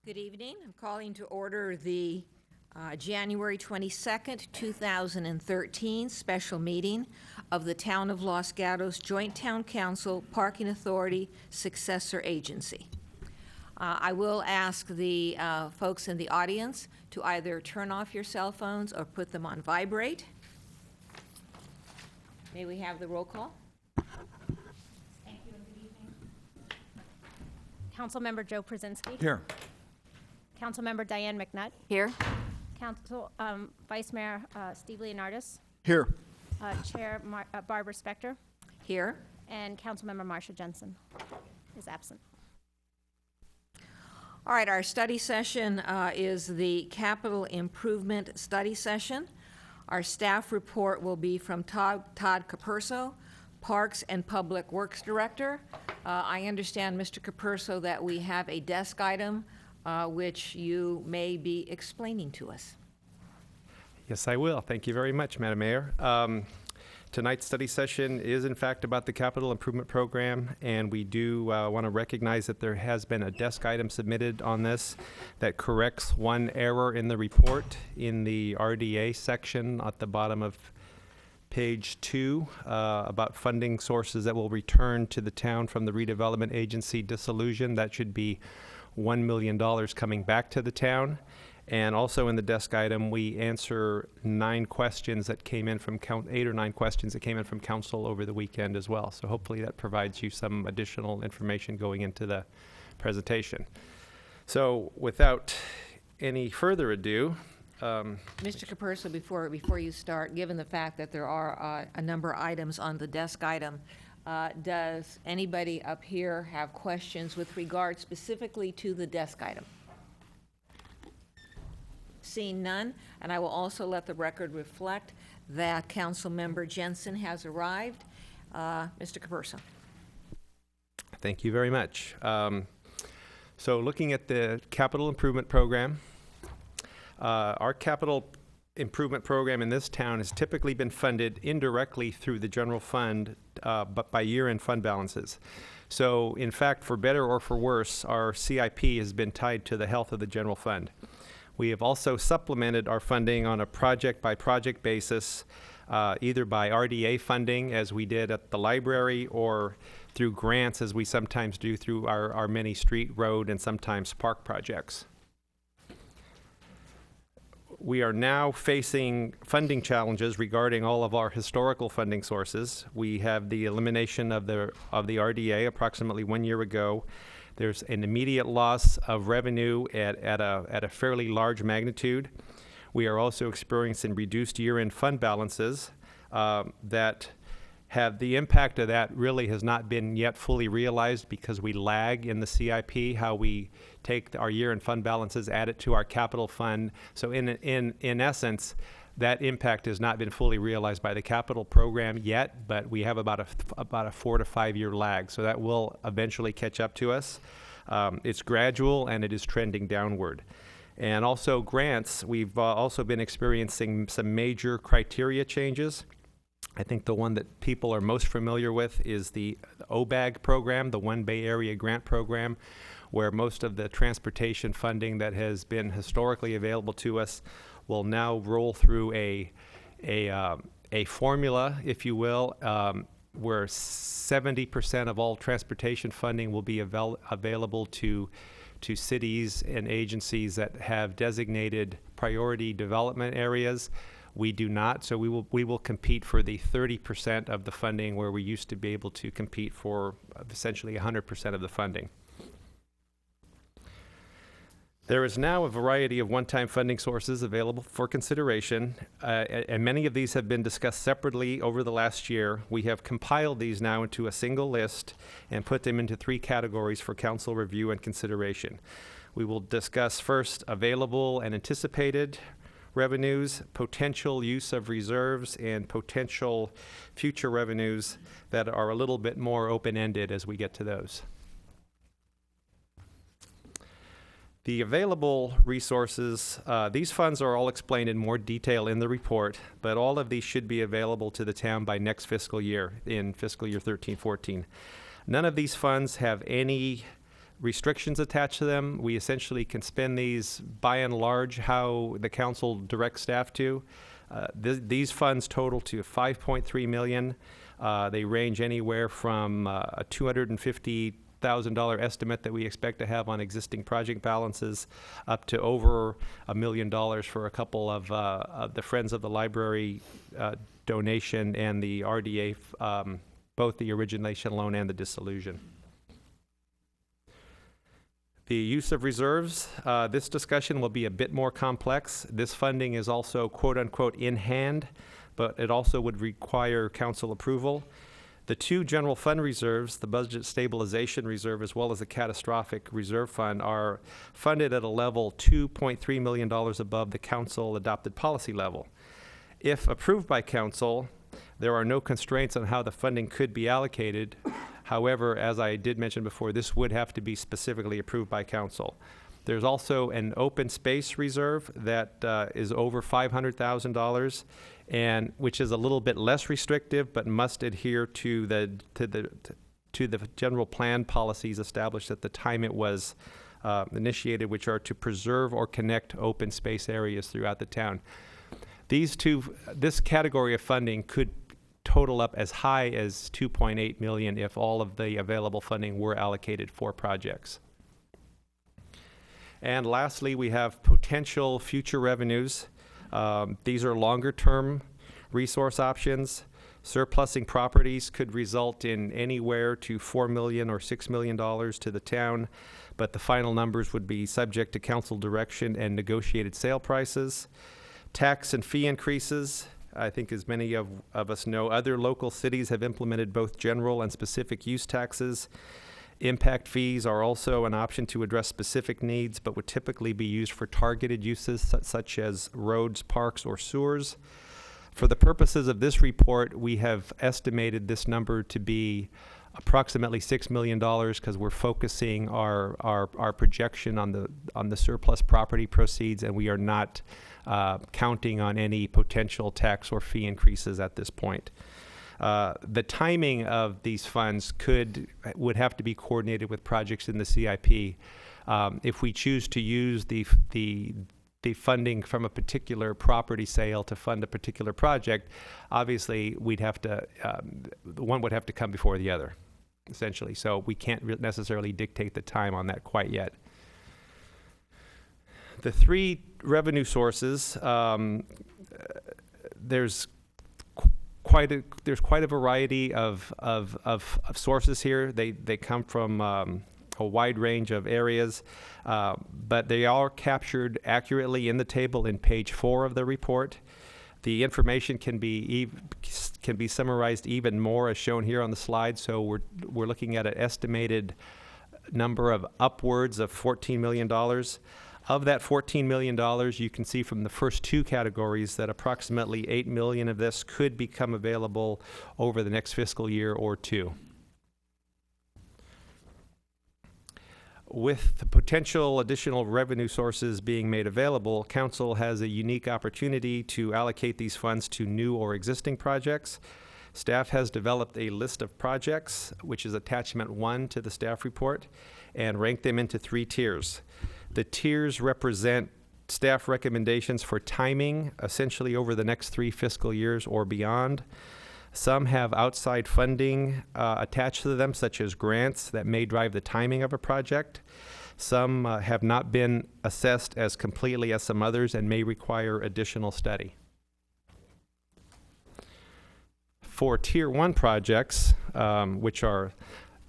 Good evening. I'm calling to order the January 22nd, 2013 special meeting of the Town of Los Gatos Joint Town Council Parking Authority Successor Agency. I will ask the folks in the audience to either turn off your cell phones or put them on vibrate. May we have the roll call? Thank you and good evening. Councilmember Joe Przinski. Here. Councilmember Diane McNutt. Here. Council Vice Mayor Steve Leonardis. Here. Chair Barbara Spector. Here. And Councilmember Marcia Jensen is absent. All right, our study session is the capital improvement study session. Our staff report will be from Todd Capurso, Parks and Public Works Director. I understand, Mr. Capurso, that we have a desk item which you may be explaining to us. Yes, I will. Thank you very much, Madam Mayor. Tonight's study session is, in fact, about the capital improvement program, and we do want to recognize that there has been a desk item submitted on this that corrects one error in the report in the RDA section at the bottom of page 2 about funding sources that will return to the town from the redevelopment agency dissolution. That should be $1 million coming back to the town. And also in the desk item, we answer 9 questions that came in from 8 or 9 questions that came in from council over the weekend as well. So hopefully that provides you some additional information going into the presentation. So without any further ado, Mr. Capurso, before you start, given the fact that there are a number of items on the desk item, does anybody up here have questions with regard specifically to the desk item? Seeing none, and I will also let the record reflect that Councilmember Jensen has arrived. Mr. Capurso. Thank you very much. So looking at the capital improvement program, our capital improvement program in this town has typically been funded indirectly through the general fund, but by year-end fund balances. So in fact, for better or for worse, our CIP has been tied to the health of the general fund. We have also supplemented our funding on a project-by-project basis, either by RDA funding, as we did at the library, or through grants, as we sometimes do through our many street, road, and sometimes park projects. We are now facing funding challenges regarding all of our historical funding sources. We have the elimination of the RDA approximately 1 year ago. There's an immediate loss of revenue at a fairly large magnitude. We are also experiencing reduced year-end fund balances that have the impact of that really has not been yet fully realized because we lag in the CIP, how we take our year-end fund balances, add it to our capital fund. So in essence, that impact has not been fully realized by the capital program yet, but we have about a 4 to 5 year lag. So that will eventually catch up to us. It's gradual and it is trending downward. And also grants, we've also been experiencing some major criteria changes. I think the one that people are most familiar with is the OBAG program, the One Bay Area Grant Program, where most of the transportation funding that has been historically available to us will now roll through a formula, if you will, where 70% of all transportation funding will be available to cities and agencies that have designated priority development areas. We do not, so we will compete for the 30% of the funding where we used to be able to compete for essentially 100% of the funding. There is now a variety of one-time funding sources available for consideration, and many of these have been discussed separately over the last year. We have compiled these now into a single list and put them into 3 categories for council review and consideration. We will discuss first available and anticipated revenues, potential use of reserves, and potential future revenues that are a little bit more open-ended as we get to those. The available resources, these funds are all explained in more detail in the report, but all of these should be available to the town by next fiscal year, in fiscal year 13-14. None of these funds have any restrictions attached to them. We essentially can spend these by and large how the council directs staff to. These funds total to $5.3 million. They range anywhere from a $250,000 estimate that we expect to have on existing project balances up to over $1 million for a couple of the Friends of the Library donation and the RDA, both the origination loan and the dissolution. The use of reserves, this discussion will be a bit more complex. This funding is also quote-unquote in hand, but it also would require council approval. The 2 general fund reserves, the Budget Stabilization Reserve as well as the Catastrophic Reserve Fund, are funded at a level $2.3 million above the council adopted policy level. If approved by council, there are no constraints on how the funding could be allocated. However, as I did mention before, this would have to be specifically approved by council. There's also an open space reserve that is over $500,000, and which is a little bit less restrictive, but must adhere to the general plan policies established at the time it was initiated, which are to preserve or connect open space areas throughout the town. This category of funding could total up as high as $2.8 million if all of the available funding were allocated for projects. And lastly, we have potential future revenues. These are longer-term resource options. Surplusing properties could result in anywhere to $4 million or $6 million to the town, but the final numbers would be subject to council direction and negotiated sale prices. Tax and fee increases. I think as many of us know, other local cities have implemented both general and specific use taxes. Impact fees are also an option to address specific needs, but would typically be used for targeted uses such as roads, parks, or sewers. For the purposes of this report, we have estimated this number to be approximately $6 million because we're focusing our projection on the surplus property proceeds, and we are not counting on any potential tax or fee increases at this point. The timing of these funds would have to be coordinated with projects in the CIP. If we choose to use the funding from a particular property sale to fund a particular project, obviously we'd have to one would have to come before the other, essentially. So we can't necessarily dictate the time on that quite yet. The 3 revenue sources, there's quite a variety of sources here. They come from a wide range of areas, but they are captured accurately in the table in page 4 of the report. The information can be summarized even more as shown here on the slide. So we're looking at an estimated number of upwards of $14 million. Of that $14 million, you can see from the first 2 categories that approximately $8 million of this could become available over the next fiscal year or 2. With the potential additional revenue sources being made available, council has a unique opportunity to allocate these funds to new or existing projects. Staff has developed a list of projects, which is attachment 1 to the staff report, and ranked them into 3 tiers. The tiers represent staff recommendations for timing, essentially over the next 3 fiscal years or beyond. Some have outside funding attached to them, such as grants that may drive the timing of a project. Some have not been assessed as completely as some others and may require additional study. For Tier 1 projects, which are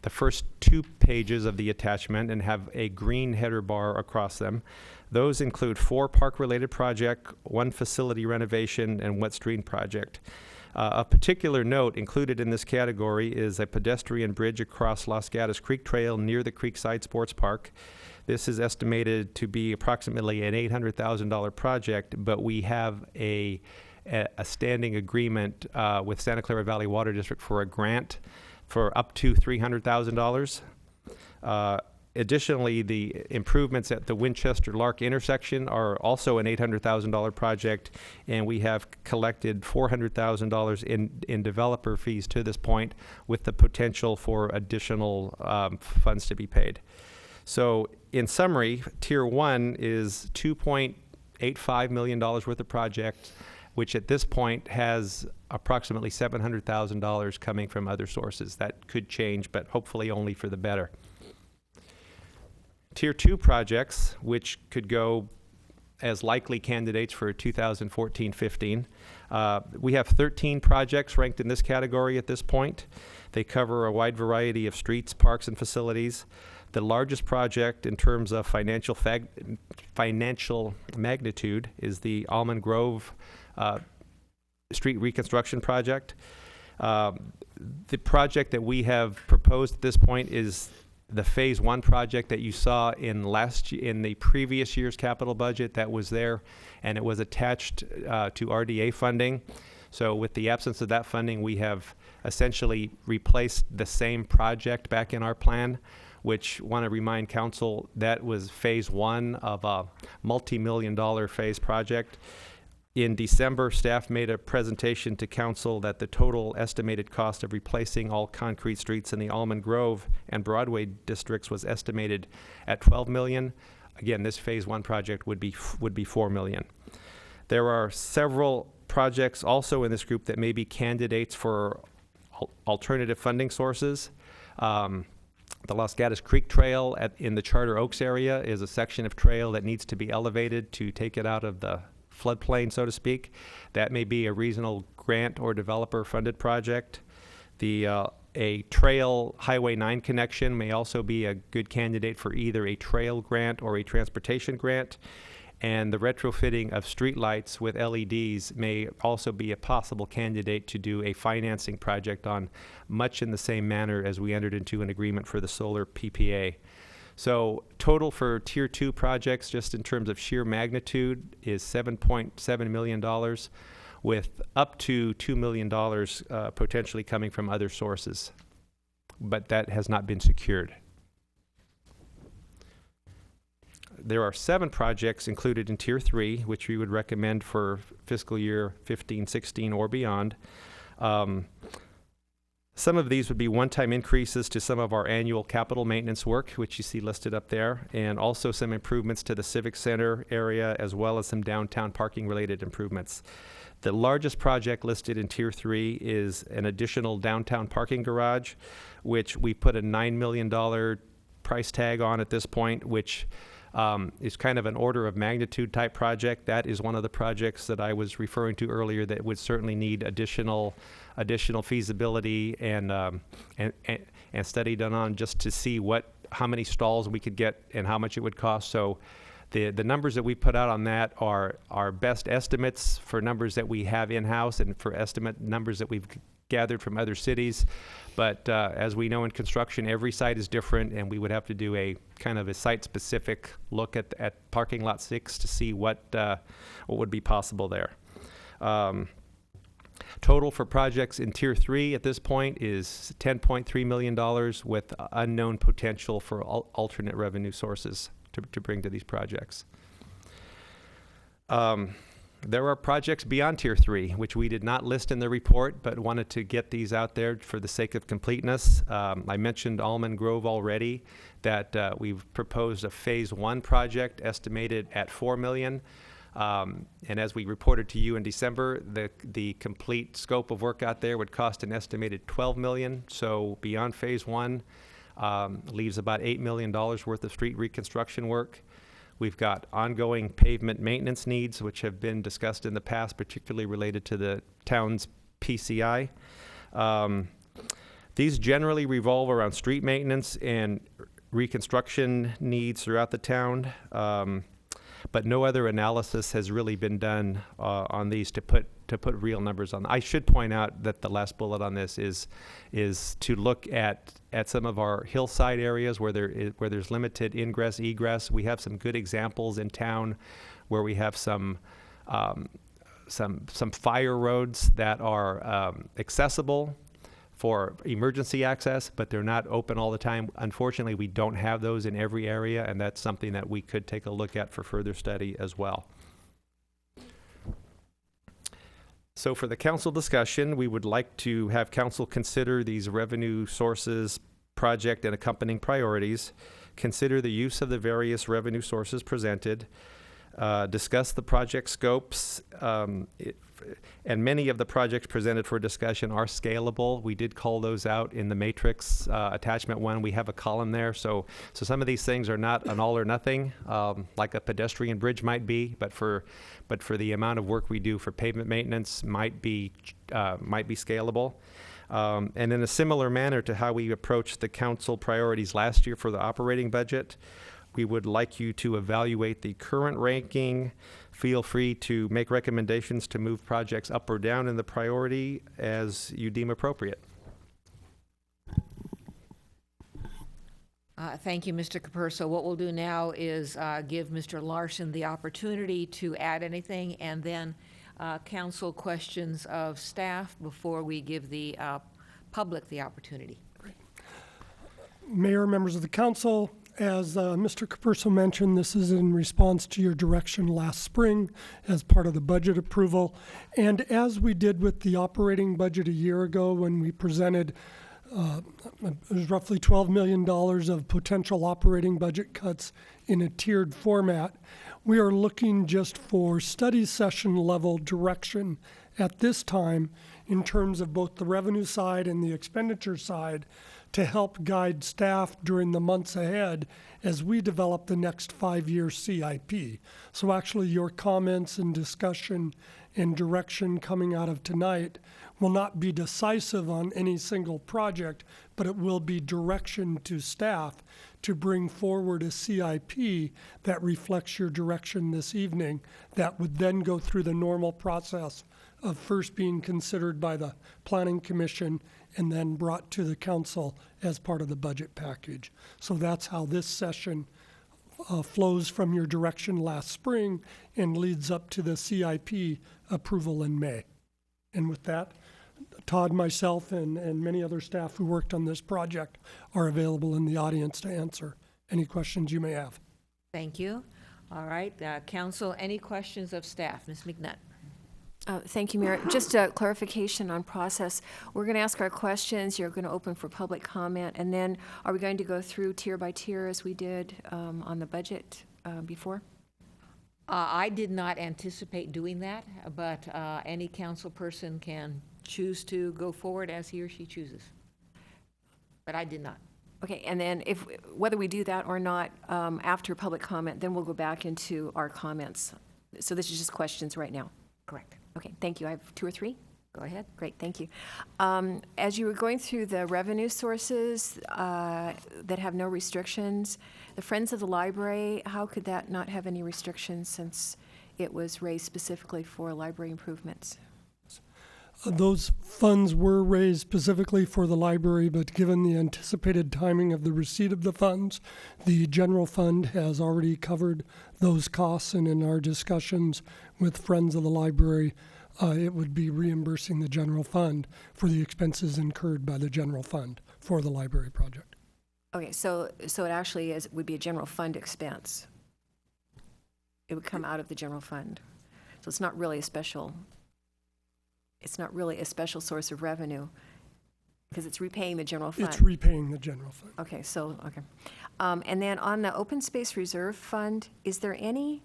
the first 2 pages of the attachment and have a green header bar across them, those include 4 park-related projects, 1 facility renovation, and 1 street project. Of particular note included in this category is a pedestrian bridge across Los Gatos Creek Trail near the Creekside Sports Park. This is estimated to be approximately an $800,000 project, but we have a standing agreement with Santa Clara Valley Water District for a grant for up to $300,000. Additionally, the improvements at the Winchester-Lark intersection are also an $800,000 project, and we have collected $400,000 in developer fees to this point, with the potential for additional funds to be paid. So in summary, Tier 1 is $2.85 million worth of project, which at this point has approximately $700,000 coming from other sources. That could change, but hopefully only for the better. Tier 2 projects, which could go as likely candidates for 2014-15. We have 13 projects ranked in this category at this point. They cover a wide variety of streets, parks, and facilities. The largest project in terms of financial magnitude is the Almond Grove street reconstruction project. The project that we have proposed at this point is the Phase 1 project that you saw in the previous year's capital budget that was there, and it was attached to RDA funding. So with the absence of that funding, we have essentially replaced the same project back in our plan, which want to remind council that was Phase 1 of a multi-million-dollar phase project. In December, staff made a presentation to council that the total estimated cost of replacing all concrete streets in the Almond Grove and Broadway districts was estimated at $12 million. Again, this Phase 1 project would be $4 million. There are several projects also in this group that may be candidates for alternative funding sources. The Los Gatos Creek Trail in the Charter Oaks area is a section of trail that needs to be elevated to take it out of the floodplain, so to speak. That may be a regional grant or developer-funded project. A trail Highway 9 connection may also be a good candidate for either a trail grant or a transportation grant. And the retrofitting of streetlights with LEDs may also be a possible candidate to do a financing project on, much in the same manner as we entered into an agreement for the solar PPA. So total for Tier 2 projects, just in terms of sheer magnitude, is $7.7 million, with up to $2 million potentially coming from other sources. But that has not been secured. There are 7 projects included in Tier 3, which we would recommend for fiscal year 15-16 or beyond. Some of these would be one-time increases to some of our annual capital maintenance work, which you see listed up there, and also some improvements to the Civic Center area, as well as some downtown parking-related improvements. The largest project listed in Tier 3 is an additional downtown parking garage, which we put a $9 million price tag on at this point, which is kind of an order of magnitude type project. That is one of the projects that I was referring to earlier that would certainly need additional feasibility and study done on, just to see how many stalls we could get and how much it would cost. So the numbers that we put out on that are our best estimates for numbers that we have in-house and for estimate numbers that we've gathered from other cities. But as we know in construction, every site is different, and we would have to do a kind of a site-specific look at parking lot 6 to see what would be possible there. Total for projects in Tier 3 at this point is $10.3 million with unknown potential for alternate revenue sources to bring to these projects. There are projects beyond Tier 3, which we did not list in the report, but wanted to get these out there for the sake of completeness. I mentioned Almond Grove already, that we've proposed a Phase 1 project estimated at $4 million. And as we reported to you in December, the complete scope of work out there would cost an estimated $12 million. So beyond Phase 1 leaves about $8 million worth of street reconstruction work. We've got ongoing pavement maintenance needs, which have been discussed in the past, particularly related to the town's PCI. These generally revolve around street maintenance and reconstruction needs throughout the town. But no other analysis has really been done on these to put real numbers on. I should point out that the last bullet on this is to look at some of our hillside areas where there's limited ingress egress. We have some good examples in town where we have some fire roads that are accessible for emergency access, but they're not open all the time. Unfortunately, we don't have those in every area, and that's something that we could take a look at for further study as well. So for the council discussion, we would like to have council consider these revenue sources, project and accompanying priorities, consider the use of the various revenue sources presented, discuss the project scopes, and many of the projects presented for discussion are scalable. We did call those out in the matrix attachment 1. We have a column there. So some of these things are not an all or nothing, like a pedestrian bridge might be, but for the amount of work we do for pavement maintenance might be scalable. And in a similar manner to how we approached the council priorities last year for the operating budget, we would like you to evaluate the current ranking. Feel free to make recommendations to move projects up or down in the priority as you deem appropriate. Thank you, Mr. Capurso. What we'll do now is give Mr. Larson the opportunity to add anything, and then council questions of staff before we give the public the opportunity. Great. Mayor, members of the council, as Mr. Capurso mentioned, this is in response to your direction last spring as part of the budget approval. And as we did with the operating budget a year ago when we presented it was roughly $12 million of potential operating budget cuts in a tiered format, we are looking just for study session level direction at this time in terms of both the revenue side and the expenditure side to help guide staff during the months ahead as we develop the next 5-year CIP. So actually your comments and discussion and direction coming out of tonight will not be decisive on any single project, but it will be direction to staff to bring forward a CIP that reflects your direction this evening that would then go through the normal process of first being considered by the Planning Commission and then brought to the council as part of the budget package. So that's how this session flows from your direction last spring and leads up to the CIP approval in May. And with that, Todd, myself, and many other staff who worked on this project are available in the audience to answer any questions you may have. Thank you. All right, council, any questions of staff? Ms. McNutt. Thank you, Mayor. Just a clarification on process. We're going to ask our questions. You're going to open for public comment. And then are we going to go through tier by tier as we did on the budget before? I did not anticipate doing that, but any council person can choose to go forward as he or she chooses. But I did not. Okay, and then whether we do that or not, after public comment, then we'll go back into our comments. So this is just questions right now. Correct. Okay, thank you. I have 2 or 3. Go ahead. Great, thank you. As you were going through the revenue sources that have no restrictions, the Friends of the Library, how could that not have any restrictions since it was raised specifically for library improvements? Those funds were raised specifically for the library, but given the anticipated timing of the receipt of the funds, the general fund has already covered those costs, and in our discussions with Friends of the Library, it would be reimbursing the general fund for the expenses incurred by the general fund for the library project. Okay, so it actually would be a general fund expense. It would come out of the general fund. So it's not really a special source of revenue because it's repaying the general fund. It's repaying the general fund. Okay, okay. And then on the open space reserve fund, is there any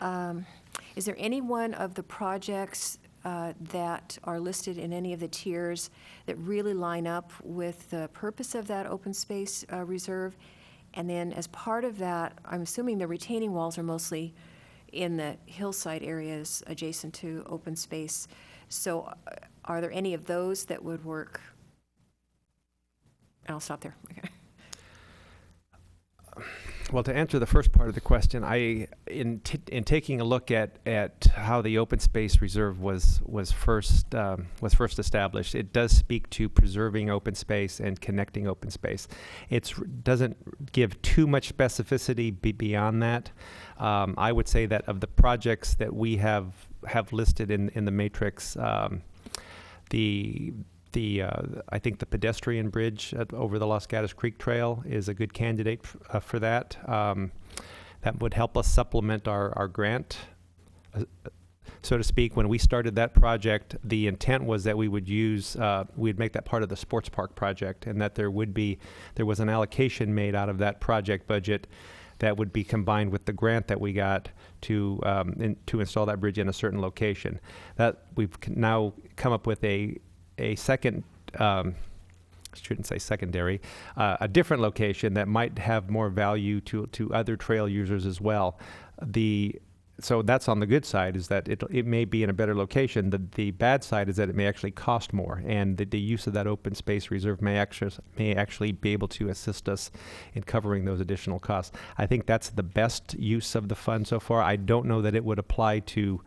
one of the projects that are listed in any of the tiers that really line up with the purpose of that open space reserve? And then as part of that, I'm assuming the retaining walls are mostly in the hillside areas adjacent to open space. So are there any of those that would work? And I'll stop there. Okay. Well, to answer the first part of the question, in taking a look at how the open space reserve was first established, it does speak to preserving open space and connecting open space. It doesn't give too much specificity beyond that. I would say that of the projects that we have listed in the matrix, I think the pedestrian bridge over the Los Gatos Creek Trail is a good candidate for that. That would help us supplement our grant, so to speak. When we started that project, the intent was that we would we'd make that part of the sports park project, and that there was an allocation made out of that project budget that would be combined with the grant that we got to install that bridge in a certain location. That we've now come up with a second, I shouldn't say secondary, a different location that might have more value to other trail users as well. So that's on the good side, is that it may be in a better location. The bad side is that it may actually cost more, and the use of that open space reserve may actually be able to assist us in covering those additional costs. I think that's the best use of the fund so far. I don't know that it would apply to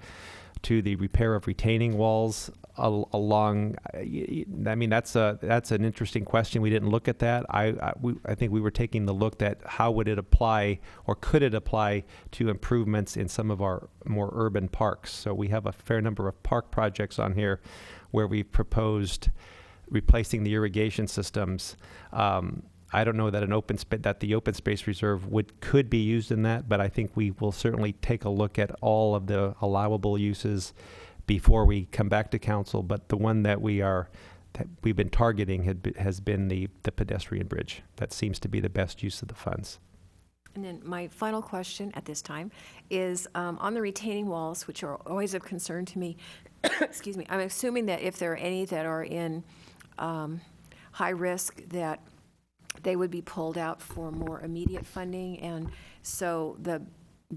the repair of retaining walls along. I mean, that's an interesting question. We didn't look at that. I think we were taking the look at how would it apply, or could it apply to improvements in some of our more urban parks. So we have a fair number of park projects on here where we proposed replacing the irrigation systems. I don't know that the open space reserve could be used in that, but I think we will certainly take a look at all of the allowable uses before we come back to council. But the one that we've been targeting has been the pedestrian bridge. That seems to be the best use of the funds. And then my final question at this time is on the retaining walls, which are always of concern to me. Excuse me. I'm assuming that if there are any that are in high risk, that they would be pulled out for more immediate funding. And so the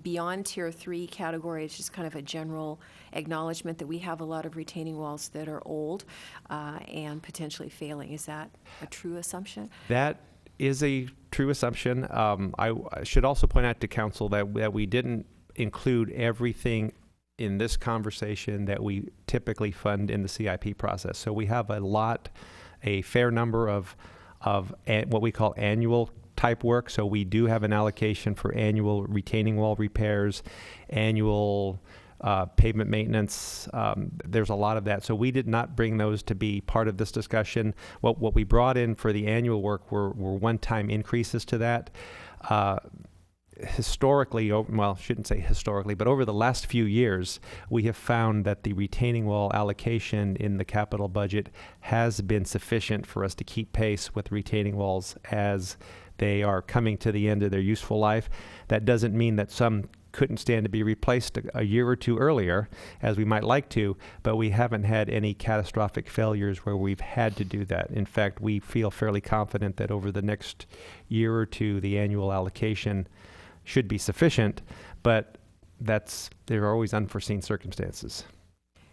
beyond tier 3 category is just kind of a general acknowledgement that we have a lot of retaining walls that are old and potentially failing. Is that a true assumption? That is a true assumption. I should also point out to council that we didn't include everything in this conversation that we typically fund in the CIP process. So we have a fair number of what we call annual type work. So we do have an allocation for annual retaining wall repairs, annual pavement maintenance. There's a lot of that. So we did not bring those to be part of this discussion. What we brought in for the annual work were one-time increases to that. Historically, well, shouldn't say historically, but over the last few years, we have found that the retaining wall allocation in the capital budget has been sufficient for us to keep pace with retaining walls as they are coming to the end of their useful life. That doesn't mean that some couldn't stand to be replaced a year or two earlier, as we might like to, but we haven't had any catastrophic failures where we've had to do that. In fact, we feel fairly confident that over the next year or two, the annual allocation should be sufficient, but there are always unforeseen circumstances.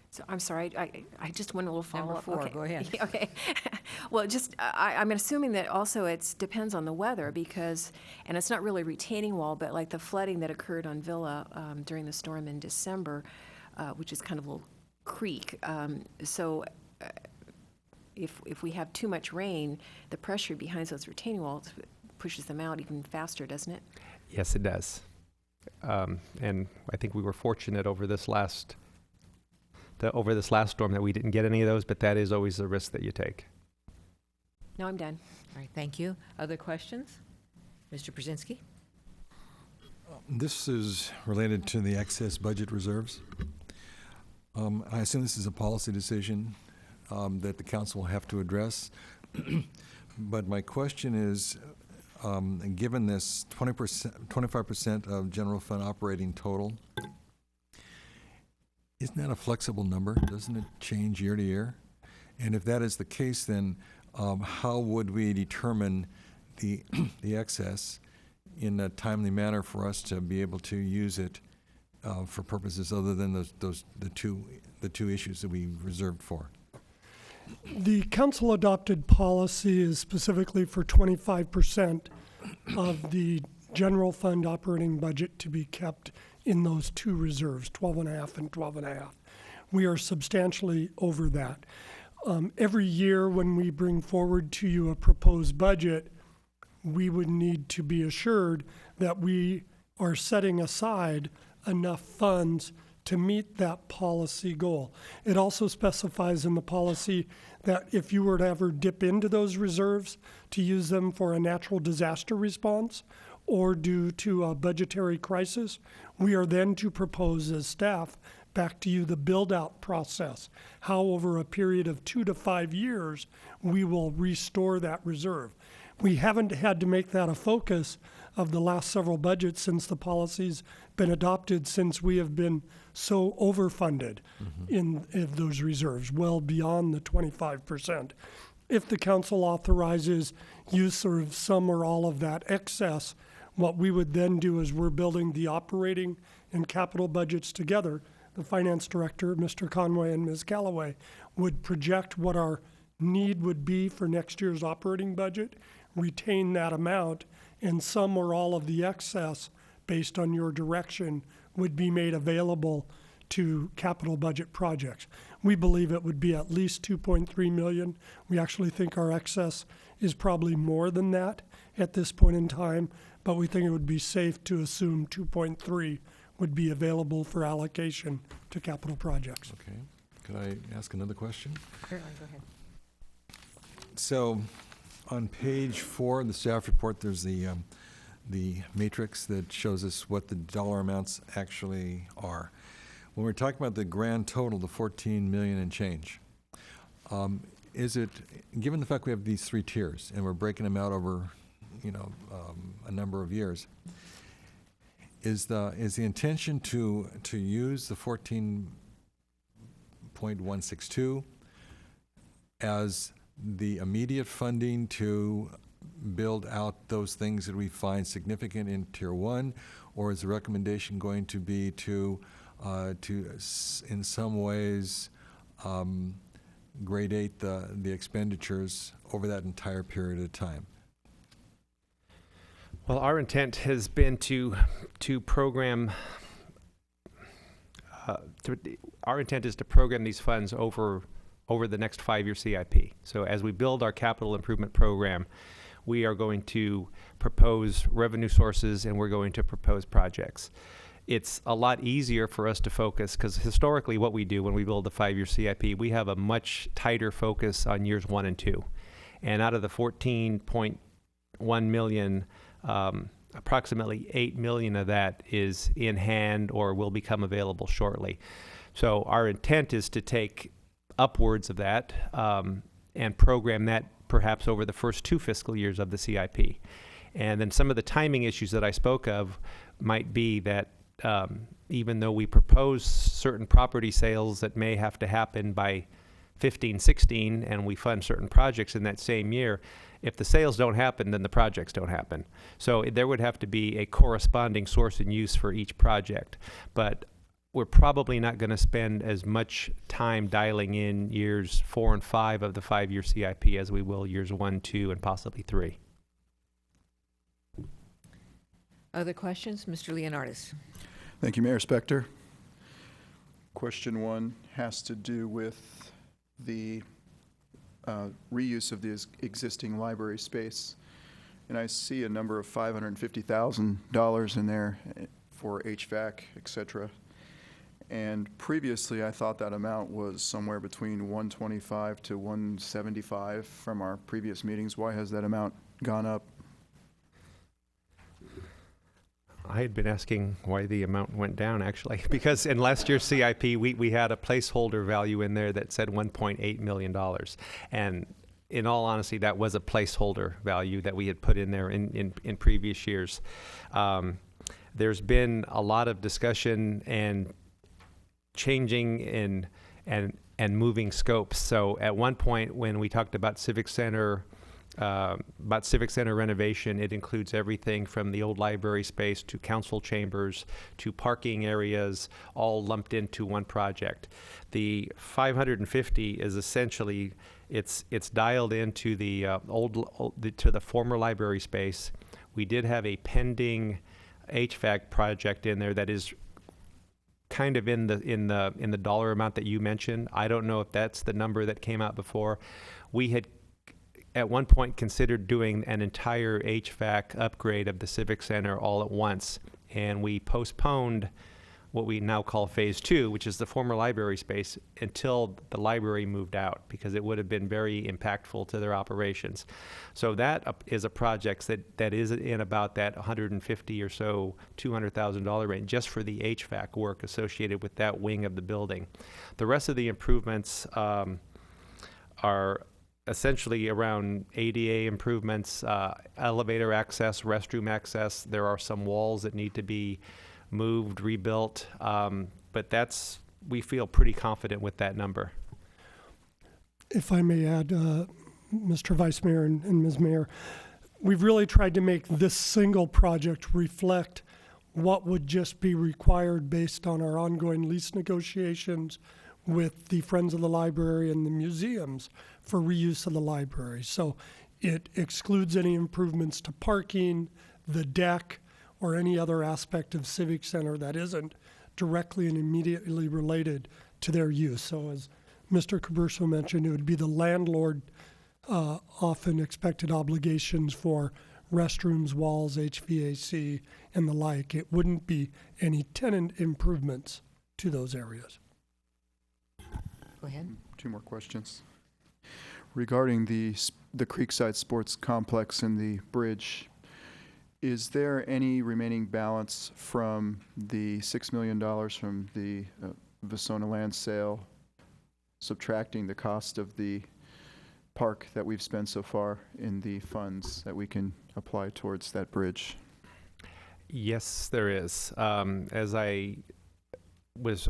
So I'm sorry, I just went a little follow-up. Number 4, Okay. go ahead. Okay. Well, just, I'm assuming that also it depends on the weather because, and it's not really retaining wall, but like the flooding that occurred on Villa during the storm in December, which is kind of a little creek. So if we have too much rain, the pressure behind those retaining walls pushes them out even faster, doesn't it? Yes, it does. And I think we were fortunate over this last over this last storm that we didn't get any of those, but that is always the risk that you take. No, I'm done. All right, thank you. Other questions? Mr. Brzezinski? This is related to the excess budget reserves. I assume this is a policy decision that the council will have to address. But my question is, given this 25% of general fund operating total, isn't that a flexible number? Doesn't it change year to year? And if that is the case, then how would we determine the excess in a timely manner for us to be able to use it for purposes other than the two issues that we reserved for? The council adopted policy is specifically for 25% of the general fund operating budget to be kept in those two reserves, 12.5 and 12.5. We are substantially over that. Every year when we bring forward to you a proposed budget, we would need to be assured that we are setting aside enough funds to meet that policy goal. It also specifies in the policy that if you were to ever dip into those reserves to use them for a natural disaster response or due to a budgetary crisis, we are then to propose as staff back to you the build-out process, how over a period of 2 to 5 years we will restore that reserve. We haven't had to make that a focus of the last several budgets since the policy's been adopted, since we have been so overfunded in those reserves, well beyond the 25%. If the council authorizes use of some or all of that excess, what we would then do is we're building the operating and capital budgets together. The finance director, Mr. Conway and Ms. Callaway, would project what our need would be for next year's operating budget, retain that amount, and some or all of the excess based on your direction would be made available to capital budget projects. We believe it would be at least 2.3 million. We actually think our excess is probably more than that at this point in time, but we think it would be safe to assume 2.3 would be available for allocation to capital projects. Okay. Could I ask another question? Certainly, go ahead. So on page 4 of the staff report, there's the matrix that shows us what the dollar amounts actually are. When we're talking about the grand total, the 14 million and change, is it, given the fact we have these 3 tiers and we're breaking them out over, a number of years, is the intention to use the 14.162 as the immediate funding to build out those things that we find significant in Tier 1, or is the recommendation going to be to in some ways gradate the expenditures over that entire period of time? Well, our intent has been to program. Our intent is to program these funds over the next 5-year CIP. So as we build our capital improvement program, we are going to propose revenue sources and we're going to propose projects. It's a lot easier for us to focus because historically what we do when we build a 5-year CIP, we have a much tighter focus on years 1 and 2. And out of the 14.1 million, approximately 8 million of that is in hand or will become available shortly. So our intent is to take upwards of that and program that perhaps over the first 2 fiscal years of the CIP. And then some of the timing issues that I spoke of might be that even though we propose certain property sales that may have to happen by 15-16 and we fund certain projects in that same year, if the sales don't happen, then the projects don't happen. So there would have to be a corresponding source and use for each project. But we're probably not going to spend as much time dialing in years 4 and 5 of the 5-year CIP as we will years 1, 2, and possibly 3. Other questions? Mr. Leonardis. Thank you, Mayor Spector. Question 1 has to do with the reuse of the existing library space. And I see a number of $550,000 in there for HVAC, et cetera. And previously, I thought that amount was somewhere between 125 to 175 from our previous meetings. Why has that amount gone up? I had been asking why the amount went down, actually, because in last year's CIP, we had a placeholder value in there that said $1.8 million. And in all honesty, that was a placeholder value that we had put in there in previous years. There's been a lot of discussion and changing and moving scopes. So at one point, when we talked about Civic Center renovation, it includes everything from the old library space to council chambers to parking areas, all lumped into one project. The 550 is essentially it's dialed into the to the former library space. We did have a pending HVAC project in there that is kind of in the dollar amount that you mentioned. I don't know if that's the number that came out before. We had at one point considered doing an entire HVAC upgrade of the Civic Center all at once, and we postponed what we now call Phase 2, which is the former library space, until the library moved out, because it would have been very impactful to their operations. So that is a project that is in about that $150 or so, $200,000 range, just for the HVAC work associated with that wing of the building. The rest of the improvements are essentially around ADA improvements, elevator access, restroom access. There are some walls that need to be moved, rebuilt, but we feel pretty confident with that number. If I may add, Mr. Vice Mayor and Ms. Mayor, we've really tried to make this single project reflect what would just be required based on our ongoing lease negotiations with the Friends of the Library and the museums for reuse of the library. So it excludes any improvements to parking, the deck, or any other aspect of Civic Center that isn't directly and immediately related to their use. So as Mr. Caburso mentioned, it would be the landlord often expected obligations for restrooms, walls, HVAC, and the like. It wouldn't be any tenant improvements to those areas. Go ahead. Two more questions. Regarding the Creekside Sports Complex and the bridge, is there any remaining balance from the $6 million from the Vasona land sale, subtracting the cost of the park that we've spent so far in the funds that we can apply towards that bridge? Yes, there is. As I was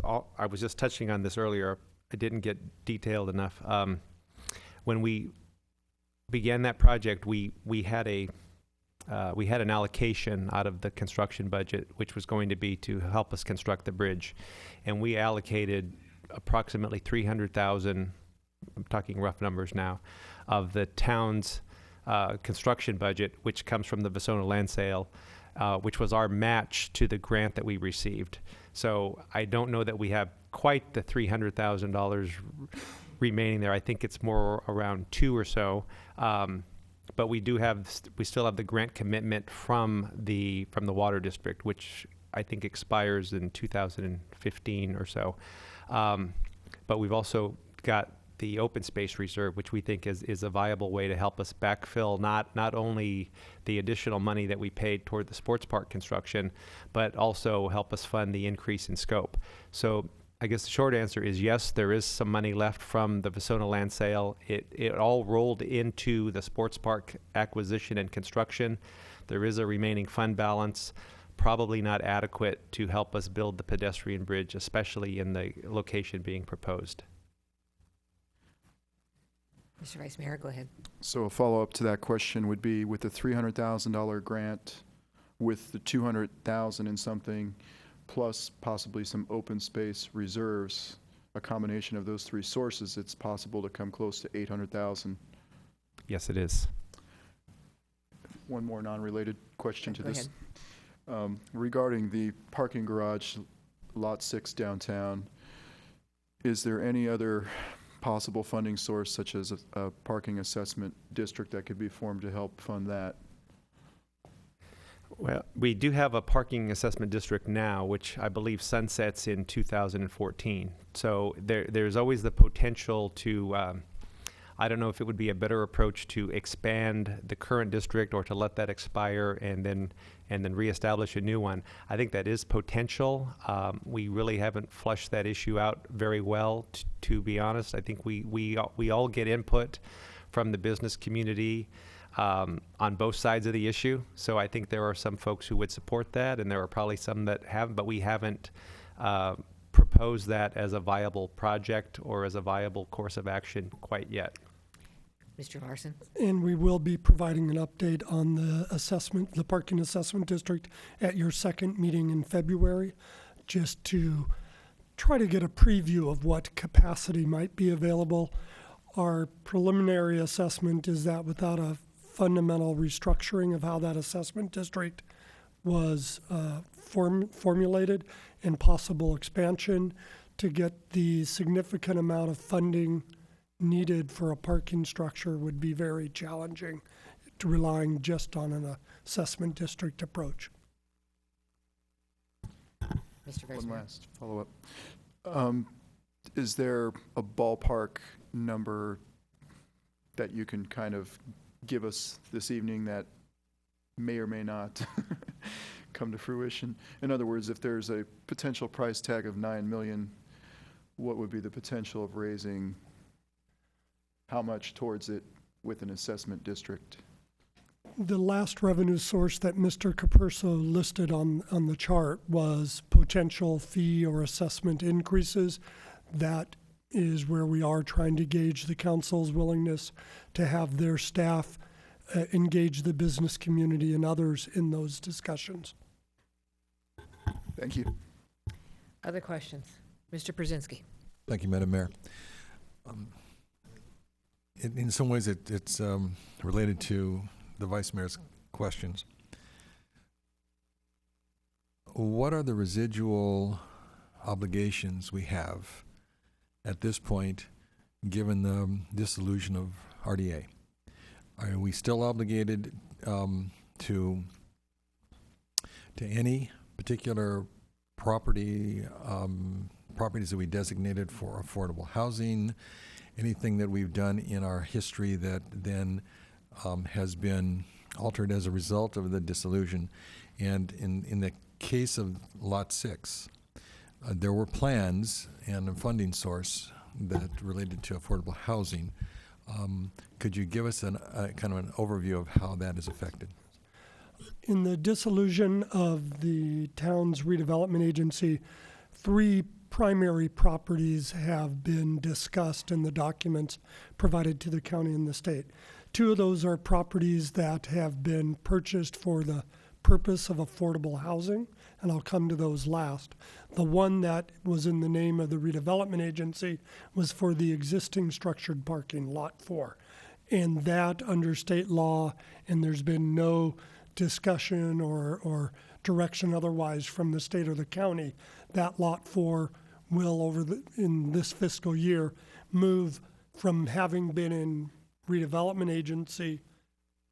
just touching on this earlier, I didn't get detailed enough. When we began that project, we had an allocation out of the construction budget, which was going to be to help us construct the bridge, and we allocated approximately $300,000. I'm talking rough numbers now, of the town's construction budget, which comes from the Vasona land sale, which was our match to the grant that we received. So I don't know that we have quite the $300,000 remaining there. I think it's more around $2 or so. But we still have the grant commitment from the water district, which I think expires in 2015 or so. But we've also got the open space reserve, which we think is a viable way to help us backfill not only the additional money that we paid toward the sports park construction, but also help us fund the increase in scope. So I guess the short answer is yes, there is some money left from the Vasona land sale. It all rolled into the sports park acquisition and construction. There is a remaining fund balance, probably not adequate to help us build the pedestrian bridge, especially in the location being proposed. Mr. Vice Mayor, go ahead. So a follow-up to that question would be, with the $300,000 grant, with the $200,000 and something, plus possibly some open space reserves, a combination of those three sources, it's possible to come close to $800,000. Yes, it is. One more non-related question to Go this. Regarding the parking garage, Lot 6 downtown, is there any other possible funding source, such as a parking assessment district, that could be formed to help fund that? Well, we do have a parking assessment district now, which I believe sunsets in 2014. So there's always the potential to, I don't know if it would be a better approach to expand the current district or to let that expire and then reestablish a new one. I think that is potential. We really haven't flushed that issue out very well, to be honest. I think we all get input from the business community on both sides of the issue. So I think there are some folks who would support that, and there are probably some that haven't, but we haven't proposed that as a viable project or as a viable course of action quite yet. Mr. Larson? And we will be providing an update on the assessment, the parking assessment district at your second meeting in February, just to try to get a preview of what capacity might be available. Our preliminary assessment is that without a fundamental restructuring of how that assessment district was formulated and possible expansion, to get the significant amount of funding needed for a parking structure would be very challenging, to relying just on an assessment district approach. Mr. Vice One Mayor? last follow-up. Is there a ballpark number that you can kind of give us this evening that may or may not come to fruition? In other words, if there's a potential price tag of $9 million, what would be the potential of raising how much towards it with an assessment district? The last revenue source that Mr. Capurso listed on the chart was potential fee or assessment increases. That is where we are trying to gauge the council's willingness to have their staff engage the business community and others in those discussions. Thank you. Other questions? Mr. Brzezinski? Thank you, Madam Mayor. In some ways, it's related to the Vice Mayor's questions. What are the residual obligations we have at this point, given the dissolution of RDA? Are we still obligated to any particular properties that we designated for affordable housing? Anything that we've done in our history that then has been altered as a result of the dissolution? And in the case of Lot 6, there were plans and a funding source that related to affordable housing. Could you give us kind of an overview of how that is affected? In the dissolution of the town's redevelopment agency, 3 primary properties have been discussed in the documents provided to the county and the state. 2 of those are properties that have been purchased for the purpose of affordable housing, and I'll come to those last. The one that was in the name of the redevelopment agency was for the existing structured parking, Lot 4. And that, under state law, and there's been no discussion or direction otherwise from the state or the county, that Lot 4 will, in this fiscal year, move from having been in redevelopment agency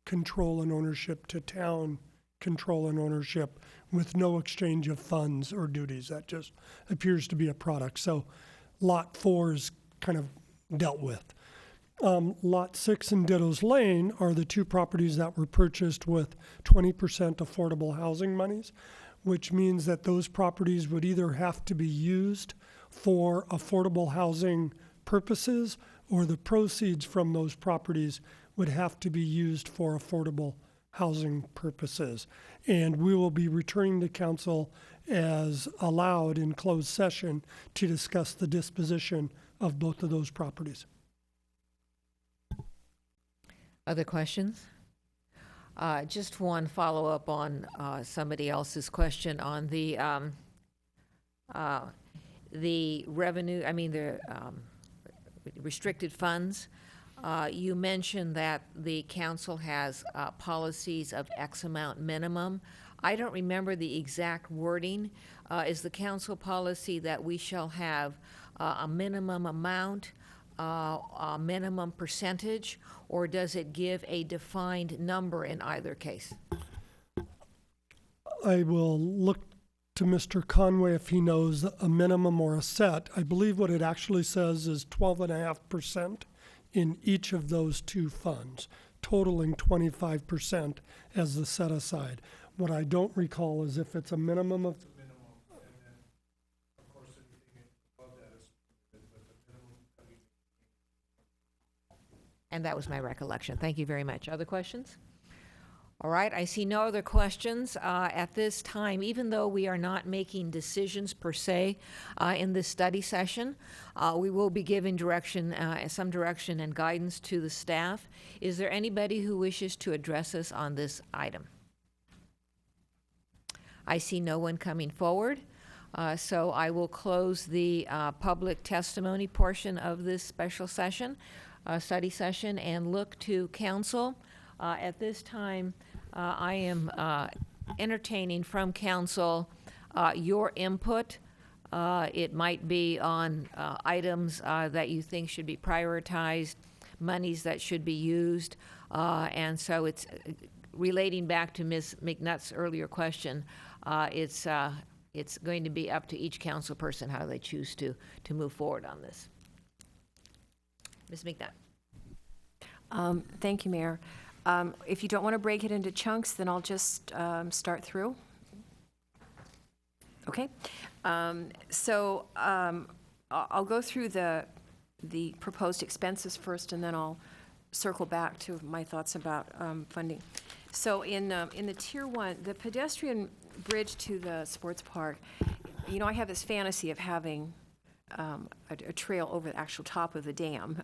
control and ownership to town control and ownership with no exchange of funds or duties. That just appears to be a product. So Lot 4 is kind of dealt with. Lot 6 and Ditto's Lane are the 2 properties that were purchased with 20% affordable housing monies, which means that those properties would either have to be used for affordable housing purposes, or the proceeds from those properties would have to be used for affordable housing purposes. And we will be returning to council as allowed in closed session to discuss the disposition of both of those properties. Other questions? Just one follow-up on somebody else's question on the revenue, the restricted funds. You mentioned that the council has policies of X amount minimum. I don't remember the exact wording. Is the council policy that we shall have a minimum amount, a minimum percentage, or does it give a defined number in either case? I will look to Mr. Conway if he knows a minimum or a set. I believe what it actually says is 12.5% in each of those two funds, totaling 25% as the set aside. What I don't recall is if it's a minimum of. And that was my recollection. Thank you very much. Other questions? All right, I see no other questions at this time. Even though we are not making decisions per se in this study session, we will be giving direction, some direction and guidance to the staff. Is there anybody who wishes to address us on this item? I see no one coming forward, so I will close the public testimony portion of this special session, study session, and look to council. At this time, I am entertaining from council your input. It might be on items that you think should be prioritized, monies that should be used, and so it's relating back to Ms. McNutt's earlier question. It's going to be up to each council person how they choose to move forward on this. Ms. McNutt. Thank you, Mayor. If you don't want to break it into chunks, then I'll just start through. Okay. So I'll go through the proposed expenses first, and then I'll circle back to my thoughts about funding. So in the Tier 1, the pedestrian bridge to the sports park, you know, I have this fantasy of having a trail over the actual top of the dam,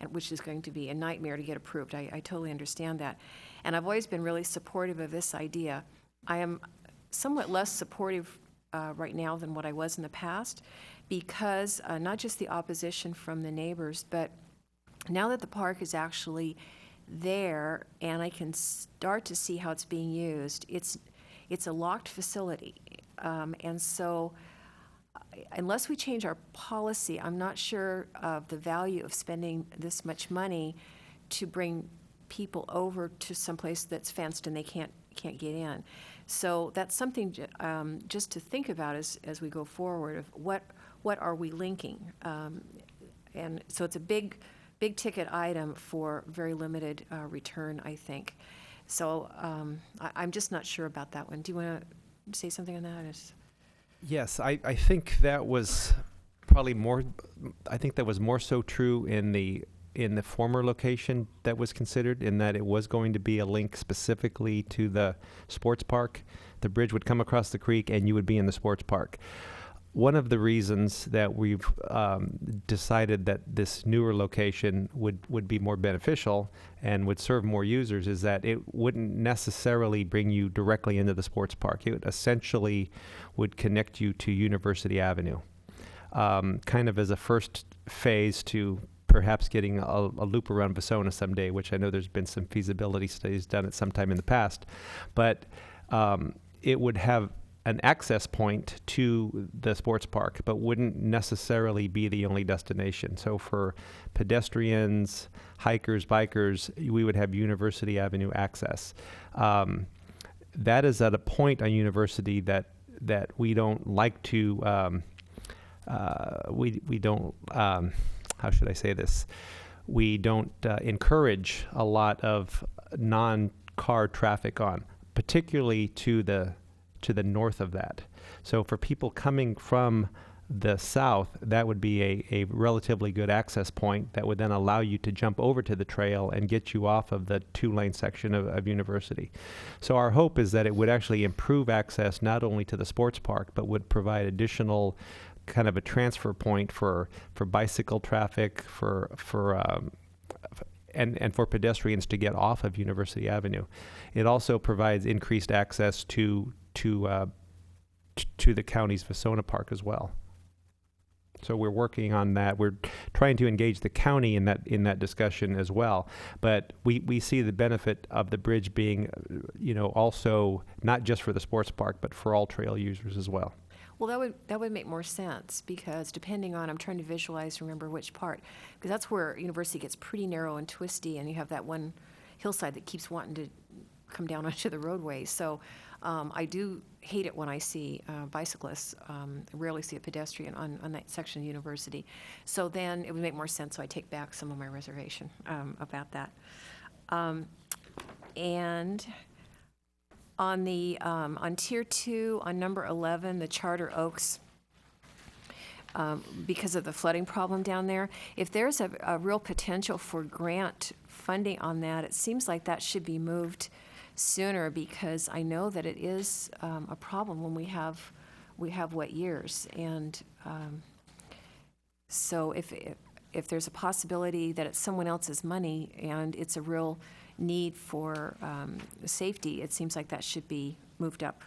and which is going to be a nightmare to get approved. I totally understand that. And I've always been really supportive of this idea. I am somewhat less supportive right now than what I was in the past, because not just the opposition from the neighbors, but now that the park is actually there and I can start to see how it's being used, it's a locked facility. And so unless we change our policy, I'm not sure of the value of spending this much money to bring people over to someplace that's fenced and they can't get in. So that's something just to think about as we go forward, of what are we linking? And so it's a big ticket item for very limited return, I think. So I'm just not sure about that one. Do you want to say something on that? Yes, I think that was probably more, I think that was more so true in the former location that was considered, in that it was going to be a link specifically to the sports park. The bridge would come across the creek and you would be in the sports park. One of the reasons that we've decided that this newer location would be more beneficial and would serve more users is that it wouldn't necessarily bring you directly into the sports park. It would essentially would connect you to University Avenue, kind of as a first phase to perhaps getting a loop around Vasona someday, which I know there's been some feasibility studies done at some time in the past. But it would have an access point to the sports park, but wouldn't necessarily be the only destination. So for pedestrians, hikers, bikers, we would have University Avenue access. That is at a point on University that we don't like to, we don't, how should I say this? We don't encourage a lot of non-car traffic on, particularly to the north of that. So for people coming from the south, that would be a relatively good access point that would then allow you to jump over to the trail and get you off of the two-lane section of University. So our hope is that it would actually improve access not only to the sports park, but would provide additional kind of a transfer point for bicycle traffic, and for pedestrians to get off of University Avenue. It also provides increased access to the county's Vasona Park as well. So we're working on that. We're trying to engage the county in that discussion as well. But we see the benefit of the bridge being, also not just for the sports park, but for all trail users as well. Well, that would make more sense, because depending on, I'm trying to visualize, remember which part, because that's where University gets pretty narrow and twisty, and you have that one hillside that keeps wanting come down onto the roadway. So I do hate it when I see bicyclists. I rarely see a pedestrian on that section of University. So then it would make more sense, so I take back some of my reservation about that. And on the on Tier 2, on number 11, the Charter Oaks, because of the flooding problem down there, if there's a real potential for grant funding on that, it seems like that should be moved sooner, because I know that it is a problem when we have wet years. And so if there's a possibility that it's someone else's money and it's a real need for safety, it seems like that should be moved up.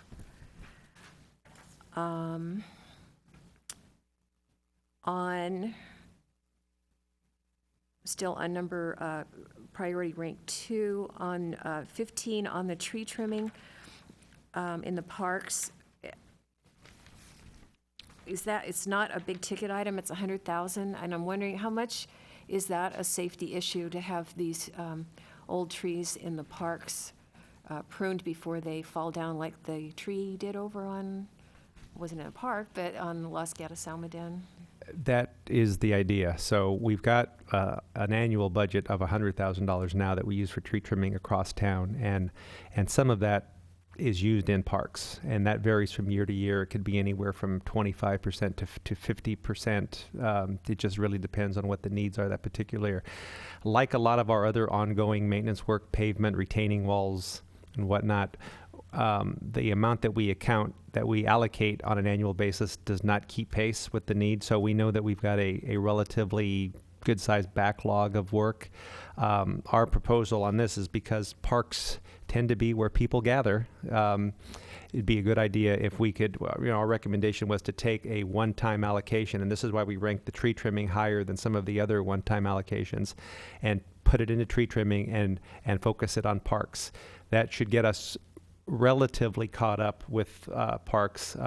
Still on number priority rank 2, on 15, on the tree trimming in the parks. It's not a big ticket item, it's $100,000, and I'm wondering how much is that a safety issue to have these old trees in the parks pruned before they fall down, like the tree did over on, wasn't in a park, but on Los Gatos Almaden? That is the idea. So we've got an annual budget of $100,000 now that we use for tree trimming across town, and some of that is used in parks, and that varies from year to year. It could be anywhere from 25% to 50%. It just really depends on what the needs are that particular year. Like a lot of our other ongoing maintenance work, pavement, retaining walls, and whatnot, the amount that we allocate on an annual basis does not keep pace with the need. So we know that we've got a relatively good-sized backlog of work. Our proposal on this is because parks tend to be where people gather. It'd be a good idea if we could, our recommendation was to take a one-time allocation, and this is why we ranked the tree trimming higher than some of the other one-time allocations, and put it into tree trimming and focus it on parks. That should get us relatively caught up with parks.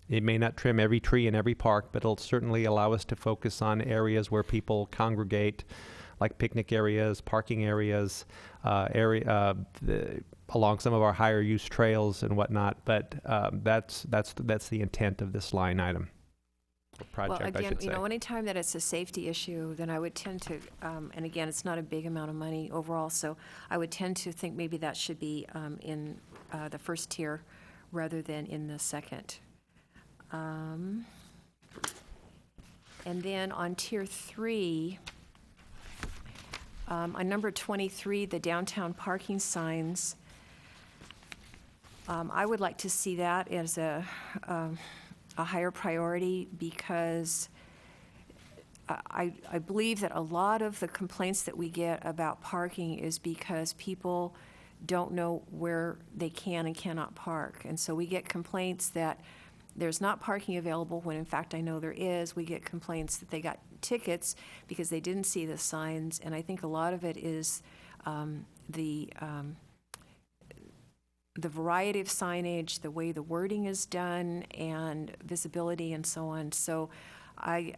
It may not trim every tree in every park, but it'll certainly allow us to focus on areas where people congregate, like picnic areas, parking areas, along some of our higher use trails and whatnot. But that's the intent of this line item. Project, well, again, I should say. Anytime that it's a safety issue, then I would tend to, and again, it's not a big amount of money overall, so I would tend to think maybe that should be in the first tier rather than in the second. And then on tier 3, on number 23, the downtown parking signs, I would like to see that as a higher priority, because I believe that a lot of the complaints that we get about parking is because people don't know where they can and cannot park. And so we get complaints that there's not parking available when in fact I know there is. We get complaints that they got tickets because they didn't see the signs. And I think a lot of it is the variety of signage, the way the wording is done, and visibility and so on. So I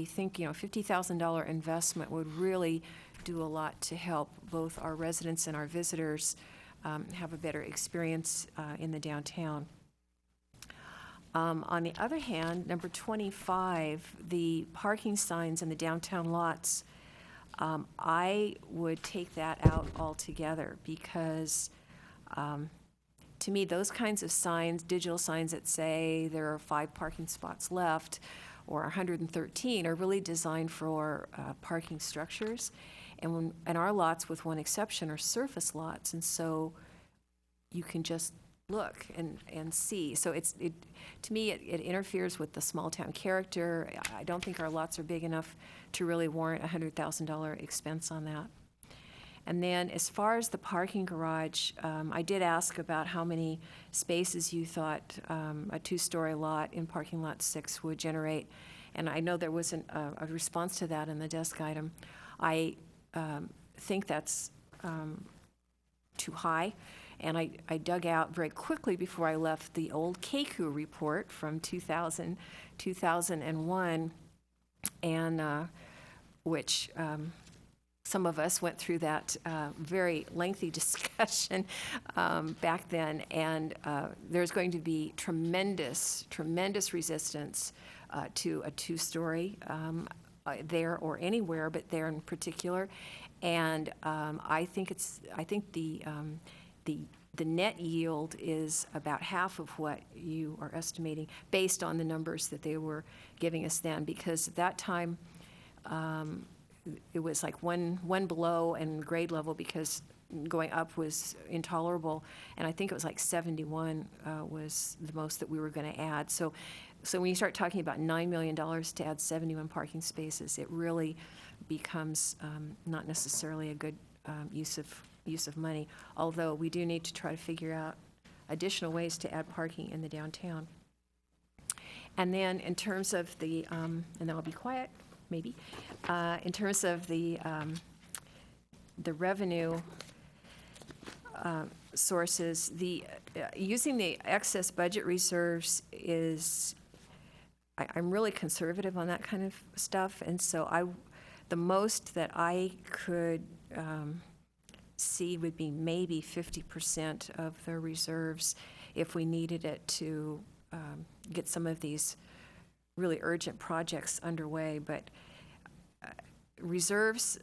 think, $50,000 investment would really do a lot to help both our residents and our visitors have a better experience in the downtown. On the other hand, number 25, the parking signs in the downtown lots, I would take that out altogether, because to me, those kinds of signs, digital signs that say there are 5 parking spots left or 113, are really designed for parking structures. And our lots, with one exception, are surface lots, and so you can just look and see. So to me, it interferes with the small town character. I don't think our lots are big enough to really warrant a $100,000 expense on that. And then as far as the parking garage, I did ask about how many spaces you thought a 2-story lot in parking lot 6 would generate. And I know there wasn't a response to that in the desk item. I think that's too high. And I dug out very quickly before I left the old KEKU report from 2001, and which some of us went through that very lengthy discussion back then, and there's going to be tremendous resistance to a two-story there or anywhere, but there in particular. And I think the net yield is about half of what you are estimating based on the numbers that they were giving us then, because at that time it was like one below and grade level because going up was intolerable, and I think it was like 71 was the most that we were going to add. So when you start talking about $9 million to add 71 parking spaces, it really becomes not necessarily a good use of money, although we do need to try to figure out additional ways to add parking in the downtown. And then in terms of the, and then I'll be quiet, maybe, in terms of the revenue sources, using the excess budget reserves is, I'm really conservative on that kind of stuff, and so the most that I could see would be maybe 50% of the reserves if we needed it to get some of these really urgent projects underway. But reserves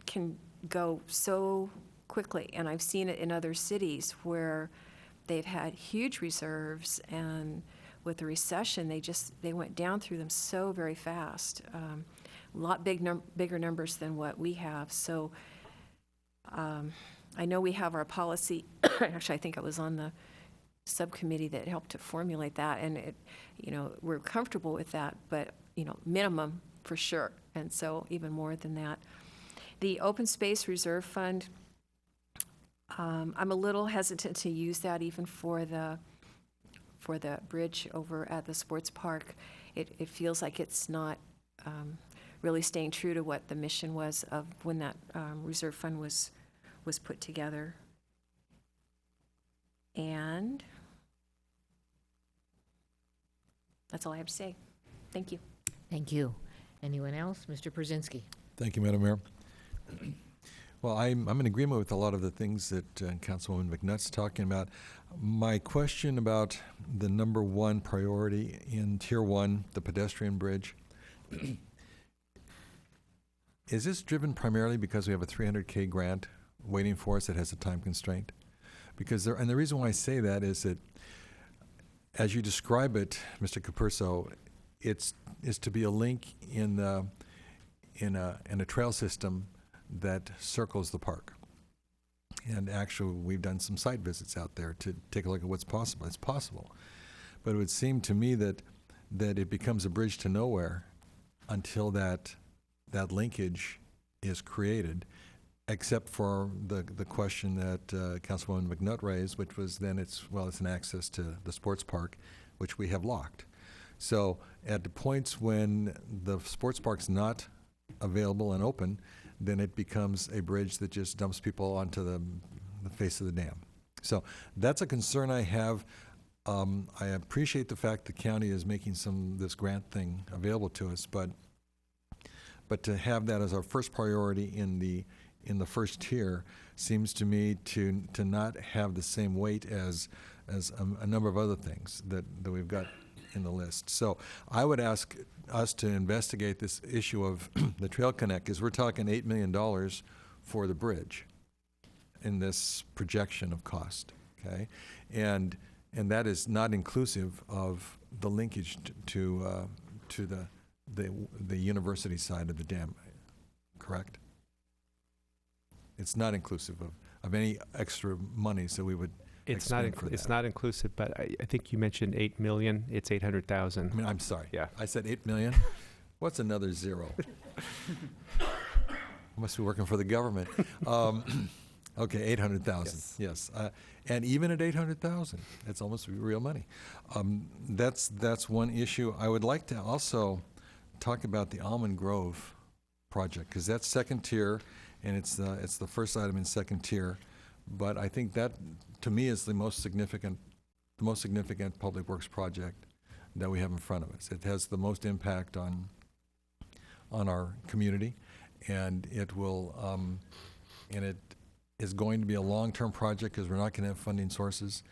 can go so quickly, and I've seen it in other cities where they've had huge reserves, and with the recession, they went down through them so very fast. A lot bigger numbers than what we have. So I know we have our policy. Actually, I think I was on the subcommittee that helped to formulate that, and we're comfortable with that, but minimum for sure, and so even more than that. The Open Space Reserve Fund, I'm a little hesitant to use that even for the bridge over at the sports park. It feels like it's not really staying true to what the mission was of when that reserve fund was put together. And that's all I have to say. Thank you. Thank you. Anyone else? Mr. Brzezinski. Thank you, Madam Mayor. Well, I'm in agreement with a lot of the things that Councilwoman McNutt's talking about. My question about the number one priority in Tier 1, the pedestrian bridge, is this driven primarily because we have a $300K grant waiting for us that has a time constraint? Because and the reason why I say that is that, as you describe it, Mr. Capurso, it's to be a link in a trail system that circles the park. And actually, we've done some site visits out there to take a look at what's possible. It's possible. But it would seem to me that it becomes a bridge to nowhere until that linkage is created, except for the question that Councilwoman McNutt raised, which was then it's an access to the sports park, which we have locked. So at the points when the sports park's not available and open, then it becomes a bridge that just dumps people onto the face of the dam. So that's a concern I have. I appreciate the fact the county is making this grant thing available to us, but to have that as our first priority in the first tier seems to me to not have the same weight as a number of other things that we've got in the list. So I would ask us to investigate this issue of the Trail Connect, because we're talking $8 million for the bridge in this projection of cost, okay? And that is not inclusive of the linkage to the university side of the dam, correct? It's not inclusive of any extra monies that we would expend for that. It's not inclusive, but I think you mentioned 8 million. It's 800,000. I mean, I'm sorry. Yeah. I said 8 million. What's another zero? I must be working for the government. Okay, 800,000. Yes. And even at 800,000, it's almost real money. That's one issue. I would like to also talk about the Almond Grove project, because that's second tier, and it's the first item in second tier. But I think that, to me, is the most significant public works project that we have in front of us. It has the most impact on our community, And it will, and it is going to be a long-term project because we're not going to have funding sources.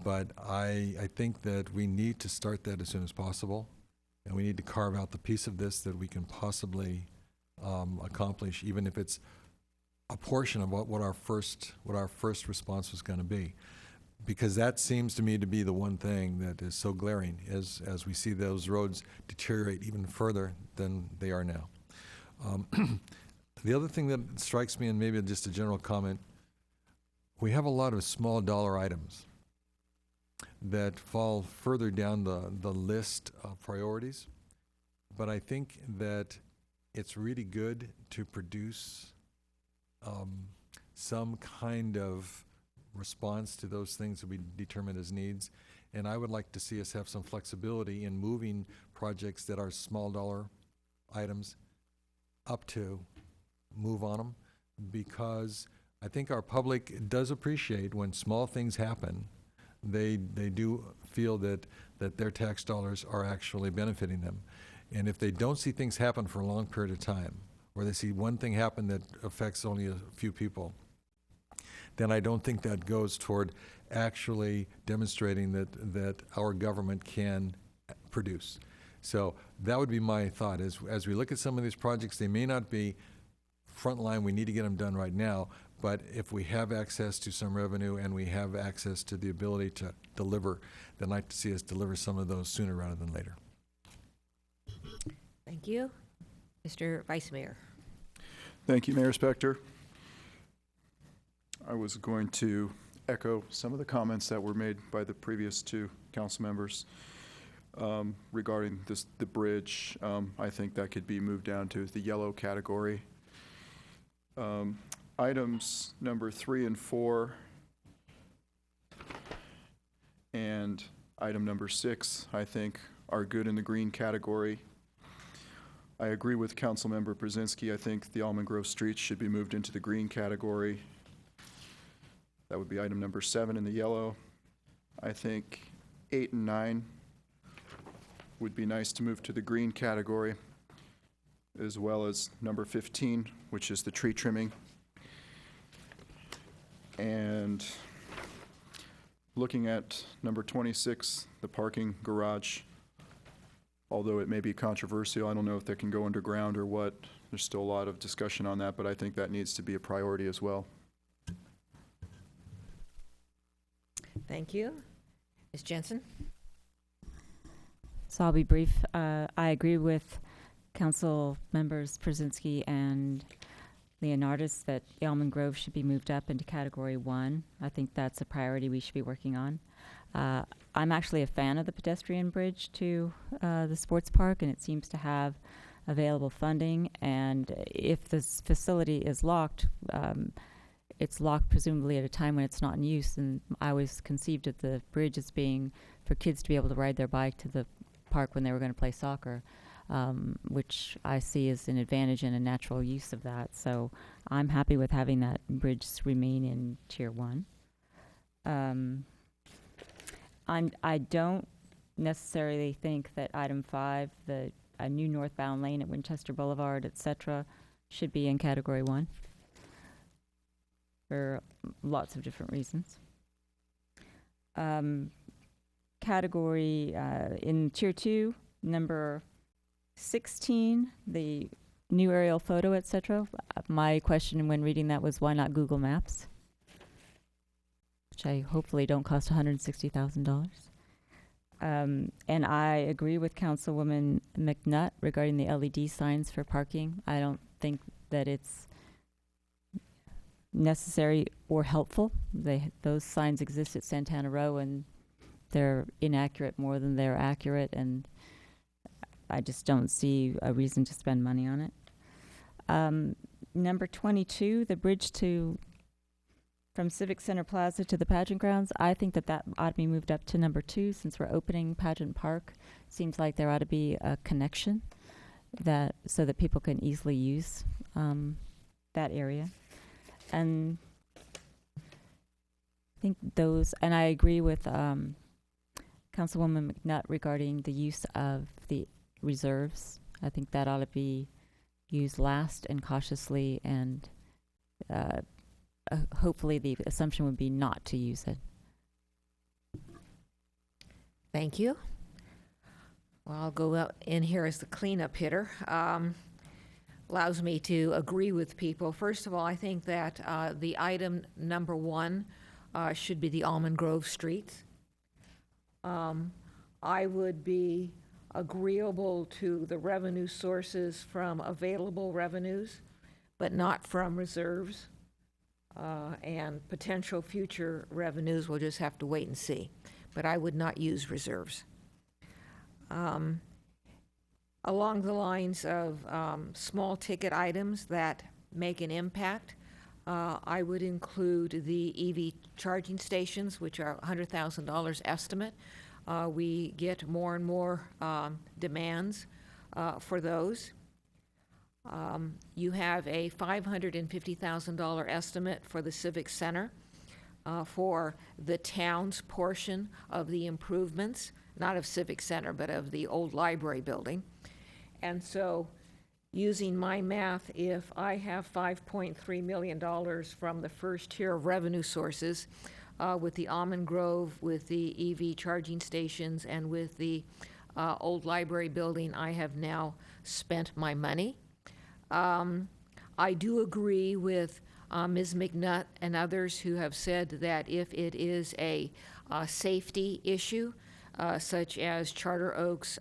But I think that we need to start that as soon as possible. And we need to carve out the piece of this that we can possibly accomplish, even if it's a portion of what our first response was going to be. Because that seems to me to be the one thing that is so glaring as we see those roads deteriorate even further than they are now. The other thing that strikes me, and maybe just a general comment, we have a lot of small dollar items that fall further down the list of priorities. But I think that it's really good to produce some kind of response to those things that we determine as needs. And I would like to see us have some flexibility in moving projects that are small dollar items up to move on them, because I think our public does appreciate when small things happen. They do feel that their tax dollars are actually benefiting them. And if they don't see things happen for a long period of time, or they see one thing happen that affects only a few people, then I don't think that goes toward actually demonstrating that our government can produce. So that would be my thought. As we look at some of these projects, they may not be frontline, we need to get them done right now, but if we have access to some revenue and we have access to the ability to deliver, then I'd like to see us deliver some of those sooner rather than later. Thank you. Mr. Vice Mayor. Thank you, Mayor Spector. I was going to echo some of the comments that were made by the previous two council members regarding the bridge. I think that could be moved down to the yellow category. Items number 3 and 4 and item number 6, I think, are good in the green category. I agree with Councilmember Brzezinski. I think the Almond Grove streets should be moved into the green category. That would be item number 7 in the yellow. I think 8 and 9 would be nice to move to the green category, as well as number 15, which is the tree trimming. And looking at number 26, the parking garage, although it may be controversial, I don't know if that can go underground or what. There's still a lot of discussion on that, but I think that needs to be a priority as well. Thank you. Ms. Jensen? So I'll be brief. I agree with Council Members Brzezinski and Leonardis that Almond Grove should be moved up into Category 1. I think that's a priority we should be working on. I'm actually a fan of the pedestrian bridge to the sports park, and it seems to have available funding. And if this facility is locked, it's locked presumably at a time when it's not in use. And I always conceived of the bridge as being for kids to be able to ride their bike to the park when they were going to play soccer, which I see as an advantage and a natural use of that. So I'm happy with having that bridge remain in Tier 1. I don't necessarily think that item 5, a new northbound lane at Winchester Boulevard, et cetera, should be in Category 1 for lots of different reasons. Category in Tier 2, number 16, the new aerial photo, et cetera. My question when reading that was, why not Google Maps? Which I hopefully don't cost $160,000. And I agree with Councilwoman McNutt regarding the LED signs for parking. I don't think that it's necessary or helpful. Those signs exist at Santana Row, and they're inaccurate more than they're accurate, and I just don't see a reason to spend money on it. Number 22, the bridge from Civic Center Plaza to the pageant grounds, I think that ought to be moved up to number 2 since we're opening Pageant Park. Seems like there ought to be a connection so that people can easily use that area. And I think and I agree with Councilwoman McNutt regarding the use of the reserves. I think that ought to be use last and cautiously, and hopefully the assumption would be not to use it. Thank you. Well, I'll go out in here as the cleanup hitter. Allows me to agree with people. First of all, I think that the item number 1 should be the Almond Grove streets. I would be agreeable to the revenue sources from available revenues, but not from reserves. And potential future revenues, we'll just have to wait and see. But I would not use reserves. Along the lines of small ticket items that make an impact, I would include the EV charging stations, which are $100,000 estimate. We get more and more demands for those. You have a $550,000 estimate for the Civic Center for the town's portion of the improvements, not of Civic Center, but of the old library building. And so, using my math, if I have $5.3 million from the first tier of revenue sources, with the Almond Grove, with the EV charging stations, and with the old library building, I have now spent my money. I do agree with Ms. McNutt and others who have said that if it is a safety issue, such as Charter Oaks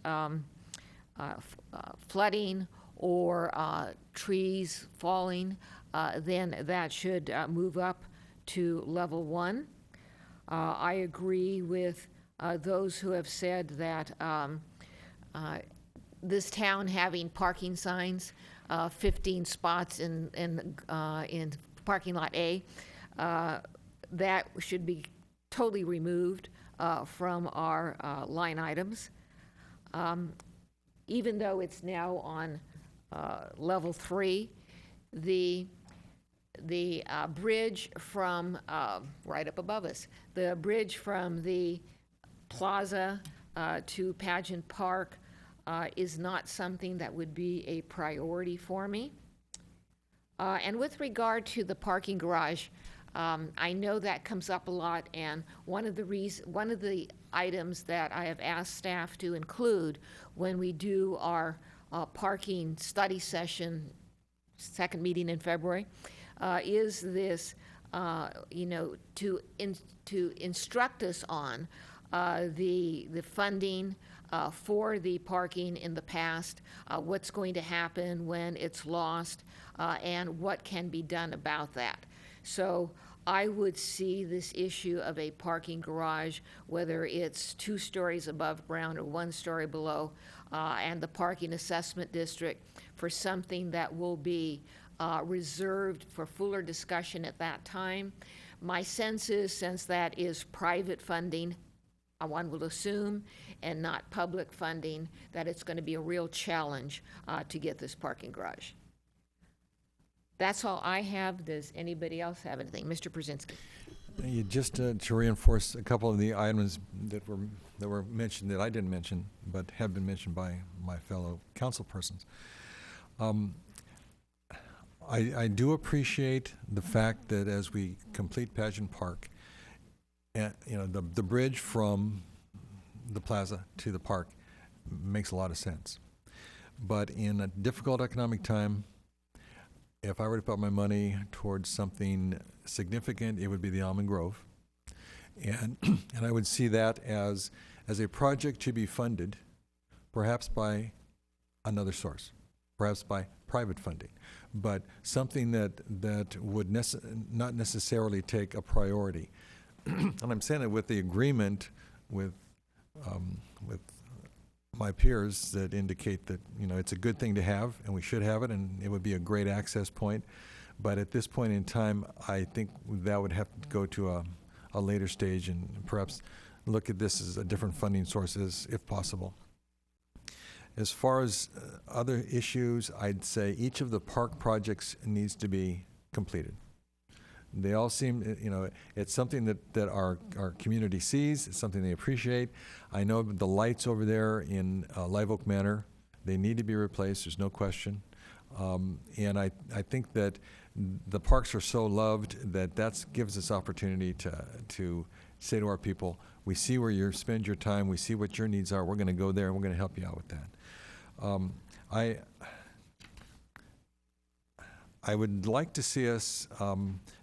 flooding or trees falling, then that should move up to level 1. I agree with those who have said that this town having parking signs, 15 spots in parking lot A, that should be totally removed from our line items. Even though it's now on level 3, the bridge from right up above us, the bridge from the plaza to Pageant Park is not something that would be a priority for me. And with regard to the parking garage, I know that comes up a lot, and one of the items that I have asked staff to include when we do our parking study session, second meeting in February, is this, to instruct us on the funding for the parking in the past, what's going to happen when it's lost, and what can be done about that. So I would see this issue of a parking garage, whether it's 2 stories above ground or 1 story below, and the parking assessment district, for something that will be reserved for fuller discussion at that time. My sense is, since that is private funding, one will assume, and not public funding, that it's going to be a real challenge to get this parking garage. That's all I have. Does anybody else have anything? Mr. Brzezinski. Just to reinforce a couple of the items that were mentioned that I didn't mention, but have been mentioned by my fellow council persons. I do appreciate the fact that as we complete Pageant Park, the bridge from the plaza to the park makes a lot of sense. But in a difficult economic time, if I were to put my money towards something significant, it would be the Almond Grove. And I would see that as a project to be funded, perhaps by another source, perhaps by private funding, but something that would not necessarily take a priority. And I'm saying that with the agreement with my peers that indicate that it's a good thing to have, and we should have it, and it would be a great access point. But at this point in time, I think that would have to go to a later stage and perhaps look at this as a different funding sources if possible. As far as other issues, I'd say each of the park projects needs to be completed. They all seem, it's something that our community sees. It's something they appreciate. I know the lights over there in Live Oak Manor, they need to be replaced. There's no question. And I think that the parks are so loved that gives us opportunity to say to our people, we see where you spend your time, we see what your needs are, we're going to go there and we're going to help you out with that. I would like to see us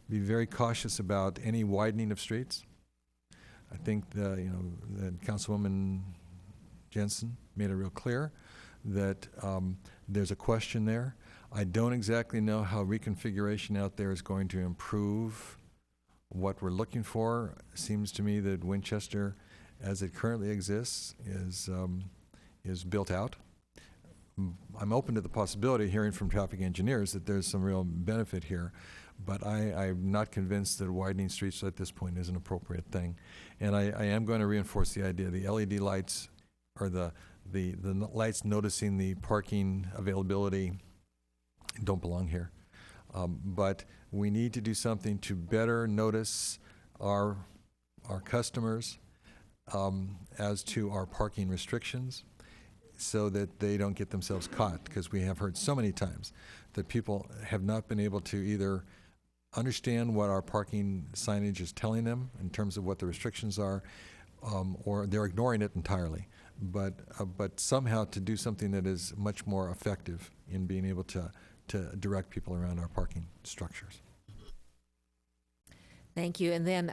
be very cautious about any widening of streets. I think that Councilwoman Jensen made it real clear that there's a question there. I don't exactly know how reconfiguration out there is going to improve what we're looking for. It seems to me that Winchester, as it currently exists, is built out. I'm open to the possibility, hearing from traffic engineers, that there's some real benefit here, but I'm not convinced that widening streets at this point is an appropriate thing. And I am going to reinforce the idea the LED lights, or the lights noticing the parking availability, don't belong here. But we need to do something to better notice our customers as to our parking restrictions, so that they don't get themselves caught, because we have heard so many times that people have not been able to either understand what our parking signage is telling them in terms of what the restrictions are, or they're ignoring it entirely. But somehow to do something that is much more effective in being able to direct people around our parking structures. Thank you. And then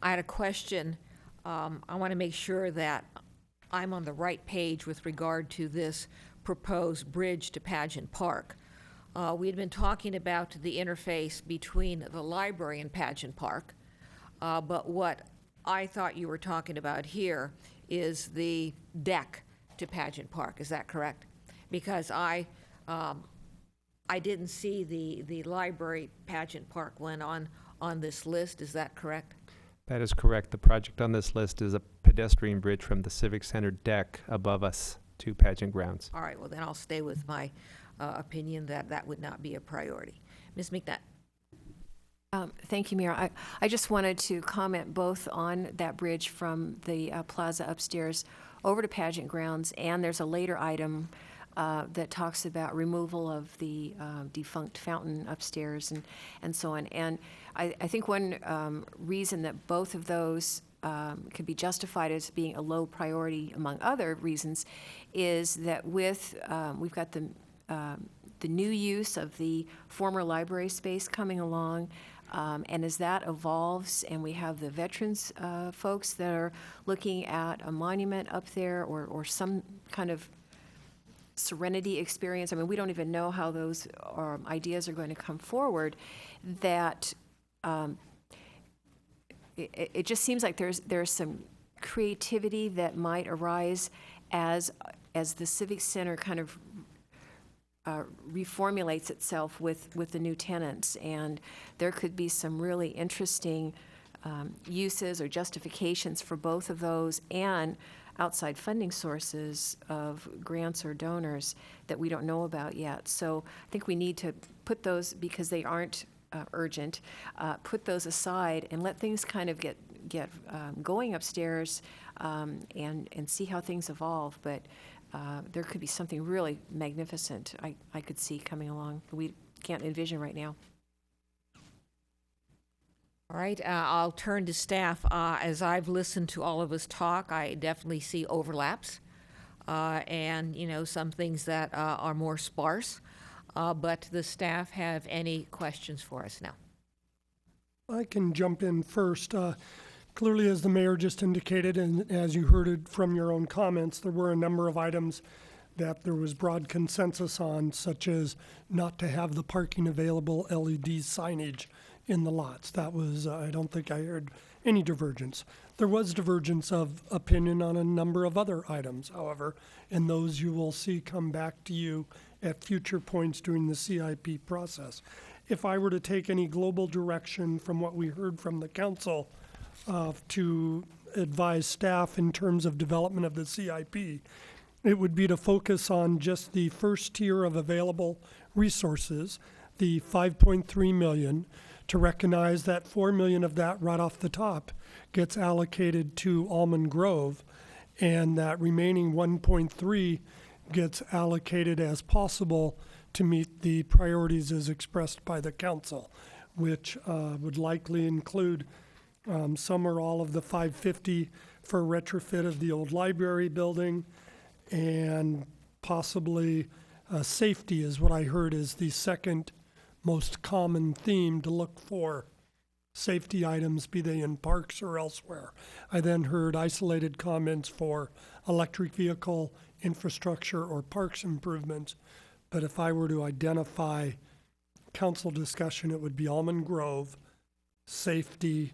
I had a question. I want to make sure that I'm on the right page with regard to this proposed bridge to Pageant Park. We had been talking about the interface between the library and Pageant Park, but what I thought you were talking about here is the deck to Pageant Park. Is that correct? Because I didn't see the library Pageant Park one on this list. Is that correct? That is correct. The project on this list is a pedestrian bridge from the Civic Center deck above us to Pageant Grounds. All right, well, then I'll stay with my opinion that that would not be a priority. Ms. McNutt? Thank you, Mayor. I just wanted to comment both on that bridge from the plaza upstairs over to Pageant Grounds, and there's a later item that talks about removal of the defunct fountain upstairs and so on. And I think one reason that both of those could be justified as being a low priority, among other reasons, is that with we've got the new use of the former library space coming along, and as that evolves and we have the veterans folks that are looking at a monument up there, or some kind of serenity experience. I mean, we don't even know how those ideas are going to come forward, that it just seems like there's some creativity that might arise as the Civic Center kind of reformulates itself with the new tenants, and there could be some really interesting uses or justifications for both of those, and outside funding sources of grants or donors that we don't know about yet. So I think we need to put those, because they aren't urgent, put those aside and let things kind of get going upstairs, and see how things evolve. But there could be something really magnificent I could see coming along that we can't envision right now. All right, I'll turn to staff. As I've listened to all of us talk, I definitely see overlaps, and some things that are more sparse. But the staff have any questions for us now? I can jump in first. Clearly, as the mayor just indicated, and as you heard it from your own comments, there were a number of items that there was broad consensus on, such as not to have the parking available LED signage in the lots. That was, I don't think I heard any divergence. There was divergence of opinion on a number of other items, however, and those you will see come back to you at future points during the CIP process. If I were to take any global direction from what we heard from the council to advise staff in terms of development of the CIP, it would be to focus on just the first tier of available resources, the 5.3 million, to recognize that 4 million of that right off the top gets allocated to Almond Grove, and that remaining 1.3 gets allocated as possible to meet the priorities as expressed by the council, which would likely include some or all of the 550 for retrofit of the old library building, and possibly safety is what I heard is the second most common theme to look for safety items, be they in parks or elsewhere. I then heard isolated comments for electric vehicle infrastructure or parks improvements. But if I were to identify council discussion, it would be Almond Grove, safety,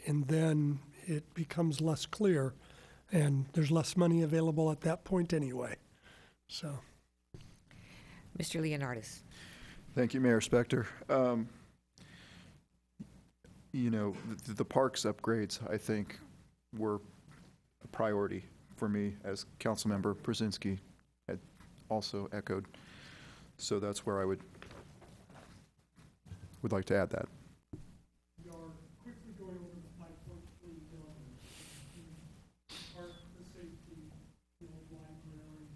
and then it becomes less clear, and there's less money available at that point anyway. So, Mr. Leonardis. Thank you, Mayor Spector. You know, the parks upgrades, I think, were a priority for me, as Councilmember Brzezinski had also echoed. So that's where I would like to add that. we are quickly going over the 5.3 billion. The park, the safety, the old library,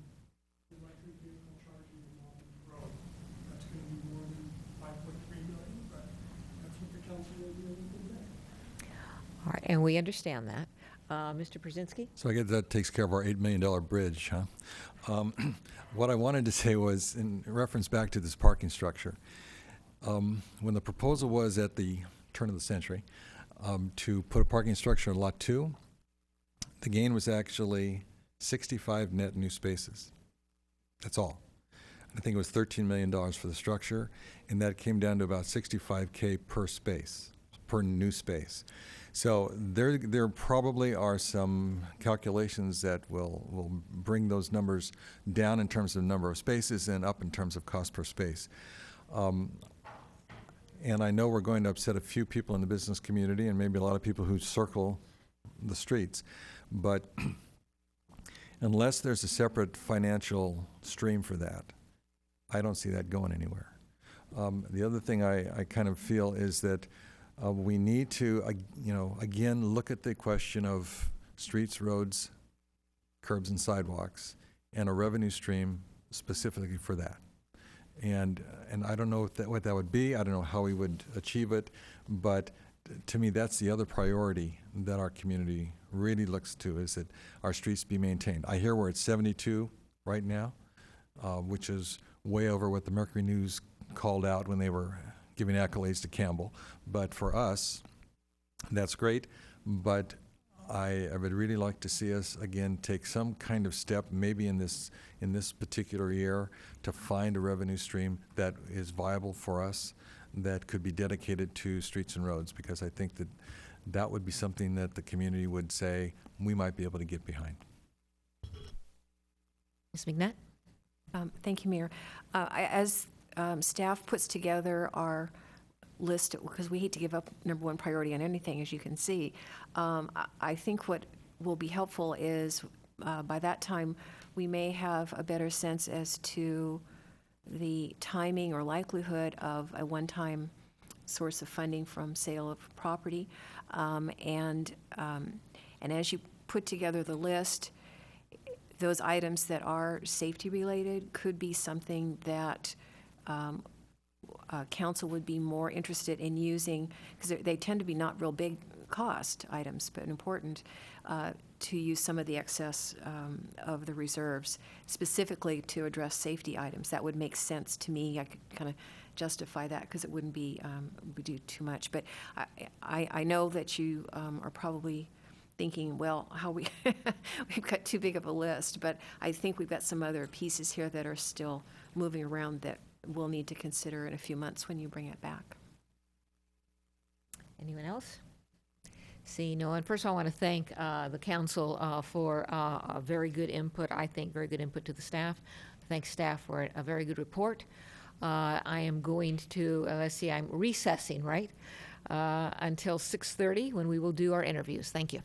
the electric vehicle charging in Almond Grove. That's going to be more than 5.3 million, but that's what the council will be able to do. All right, and we understand that. Mr. Brzezinski? So I guess that takes care of our $8 million bridge, huh? What I wanted to say was, in reference back to this parking structure, when the proposal was at the turn of the century to put a parking structure in Lot 2, the gain was actually 65 net new spaces. That's all. I think it was $13 million for the structure, and that came down to about $65K per space, per new space. So there probably are some calculations that will bring those numbers down in terms of number of spaces and up in terms of cost per space. And I know we're going to upset a few people in the business community and maybe a lot of people who circle the streets, but unless there's a separate financial stream for that, I don't see that going anywhere. The other thing I kind of feel is that we need to, again, look at the question of streets, roads, curbs, and sidewalks, and a revenue stream specifically for that. And I don't know what that would be. I don't know how we would achieve it, but to me, that's the other priority that our community really looks to, is that our streets be maintained. I hear we're at 72 right now, which is way over what the Mercury News called out when they were giving accolades to Campbell. But for us, that's great, but I would really like to see us, again, take some kind of step, maybe in this particular year, to find a revenue stream that is viable for us, that could be dedicated to streets and roads, because I think that would be something that the community would say we might be able to get behind. Ms. McNutt? Thank you, Mayor. As staff puts together our list, because we hate to give up number one priority on anything, as you can see, I think what will be helpful is by that time we may have a better sense as to the timing or likelihood of a one-time source of funding from sale of property. And as you put together the list, those items that are safety related could be something that council would be more interested in using, because they tend to be not real big cost items, but important, to use some of the excess of the reserves specifically to address safety items. That would make sense to me. I could kind of justify that because it wouldn't be would do too much. But I know that you are probably thinking, well, how we've got too big of a list, but I think we've got some other pieces here that are still moving around that we'll need to consider in a few months when you bring it back. Anyone else? See no one. First, I want to thank the council for a very good input. I think very good input to the staff. Thanks, staff, for a very good report. I am going to let's see. I'm recessing, right, until 6:30 when we will do our interviews. Thank you.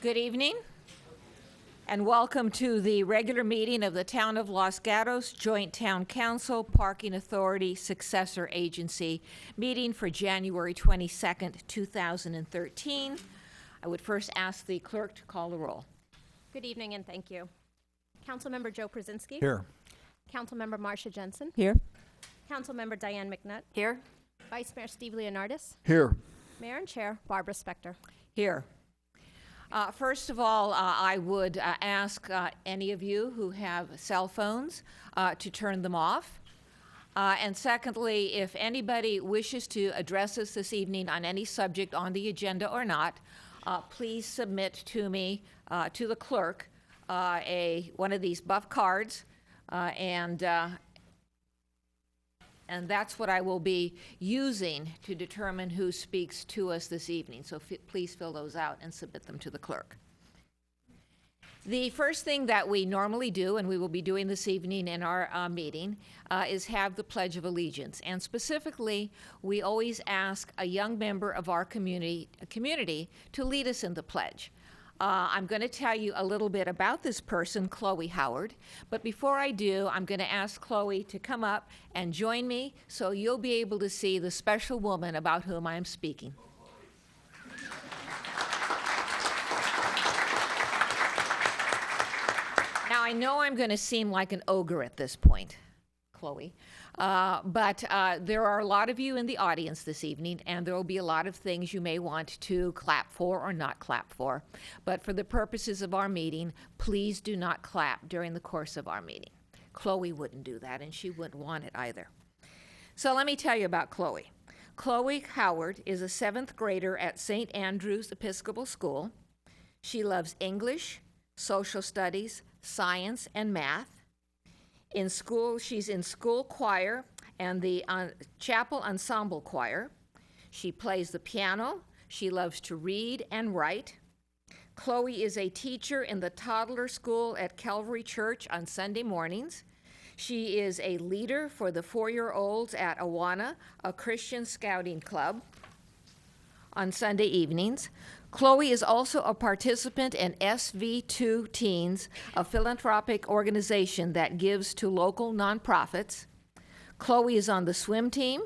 Good evening, and welcome to the regular meeting of the Town of Los Gatos Joint Town Council Parking Authority Successor Agency, meeting for January 22nd, 2013. I would first ask the clerk to call the roll. Good evening and thank you. Councilmember Joe Przinsky. Here. Councilmember Marcia Jensen. Here. Councilmember Diane McNutt. Here? Vice Mayor Steve Leonardis. Here. Mayor and Chair Barbara Spector. Here. First of all, I would ask any of you who have cell phones to turn them off. And secondly, if anybody wishes to address us this evening on any subject on the agenda or not, please submit to me, to the clerk, one of these buff cards, and that's what I will be using to determine who speaks to us this evening. So please fill those out and submit them to the clerk. The first thing that we normally do, and we will be doing this evening in our meeting, is have the Pledge of Allegiance. And specifically, we always ask a young member of our community to lead us in the pledge. I'm going to tell you a little bit about this person, Chloe Howard. But before I do, I'm going to ask Chloe to come up and join me so you'll be able to see the special woman about whom I'm speaking. Now, I know I'm going to seem like an ogre at this point, Chloe, but there are a lot of you in the audience this evening, and there will be a lot of things you may want to clap for or not clap for. But for the purposes of our meeting, please do not clap during the course of our meeting. Chloe wouldn't do that, and she wouldn't want it either. So let me tell you about Chloe. Chloe Howard is a 7th grader at St. Andrew's Episcopal School. She loves English, social studies, science, and math. In school, she's in school choir and the chapel ensemble choir. She plays the piano. She loves to read and write. Chloe is a teacher in the toddler school at Calvary Church on Sunday mornings. She is a leader for the 4-year-olds at Awana, a Christian scouting club, on Sunday evenings. Chloe is also a participant in SV2 Teens, a philanthropic organization that gives to local nonprofits. Chloe is on the swim team,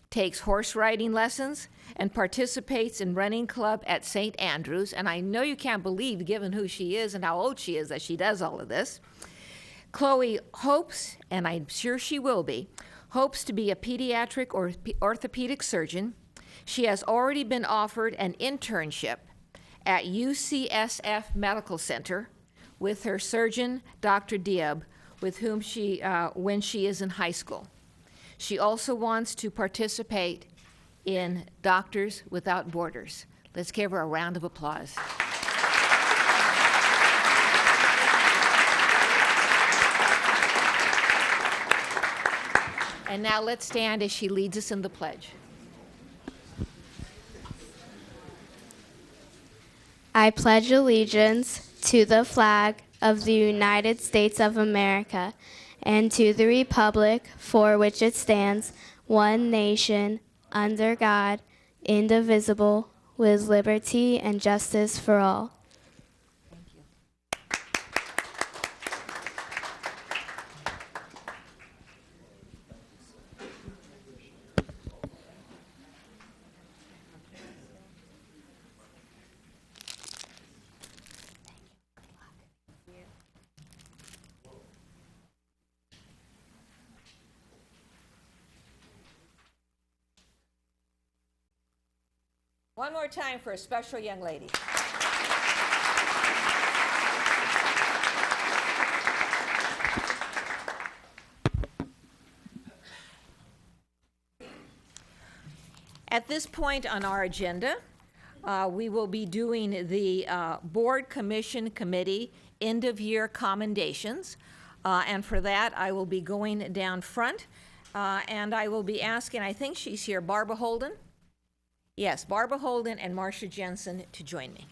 takes horse riding lessons, and participates in running club at St. Andrews. And I know you can't believe, given who she is and how old she is, that she does all of this. Chloe hopes, and I'm sure she will be, hopes to be a pediatric or orthopedic surgeon. She has already been offered an internship at UCSF Medical Center with her surgeon, Dr. Diab, with whom when she is in high school. She also wants to participate in Doctors Without Borders. Let's give her a round of applause. And now let's stand as she leads us in the pledge. I pledge allegiance to the flag of the United States of America and to the republic for which it stands, one nation, under God, indivisible, with liberty and justice for all. Thank you. One more time for a special young lady. At this point on our agenda, we will be doing the Board Commission Committee end-of-year commendations. And for that, I will be going down front, and I will be asking, I think she's here, Barbara Holden? Yes, Barbara Holden and Marcia Jensen to join me.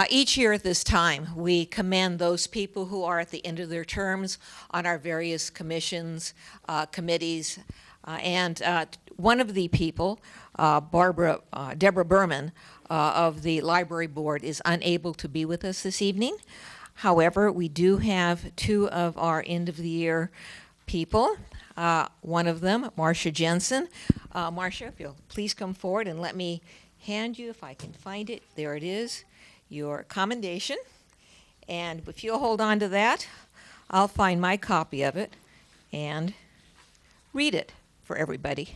Each year at this time, we commend those people who are at the end of their terms on our various commissions, committees, and one of the people, Deborah Berman of the Library Board, is unable to be with us this evening. However, we do have two of our end-of-the-year people. One of them, Marcia Jensen. Marcia, if you'll please come forward and let me hand you, if I can find it, there it is, your commendation. And if you'll hold on to that, I'll find my copy of it and read it for everybody.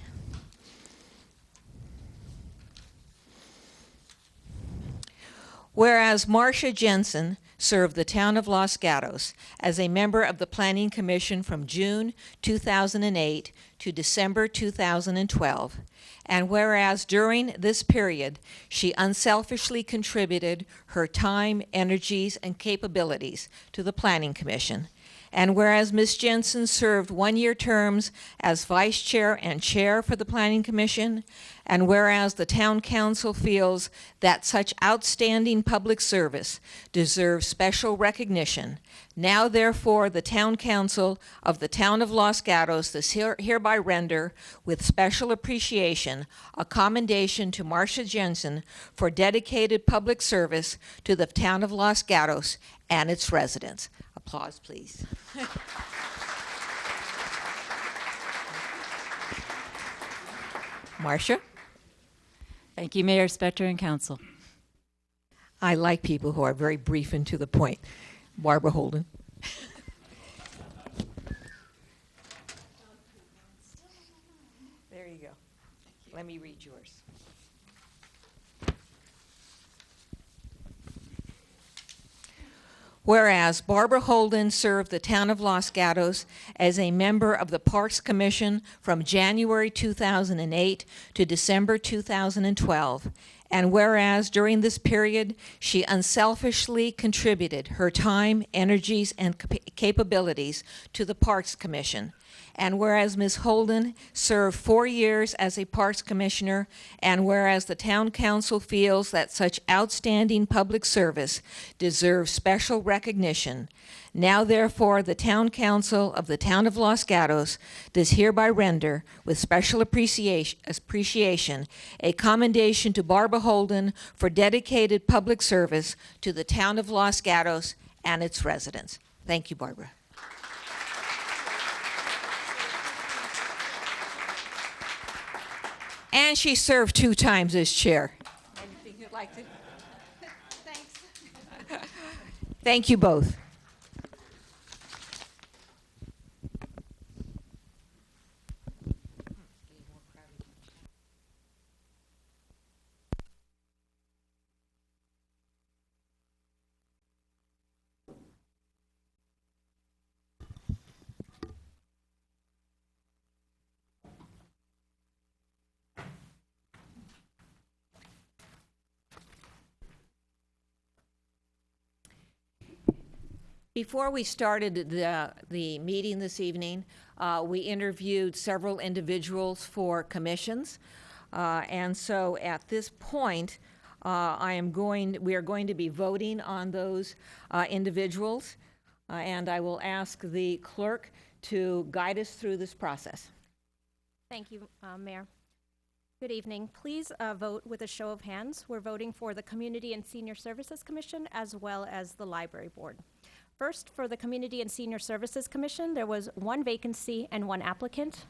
Whereas Marcia Jensen served the town of Los Gatos as a member of the Planning Commission from June 2008 to December 2012, and whereas during this period she unselfishly contributed her time, energies, and capabilities to the Planning Commission, and whereas Ms. Jensen served one-year terms as vice chair and chair for the Planning Commission, and whereas the town council feels that such outstanding public service deserves special recognition, now therefore the town council of the town of Los Gatos does hereby render with special appreciation a commendation to Marcia Jensen for dedicated public service to the town of Los Gatos and its residents. Applause, please. Marcia? Thank you, Mayor, Spector, and Council. I like people who are very brief and to the point. Barbara Holden. There you go. Let me read yours. Whereas Barbara Holden served the town of Los Gatos as a member of the Parks Commission from January 2008 to December 2012, and whereas during this period she unselfishly contributed her time, energies, and capabilities to the Parks Commission, and whereas Ms. Holden served 4 years as a Parks Commissioner, and whereas the Town Council feels that such outstanding public service deserves special recognition, now therefore the Town Council of the Town of Los Gatos does hereby render with special appreciation a commendation to Barbara Holden for dedicated public service to the Town of Los Gatos and its residents. Thank you, Barbara. And she served 2 times as chair. Anything you'd like to? Thanks. Thank you both. Before we started the meeting this evening, we interviewed several individuals for commissions. And so at this point, we are going to be voting on those individuals. And I will ask the clerk to guide us through this process. Thank you, Mayor. Good evening. Please vote with a show of hands. We're voting for the Community and Senior Services Commission as well as the Library Board. First, for the Community and Senior Services Commission, there was 1 vacancy and 1 applicant.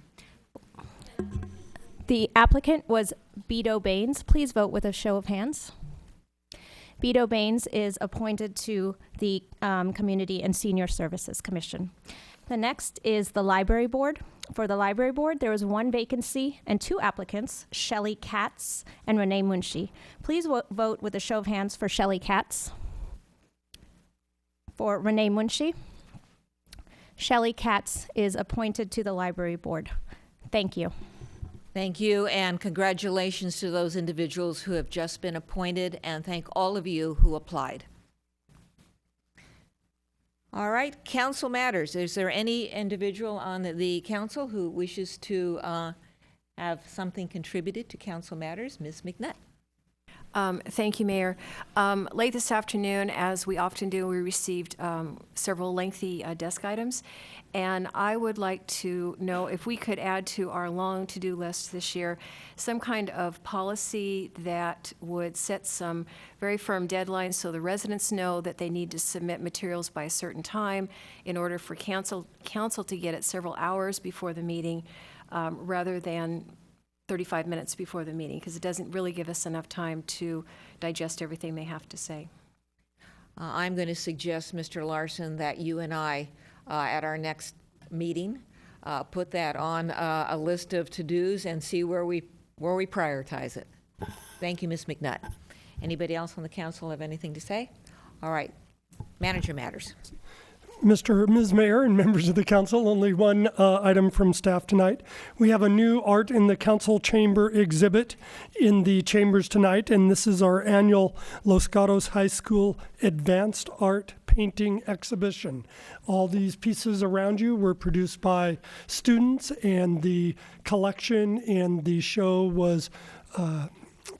The applicant was Beto Baines. Please vote with a show of hands. Beto Baines is appointed to the Community and Senior Services Commission. The next is the Library Board. For the Library Board, there was 1 vacancy and 2 applicants, Shelley Katz and Renee Munshi. Please vote with a show of hands for Shelley Katz. For Renee Munshi, Shelley Katz is appointed to the Library Board. Thank you. Thank you, and congratulations to those individuals who have just been appointed, and thank all of you who applied. All right, council matters. Is there any individual on the council who wishes to have something contributed to council matters? Ms. McNutt. Thank you, Mayor. Late this afternoon, as we often do, we received several lengthy desk items, and I would like to know if we could add to our long to-do list this year some kind of policy that would set some very firm deadlines so the residents know that they need to submit materials by a certain time in order for council to get it several hours before the meeting rather than 35 minutes before the meeting, because it doesn't really give us enough time to digest everything they have to say. I'm going to suggest, Mr. Larson, that you and I, at our next meeting, put that on a list of to-dos and see where we prioritize it. Thank you, Ms. McNutt. Anybody else on the council have anything to say? All right, manager matters. Ms. Mayor and members of the council, only one item from staff tonight. We have a new Art in the Council Chamber exhibit in the chambers tonight, and this is our annual Los Gatos High School Advanced Art Painting Exhibition. All these pieces around you were produced by students, and the collection and the show was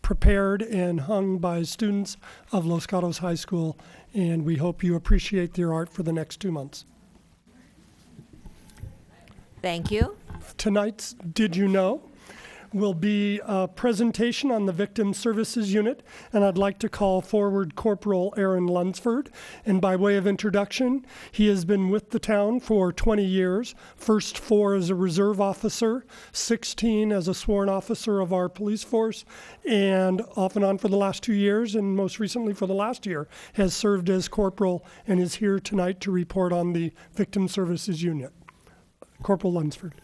prepared and hung by students of Los Gatos High School, and we hope you appreciate their art for the next 2 months. Thank you. Tonight's Did You Know will be a presentation on the Victim Services Unit, and I'd like to call forward Corporal Aaron Lunsford. And by way of introduction, he has been with the town for 20 years, first 4 as a reserve officer, 16 as a sworn officer of our police force, and off and on for the last 2 years, and most recently for the last year, has served as corporal and is here tonight to report on the Victim Services Unit. Corporal Lunsford.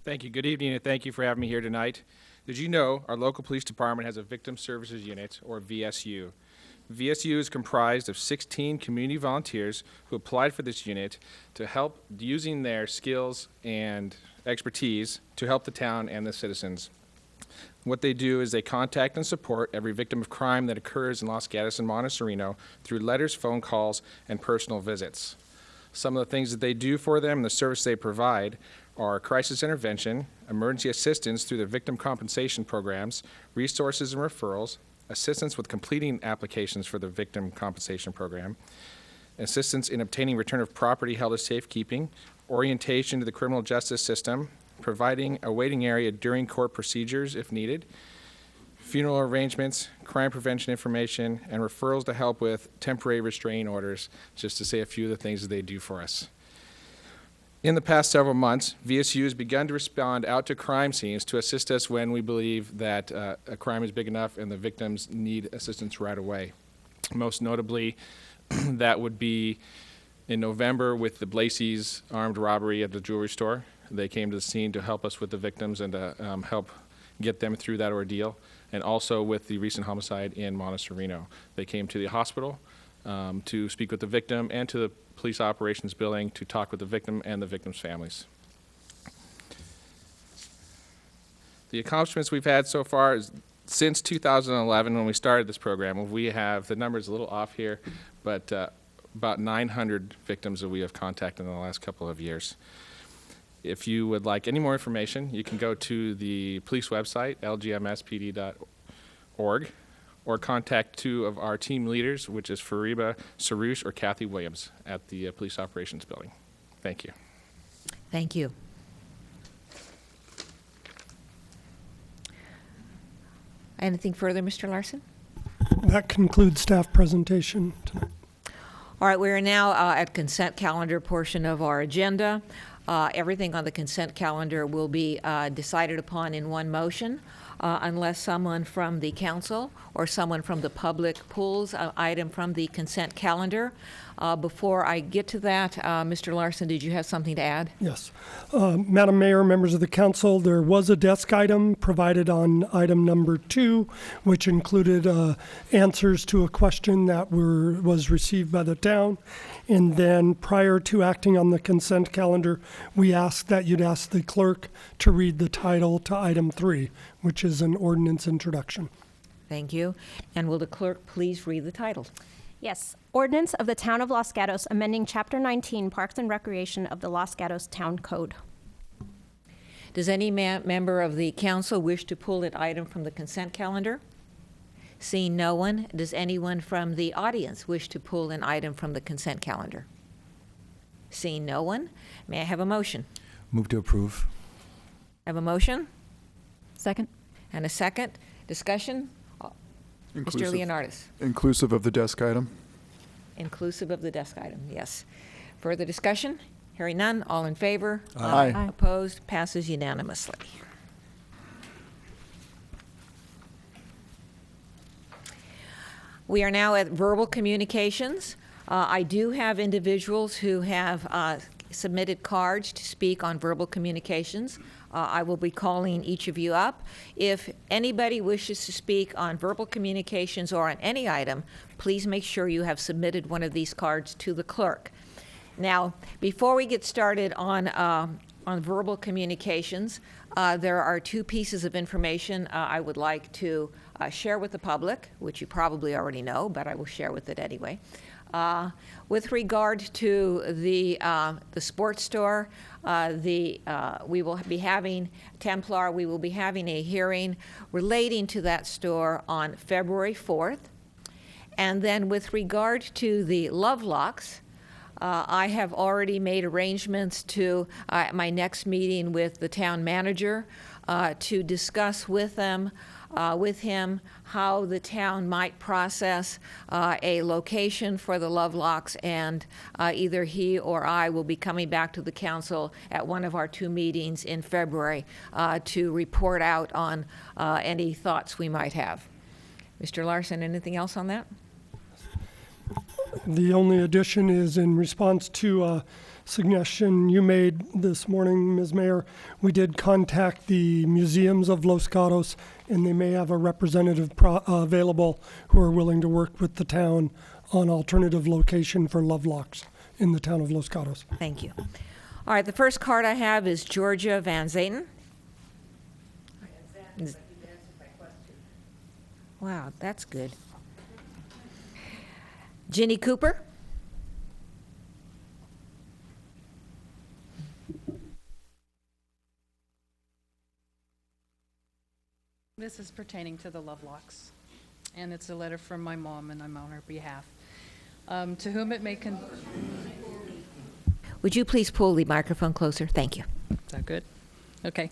Thank you. Good evening, and thank you for having me here tonight. Did you know our local police department has a Victim Services Unit, or VSU? VSU is comprised of 16 community volunteers who applied for this unit to help using their skills and expertise to help the town and the citizens. What they do is they contact and support every victim of crime that occurs in Los Gatos and Montecito through letters, phone calls, and personal visits. Some of the things that they do for them and the service they provide are crisis intervention, emergency assistance through the victim compensation programs, resources and referrals, assistance with completing applications for the victim compensation program, assistance in obtaining return of property held as safekeeping, orientation to the criminal justice system, providing a waiting area during court procedures if needed, funeral arrangements, crime prevention information, and referrals to help with temporary restraining orders, just to say a few of the things that they do for us. In the past several months, VSU has begun to respond out to crime scenes to assist us when we believe that a crime is big enough and the victims need assistance right away. Most notably, that would be in November with the Blacey's armed robbery at the jewelry store. They came to the scene to help us with the victims and to help get them through that ordeal. And also with the recent homicide in Montecito. They came to the hospital to speak with the victim and to the police operations building to talk with the victim and the victim's families. The accomplishments we've had so far is since 2011 when we started this program, we have, the number's a little off here, but about 900 victims that we have contacted in the last couple of years. If you would like any more information, you can go to the police website, lgmspd.org, or contact 2 of our team leaders, which is Fariba Sarouche or Kathy Williams at the Police Operations Building. Thank you. Thank you. Anything further, Mr. Larson? That concludes staff presentation tonight. All right, we are now at consent calendar portion of our agenda. Everything on the consent calendar will be decided upon in one motion unless someone from the council or someone from the public pulls an item from the consent calendar. Before I get to that, Mr. Larson, did you have something to add? Yes. Madam Mayor, members of the council, there was a desk item provided on item number 2, which included answers to a question that was received by the town. And then prior to acting on the consent calendar, we asked that you'd ask the clerk to read the title to item 3, which is an ordinance introduction. Thank you. And will the clerk please read the title? Yes. Ordinance of the Town of Los Gatos amending Chapter 19 Parks and Recreation of the Los Gatos Town Code. Does any member of the council wish to pull an item from the consent calendar? Seeing no one, does anyone from the audience wish to pull an item from the consent calendar? Seeing no one, may I have a motion? Move to approve. Have a motion Second? and a second. Discussion? Mr. Leonardis. Inclusive of the desk item. Inclusive of the desk item, yes. Further discussion? Hearing none, all in favor? Aye. Aye. Opposed? Passes unanimously. We are now at verbal communications. I do have individuals who have submitted cards to speak on verbal communications. I will be calling each of you up. If anybody wishes to speak on verbal communications or on any item, please make sure you have submitted one of these cards to the clerk. Now, before we get started on verbal communications, there are two pieces of information I would like to share with the public, which you probably already know, but I will share with it anyway. With regard to the sports store, we will be having Templar. We will be having a hearing relating to that store on February 4th. And then with regard to the Love Locks, I have already made arrangements to my next meeting with the town manager to discuss with him how the town might process a location for the Love Locks, and either he or I will be coming back to the council at one of our 2 meetings in February to report out on any thoughts we might have. Mr. Larson, anything else on that? The only addition is in response to a suggestion you made this morning, Ms. Mayor. We did contact the museums of Los Gatos, and they may have a representative available who are willing to work with the town on alternative location for Love Locks in the town of Los Gatos. Thank you. All right, the first card I have is Georgia Van Zaten. Wow, that's good. Ginny Cooper. This is pertaining to the Love Locks, and it's a letter from my mom, and I'm on her behalf. To whom it may Would you please pull the microphone closer? Thank you. Is that good? Okay.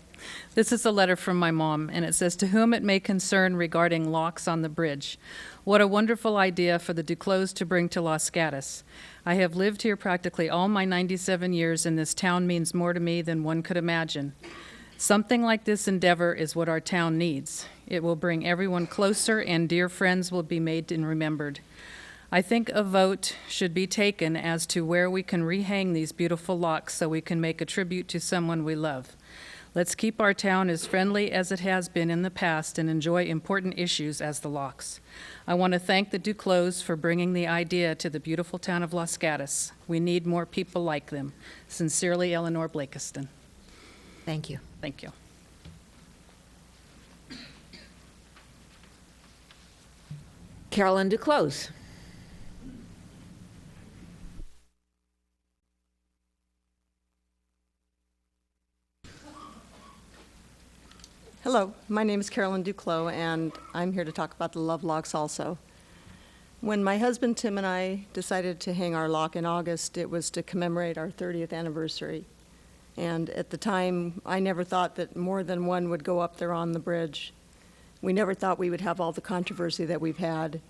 This is a letter from my mom, and it says, "To whom it may concern regarding locks on the bridge. What a wonderful idea for the Duclos to bring to Los Gatos. I have lived here practically all my 97 years, and this town means more to me than one could imagine. Something like this endeavor is what our town needs. It will bring everyone closer, and dear friends will be made and remembered. I think a vote should be taken as to where we can rehang these beautiful locks so we can make a tribute to someone we love. Let's keep our town as friendly as it has been in the past and enjoy important issues as the locks. I want to thank the Duclos for bringing the idea to the beautiful town of Los Gatos. We need more people like them. Sincerely, Eleanor Blakiston." Thank you. Thank you. Carolyn Duclos. Hello, my name is Carolyn Duclos, and I'm here to talk about the Love Locks also. When my husband Tim and I decided to hang our lock in August, it was to commemorate our 30th anniversary. And at the time, I never thought that more than one would go up there on the bridge. We never thought we would have all the controversy that we've had,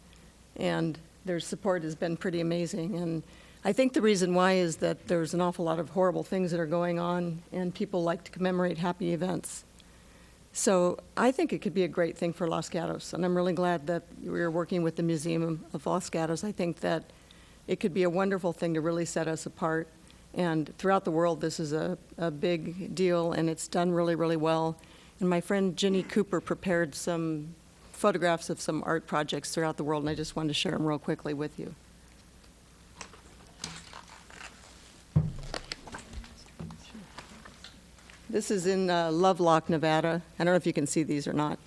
and their support has been pretty amazing. And I think the reason why is that there's an awful lot of horrible things that are going on, and people like to commemorate happy events. So I think it could be a great thing for Los Gatos, and I'm really glad that we're working with the Museum of Los Gatos. I think that it could be a wonderful thing to really set us apart. And throughout the world, this is a big deal, and it's done really, really well. And my friend Ginny Cooper prepared some photographs of some art projects throughout the world, and I just wanted to share them real quickly with you. This is in Lovelock, Nevada. I don't know if you can see these or not.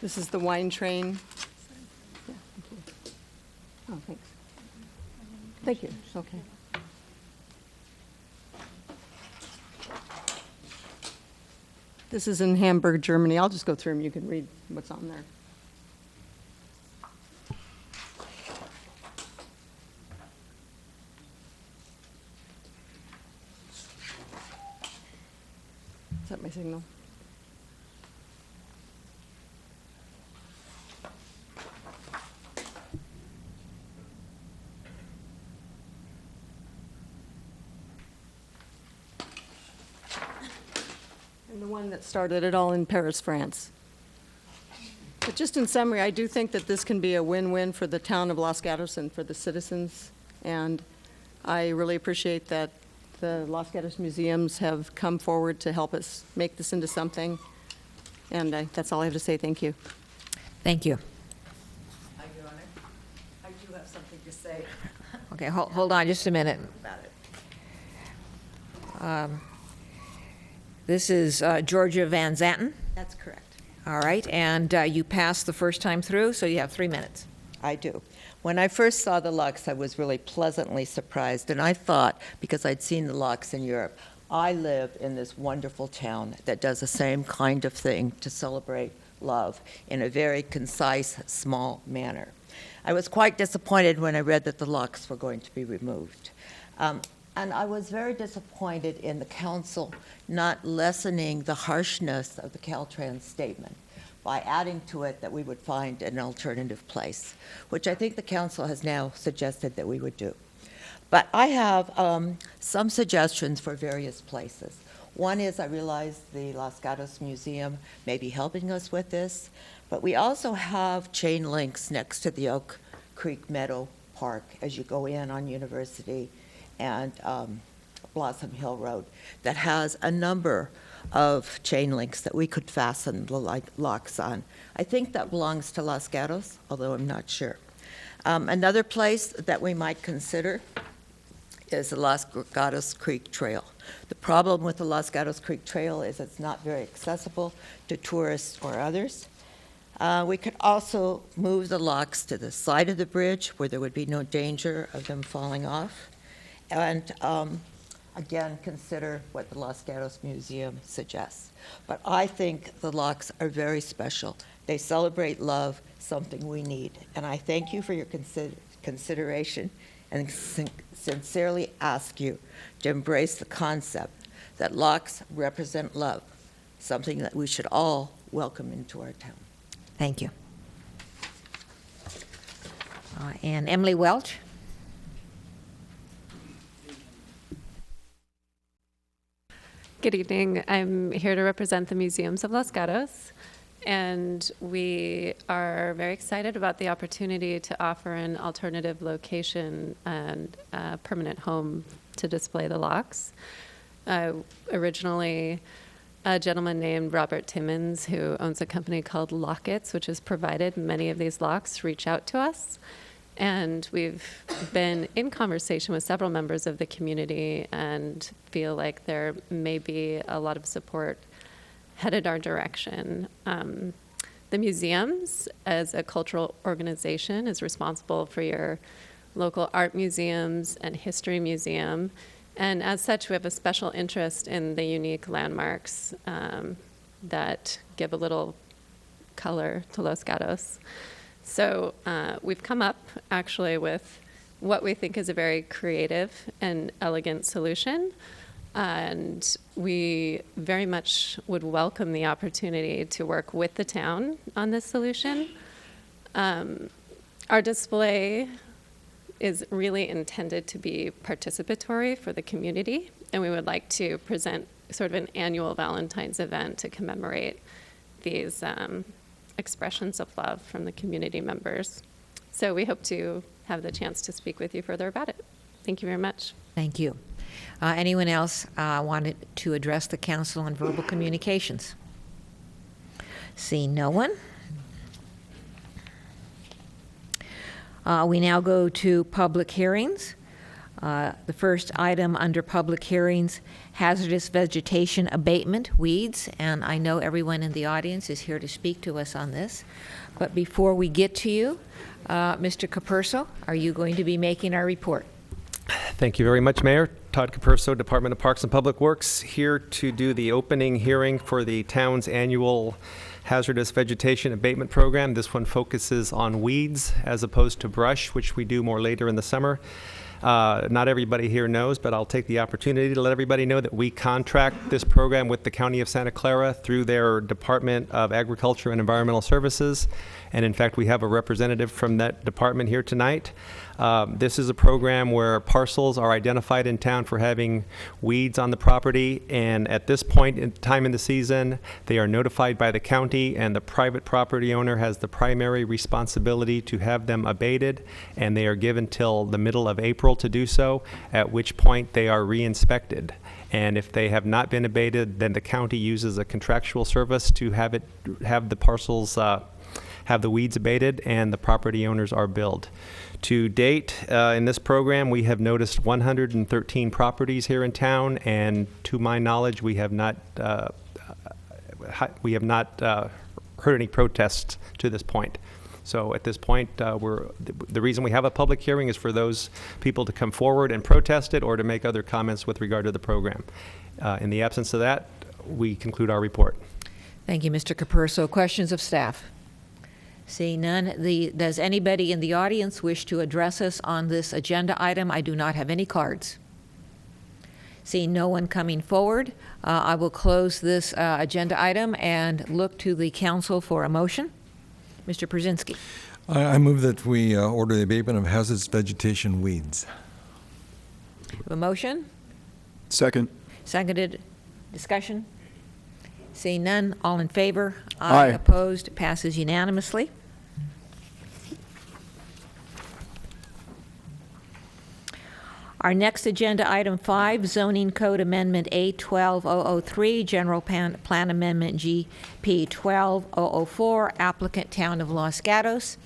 This is the wine train. Yeah, thank you. Oh, thanks. Thank you. It's okay. This is in Hamburg, Germany. I'll just go through them. You can read what's on there. Is that my signal? And the one that started it all in Paris, France. But just in summary, I do think that this can be a win-win for the town of Los Gatos and for the citizens. And I really appreciate that the Los Gatos Museums have come forward to help us make this into something. And that's all I have to say. Thank you. Thank you. Your Honor, I do have something to say Okay, hold on just a minute. about it. This is Georgia Van Zanten. That's correct. All right, and you passed the first time through, so you have 3 minutes. I do. When I first saw the locks, I was really pleasantly surprised, and I thought, because I'd seen the locks in Europe, I live in this wonderful town that does the same kind of thing to celebrate love in a very concise, small manner. I was quite disappointed when I read that the locks were going to be removed. And I was very disappointed in the council not lessening the harshness of the Caltrans statement by adding to it that we would find an alternative place, which I think the council has now suggested that we would do. But I have some suggestions for various places. One is, I realize the Los Gatos Museum may be helping us with this, but we also have chain links next to the Oak Creek Meadow Park as you go in on University and Blossom Hill Road that has a number of chain links that we could fasten the locks on. I think that belongs to Los Gatos, although I'm not sure. Another place that we might consider is the Los Gatos Creek Trail. The problem with the Los Gatos Creek Trail is it's not very accessible to tourists or others. We could also move the locks to the side of the bridge where there would be no danger of them falling off. And again, consider what the Los Gatos Museum suggests. But I think the locks are very special. They celebrate love, something we need. And I thank you for your consideration and sincerely ask you to embrace the concept that locks represent love, something that we should all welcome into our town. Thank you. And Emily Welch. Good evening. I'm here to represent the Museums of Los Gatos, and we are very excited about the opportunity to offer an alternative location and a permanent home to display the locks. Originally, a gentleman named Robert Timmons, who owns a company called Lockets, which has provided many of these locks, reach out to us. And we've been in conversation with several members of the community and feel like there may be a lot of support headed our direction. The museums, as a cultural organization, is responsible for your local art museums and history museum. And as such, we have a special interest in the unique landmarks that give a little color to Los Gatos. So we've come up actually with what we think is a very creative and elegant solution. And we very much would welcome the opportunity to work with the town on this solution. Our display is really intended to be participatory for the community, and we would like to present sort of an annual Valentine's event to commemorate these expressions of love from the community members. So we hope to have the chance to speak with you further about it. Thank you very much. Thank you. Anyone else wanted to address the council on verbal communications? Seeing no one. We now go to public hearings. The first item under public hearings, hazardous vegetation abatement, weeds, and I know everyone in the audience is here to speak to us on this. But before we get to you, Mr. Capurso, are you going to be making our report? Thank you very much, Mayor. Todd Capurso, Department of Parks and Public Works, here to do the opening hearing for the town's annual hazardous vegetation abatement program. This one focuses on weeds as opposed to brush, which we do more later in the summer. Not everybody here knows, but I'll take the opportunity to let everybody know that we contract this program with the County of Santa Clara through their Department of Agriculture and Environmental Services. And in fact, we have a representative from that department here tonight. This is a program where parcels are identified in town for having weeds on the property, and at this point in time in the season, they are notified by the county, and the private property owner has the primary responsibility to have them abated, and they are given till the middle of April to do so, at which point they are re-inspected. And if they have not been abated, then the county uses a contractual service to have the parcels, have the weeds abated, and the property owners are billed. To date, in this program, we have noticed 113 properties here in town, and to my knowledge, we have not heard any protests to this point. So at this point, the reason we have a public hearing is for those people to come forward and protest it or to make other comments with regard to the program. In the absence of that, we conclude our report. Thank you, Mr. Capurso. Questions of staff? Seeing none, does anybody in the audience wish to address us on this agenda item? I do not have any cards. Seeing no one coming forward, I will close this agenda item and look to the council for a motion. Mr. Brzezinski. I move that we order the abatement of hazardous vegetation weeds. A motion? Second. Seconded. Discussion? Seeing none, all in favor? Aye. Opposed? Passes unanimously. Our next agenda, item 5, Zoning Code Amendment A12003, General Plan Amendment GP 12004, applicant Town of Los Gatos.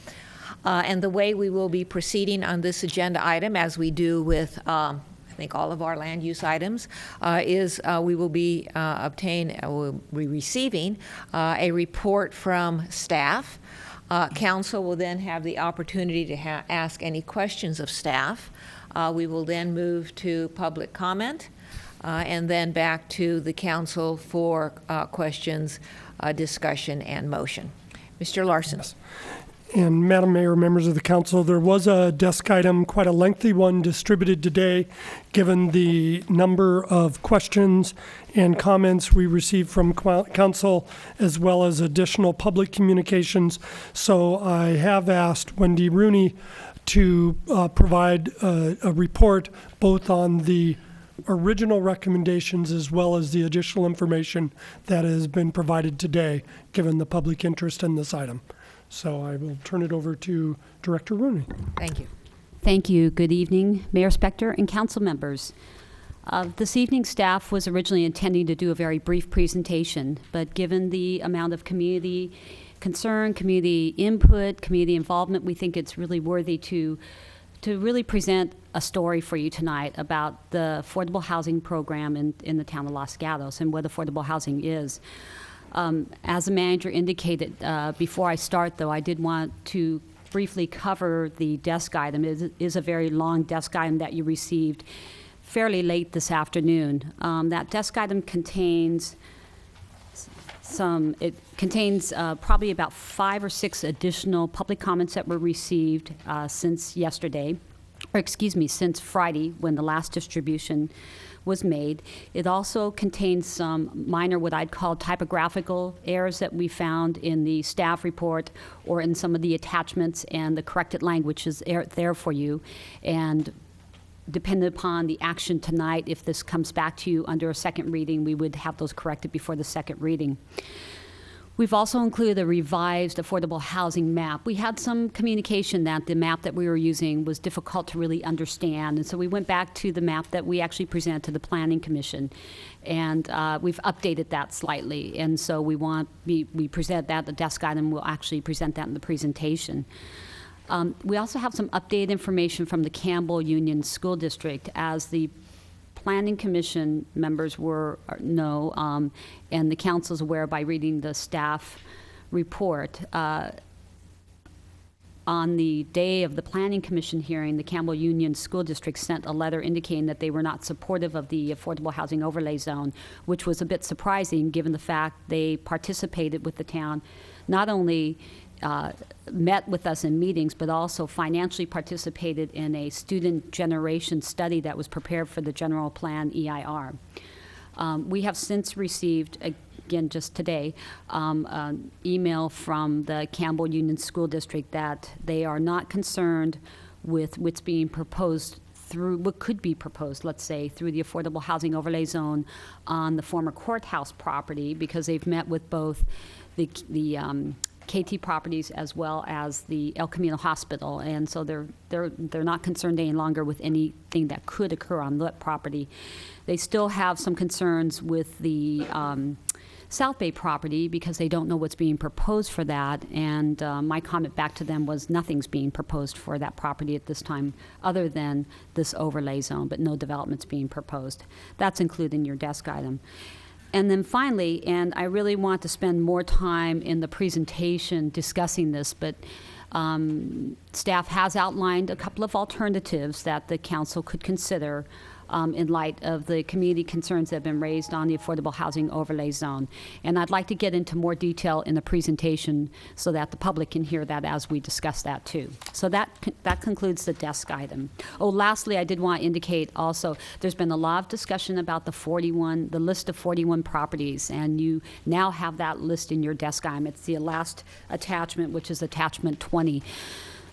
And the way we will be proceeding on this agenda item, as we do with I think all of our land use items, is we will be receiving a report from staff. Council will then have the opportunity to ask any questions of staff. We will then move to public comment, and then back to the council for questions, discussion, and motion. Mr. Larson. Yes. And Madam Mayor, members of the council, there was a desk item, quite a lengthy one, distributed today, given the number of questions and comments we received from council, as well as additional public communications. So I have asked Wendy Rooney to provide a report both on the original recommendations as well as the additional information that has been provided today, given the public interest in this item. So I will turn it over to Director Rooney. Thank you. Thank you. Good evening, Mayor Spector and council members. This evening, staff was originally intending to do a very brief presentation, but given the amount of community concern, community input, community involvement, we think it's really worthy to really present a story for you tonight about the affordable housing program in the town of Los Gatos and what affordable housing is. As the manager indicated, before I start, though, I did want to briefly cover the desk item. It is a very long desk item that you received fairly late this afternoon. That desk item contains probably about 5 or 6 additional public comments that were received since yesterday, or excuse me, since Friday when the last distribution was made. It also contains some minor, what I'd call typographical errors that we found in the staff report or in some of the attachments, and the corrected language is there for you. And depending upon the action tonight, if this comes back to you under a second reading, we would have those corrected before the second reading. We've also included a revised affordable housing map. We had some communication that the map that we were using was difficult to really understand, and so we went back to the map that we actually presented to the Planning Commission, and we've updated that slightly. And so we present that, the desk item will actually present that in the presentation. We also have some updated information from the Campbell Union School District, as the Planning Commission members know, and the council's aware by reading the staff report. On the day of the Planning Commission hearing, the Campbell Union School District sent a letter indicating that they were not supportive of the Affordable Housing Overlay Zone, which was a bit surprising given the fact they participated with the town, not only met with us in meetings, but also financially participated in a student generation study that was prepared for the general plan EIR. We have since received, again just today, an email from the Campbell Union School District that they are not concerned with what's being proposed through, what could be proposed, let's say, through the Affordable Housing Overlay Zone on the former courthouse property, because they've met with both the KT Properties as well as the El Camino Hospital, and so they're not concerned any longer with anything that could occur on that property. They still have some concerns with the South Bay property because they don't know what's being proposed for that, and my comment back to them was nothing's being proposed for that property at this time other than this overlay zone, but no development's being proposed. That's included in your desk item. And then finally, and I really want to spend more time in the presentation discussing this, but staff has outlined a couple of alternatives that the council could consider in light of the community concerns that have been raised on the Affordable Housing Overlay Zone. And I'd like to get into more detail in the presentation so that the public can hear that as we discuss that too. So that concludes the desk item. Oh, lastly, I did want to indicate also, there's been a lot of discussion about the list of 41 properties, and you now have that list in your desk item. It's the last attachment, which is attachment 20.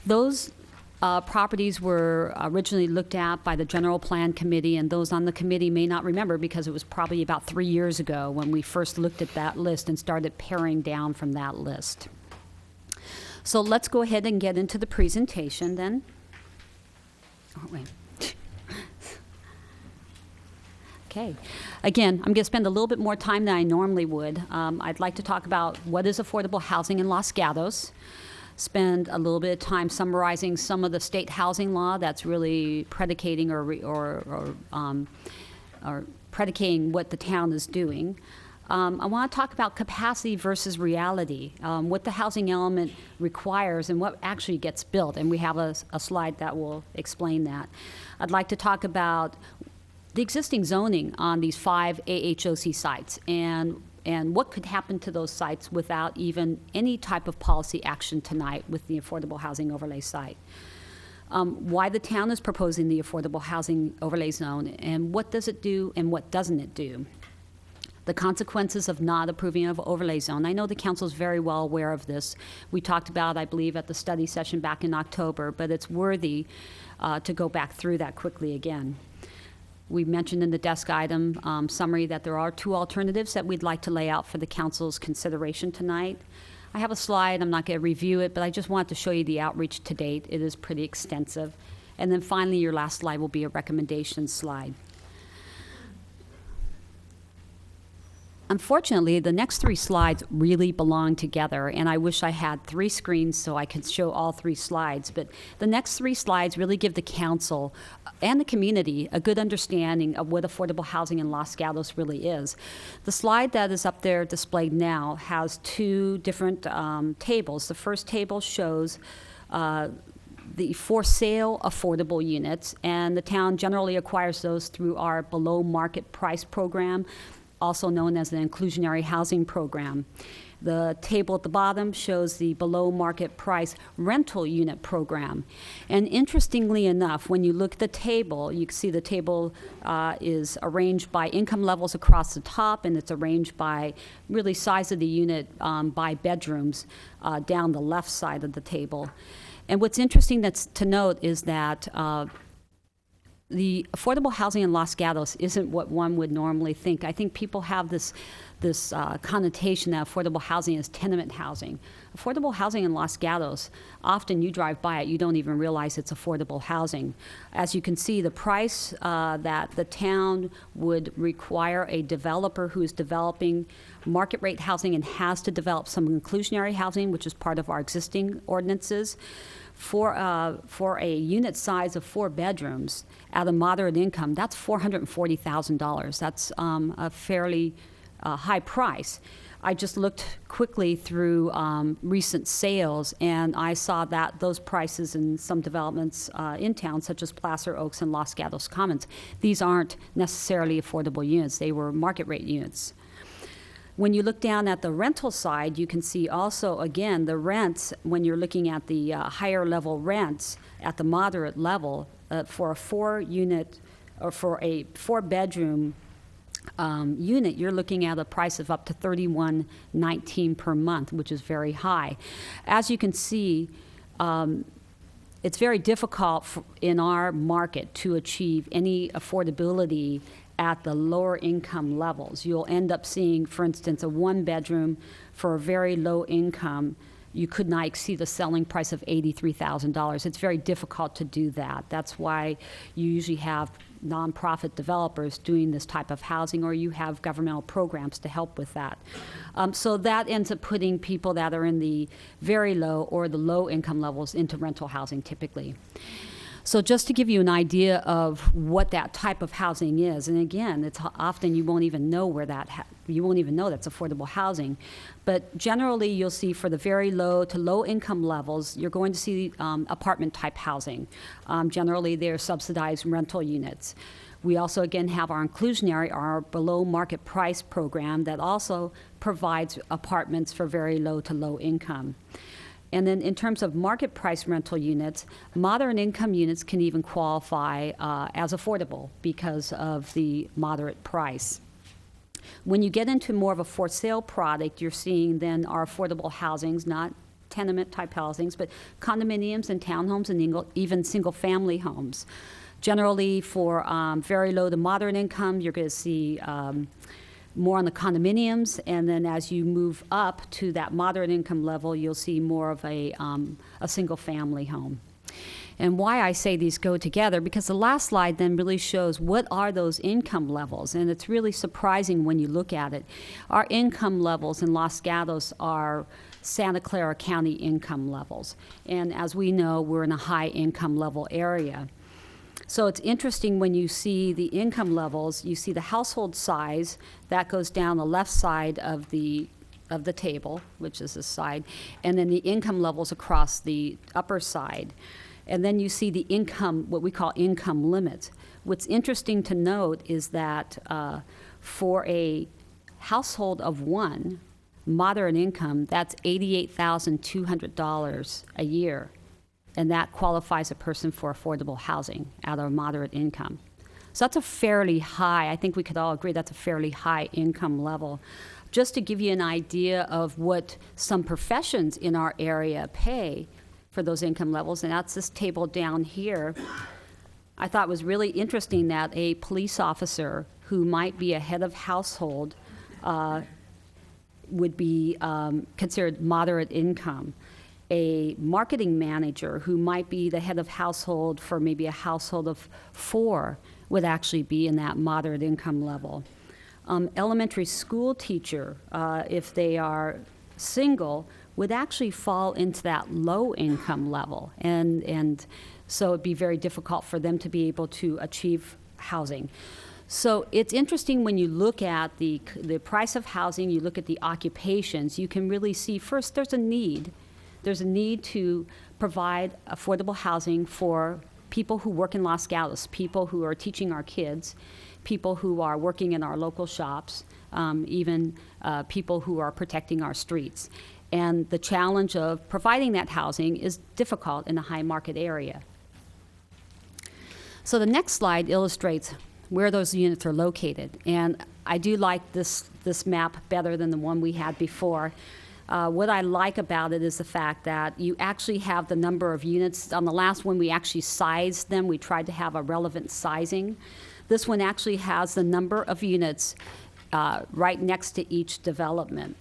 Those properties were originally looked at by the General Plan Committee, and those on the committee may not remember because it was probably about 3 years ago when we first looked at that list and started paring down from that list. So let's go ahead and get into the presentation then. Oh, wait. Okay. Again, I'm going to spend a little bit more time than I normally would. I'd like to talk about what is affordable housing in Los Gatos, spend a little bit of time summarizing some of the state housing law that's really predicating or predicating what the town is doing. I want to talk about capacity versus reality, what the housing element requires and what actually gets built, and we have a slide that will explain that. I'd like to talk about the existing zoning on these 5 AHOC sites and what could happen to those sites without even any type of policy action tonight with the Affordable Housing Overlay site. Why the town is proposing the Affordable Housing Overlay Zone, and what does it do and what doesn't it do. The consequences of not approving of overlay zone. I know the council is very well aware of this. We talked about, I believe, at the study session back in October, but it's worthy to go back through that quickly again. We mentioned in the desk item summary that there are 2 alternatives that we'd like to lay out for the council's consideration tonight. I have a slide. I'm not going to review it, but I just wanted to show you the outreach to date. It is pretty extensive. And then finally, your last slide will be a recommendation slide. Unfortunately, the next 3 slides really belong together, and I wish I had 3 screens so I could show all 3 slides, but the next 3 slides really give the council and the community a good understanding of what affordable housing in Los Gatos really is. The slide that is up there displayed now has 2 different tables. The first table shows the for sale affordable units, and the town generally acquires those through our below market price program, also known as the inclusionary housing program. The table at the bottom shows the below market price rental unit program. And interestingly enough, when you look at the table, you can see the table is arranged by income levels across the top, and it's arranged by really size of the unit by bedrooms down the left side of the table. And what's interesting to note is that the affordable housing in Los Gatos isn't what one would normally think. I think people have this connotation that affordable housing is tenement housing. Affordable housing in Los Gatos, often you drive by it, you don't even realize it's affordable housing. As you can see, the price that the town would require a developer who is developing market rate housing and has to develop some inclusionary housing, which is part of our existing ordinances, for a unit size of 4 bedrooms at a moderate income, that's $440,000. That's a fairly high price. I just looked quickly through recent sales, and I saw that those prices in some developments in town, such as Placer Oaks and Los Gatos Commons, these aren't necessarily affordable units. They were market rate units. When you look down at the rental side, you can see also, again, the rents, when you're looking at the higher level rents at the moderate level, for a 4-unit or for a 4-bedroom unit, you're looking at a price of up to $31.19 per month, which is very high. As you can see, it's very difficult in our market to achieve any affordability at the lower income levels. You'll end up seeing, for instance, a one-bedroom for a very low income. You could not exceed the selling price of $83,000. It's very difficult to do that. That's why you usually have nonprofit developers doing this type of housing, or you have governmental programs to help with that. So that ends up putting people that are in the very low or the low income levels into rental housing typically. So just to give you an idea of what that type of housing is, and again, it's often you won't even know where you won't even know that's affordable housing. But generally, you'll see for the very low to low income levels, you're going to see apartment type housing. Generally, they're subsidized rental units. We also, again, have our inclusionary, our below market price program that also provides apartments for very low to low income. And then in terms of market price rental units, moderate income units can even qualify as affordable because of the moderate price. When you get into more of a for sale product, you're seeing then our affordable housings, not tenement type housings, but condominiums and townhomes and even single family homes. Generally for very low to moderate income, you're going to see more on the condominiums, and then as you move up to that moderate income level, you'll see more of a single family home. And why I say these go together, because the last slide then really shows what are those income levels, and it's really surprising when you look at it. Our income levels in Los Gatos are Santa Clara County income levels, and as we know, we're in a high income level area. So it's interesting when you see the income levels, you see the household size, that goes down the left side of the table, which is this side, and then the income levels across the upper side. And then you see the income, what we call income limits. What's interesting to note is that for a household of one, moderate income, that's $88,200 a year. And that qualifies a person for affordable housing at a moderate income. So that's a fairly high, I think we could all agree that's a fairly high income level. Just to give you an idea of what some professions in our area pay for those income levels, and that's this table down here. I thought it was really interesting that a police officer who might be a head of household would be considered moderate income. A marketing manager who might be the head of household for maybe a household of 4 would actually be in that moderate income level. Elementary school teacher, if they are single, would actually fall into that low income level. And so it'd be very difficult for them to be able to achieve housing. So it's interesting when you look at the price of housing, you look at the occupations, you can really see first there's a need. There's a need to provide affordable housing for people who work in Los Gatos, people who are teaching our kids, people who are working in our local shops, even people who are protecting our streets. And the challenge of providing that housing is difficult in a high market area. So the next slide illustrates where those units are located. And I do like this map better than the one we had before. What I like about it is the fact that you actually have the number of units. On the last one, we actually sized them. We tried to have a relevant sizing. This one actually has the number of units right next to each development.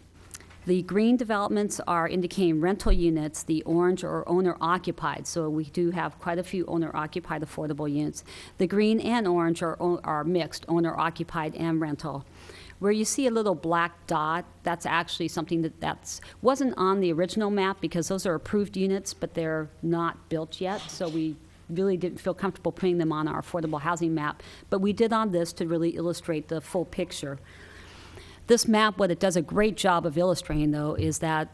The green developments are indicating rental units. The orange are owner-occupied, so we do have quite a few owner-occupied affordable units. The green and orange are mixed, owner-occupied and rental. Where you see a little black dot, that's actually something that wasn't on the original map because those are approved units, but they're not built yet. So we really didn't feel comfortable putting them on our affordable housing map. But we did on this to really illustrate the full picture. This map, what it does a great job of illustrating, though, is that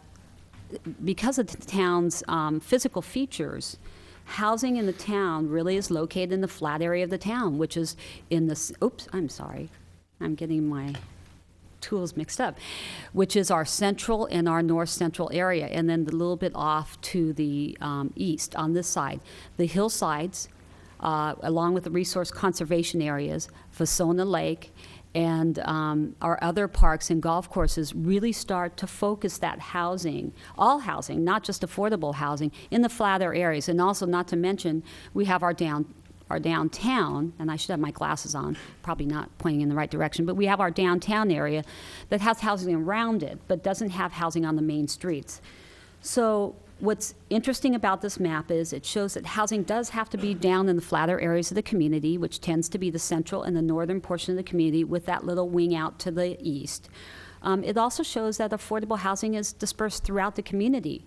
because of the town's physical features, housing in the town really is located in the flat area of the town, which is in the, oops, I'm sorry. I'm getting my tools mixed up, which is our central and our north central area, and then a little bit off to the east on this side. The hillsides, along with the resource conservation areas, Vasona Lake, and our other parks and golf courses really start to focus that housing, all housing, not just affordable housing, in the flatter areas. And also, not to mention, we have our downtown, and I should have my glasses on, probably not pointing in the right direction, but we have our downtown area that has housing around it, but doesn't have housing on the main streets. So what's interesting about this map is it shows that housing does have to be down in the flatter areas of the community, which tends to be the central and the northern portion of the community with that little wing out to the east. It also shows that affordable housing is dispersed throughout the community.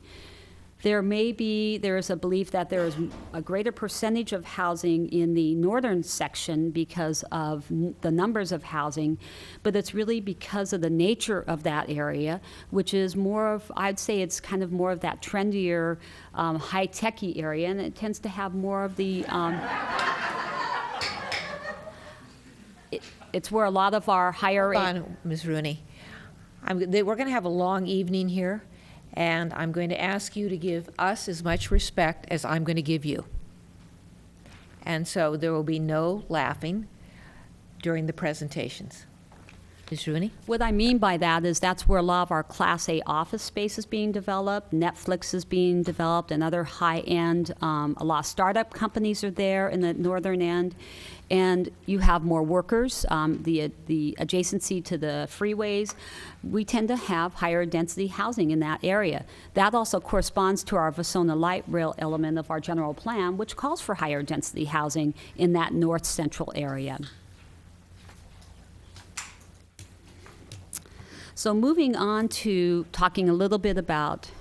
There is a belief that there is a greater percentage of housing in the northern section because of the numbers of housing, but it's really because of the nature of that area, which is more of, I'd say it's kind of more of that trendier, high-techy area, and it tends to have more of the, it's where a lot of our higher... Hold on, Ms. Rooney. We're going to have a long evening here. And I'm going to ask you to give us as much respect as I'm going to give you. And so there will be no laughing during the presentations. Ms. Rooney? What I mean by that is that's where a lot of our Class A office space is being developed, Netflix is being developed, and other high-end, a lot of startup companies are there in the northern end. And you have more workers, the adjacency to the freeways. We tend to have higher density housing in that area. That also corresponds to our Vasona Light Rail element of our general plan, which calls for higher density housing in that north central area. So moving on to talking a little bit about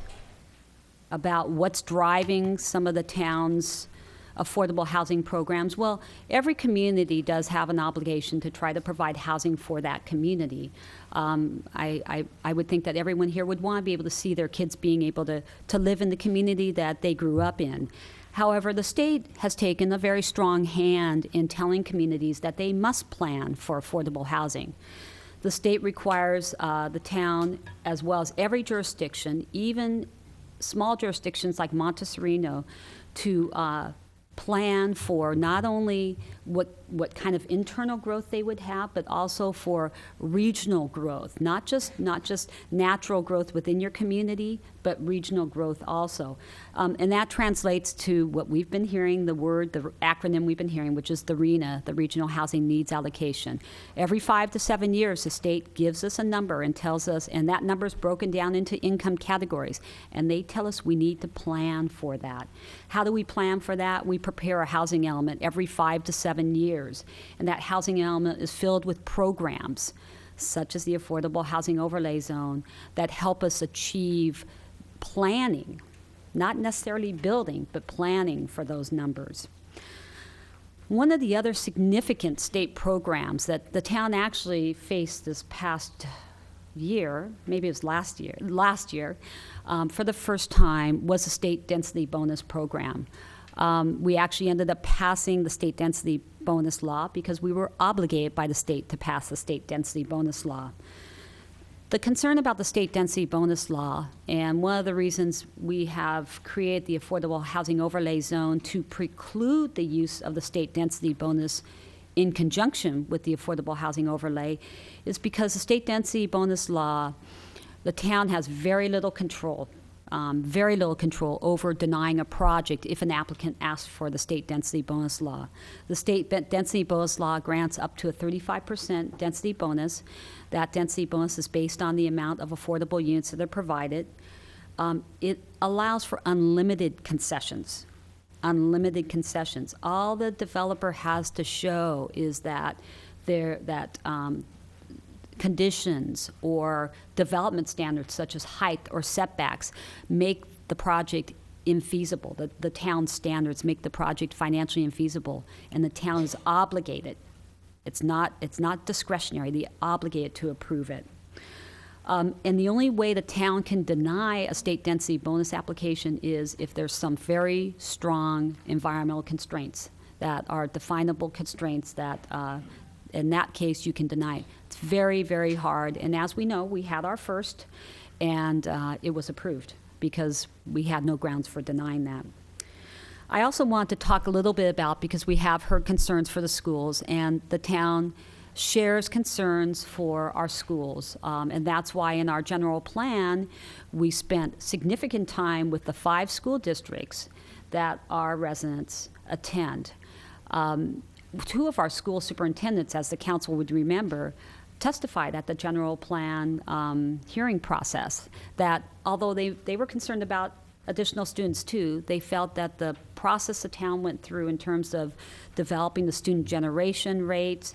what's driving some of the town's affordable housing programs. Well, every community does have an obligation to try to provide housing for that community. I would think that everyone here would want to be able to see their kids being able to live in the community that they grew up in. However, the state has taken a very strong hand in telling communities that they must plan for affordable housing. The state requires the town, as well as every jurisdiction, even small jurisdictions like Montessorino, to plan for not only what kind of internal growth they would have, but also for regional growth, not just natural growth within your community, but regional growth also. And that translates to what we've been hearing, the acronym we've been hearing, which is the RHNA, the Regional Housing Needs Allocation. Every 5 to 7 years, the state gives us a number and tells us, and that number is broken down into income categories, and they tell us we need to plan for that. How do we plan for that? We prepare a housing element every 5 to 7 years, and that housing element is filled with programs, such as the Affordable Housing Overlay Zone, that help us achieve planning, not necessarily building, but planning for those numbers. One of the other significant state programs that the town actually faced this past year, maybe it was last year, for the first time, was the state density bonus program. We actually ended up passing the state density bonus law because we were obligated by the state to pass the state density bonus law. The concern about the state density bonus law, and one of the reasons we have created the Affordable Housing Overlay Zone to preclude the use of the state density bonus in conjunction with the Affordable Housing Overlay, is because the state density bonus law, the town has very little control over denying a project if an applicant asks for the state density bonus law. The state density bonus law grants up to a 35% density bonus. That density bonus is based on the amount of affordable units that are provided. It allows for unlimited concessions. All the developer has to show is that conditions or development standards such as height or setbacks make the project infeasible. The town standards make the project financially infeasible, and the town is obligated. It's not discretionary. They're obligated to approve it. And the only way the town can deny a state density bonus application is if there's some very strong environmental constraints that are definable constraints that in that case, you can deny it. It's very, very hard. And as we know, we had our first, and it was approved because we had no grounds for denying that. I also want to talk a little bit about, because we have heard concerns for the schools, and the town shares concerns for our schools. And that's why in our general plan, we spent significant time with the 5 school districts that our residents attend. 2 of our school superintendents, as the council would remember, testified at the general plan hearing process that although they were concerned about additional students too, they felt that the process the town went through in terms of developing the student generation rates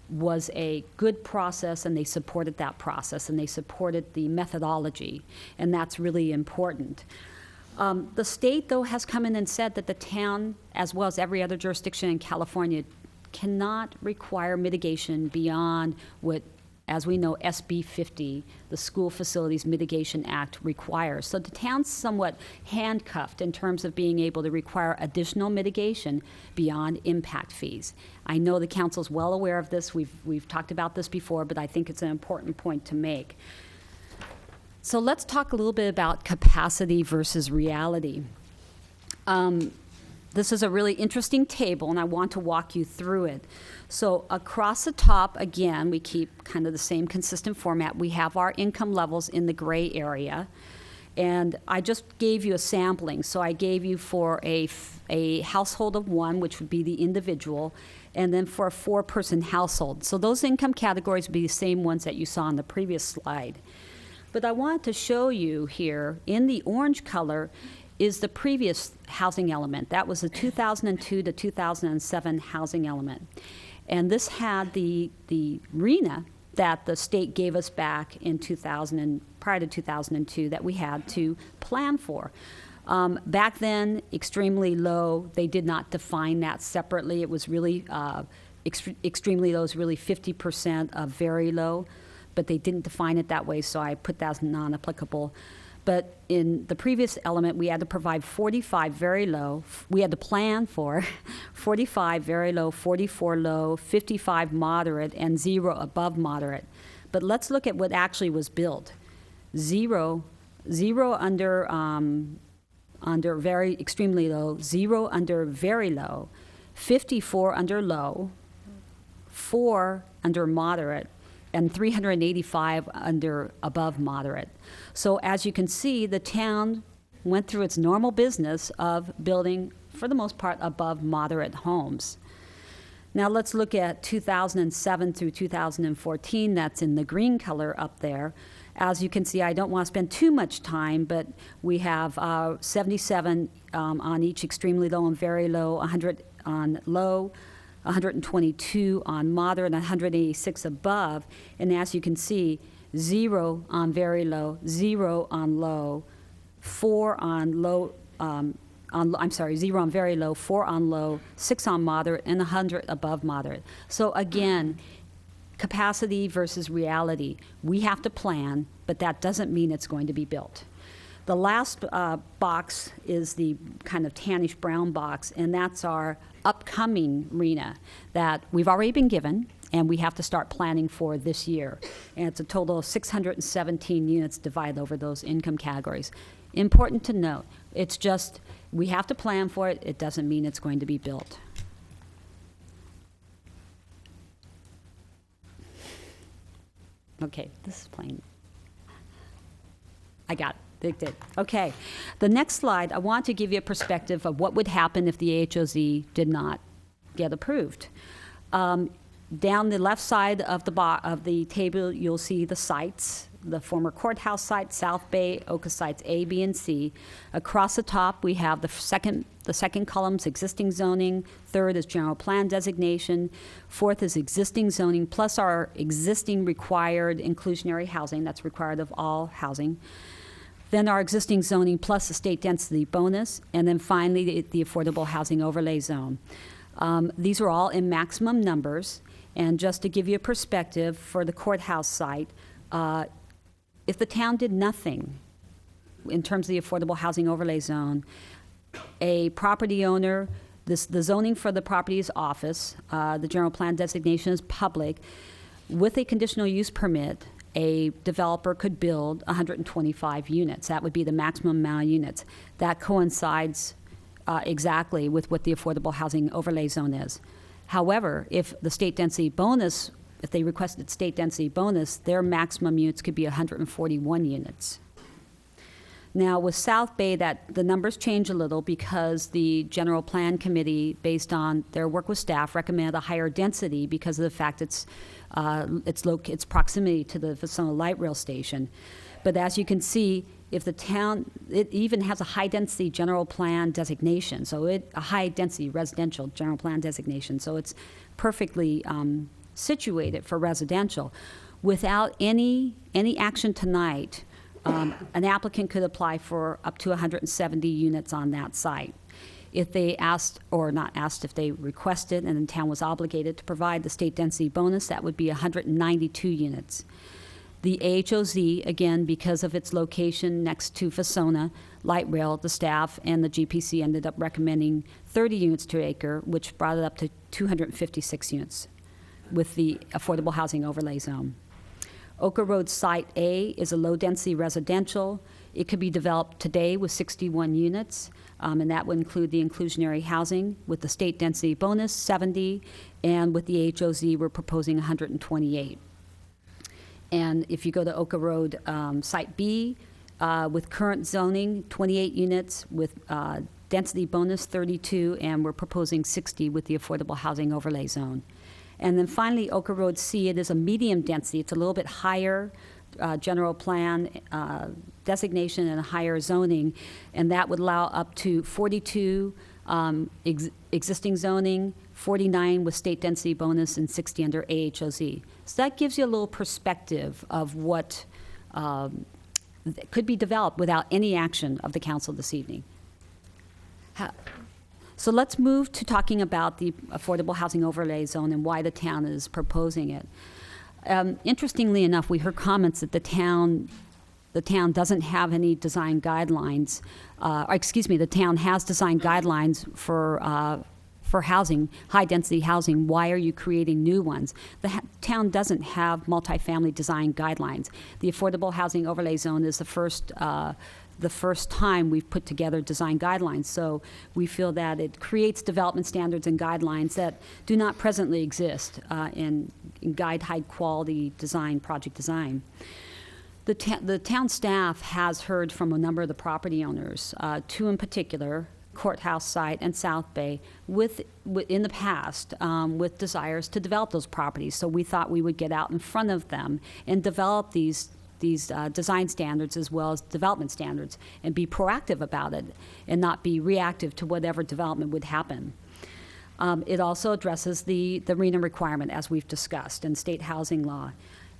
was a good process, and they supported that process, and they supported the methodology, and that's really important. The state, though, has come in and said that the town, as well as every other jurisdiction in California, cannot require mitigation beyond what, as we know, SB 50, the School Facilities Mitigation Act, requires. So the town's somewhat handcuffed in terms of being able to require additional mitigation beyond impact fees. I know the council's well aware of this. We've talked about this before, but I think it's an important point to make. So let's talk a little bit about capacity versus reality. This is a really interesting table, and I want to walk you through it. So across the top, again, we keep kind of the same consistent format. We have our income levels in the gray area, and I just gave you a sampling. So I gave you for a household of 1, which would be the individual, and then for a 4-person household. So those income categories would be the same ones that you saw on the previous slide. But I want to show you here, in the orange color, is the previous housing element. That was the 2002 to 2007 housing element. And this had the RENA that the state gave us back in prior to 2002 that we had to plan for. Back then, extremely low. They did not define that separately. It was really, extremely low is really 50% of very low, but they didn't define it that way, so I put that as non-applicable. But in the previous element, we had to provide 45 very low. We had to plan for 45 very low, 44 low, 55 moderate, and 0 above moderate. But let's look at what actually was built. 0 under very extremely low, 0 under very low, 54 under low, 4 under moderate, and 385 under above moderate. So as you can see, the town went through its normal business of building, for the most part, above moderate homes. Now let's look at 2007 through 2014. That's in the green color up there. As you can see, I don't want to spend too much time, but we have 77 on each extremely low and very low, 100 on low, 122 on moderate, and 186 above. And as you can see, 0 on very low, 0 on low, 4 on low, 0 on very low, 4 on low, 6 on moderate, and 100 above moderate. So again, capacity versus reality. We have to plan, but that doesn't mean it's going to be built. The last box is the kind of tannish brown box, and that's our upcoming RENA that we've already been given, and we have to start planning for this year. And it's a total of 617 units divided over those income categories. Important to note, it's just we have to plan for it. It doesn't mean it's going to be built. Okay, this is plain. I got it. They did. Okay. The next slide, I want to give you a perspective of what would happen if the AHOZ did not get approved. Down the left side of the table, you'll see the sites, the former courthouse site, South Bay, OCA sites A, B, and C. Across the top, we have the second column's existing zoning. Third is general plan designation. Fourth is existing zoning, plus our existing required inclusionary housing that's required of all housing. Then our existing zoning plus the state density bonus, and then finally the affordable housing overlay zone. These are all in maximum numbers, and just to give you a perspective for the courthouse site, if the town did nothing in terms of the affordable housing overlay zone, a property owner, the zoning for the property is office, the general plan designation is public, with a conditional use permit, a developer could build 125 units. That would be the maximum amount of units. That coincides exactly with what the affordable housing overlay zone is. However, if they requested state density bonus, their maximum units could be 141 units. Now, with South Bay, the numbers change a little because the General Plan Committee, based on their work with staff, recommended a higher density because of the fact its proximity to the Vasona Light Rail Station. But as you can see, if the town, it even has a high-density general plan designation, a high-density residential general plan designation, so it's perfectly situated for residential. Without any action tonight, an applicant could apply for up to 170 units on that site. If they asked, or not asked, if they requested and the town was obligated to provide the state density bonus, that would be 192 units. The AHOZ, again, because of its location next to Vasona Light Rail, the staff and the GPC ended up recommending 30 units per acre, which brought it up to 256 units with the Affordable Housing Overlay Zone. Oka Road Site A is a low-density residential. It could be developed today with 61 units, and that would include the inclusionary housing with the state density bonus, 70, and with the HOZ, we're proposing 128. And if you go to Oka Road Site B, with current zoning, 28 units, with density bonus, 32, and we're proposing 60 with the Affordable Housing Overlay Zone. And then finally, Oka Road C, it is a medium density. It's a little bit higher general plan designation and higher zoning, and that would allow up to 42 existing zoning, 49 with state density bonus, and 60 under AHOZ. So that gives you a little perspective of what could be developed without any action of the council this evening. So let's move to talking about the Affordable Housing Overlay Zone and why the town is proposing it. Interestingly enough, we heard comments that the town doesn't have any design guidelines. The town has design guidelines for housing, high-density housing. Why are you creating new ones? The town doesn't have multifamily design guidelines. The Affordable Housing Overlay Zone is the first time we've put together design guidelines. So we feel that it creates development standards and guidelines that do not presently exist in guide high quality design, project design. The town staff has heard from a number of the property owners, two in particular, Courthouse site and South Bay, in the past with desires to develop those properties. So we thought we would get out in front of them and develop these design standards as well as development standards and be proactive about it and not be reactive to whatever development would happen. It also addresses the RENA requirement, as we've discussed, and state housing law.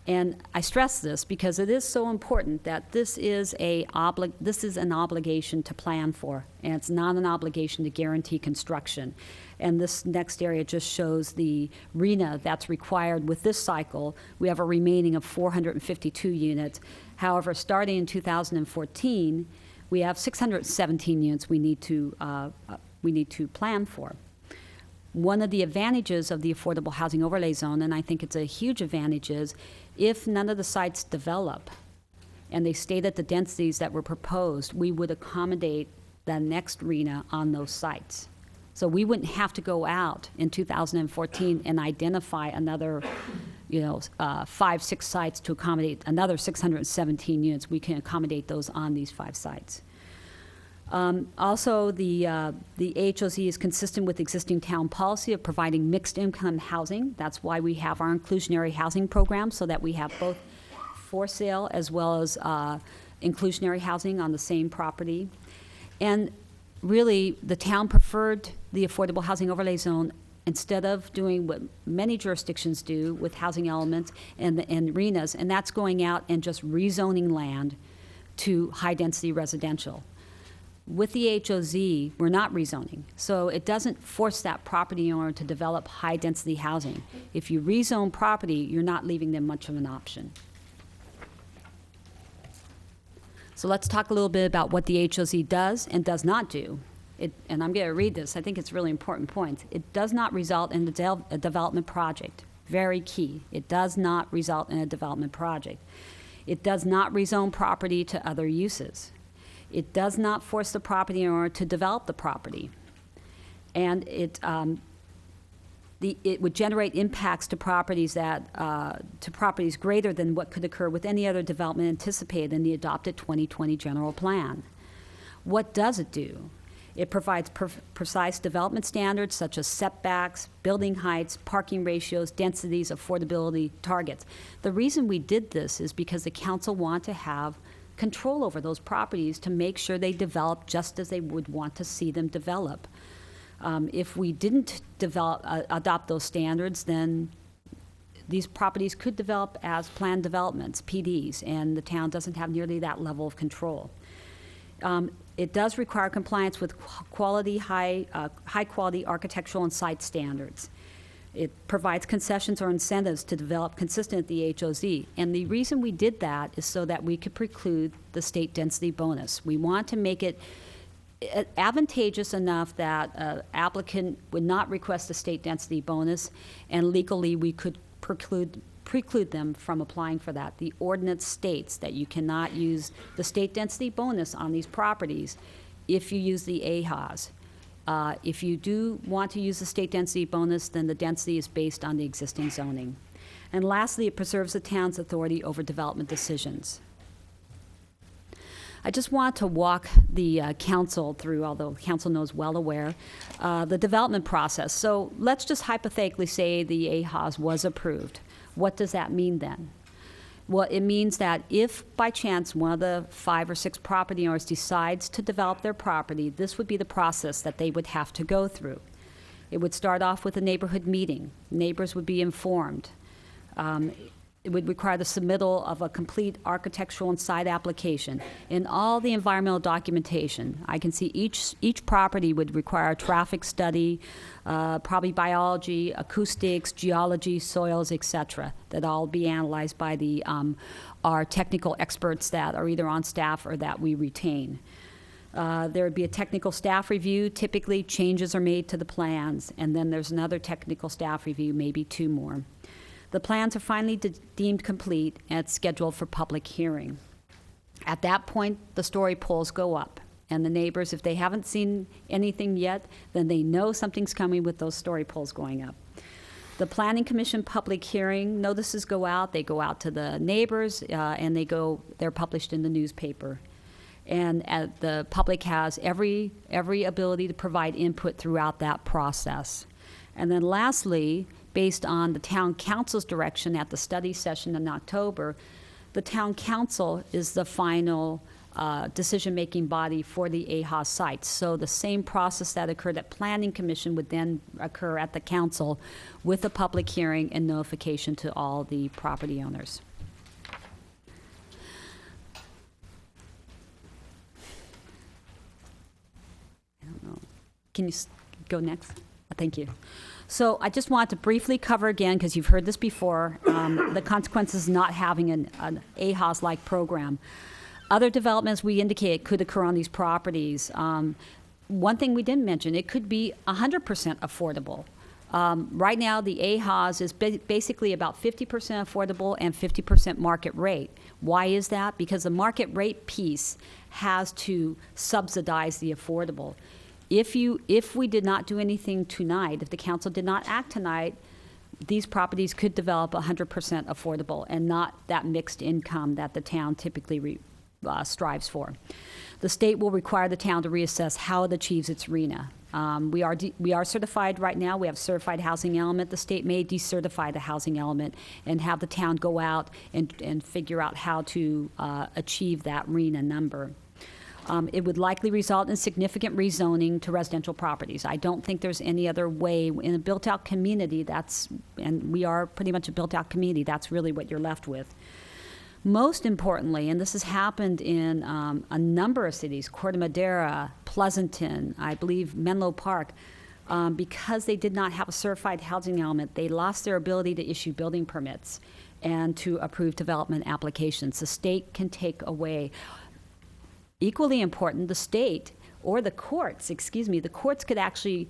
And I stress this because it is so important that this is an obligation to plan for, and it's not an obligation to guarantee construction. And this next area just shows the RENA that's required with this cycle. We have a remaining of 452 units. However, starting in 2014, we have 617 units we need to plan for. One of the advantages of the Affordable Housing Overlay Zone, and I think it's a huge advantage, is if none of the sites develop and they stayed at the densities that were proposed, we would accommodate the next RENA on those sites. So we wouldn't have to go out in 2014 and identify another 5-6 sites to accommodate another 617 units. We can accommodate those on these 5 sites. Also, the AHOZ is consistent with existing town policy of providing mixed income housing. That's why we have our inclusionary housing program, so that we have both for sale as well as inclusionary housing on the same property. And really, the town preferred the Affordable Housing Overlay Zone instead of doing what many jurisdictions do with housing elements and RENAs, and that's going out and just rezoning land to high-density residential. With the HOZ, we're not rezoning, so it doesn't force that property owner to develop high-density housing. If you rezone property, you're not leaving them much of an option. So let's talk a little bit about what the HOZ does and does not do. And I'm going to read this. I think it's a really important point. It does not result in a development project. Very key. It does not result in a development project. It does not rezone property to other uses. It does not force the property owner to develop the property. And it would generate impacts to properties to properties greater than what could occur with any other development anticipated in the adopted 2020 general plan. What does it do? It provides precise development standards such as setbacks, building heights, parking ratios, densities, affordability targets. The reason we did this is because the council want to have control over those properties to make sure they develop just as they would want to see them develop. If we didn't adopt those standards, then these properties could develop as planned developments, PDs, and the town doesn't have nearly that level of control. It does require compliance with high quality architectural and site standards. It provides concessions or incentives to develop consistent with the HOZ. And the reason we did that is so that we could preclude the state density bonus. We want to make it advantageous enough that an applicant would not request a state density bonus, and legally we could preclude them from applying for that. The ordinance states that you cannot use the state density bonus on these properties if you use the AHAs. If you do want to use the state density bonus, then the density is based on the existing zoning. And lastly, it preserves the town's authority over development decisions. I just want to walk the council through, although council knows well aware, the development process. So let's just hypothetically say the AHAS was approved. What does that mean then? Well, it means that if by chance one of the 5 or 6 property owners decides to develop their property, this would be the process that they would have to go through. It would start off with a neighborhood meeting. Neighbors would be informed. It would require the submittal of a complete architectural and site application and all the environmental documentation. I can see each property would require a traffic study, probably biology, acoustics, geology, soils, etc. That all be analyzed by our technical experts that are either on staff or that we retain. There would be a technical staff review. Typically, changes are made to the plans, and then there's another technical staff review, maybe 2 more. The plans are finally deemed complete, and it's scheduled for public hearing. At that point, the story polls go up, and the neighbors, if they haven't seen anything yet, then they know something's coming with those story polls going up. The Planning Commission public hearing notices go out. They go out to the neighbors, and they're published in the newspaper. And the public has every ability to provide input throughout that process. And then lastly, based on the town council's direction at the study session in October, the town council is the final decision-making body for the AHA sites. So the same process that occurred at Planning Commission would then occur at the council with a public hearing and notification to all the property owners. I don't know. Can you go next? Thank you. So I just want to briefly cover again, because you've heard this before, the consequences of not having an AHAS-like program. Other developments we indicate could occur on these properties. One thing we didn't mention, it could be 100% affordable. Right now, the AHAS is basically about 50% affordable and 50% market rate. Why is that? Because the market rate piece has to subsidize the affordable. If we did not do anything tonight, if the council did not act tonight, these properties could develop 100% affordable and not that mixed income that the town typically strives for. The state will require the town to reassess how it achieves its RHNA. We are certified right now. We have certified housing element. The state may decertify the housing element and have the town go out and figure out how to achieve that RHNA number. It would likely result in significant rezoning to residential properties. I don't think there's any other way. In a built-out community, and we are pretty much a built-out community, that's really what you're left with. Most importantly, and this has happened in a number of cities, Corte Madera, Pleasanton, I believe Menlo Park, because they did not have a certified housing element, they lost their ability to issue building permits and to approve development applications. The state can take away. Equally important, the state or the courts could actually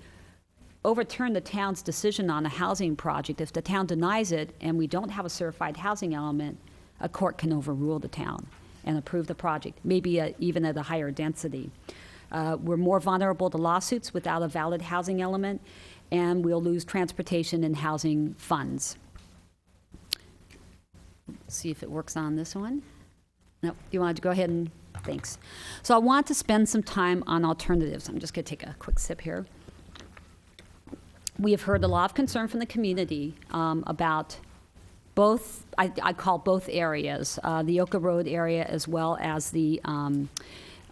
overturn the town's decision on a housing project. If the town denies it and we don't have a certified housing element, a court can overrule the town and approve the project, maybe even at a higher density. We're more vulnerable to lawsuits without a valid housing element. and we'll lose transportation and housing funds. See if it works on this one. No, you wanted to go ahead and, thanks. So I want to spend some time on alternatives. I'm just going to take a quick sip here. We have heard a lot of concern from the community about both, I call both areas, the Oka Road area as well as the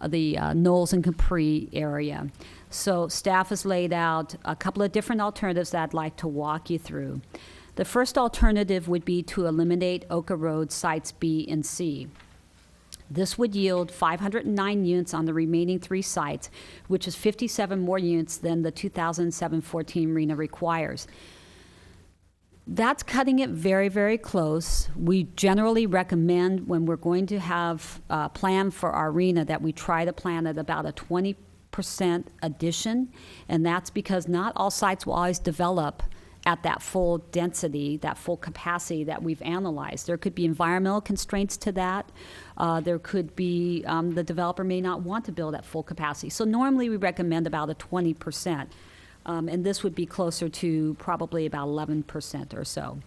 Knowles and Capri area. So staff has laid out a couple of different alternatives that I'd like to walk you through. The first alternative would be to eliminate Oka Road sites B and C. This would yield 509 units on the remaining 3 sites, which is 57 more units than the 2007-14 RENA requires. That's cutting it very, very close. We generally recommend when we're going to have a plan for our RENA that we try to plan at about a 20% addition, and that's because not all sites will always develop at that full density, that full capacity that we've analyzed. There could be environmental constraints to that. There could be, the developer may not want to build at full capacity. So normally we recommend about a 20%. And this would be closer to probably about 11% or so.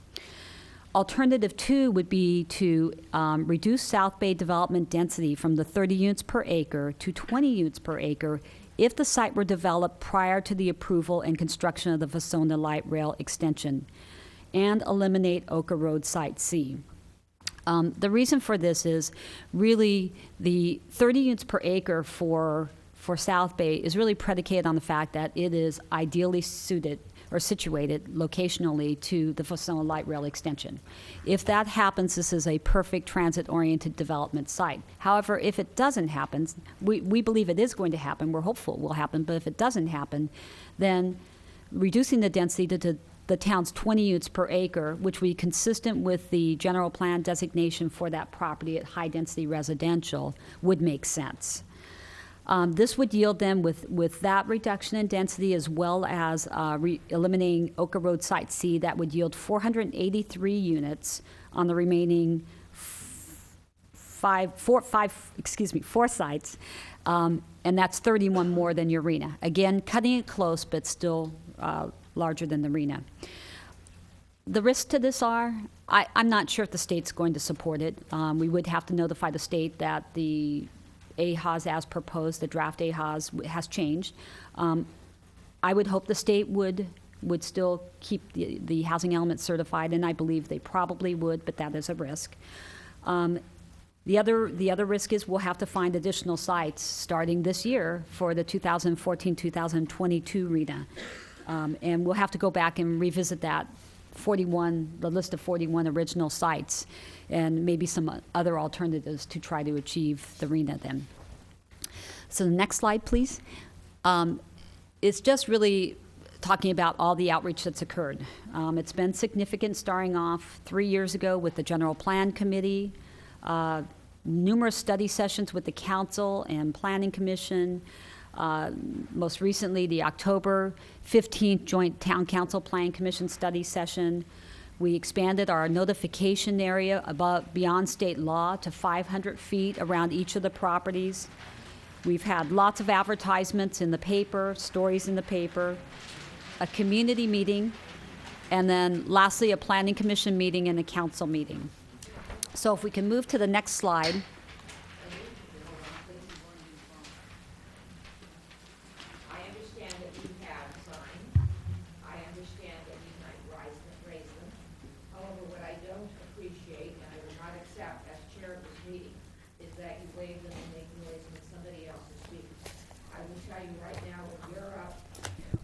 Alternative 2 would be to reduce South Bay development density from the 30 units per acre to 20 units per acre if the site were developed prior to the approval and construction of the Vasona Light Rail extension, and eliminate Oka Road Site C. The reason for this is really the 30 units per acre for South Bay is really predicated on the fact that it is ideally suited or situated locationally to the Vasona Light Rail extension. If that happens, this is a perfect transit-oriented development site. However, if it doesn't happen, we believe it is going to happen, we're hopeful it will happen, but if it doesn't happen, then reducing the density to the town's 20 units per acre, which would be consistent with the general plan designation for that property at high-density residential, would make sense. This would yield them with that reduction in density as well as eliminating Oka Road Site C, that would yield 483 units on the remaining 4 sites, and that's 31 more than your RENA. Again, cutting it close, but still larger than the RENA. The risks to this are, I'm not sure if the state's going to support it. We would have to notify the state that the AHAS as proposed, the draft AHAS has changed. I would hope the state would still keep the housing element certified, and I believe they probably would, but that is a risk. The other risk is we'll have to find additional sites starting this year for the 2014-2022 RENA. And we'll have to go back and revisit the list of 41 original sites, and maybe some other alternatives to try to achieve the RENA then. So the next slide, please. It's just really talking about all the outreach that's occurred. It's been significant, starting off 3 years ago with the General Plan Committee, numerous study sessions with the Council and Planning Commission, most recently the October 15th Joint Town Council Planning Commission study session. We expanded our notification area beyond state law to 500 feet around each of the properties. We've had lots of advertisements in the paper, stories in the paper, a community meeting, and then lastly, a planning commission meeting and a council meeting. So if we can move to the next slide.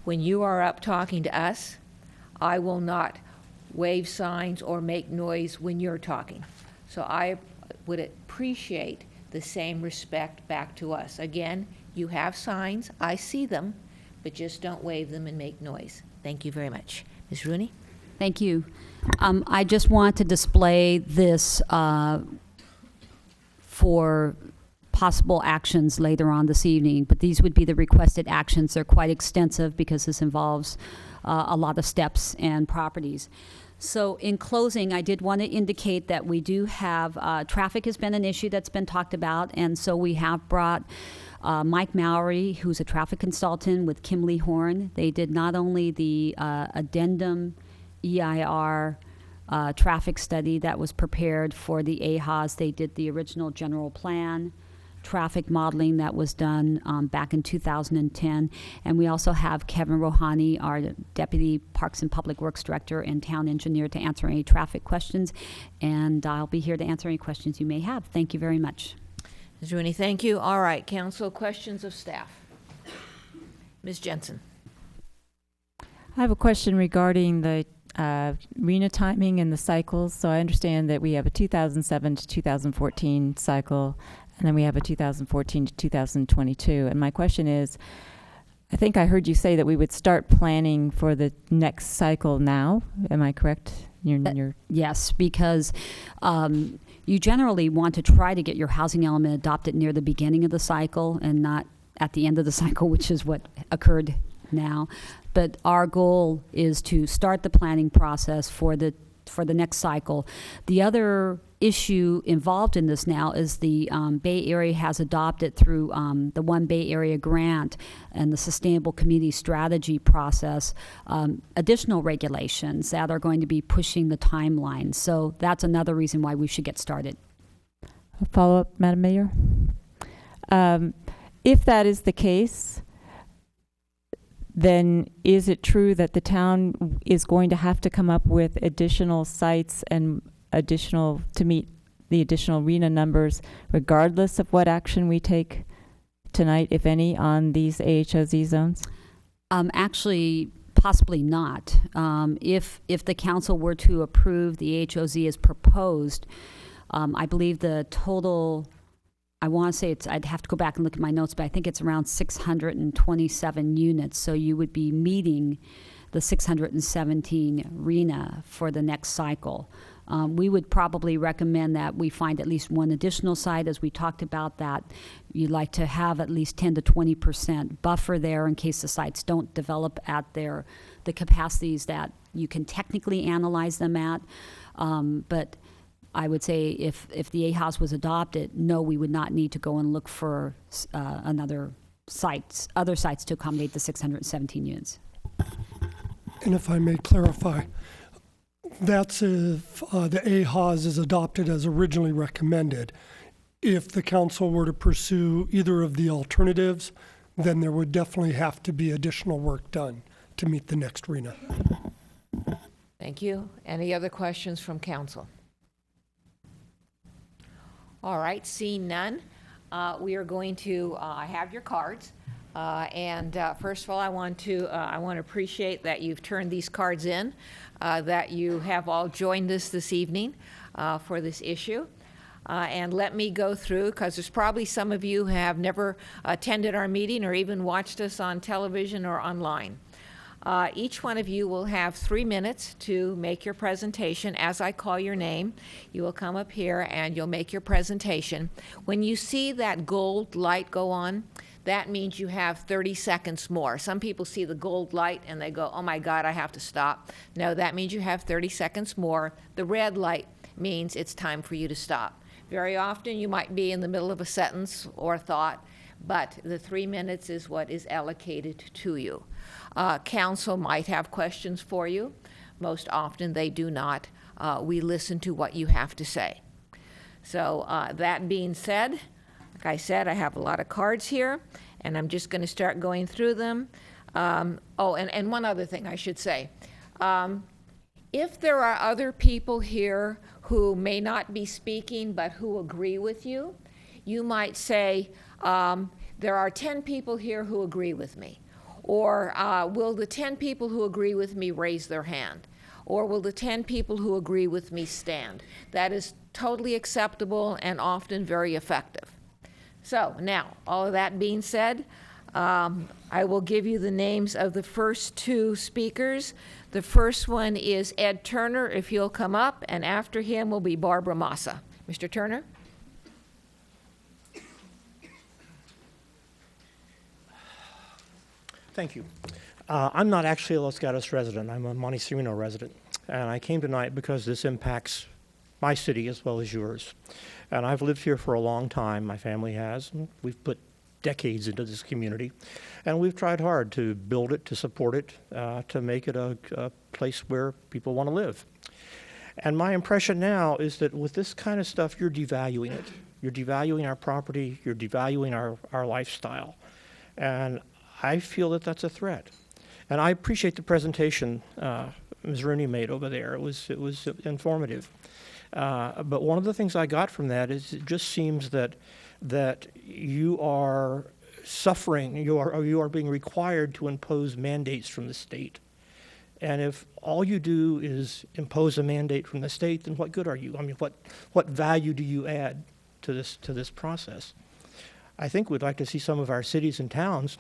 When you are up talking to us, I will not wave signs or make noise when you're talking. So I would appreciate the same respect back to us. Again, you have signs, I see them, but just don't wave them and make noise. Thank you very much. Ms. Rooney? Thank you. I just want to display this for possible actions later on this evening, but these would be the requested actions. They're quite extensive because this involves a lot of steps and properties. So in closing, I did want to indicate that we do have, traffic has been an issue that's been talked about, and so we have brought Mike Mowry, who's a traffic consultant with Kimley Horn. They did not only the addendum EIR traffic study that was prepared for the AHAS, they did the original general plan traffic modeling that was done back in 2010. And we also have Kevin Rohani, our Deputy Parks and Public Works Director and Town Engineer, to answer any traffic questions. And I'll be here to answer any questions you may have. Thank you very much. Ms. Rooney, thank you. All right, council, questions of staff. Ms. Jensen. I have a question regarding the RENA timing and the cycles. So I understand that we have a 2007 to 2014 cycle, and then we have a 2014 to 2022. And my question is, I think I heard you say that we would start planning for the next cycle now. Am I correct? Yes, because you generally want to try to get your housing element adopted near the beginning of the cycle and not at the end of the cycle, which is what occurred now. But our goal is to start the planning process for the next cycle. The other issue involved in this now is the Bay Area has adopted through the One Bay Area grant and the Sustainable Community Strategy process additional regulations that are going to be pushing the timeline. So that's another reason why we should get started. A follow-up, Madam Mayor? If that is the case, then is it true that the town is going to have to come up with additional sites and to meet the additional RENA numbers, regardless of what action we take tonight, if any, on these AHOZ zones? Actually, possibly not. If the council were to approve the AHOZ as proposed, I believe the total, I want to say I'd have to go back and look at my notes, but I think it's around 627 units. So you would be meeting the 617 RENA for the next cycle. We would probably recommend that we find at least one additional site, as we talked about, that you'd like to have at least 10 to 20% buffer there in case the sites don't develop at the capacities that you can technically analyze them at. But I would say if the AHAS was adopted, no, we would not need to go and look for other sites to accommodate the 617 units. And if I may clarify, that's if the AHAS is adopted as originally recommended. If the council were to pursue either of the alternatives, then there would definitely have to be additional work done to meet the next RENA. Thank you. Any other questions from council? All right, seeing none, we are going to have your cards. First of all, I want to appreciate that you've turned these cards in, that you have all joined us this evening for this issue. And let me go through, because there's probably some of you who have never attended our meeting or even watched us on television or online. Each one of you will have 3 minutes to make your presentation. As I call your name, you will come up here and you'll make your presentation. When you see that gold light go on, that means you have 30 seconds more. Some people see the gold light and they go, oh my God, I have to stop. No, that means you have 30 seconds more. The red light means it's time for you to stop. Very often you might be in the middle of a sentence or thought, but the 3 minutes is what is allocated to you. Council might have questions for you. Most often they do not. We listen to what you have to say. So that being said, like I said, I have a lot of cards here, and I'm just going to start going through them. And one other thing I should say. If there are other people here who may not be speaking but who agree with you, you might say, there are 10 people here who agree with me. Or will the 10 people who agree with me raise their hand? Or will the 10 people who agree with me stand? That is totally acceptable and often very effective. So now, all of that being said, I will give you the names of the first 2 speakers. The first one is Ed Turner, if you'll come up, and after him will be Barbara Massa. Mr. Turner? Thank you. I'm not actually a Los Gatos resident. I'm a Montecito resident. And I came tonight because this impacts my city as well as yours. And I've lived here for a long time. My family has. We've put decades into this community. And we've tried hard to build it, to support it, to make it a place where people want to live. And my impression now is that with this kind of stuff, you're devaluing it. You're devaluing our property, you're devaluing our lifestyle. And I feel that that's a threat. And I appreciate the presentation Ms. Rooney made over there. It was informative. But one of the things I got from that is it just seems that you are suffering, you are being required to impose mandates from the state. And if all you do is impose a mandate from the state, then what good are you? I mean, what value do you add to this process? I think we'd like to see some of our cities and towns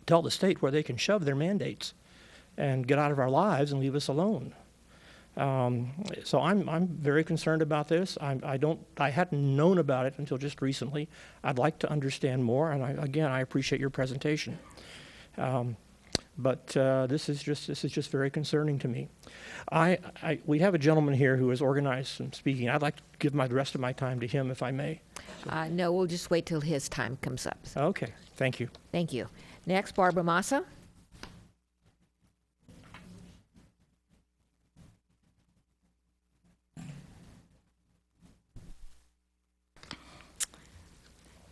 tell the state where they can shove their mandates and get out of our lives and leave us alone. So I'm very concerned about this. I hadn't known about it until just recently. I'd like to understand more, and I appreciate your presentation. But this is just very concerning to me. We have a gentleman here who has organized some speaking. I'd like to give the rest of my time to him, if I may. No, we'll just wait till his time comes up. Okay, thank you. Thank you. Next, Barbara Massa.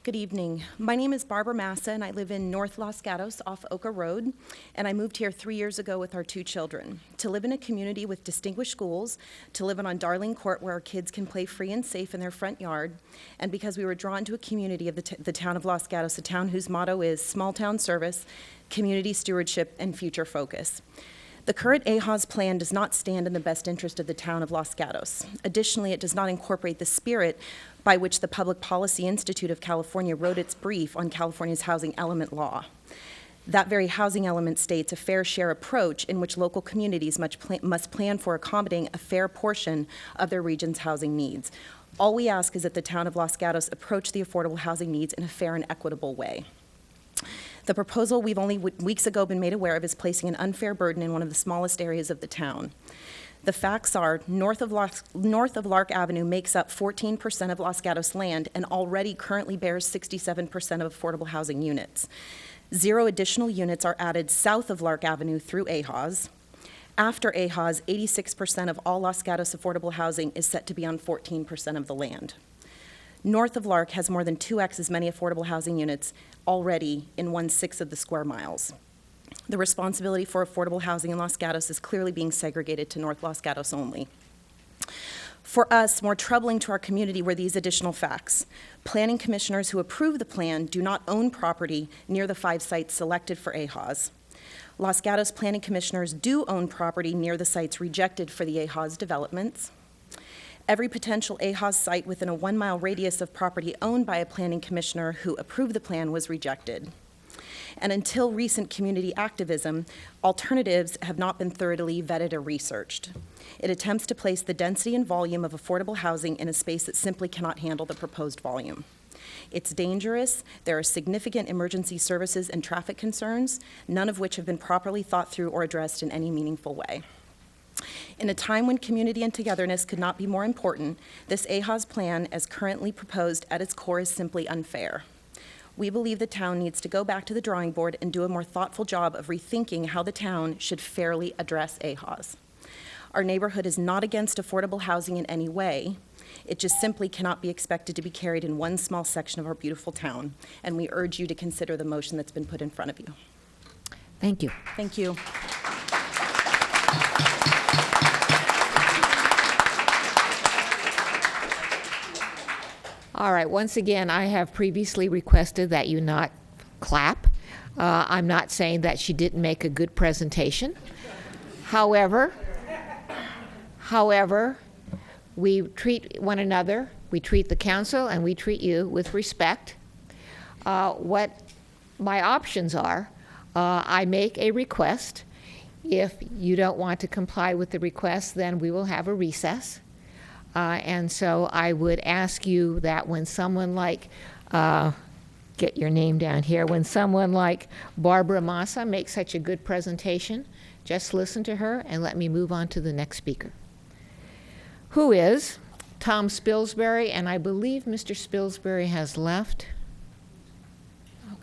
Good evening. My name is Barbara Massa, and I live in North Los Gatos off Oka Road, and I moved here 3 years ago with our 2 children. To live in a community with distinguished schools, to live on Darling Court where our kids can play free and safe in their front yard, and because we were drawn to a community of the town of Los Gatos, a town whose motto is small town service, community stewardship, and future focus. The current AHAS plan does not stand in the best interest of the town of Los Gatos. Additionally, it does not incorporate the spirit by which the Public Policy Institute of California wrote its brief on California's housing element law. That very housing element states a fair share approach in which local communities must plan for accommodating a fair portion of their region's housing needs. All we ask is that the town of Los Gatos approach the affordable housing needs in a fair and equitable way. The proposal we've only weeks ago been made aware of is placing an unfair burden in one of the smallest areas of the town. The facts are, north of Lark Avenue makes up 14% of Los Gatos land and already currently bears 67% of affordable housing units. 0 additional units are added south of Lark Avenue through AHAS. After AHAS, 86% of all Los Gatos affordable housing is set to be on 14% of the land. North of Lark has more than 2x as many affordable housing units already in 1/6 of the square miles. The responsibility for affordable housing in Los Gatos is clearly being segregated to North Los Gatos only. For us, more troubling to our community were these additional facts. Planning commissioners who approve the plan do not own property near the 5 sites selected for AHAS. Los Gatos planning commissioners do own property near the sites rejected for the AHAS developments. Every potential AHAS site within a 1-mile radius of property owned by a planning commissioner who approved the plan was rejected. And until recent community activism, alternatives have not been thoroughly vetted or researched. It attempts to place the density and volume of affordable housing in a space that simply cannot handle the proposed volume. It's dangerous. There are significant emergency services and traffic concerns, none of which have been properly thought through or addressed in any meaningful way. In a time when community and togetherness could not be more important, this AHAS plan, as currently proposed at its core, is simply unfair. We believe the town needs to go back to the drawing board and do a more thoughtful job of rethinking how the town should fairly address AHAS. Our neighborhood is not against affordable housing in any way. It just simply cannot be expected to be carried in one small section of our beautiful town, and we urge you to consider the motion that's been put in front of you. Thank you. Thank you. All right, once again, I have previously requested that you not clap. I'm not saying that she didn't make a good presentation. However, we treat one another, we treat the council, and we treat you with respect. What my options are, I make a request. If you don't want to comply with the request, then we will have a recess. And so I would ask you that when someone like, get your name down here, when someone like Barbara Massa makes such a good presentation, just listen to her and let me move on to the next speaker, who is Tom Spilsbury, and I believe Mr. Spilsbury has left.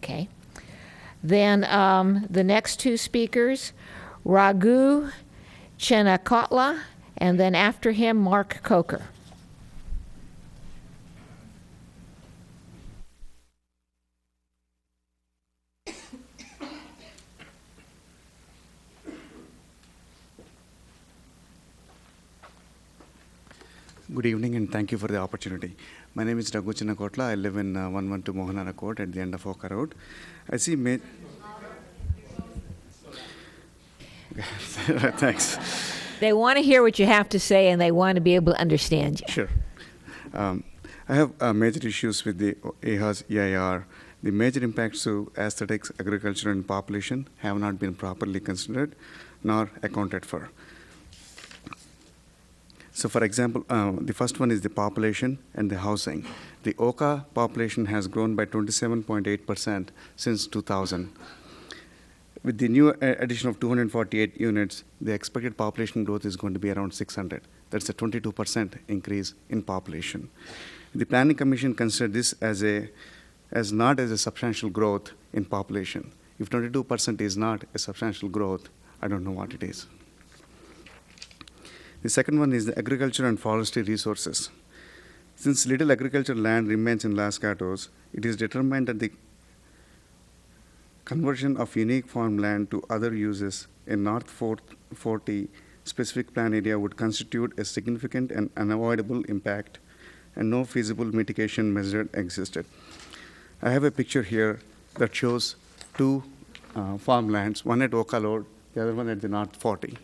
Okay. Then the next two speakers, Raghu Chenakotla, and then after him, Mark Coker. Good evening and thank you for the opportunity. My name is Raghu Chenakotla. I live in 112 Mohanara Court at the end of Oka Road. I see Thanks. They want to hear what you have to say and they want to be able to understand you. Sure. I have major issues with the AHA's EIR. The major impacts to aesthetics, agriculture, and population have not been properly considered nor accounted for. So, for example, the first one is the population and the housing. The Oka population has grown by 27.8% since 2000. With the new addition of 248 units, the expected population growth is going to be around 600. That's a 22% increase in population. The Planning Commission considered this as not as a substantial growth in population. If 22% is not a substantial growth, I don't know what it is. The second one is the agriculture and forestry resources. Since little agricultural land remains in Los Gatos, it is determined that the conversion of unique farmland to other uses in North 40 specific plan area would constitute a significant and unavoidable impact, and no feasible mitigation measure existed. I have a picture here that shows two farmlands, one at Oka Road, the other one at the North 40.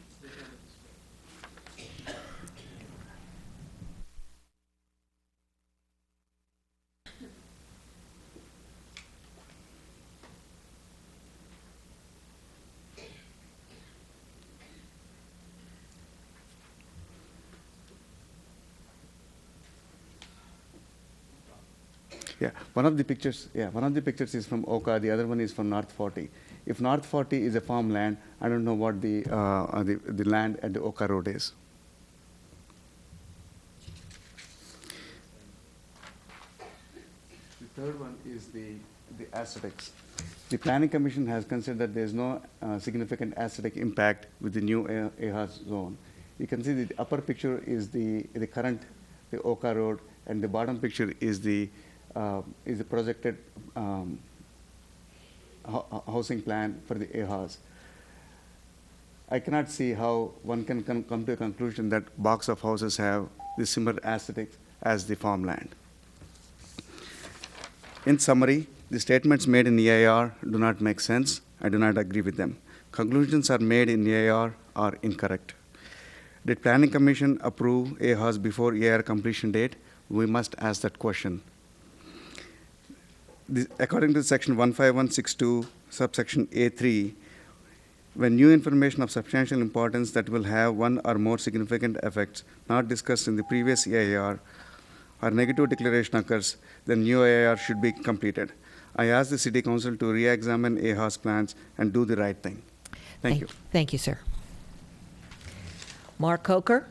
Yeah, one of the pictures is from Oka, the other one is from North 40. If North 40 is a farmland, I don't know what the land at the Oka Road is. The third one is the aesthetics. The Planning Commission has considered that there is no significant aesthetic impact with the new AHA zone. You can see the upper picture is the current the Oka Road, and the bottom picture is the projected housing plan for the AHAs. I cannot see how one can come to a conclusion that box of houses have the similar aesthetics as the farmland. In summary, the statements made in EIR do not make sense. I do not agree with them. Conclusions are made in EIR are incorrect. Did Planning Commission approve AHAs before EIR completion date? We must ask that question. According to section 15162, subsection A3, when new information of substantial importance that will have one or more significant effects not discussed in the previous EIR or negative declaration occurs, then new EIR should be completed. I ask the City Council to re-examine AHA's plans and do the right thing. Thank you. Thank you, sir. Mark Coker.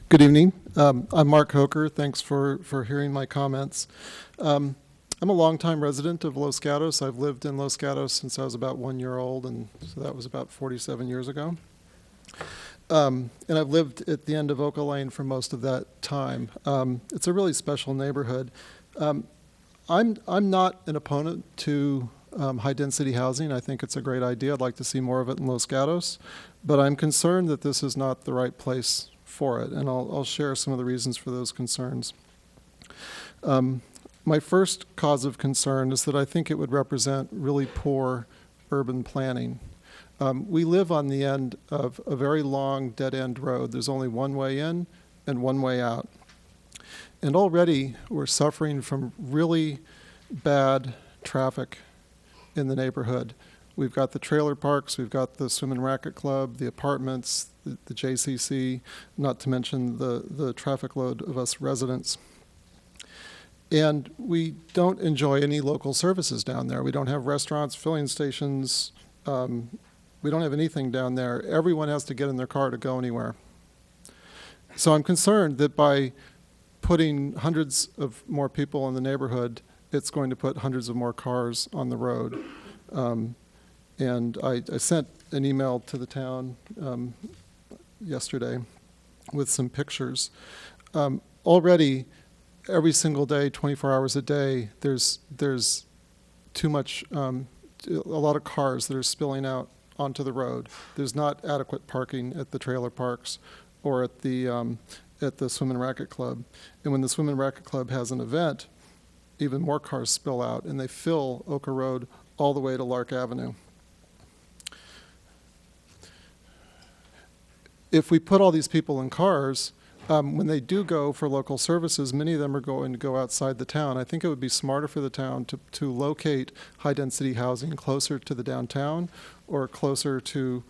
Good evening. I'm Mark Coker. Thanks for hearing my comments. I'm a longtime resident of Los Gatos. I've lived in Los Gatos since I was about 1 year old, and so that was about 47 years ago. And I've lived at the end of Oka Lane for most of that time. It's a really special neighborhood. I'm not an opponent to high-density housing. I think it's a great idea. I'd like to see more of it in Los Gatos, but I'm concerned that this is not the right place for it, and I'll share some of the reasons for those concerns. My first cause of concern is that I think it would represent really poor urban planning. We live on the end of a very long dead-end road. There's only one way in and one way out. And already we're suffering from really bad traffic in the neighborhood. We've got the trailer parks, we've got the swim and racket club, the apartments, the JCC, not to mention the traffic load of us residents. And we don't enjoy any local services down there. We don't have restaurants, filling stations, We don't have anything down there. Everyone has to get in their car to go anywhere. So I'm concerned that by putting hundreds of more people in the neighborhood, it's going to put hundreds of more cars on the road. And I sent an email to the town yesterday with some pictures. Already, every single day, 24 hours a day, there's too much, a lot of cars that are spilling out onto the road. There's not adequate parking at the trailer parks or at the Swim and Racket Club. And when the Swim and Racket Club has an event, even more cars spill out, and they fill Oka Road all the way to Lark Avenue. If we put all these people in cars, when they do go for local services, many of them are going to go outside the town. I think it would be smarter for the town to locate high-density housing closer to the downtown or closer to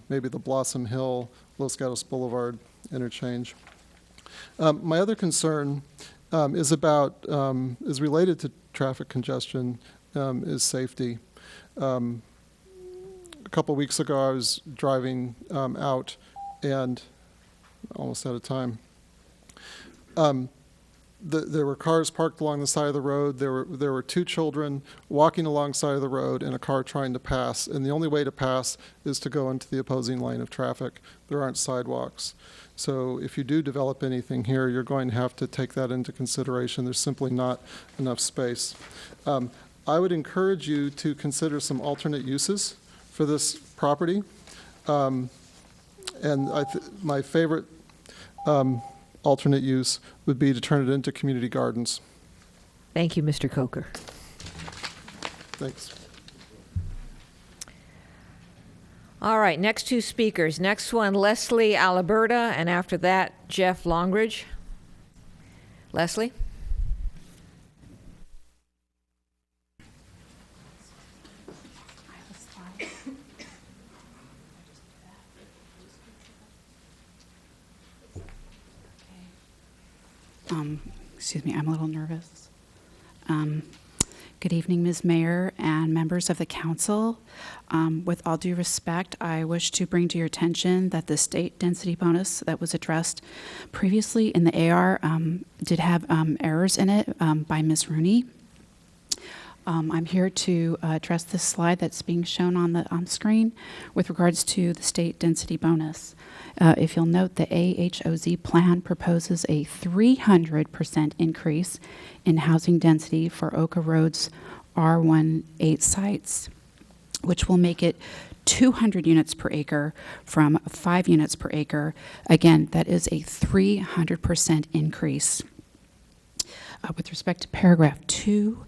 maybe the Blossom Hill, Los Gatos Boulevard interchange. My other concern is related to traffic congestion, is safety. A couple weeks ago, I was driving out and almost out of time. There were cars parked along the side of the road. There were two children walking alongside of the road and a car trying to pass. And the only way to pass is to go into the opposing lane of traffic. There aren't sidewalks. So if you do develop anything here, you're going to have to take that into consideration. There's simply not enough space. I would encourage you to consider some alternate uses for this property. And my favorite alternate use would be to turn it into community gardens. Thank you, Mr. Coker. Thanks. All right, next two speakers. Next one, Leslie Aliberta, and after that, Jeff Longridge. Leslie? Excuse me, I'm a little nervous. Good evening, Ms. Mayor and members of the council. With all due respect, I wish to bring to your attention that the state density bonus that was addressed previously in the AR did have errors in it by Ms. Rooney. I'm here to address this slide that's being shown on the screen with regards to the state density bonus. If you'll note, the AHOZ plan proposes a 300% increase in housing density for Oka Road's R18 sites, which will make it 200 units per acre from 5 units per acre. Again, that is a 300% increase. With respect to paragraph 2,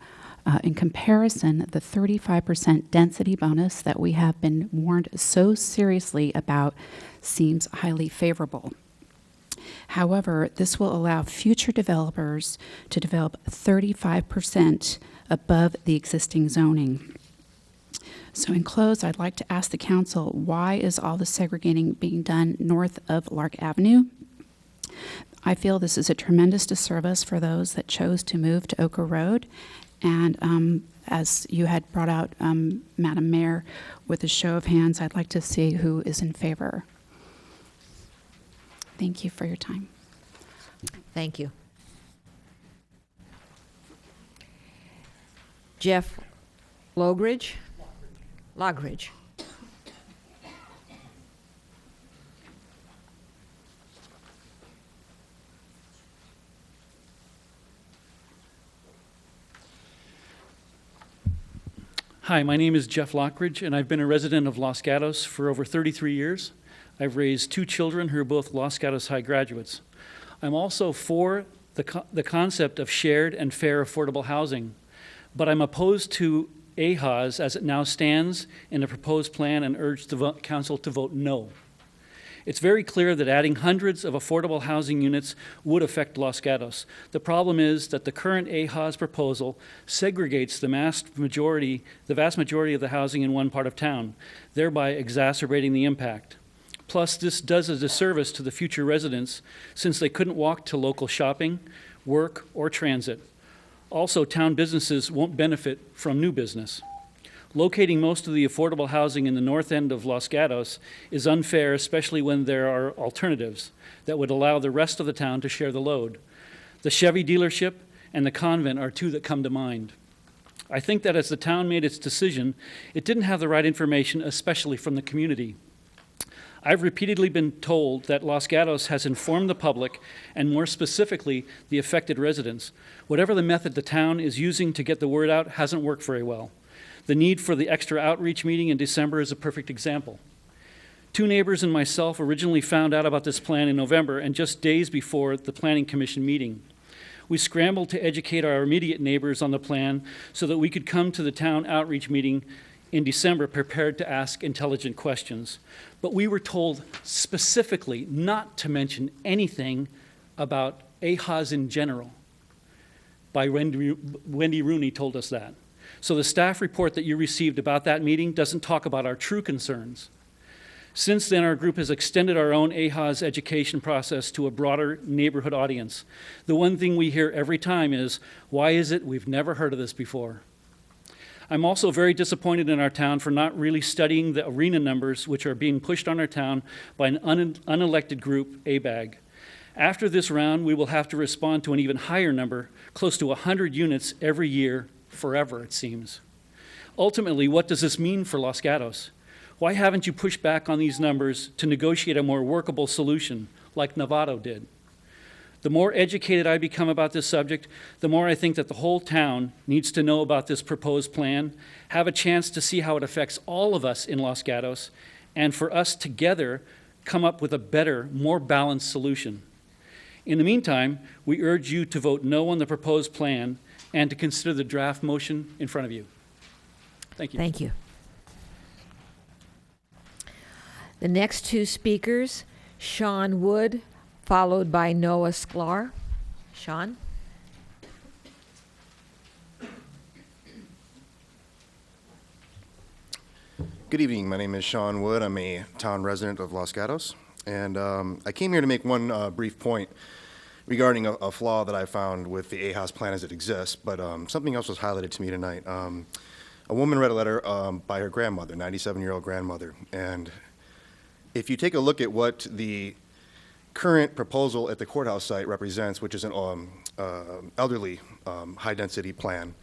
in comparison, the 35% density bonus that we have been warned so seriously about seems highly favorable. However, this will allow future developers to develop 35% above the existing zoning. So in close, I'd like to ask the council, why is all the segregating being done north of Lark Avenue? I feel this is a tremendous disservice for those that chose to move to Oka Road. And as you had brought out, Madam Mayor, with a show of hands, I'd like to see who is in favor. Thank you for your time. Thank you. Jeff Logridge? Logridge. Hi, my name is Jeff Lockridge, and I've been a resident of Los Gatos for over 33 years. I've raised 2 children who are both Los Gatos High graduates. I'm also for the concept of shared and fair affordable housing, but I'm opposed to AHAS as it now stands in the proposed plan and urge the council to vote no. It's very clear that adding hundreds of affordable housing units would affect Los Gatos. The problem is that the current AHAS proposal segregates the vast majority of the housing in one part of town, thereby exacerbating the impact. Plus, this does a disservice to the future residents since they couldn't walk to local shopping, work, or transit. Also, town businesses won't benefit from new business. Locating most of the affordable housing in the north end of Los Gatos is unfair, especially when there are alternatives that would allow the rest of the town to share the load. The Chevy dealership and the convent are two that come to mind. I think that as the town made its decision, it didn't have the right information, especially from the community. I've repeatedly been told that Los Gatos has informed the public, and more specifically, the affected residents. Whatever the method the town is using to get the word out hasn't worked very well. The need for the extra outreach meeting in December is a perfect example. 2 neighbors and myself originally found out about this plan in November and just days before the Planning Commission meeting. We scrambled to educate our immediate neighbors on the plan so that we could come to the town outreach meeting in December prepared to ask intelligent questions. But we were told specifically not to mention anything about AHAs in general. By Wendy Rooney told us that. So the staff report that you received about that meeting doesn't talk about our true concerns. Since then, our group has extended our own AHAs education process to a broader neighborhood audience. The one thing we hear every time is, why is it we've never heard of this before? I'm also very disappointed in our town for not really studying the arena numbers which are being pushed on our town by an unelected group, ABAG. After this round, we will have to respond to an even higher number, close to 100 units every year, forever, it seems. Ultimately, what does this mean for Los Gatos? Why haven't you pushed back on these numbers to negotiate a more workable solution, like Novato did? The more educated I become about this subject, the more I think that the whole town needs to know about this proposed plan, have a chance to see how it affects all of us in Los Gatos, and for us together come up with a better, more balanced solution. In the meantime, we urge you to vote no on the proposed plan and to consider the draft motion in front of you. Thank you. Thank you. The next 2 speakers, Sean Wood, followed by Noah Sklar. Sean? Good evening. My name is Sean Wood. I'm a town resident of Los Gatos. And I came here to make one brief point regarding a flaw that I found with the AHAS plan as it exists, but something else was highlighted to me tonight. A woman read a letter by her grandmother, 97-year-old grandmother. And if you take a look at what the current proposal at the courthouse site represents, which is an elderly high-density plan,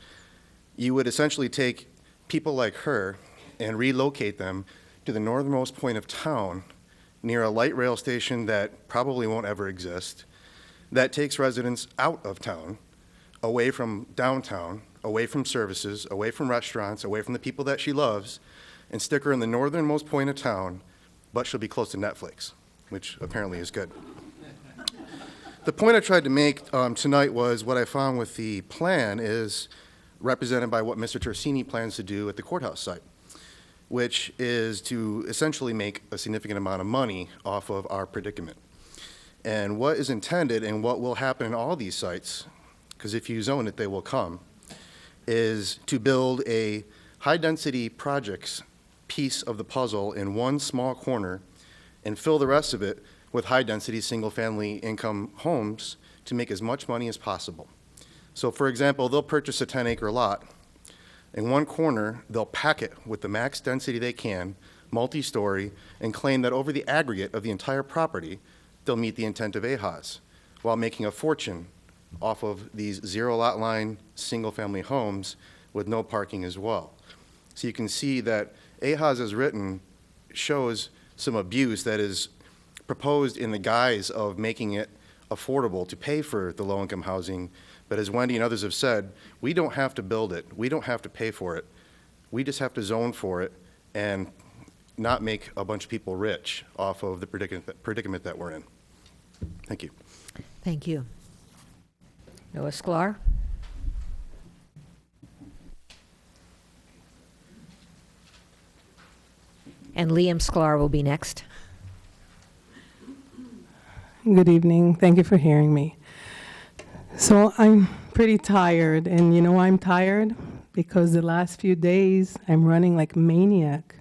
you would essentially take people like her and relocate them to the northernmost point of town near a light rail station that probably won't ever exist, that takes residents out of town, away from downtown, away from services, away from restaurants, away from the people that she loves, and stick her in the northernmost point of town, but she'll be close to Netflix, which apparently is good. The point I tried to make tonight was what I found with the plan is represented by what Mr. Tersini plans to do at the courthouse site, which is to essentially make a significant amount of money off of our predicament. And what is intended and what will happen in all these sites, because if you zone it, they will come, is to build a high-density projects piece of the puzzle in one small corner and fill the rest of it with high-density single-family income homes to make as much money as possible. So for example, they'll purchase a 10-acre lot. In one corner, they'll pack it with the max density they can, multi-story, and claim that over the aggregate of the entire property, they'll meet the intent of AHAS, while making a fortune off of these zero lot line single-family homes with no parking as well. So you can see that AHAS as written shows some abuse that is proposed in the guise of making it affordable to pay for the low-income housing. But as Wendy and others have said, we don't have to build it. We don't have to pay for it. We just have to zone for it and not make a bunch of people rich off of the predicament that we're in. Thank you. Thank you. Noah Sklar? And Liam Sklar will be next. Good evening. Thank you for hearing me. So I'm pretty tired, and you know why I'm tired? Because the last few days I'm running like a maniac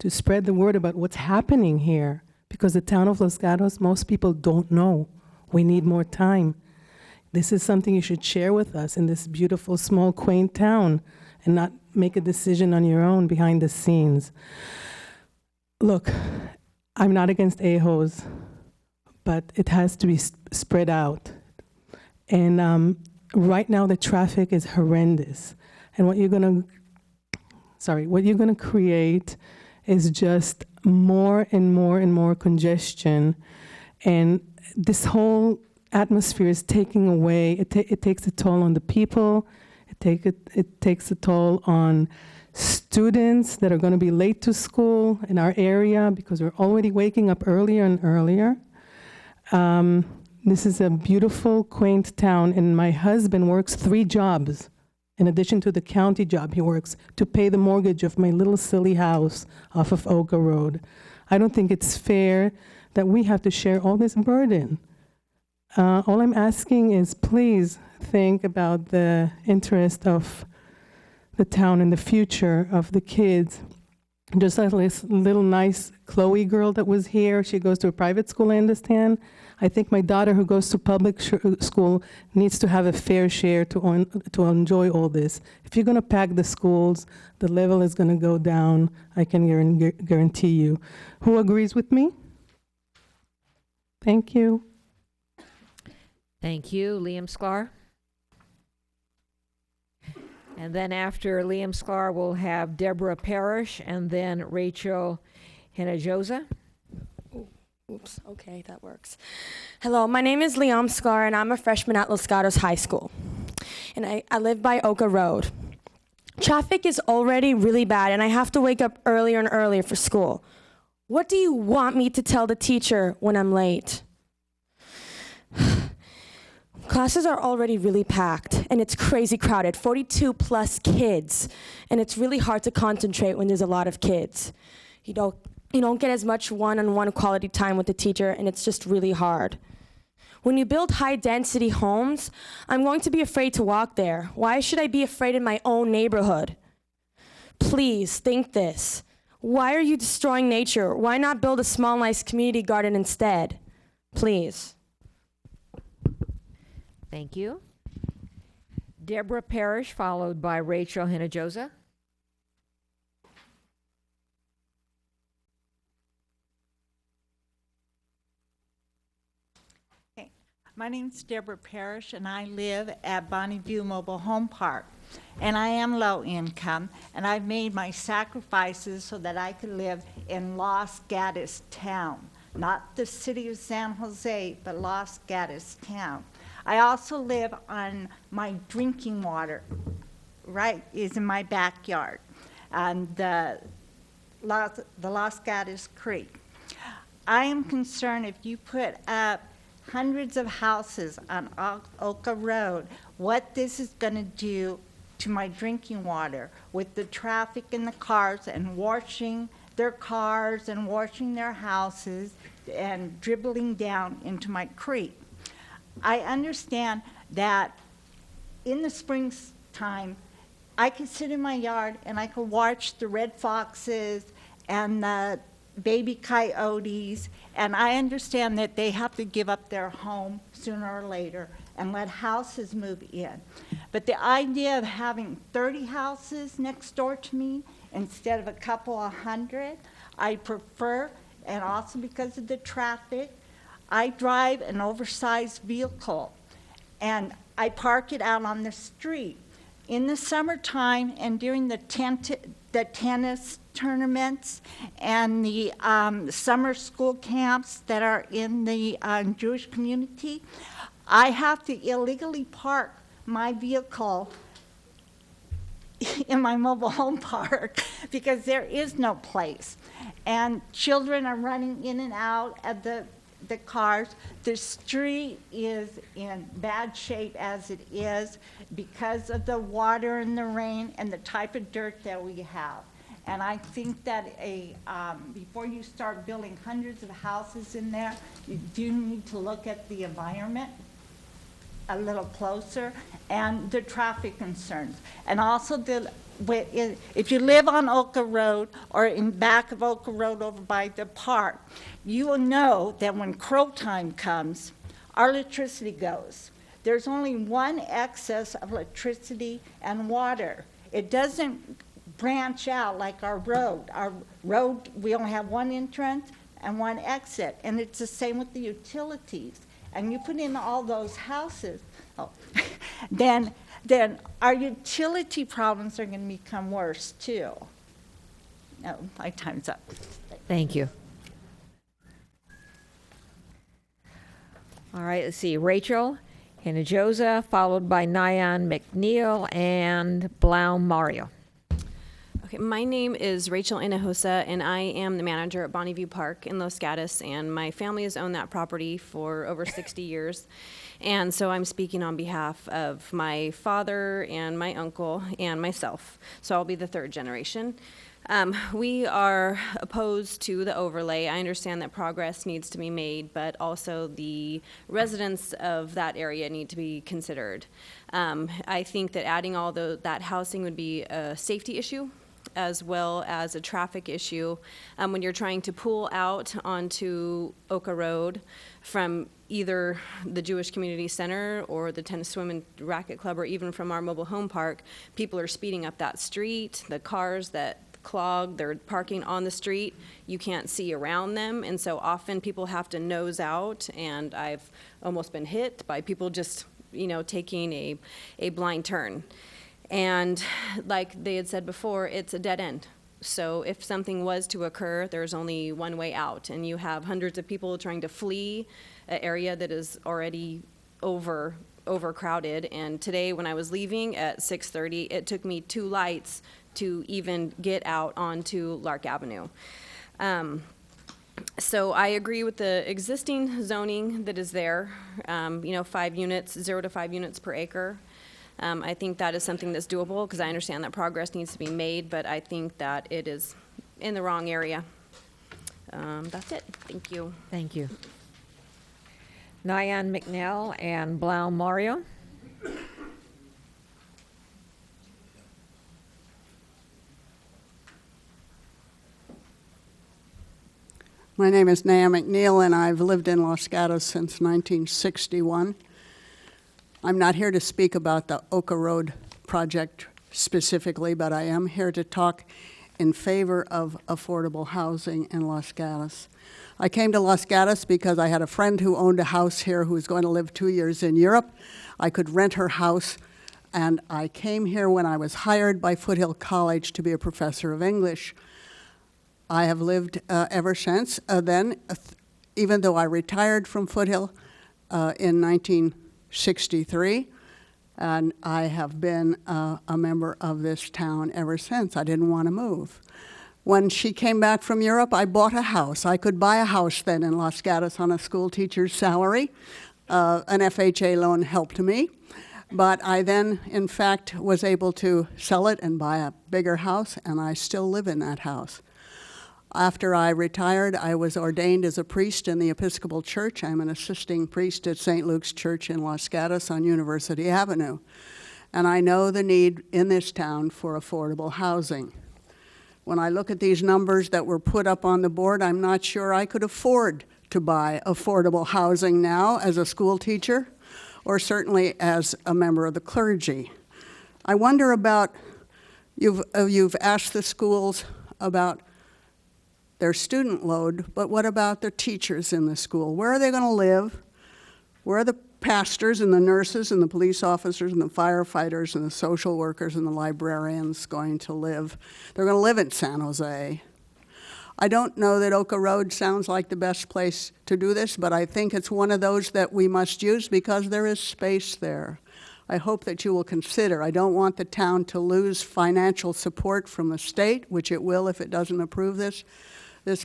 to spread the word about what's happening here. Because the town of Los Gatos, most people don't know. We need more time. This is something you should share with us in this beautiful, small, quaint town. and not make a decision on your own behind the scenes. Look, I'm not against AHOs, but it has to be spread out. And right now the traffic is horrendous. And what you're gonna create is just more and more and more congestion. And this whole atmosphere is taking away, it takes a toll on the people, it takes a toll on students that are going to be late to school in our area because we're already waking up earlier and earlier. This is a beautiful, quaint town, and my husband works 3 jobs in addition to the county job he works to pay the mortgage of my little silly house off of Oka Road. I don't think it's fair that we have to share all this burden. All I'm asking is please think about the interest of the town and the future of the kids. Just like this little nice Chloe girl that was here, she goes to a private school, I understand. I think my daughter who goes to public school needs to have a fair share to enjoy all this. If you're gonna pack the schools, the level is gonna go down, I can guarantee you. Who agrees with me? Thank you. Thank you. Liam Sklar. And then after Liam Sklar, we'll have Deborah Parrish and then Rachel Hinojosa. Oops, okay, that works. Hello, my name is Liam Sklar, and I'm a freshman at Los Gatos High School. And I live by Oka Road. Traffic is already really bad, and I have to wake up earlier and earlier for school. What do you want me to tell the teacher when I'm late? Classes are already really packed, and it's crazy crowded, 42 plus kids, and it's really hard to concentrate when there's a lot of kids. You don't get as much one-on-one quality time with the teacher, and it's just really hard. When you build high-density homes, I'm going to be afraid to walk there. Why should I be afraid in my own neighborhood? Please think this. Why are you destroying nature? Why not build a small, nice community garden instead? Please. Thank you. Deborah Parrish, followed by Rachel Hinojosa. My name's Deborah Parrish, and I live at Bonnie View Mobile Home Park. And I am low income, and I've made my sacrifices so that I could live in Los Gatos town, not the city of San Jose, but Los Gatos town. I also live on my drinking water, right, is in my backyard, and the Los Gatos Creek. I am concerned if you put up hundreds of houses on Oka Road, what this is going to do to my drinking water with the traffic in the cars and washing their cars and washing their houses and dribbling down into my creek. I understand that in the springtime, I could sit in my yard and I could watch the red foxes and the baby coyotes, and I understand that they have to give up their home sooner or later and let houses move in. But the idea of having 30 houses next door to me instead of a couple of hundred, I prefer, and also because of the traffic, I drive an oversized vehicle and I park it out on the street. In the summertime and during the tennis tournaments and the summer school camps that are in the Jewish community, I have to illegally park my vehicle in my mobile home park because there is no place. And children are running in and out of the cars. The street is in bad shape as it is because of the water and the rain and the type of dirt that we have. And I think that before you start building hundreds of houses in there, you do need to look at the environment a little closer and the traffic concerns. And also if you live on Oka Road or in back of Oka Road over by the park, you will know that when crow time comes, our electricity goes. There's only one excess of electricity and water. It doesn't branch out like our road. Our road, we only have one entrance and one exit, and it's the same with the utilities. And you put in all those houses, then our utility problems are going to become worse too. No, my time's up. Thank you. All right, let's see. Rachel Hinojosa, followed by Nyan McNeil and Blau Mario. Okay, my name is Rachel Inahosa, and I am the manager at Bonneview Park in Los Gatos, and my family has owned that property for over 60 years. And so I'm speaking on behalf of my father and my uncle and myself. So I'll be the third generation. We are opposed to the overlay. I understand that progress needs to be made, but also the residents of that area need to be considered. I think that adding all that housing would be a safety issue as well as a traffic issue when you're trying to pull out onto Oka Road from either the Jewish Community Center or the Tennis Swim and Racket Club or even from our mobile home park. People are speeding up that street. The cars that clog, they're parking on the street. You can't see around them, and so often people have to nose out, and I've almost been hit by people just, taking a blind turn. And like they had said before, it's a dead end. So if something was to occur, there's only one way out, and you have hundreds of people trying to flee an area that is already overcrowded. And today when I was leaving at 6:30, it took me 2 lights to even get out onto Lark Avenue. So I agree with the existing zoning that is there, 5 units, 0 to 5 units per acre. I think that is something that's doable because I understand that progress needs to be made, but I think that it is in the wrong area. That's it. Thank you. Thank you. Nyan McNeil and Blau Mario. My name is Naya McNeil, and I've lived in Los Gatos since 1961. I'm not here to speak about the Oka Road project specifically, but I am here to talk in favor of affordable housing in Los Gatos. I came to Los Gatos because I had a friend who owned a house here who was going to live 2 years in Europe. I could rent her house, and I came here when I was hired by Foothill College to be a professor of English. I have lived ever since then, even though I retired from Foothill in 1963, and I have been a member of this town ever since. I didn't want to move. When she came back from Europe, I bought a house. I could buy a house then in Los Gatos on a school teacher's salary. An FHA loan helped me. But I then, in fact, was able to sell it and buy a bigger house, and I still live in that house. After I retired, I was ordained as a priest in the Episcopal Church. I'm an assisting priest at St. Luke's Church in Los Gatos on University Avenue. And I know the need in this town for affordable housing. When I look at these numbers that were put up on the board, I'm not sure I could afford to buy affordable housing now as a school teacher, or certainly as a member of the clergy. I wonder about, you've asked the schools about their student load, but what about the teachers in the school? Where are they going to live? Where are the pastors and the nurses and the police officers and the firefighters and the social workers and the librarians going to live? They're going to live in San Jose. I don't know that Oka Road sounds like the best place to do this, but I think it's one of those that we must use because there is space there. I hope that you will consider. I don't want the town to lose financial support from the state, which it will if it doesn't approve this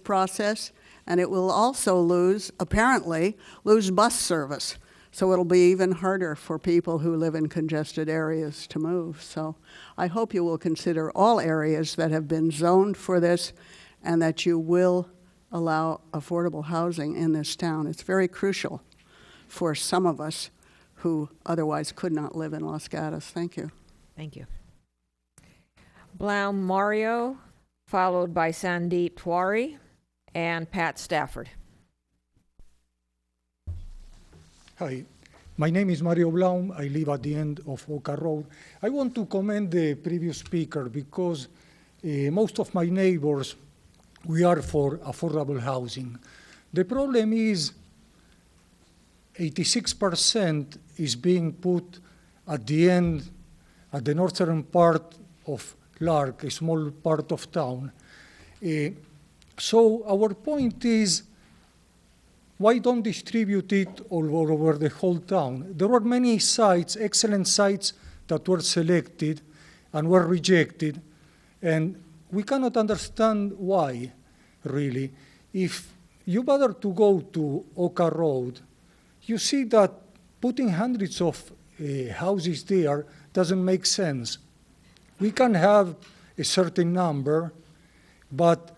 process, and it will also apparently lose bus service. So it'll be even harder for people who live in congested areas to move. So I hope you will consider all areas that have been zoned for this and that you will allow affordable housing in this town. It's very crucial for some of us who otherwise could not live in Los Gatos. Thank you. Thank you. Blau Mario, followed by Sandeep Tiwari and Pat Stafford. Hi, My name is Mario Blaum. I live at the end of Oka Road. I want to commend the previous speaker because most of my neighbors, we are for affordable housing. The problem is 86% is being put at the end, at the northern part of Lark, a small part of town. So our point is, why don't distribute it all over the whole town? There were many sites, excellent sites, that were selected and were rejected, and we cannot understand why, really. If you bother to go to Oka Road, you see that putting hundreds of houses there doesn't make sense. We can have a certain number, but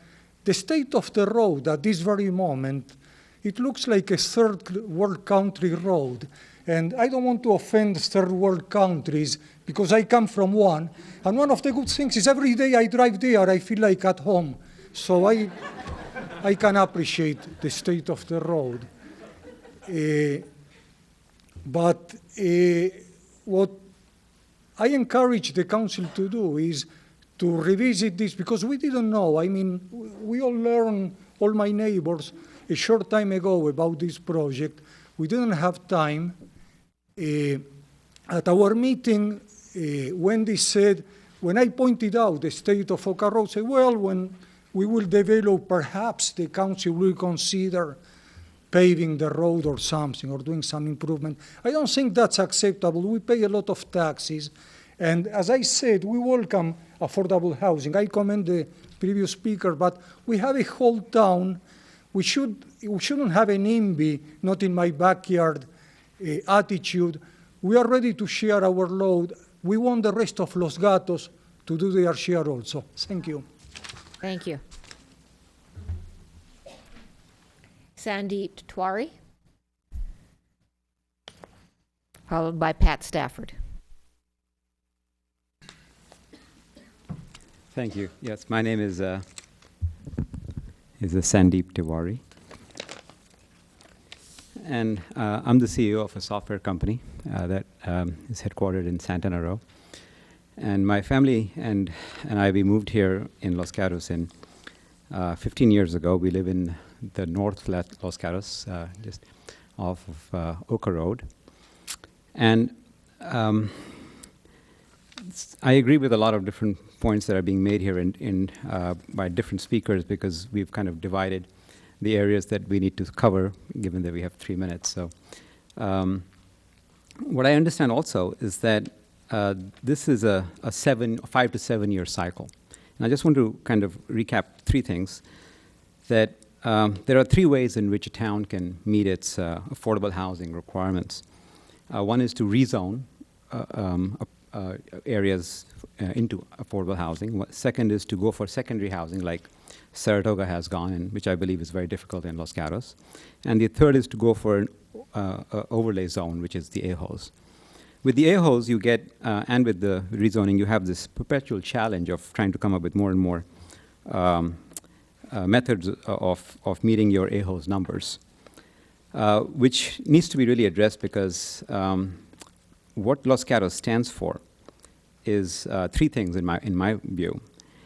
the state of the road at this very moment, it looks like a third world country road. And I don't want to offend third world countries because I come from one. And one of the good things is every day I drive there, I feel like at home. So I can appreciate the state of the road. But what I encourage the council to do is to revisit this because we didn't know. I mean, we all learned, all my neighbors, a short time ago about this project. We didn't have time. At our meeting, Wendy said, when I pointed out the state of Oka Road, said, well, when we will develop, perhaps the council will consider paving the road or something, or doing some improvement. I don't think that's acceptable. We pay a lot of taxes. And as I said, we welcome affordable housing. I commend the previous speaker, but we have a whole town. We shouldn't have an NIMBY, not in my backyard attitude. We are ready to share our load. We want the rest of Los Gatos to do their share also. Thank you. Thank you. Sandeep Tiwari, followed by Pat Stafford. Thank you. Yes, my name is Sandeep Tiwari. And I'm the CEO of a software company that is headquartered in Santana Row. And my family and I, we moved here in Los Gatos 15 years ago. We live in the north Los Gatos, just off of Oka Road. And I agree with a lot of different points that are being made here by different speakers because we've kind of divided the areas that we need to cover, given that we have 3 minutes. So what I understand also is that this is a 5 to 7 year cycle. And I just want to kind of recap 3 things. That there are 3 ways in which a town can meet its affordable housing requirements. One is to rezone areas into affordable housing. Second is to go for secondary housing, like Saratoga has gone, and which I believe is very difficult in Los Gatos. And the third is to go for an overlay zone, which is the AHOs. With the AHOs, you get, and with the rezoning, you have this perpetual challenge of trying to come up with more and more methods of meeting your AHOs numbers, which needs to be really addressed because what Los Gatos stands for is 3 things in my view.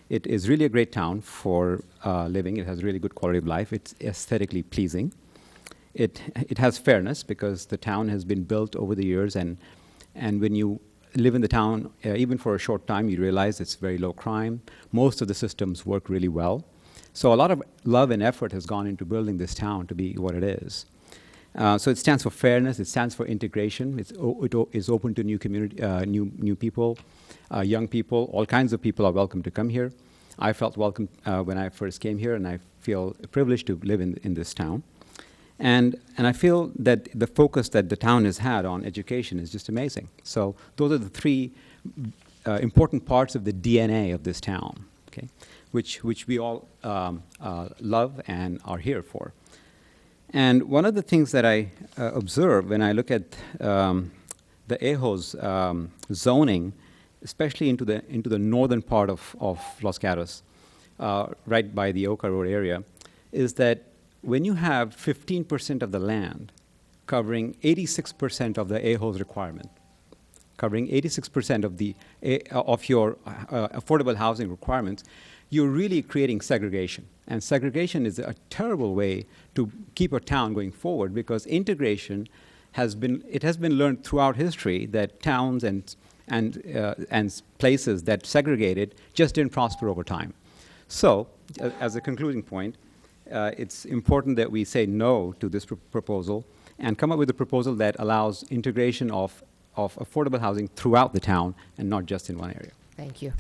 It is really a great town for living. It has really good quality of life. It's aesthetically pleasing. It has fairness because the town has been built over the years, and when you live in the town, even for a short time, you realize it's very low crime. Most of the systems work really well. So a lot of love and effort has gone into building this town to be what it is. So it stands for fairness. It stands for integration. It is open to new community, new people, young people. All kinds of people are welcome to come here. I felt welcome when I first came here, and I feel privileged to live in this town. And I feel that the focus that the town has had on education is just amazing. So those are the 3 important parts of the DNA of this town, okay, which we all love and are here for. And one of the things that I observe when I look at the AHO's zoning, especially into the northern part of Los Gatos, right by the Oka Road area, is that when you have 15% of the land covering 86% of the AHO's requirement, covering 86% of your affordable housing requirements, you're really creating segregation. And segregation is a terrible way to keep a town going forward, because integration has been learned throughout history that towns and places that segregated just didn't prosper over time. So, as a concluding point, it's important that we say no to this proposal and come up with a proposal that allows integration of affordable housing throughout the town and not just in one area. Thank you.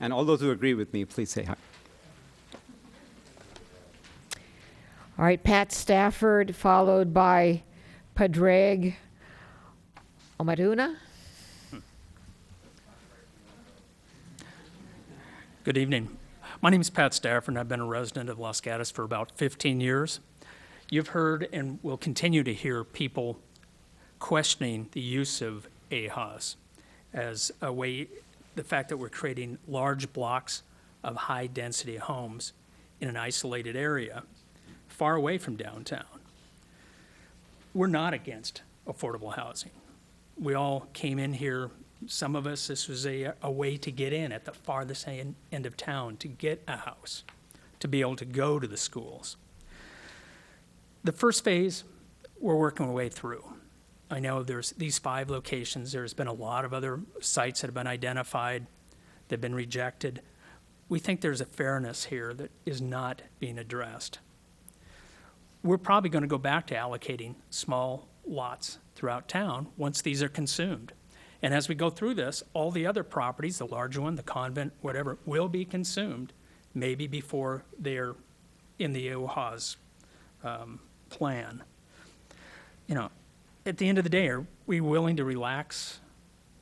And all those who agree with me, please say hi. All right, Pat Stafford, followed by Padraig Omaduna. Good evening. My name is Pat Stafford, and I've been a resident of Los Gatos for about 15 years. You've heard and will continue to hear people questioning the use of AHAs as a way, the fact that we're creating large blocks of high-density homes in an isolated area, far away from downtown. We're not against affordable housing. We all came in here, some of us, this was a way to get in at the farthest end of town, to get a house, to be able to go to the schools. The first phase, we're working our way through. I know there's these 5 locations. There's been a lot of other sites that have been identified, that have been rejected. We think there's a fairness here that is not being addressed. We're probably going to go back to allocating small lots throughout town once these are consumed. And as we go through this, all the other properties, the larger one, the convent, whatever, will be consumed maybe before they're in the AHA's plan. You know, at the end of the day, are we willing to relax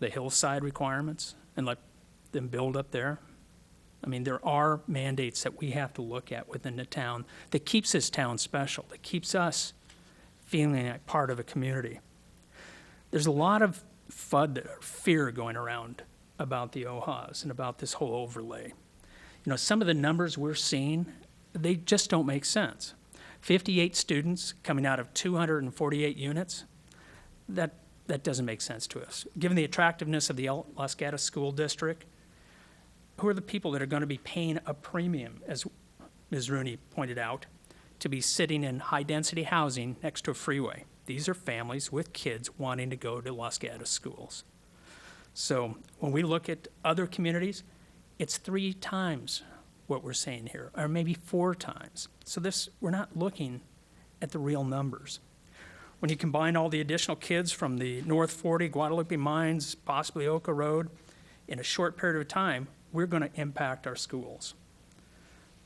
the hillside requirements and let them build up there? I mean, there are mandates that we have to look at within the town that keeps this town special, that keeps us feeling like part of a community. There's a lot of FUD or fear going around about the OHAs and about this whole overlay. You know, some of the numbers we're seeing, they just don't make sense. 58 students coming out of 248 units, that doesn't make sense to us. Given the attractiveness of the Los Gatos School District, who are the people that are going to be paying a premium, as Ms. Rooney pointed out, to be sitting in high-density housing next to a freeway? These are families with kids wanting to go to Los Gatos schools. So when we look at other communities, it's 3 times what we're saying here, or maybe 4 times. So we're not looking at the real numbers. When you combine all the additional kids from the North 40, Guadalupe Mines, possibly Oka Road, in a short period of time, we're going to impact our schools.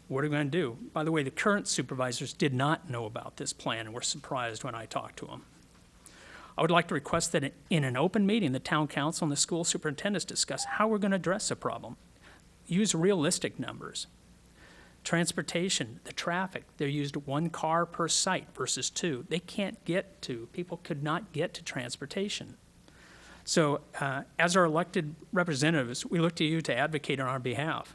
What are we going to do? By the way, the current supervisors did not know about this plan and were surprised when I talked to them. I would like to request that in an open meeting, the town council and the school superintendents discuss how we're going to address the problem. Use realistic numbers. Transportation, the traffic, they used 1 car per site versus 2. People could not get to transportation. So as our elected representatives, we look to you to advocate on our behalf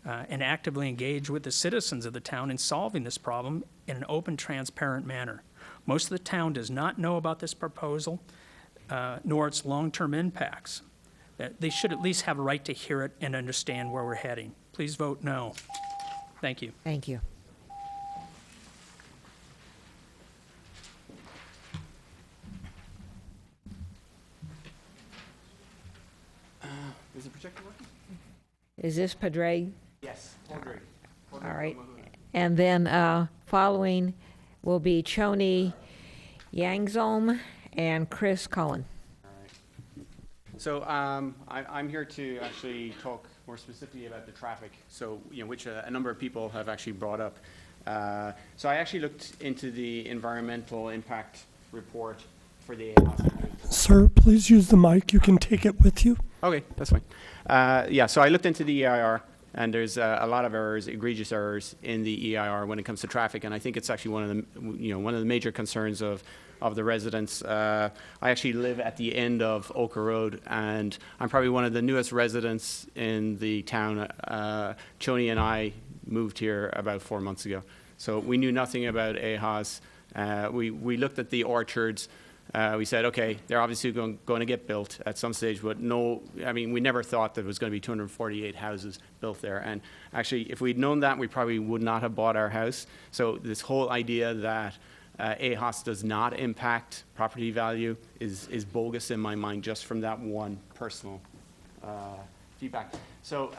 and actively engage with the citizens of the town in solving this problem in an open, transparent manner. Most of the town does not know about this proposal, nor its long-term impacts. They should at least have a right to hear it and understand where we're heading. Please vote no. Thank you. Thank you. Is the projector working? Is this Padraig? Yes, Padraig. All right. And then following will be Choni Yangzom and Chris Cullen. So I'm here to actually talk more specifically about the traffic, so which a number of people have actually brought up. So I actually looked into the environmental impact report for the Sir, please use the mic. You can take it with you. Okay, that's fine. Yeah, so I looked into the EIR, and there's a lot of errors, egregious errors in the EIR when it comes to traffic, and I think it's actually one of the major concerns of the residents. I actually live at the end of Oka Road, and I'm probably one of the newest residents in the town. Choni and I moved here about 4 months ago, so we knew nothing about AHAS. We looked at the orchards. We said, okay, they're obviously going to get built at some stage, but no, I mean, we never thought there was going to be 248 houses built there. And actually, if we'd known that, we probably would not have bought our house. So this whole idea that AHOS does not impact property value is bogus in my mind, just from that one personal feedback. So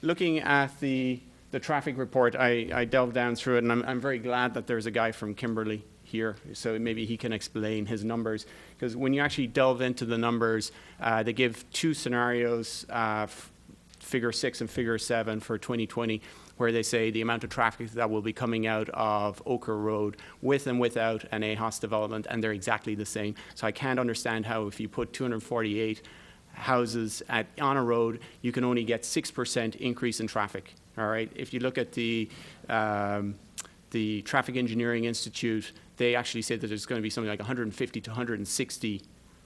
looking at the traffic report, I delved down through it, and I'm very glad that there's a guy from Kimberley here, so maybe he can explain his numbers. Because when you actually delve into the numbers, they give two scenarios, figure 6 and figure 7 for 2020, where they say the amount of traffic that will be coming out of Ochre Road with and without an AHOS development, and they're exactly the same. So I can't understand how if you put 248 houses on a road, you can only get 6% increase in traffic. All right. If you look at the Traffic Engineering Institute, they actually say that there's going to be something like 150 to 160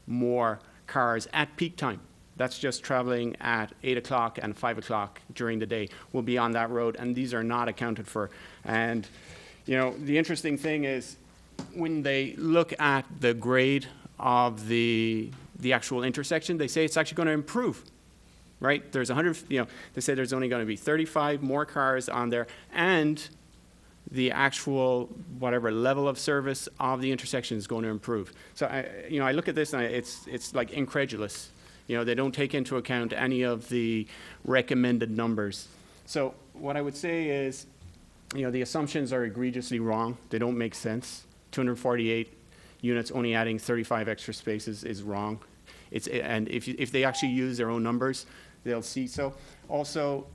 more cars at peak time. That's just traveling at 8 o'clock and 5 o'clock during the day will be on that road, and these are not accounted for. And, you know, the interesting thing is when they look at the grade of the actual intersection, they say it's actually going to improve, right? There's 100, you know, they say there's only going to be 35 more cars on there, and the actual whatever level of service of the intersection is going to improve. So I look at this and it's like incredulous. You know, they don't take into account any of the recommended numbers. So what I would say is, you know, the assumptions are egregiously wrong. They don't make sense. 248 units only adding 35 extra spaces is wrong. And if they actually use their own numbers, they'll see so. Also,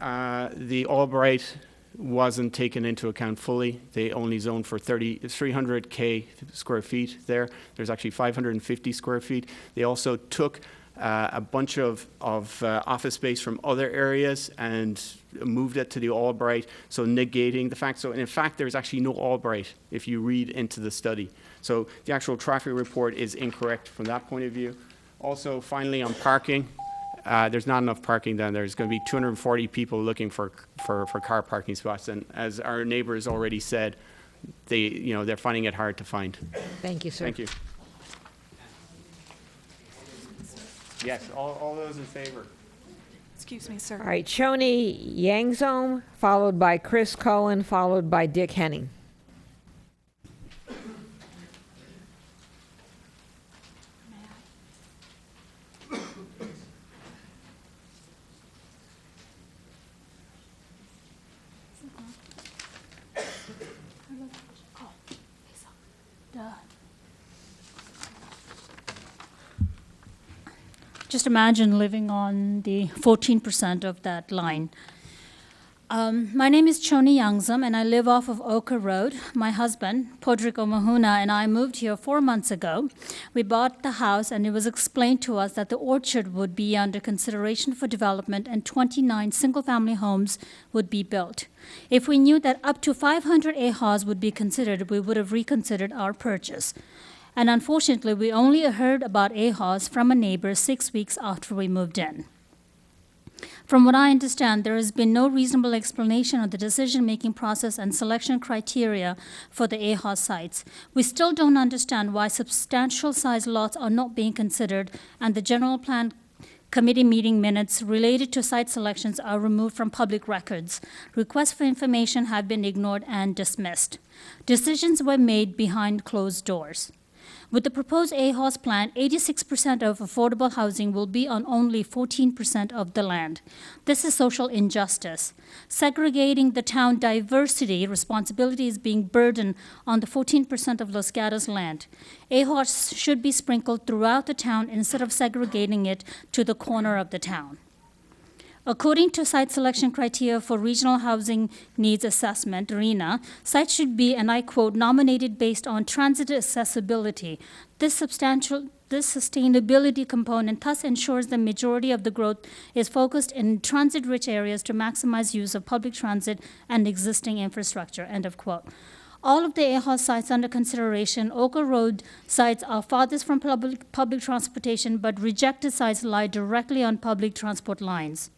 the Albright wasn't taken into account fully. They only zoned for 300K square feet there. There's actually 550 square feet. They also took a bunch of office space from other areas and moved it to the Albright, so negating the fact. So in fact, there's actually no Albright if you read into the study. So the actual traffic report is incorrect from that point of view. Also, finally, on parking, there's not enough parking down there. There's going to be 240 people looking for car parking spots, and as our neighbors already said, they're finding it hard to find. Thank you, sir. Thank you. Yes, all those in favor. Excuse me, sir. All right, Choni Yangzom, followed by Chris Cohen, followed by Dick Henning. Just imagine living on the 14% of that line. My name is Choni Yangzam, and I live off of Ochre Road. My husband, Podrick Mahuna, and I moved here 4 months ago. We bought the house, and it was explained to us that the orchard would be under consideration for development, and 29 single-family homes would be built. If we knew that up to 500 AHOS would be considered, we would have reconsidered our purchase. And unfortunately, we only heard about AHOS from a neighbor 6 weeks after we moved in. From what I understand, there has been no reasonable explanation of the decision-making process and selection criteria for the AHOS sites. We still don't understand why substantial size lots are not being considered, and the general plan committee meeting minutes related to site selections are removed from public records. Requests for information have been ignored and dismissed. Decisions were made behind closed doors. With the proposed AHOS plan, 86% of affordable housing will be on only 14% of the land. This is social injustice. Segregating the town diversity responsibility is being burdened on the 14% of Los Gatos land. AHOS should be sprinkled throughout the town instead of segregating it to the corner of the town. According to site selection criteria for Regional Housing Needs Assessment, RHNA, sites should be, and I quote, nominated based on transit accessibility. This sustainability component thus ensures the majority of the growth is focused in transit-rich areas to maximize use of public transit and existing infrastructure, end of quote. All of the AHOS sites under consideration, Ochre Road sites are farthest from public transportation, but rejected sites lie directly on public transport lines.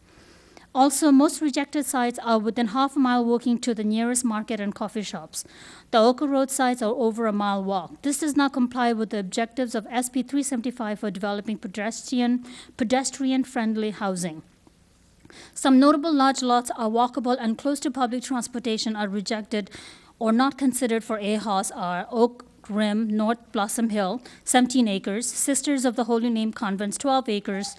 Also, most rejected sites are within half a mile walking to the nearest market and coffee shops. The Oka Road sites are over a mile walk. This does not comply with the objectives of SB 375 for developing pedestrian-friendly housing. Some notable large lots are walkable and close to public transportation are rejected or not considered for AHOS are Oak Rim, North Blossom Hill, 17 acres, Sisters of the Holy Name Convents, 12 acres,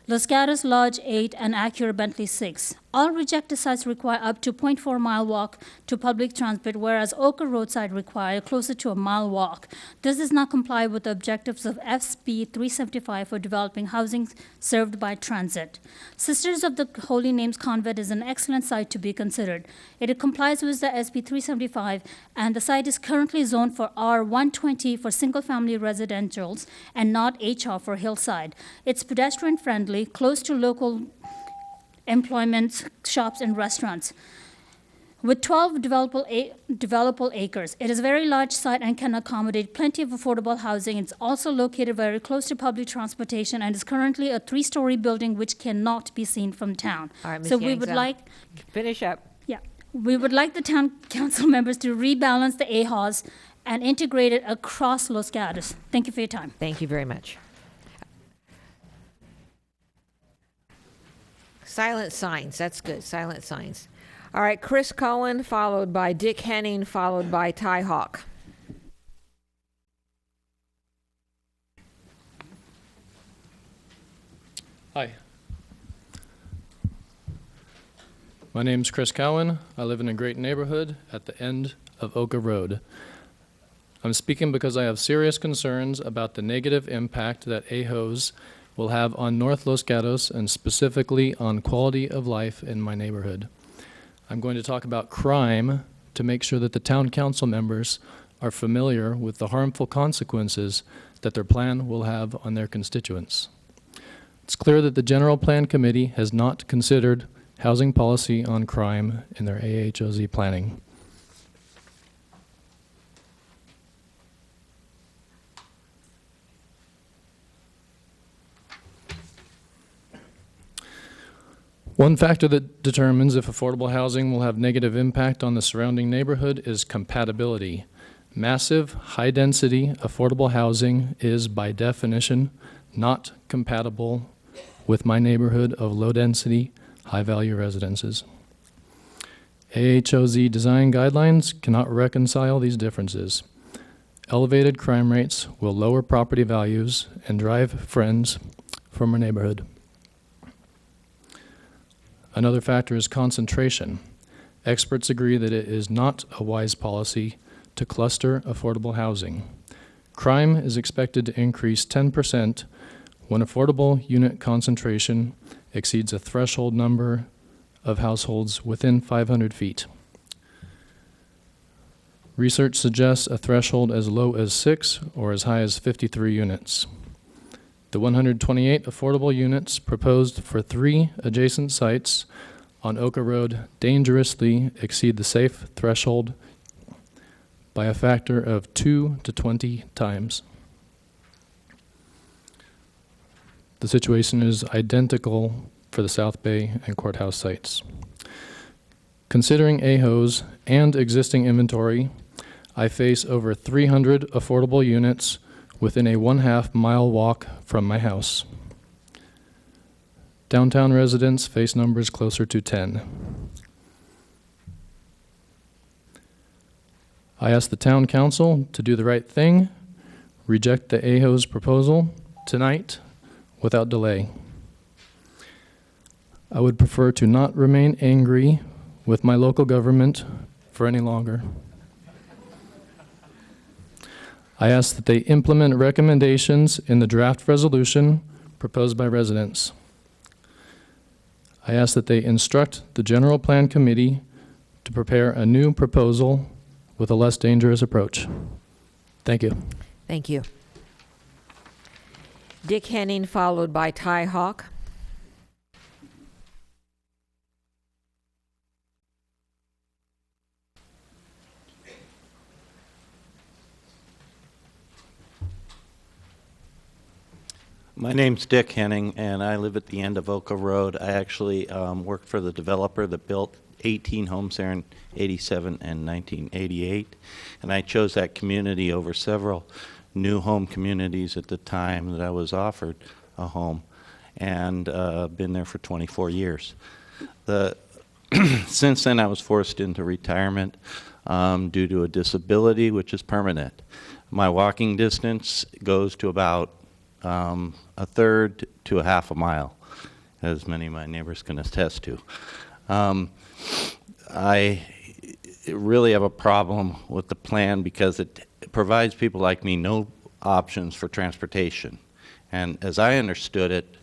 Los Gatos Lodge 8, and Acura Bentley 6. All rejected sites require up to 0.4 mile walk to public transport, whereas Oka roadside require closer to a mile walk. This does not comply with the objectives of SB 375 for developing housing served by transit. Sisters of the Holy Names Convent is an excellent site to be considered. It complies with the SB 375, and the site is currently zoned for R120 for single-family residentials and not HR for hillside. It's pedestrian-friendly, close to local employment, shops, and restaurants. With 12 developable acres, it is a very large site and can accommodate plenty of affordable housing. It's also located very close to public transportation and is currently a 3-story building which cannot be seen from town. All right, Ms. So we would Yangzhou. like, Finish up. yeah, we would like the town council members to rebalance the AHOS and integrate it across Los Gatos. Thank you for your time. Thank you very much. Silent signs, that's good, silent signs. All right, Chris Cohen, followed by Dick Henning, followed by Ty Hawk. Hi. My name's Chris Cowan. I live in a great neighborhood at the end of Oka Road. I'm speaking because I have serious concerns about the negative impact that AHOS will have on North Los Gatos and specifically on quality of life in my neighborhood. I'm going to talk about crime to make sure that the town council members are familiar with the harmful consequences that their plan will have on their constituents. It's clear that the General Plan Committee has not considered housing policy on crime in their AHOZ planning. One factor that determines if affordable housing will have negative impact on the surrounding neighborhood is compatibility. Massive, high-density, affordable housing is, by definition, not compatible with my neighborhood of low-density, high-value residences. AHOZ design guidelines cannot reconcile these differences. Elevated crime rates will lower property values and drive friends from our neighborhood. Another factor is concentration. Experts agree that it is not a wise policy to cluster affordable housing. Crime is expected to increase 10% when affordable unit concentration exceeds a threshold number of households within 500 feet. Research suggests a threshold as low as 6 or as high as 53 units. The 128 affordable units proposed for 3 adjacent sites on Oka Road dangerously exceed the safe threshold by a factor of 2 to 20 times. The situation is identical for the South Bay and Courthouse sites. Considering AHOS and existing inventory, I face over 300 affordable units within a 1/2 mile walk from my house. Downtown residents face numbers closer to 10. I ask the town council to do the right thing, reject the AHOS proposal tonight without delay. I would prefer to not remain angry with my local government for any longer. I ask that they implement recommendations in the draft resolution proposed by residents. I ask that they instruct the General Plan Committee to prepare a new proposal with a less dangerous approach. Thank you. Thank you. Dick Henning, followed by Ty Hawk. My name's Dick Henning, and I live at the end of Oka Road. I actually worked for the developer that built 18 homes there in 87 and 1988, and I chose that community over several new home communities at the time that I was offered a home, and been there for 24 years. Since then, I was forced into retirement due to a disability, which is permanent. My walking distance goes to about a third to a half a mile, as many of my neighbors can attest to. I really have a problem with the plan because it provides people like me no options for transportation. And as I understood it,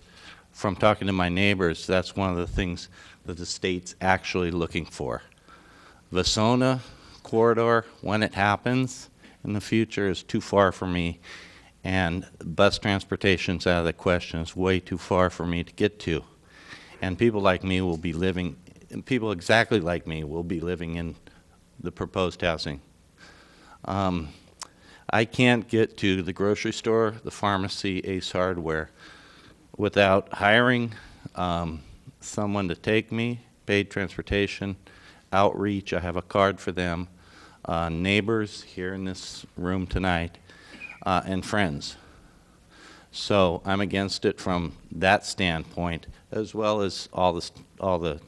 from talking to my neighbors, that's one of the things that the state's actually looking for. Vasona corridor, when it happens in the future, is too far for me, and bus transportation's out of the question. It's way too far for me to get to. And people like me will be living, people exactly like me will be living in the proposed housing. I can't get to the grocery store, the pharmacy, Ace Hardware, without hiring someone to take me, paid transportation, outreach. I have a card for them, neighbors here in this room tonight, and friends. So I'm against it from that standpoint, as well as all the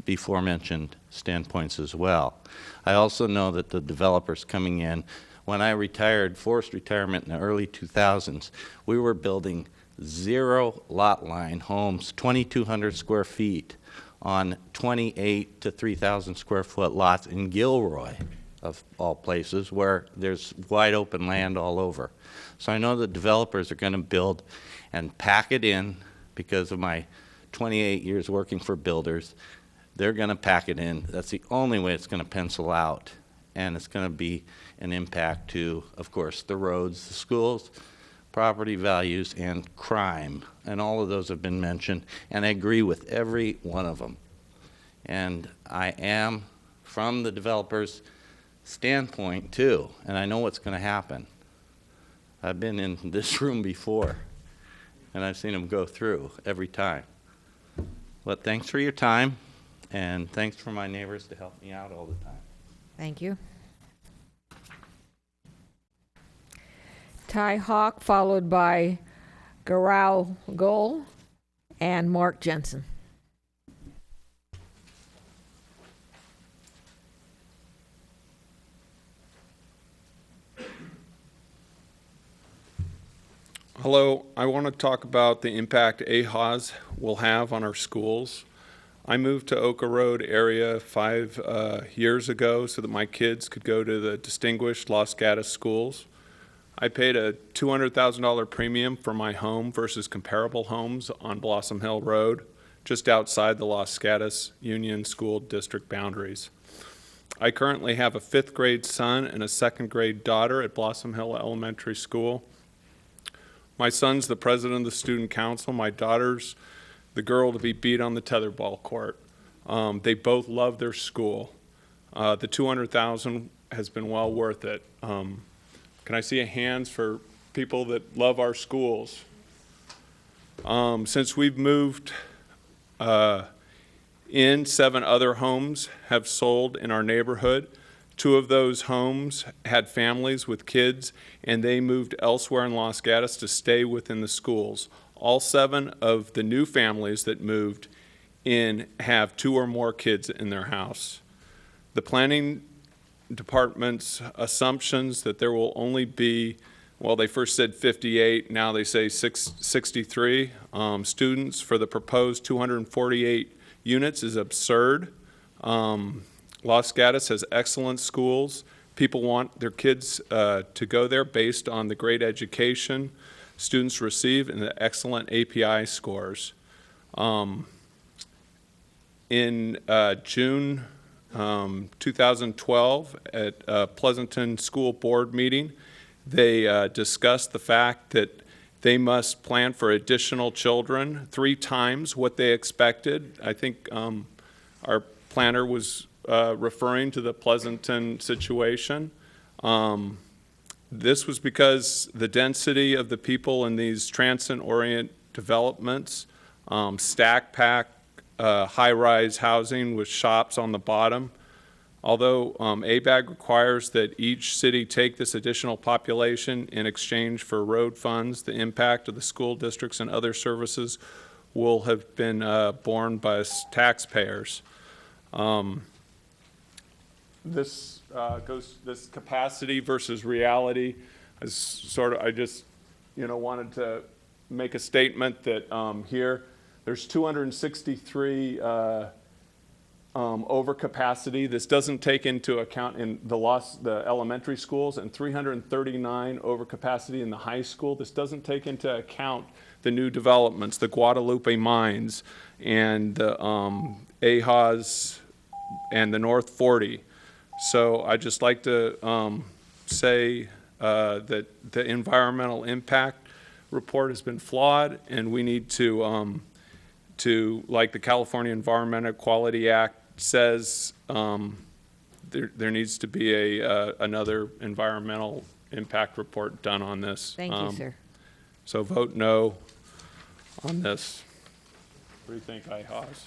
before mentioned standpoints as well. I also know that the developers coming in, when I retired, forced retirement in the early 2000s, we were building 0 lot line homes, 2,200 square feet on 28 to 3,000 square foot lots in Gilroy, of all places, where there's wide open land all over. So I know the developers are going to build and pack it in because of my 28 years working for builders. They're going to pack it in. That's the only way it's going to pencil out. And it's going to be an impact to, of course, the roads, the schools, property values, and crime. And all of those have been mentioned. And I agree with every one of them. And I am, from the developers' standpoint, too, and I know what's going to happen. I've been in this room before, and I've seen them go through every time. But thanks for your time, and thanks for my neighbors to help me out all the time. Thank you. Ty Hawk, followed by Garau Goal and Mark Jensen. Hello, I want to talk about the impact AHAS will have on our schools. I moved to Oka Road area 5 years ago so that my kids could go to the distinguished Los Gatos schools. I paid a $200,000 premium for my home versus comparable homes on Blossom Hill Road, just outside the Los Gatos Union School District boundaries. I currently have a 5th grade son and a 2nd grade daughter at Blossom Hill Elementary School. My son's the president of the student council. My daughter's the girl to be beat on the tetherball court. They both love their school. The $200,000 has been well worth it. Can I see a hands for people that love our schools? Since we've moved in, 7 other homes have sold in our neighborhood. 2 of those homes had families with kids, and they moved elsewhere in Los Gatos to stay within the schools. All 7 of the new families that moved in have 2 or more kids in their house. The planning department's assumptions that there will only be, well, they first said 58, now they say 63 students for the proposed 248 units is absurd. Los Gatos has excellent schools. People want their kids to go there based on the great education students receive and the excellent API scores. In June 2012, at Pleasanton School Board meeting, they discussed the fact that they must plan for additional children 3 times what they expected. I think our planner was referring to the Pleasanton situation. This was because the density of the people in these transit-orient developments, stack pack, high-rise housing with shops on the bottom. Although ABAG requires that each city take this additional population in exchange for road funds, the impact of the school districts and other services will have been borne by taxpayers. This capacity versus reality is sort of, I just, wanted to make a statement that here, there's 263 overcapacity. This doesn't take into account in the elementary schools, and 339 overcapacity in the high school. This doesn't take into account the new developments, the Guadalupe mines, and the AHAs and the North 40. So I'd just like to say that the environmental impact report has been flawed, and we need to like the California Environmental Quality Act says, there needs to be another environmental impact report done on this. Thank you, sir. So vote no on this. What do you think, IHAs?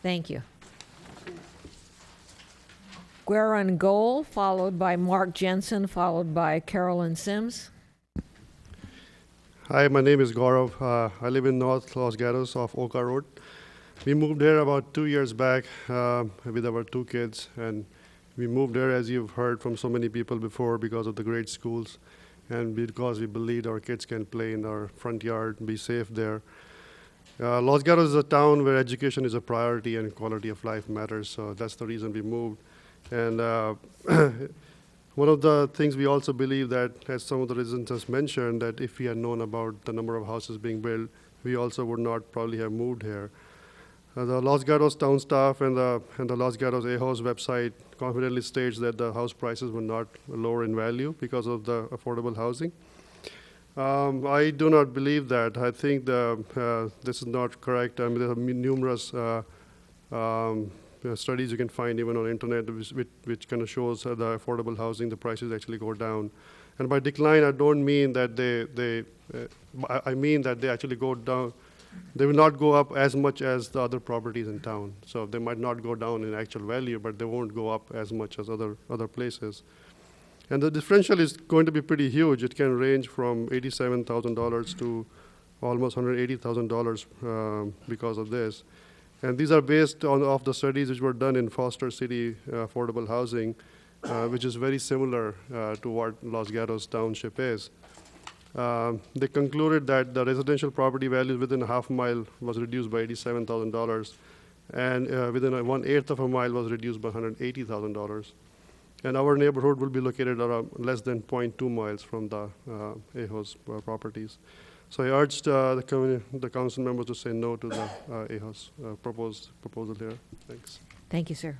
Thank you. Guerin Gold, followed by Mark Jensen, followed by Carolyn Sims. Hi, my name is Gaurav. I live in North Los Gatos off Oka Road. We moved here about 2 years back with our 2 kids, and we moved here, as you've heard from so many people before, because of the great schools and because we believed our kids can play in our front yard and be safe there. Los Gatos is a town where education is a priority and quality of life matters, so that's the reason we moved. And one of the things we also believe that, as some of the residents has mentioned, that if we had known about the number of houses being built, we also would not probably have moved here. The Los Gatos town staff and the Los Gatos AHOS website confidently states that the house prices were not lower in value because of the affordable housing. I do not believe that. I think this is not correct. I mean, there are numerous studies you can find even on the internet which kind of shows the affordable housing, the prices actually go down. And by decline, I don't mean that I mean that they actually go down. They will not go up as much as the other properties in town. So they might not go down in actual value, but they won't go up as much as other places. And the differential is going to be pretty huge. It can range from $87,000 to almost $180,000 because of this. And these are based off the studies which were done in Foster City affordable housing, which is very similar to what Los Gatos Township is. They concluded that the residential property values within a half mile was reduced by $87,000, and within 1/8 of a mile was reduced by $180,000. And our neighborhood will be located around less than 0.2 miles from the AHOS properties. So I urged the council members to say no to the AHOS proposal here. Thanks. Thank you, sir.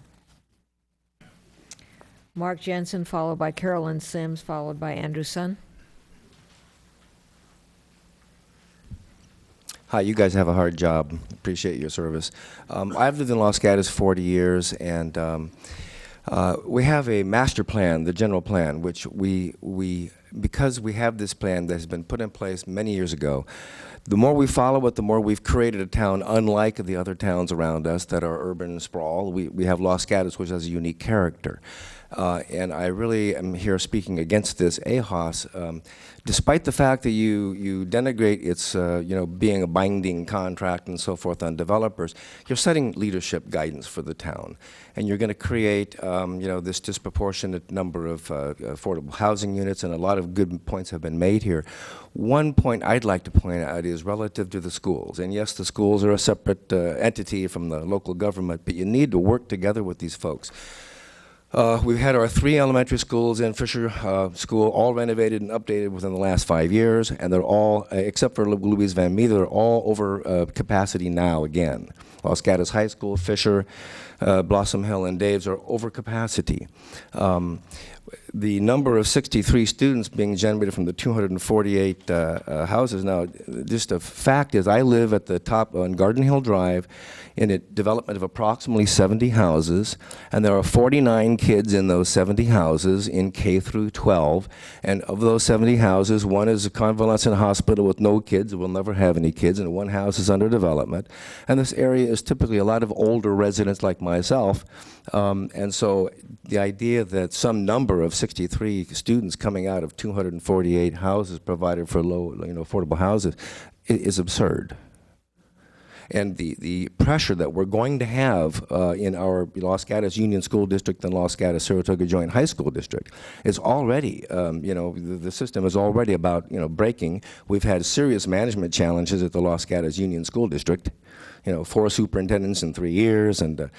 Mark Jensen, followed by Carolyn Sims, followed by Andrew Sun. Hi, you guys have a hard job. Appreciate your service. I've lived in Los Gatos 40 years, and we have a master plan, the general plan, which because we have this plan that has been put in place many years ago, the more we follow it, the more we've created a town unlike the other towns around us that are urban sprawl. We have Los Gatos, which has a unique character. And I really am here speaking against this AHOS, despite the fact that you denigrate its being a binding contract and so forth on developers. You're setting leadership guidance for the town, and you're going to create this disproportionate number of affordable housing units, and a lot of good points have been made here. One point I'd like to point out is relative to the schools. And yes, the schools are a separate entity from the local government, but you need to work together with these folks. We've had our 3 elementary schools in Fisher School all renovated and updated within the last 5 years, and they're all, except for Louise Van Mee, they're all over capacity now again. Los Gatos High School, Fisher, Blossom Hill, and Dave's are over capacity. the number of 63 students being generated from the 248 houses. Now, just a fact is, I live at the top on Garden Hill Drive in a development of approximately 70 houses, and there are 49 kids in those 70 houses in K through 12, and of those 70 houses, one is a convalescent hospital with no kids, will never have any kids, and one house is under development. And this area is typically a lot of older residents like myself, and so the idea that some number of 63 students coming out of 248 houses provided for low, affordable houses is absurd. And the pressure that we're going to have in our Los Gatos Union School District and Los Gatos Saratoga Joint High School District is already, the system is already about, breaking. We've had serious management challenges at the Los Gatos Union School District. 4 superintendents in 3 years, and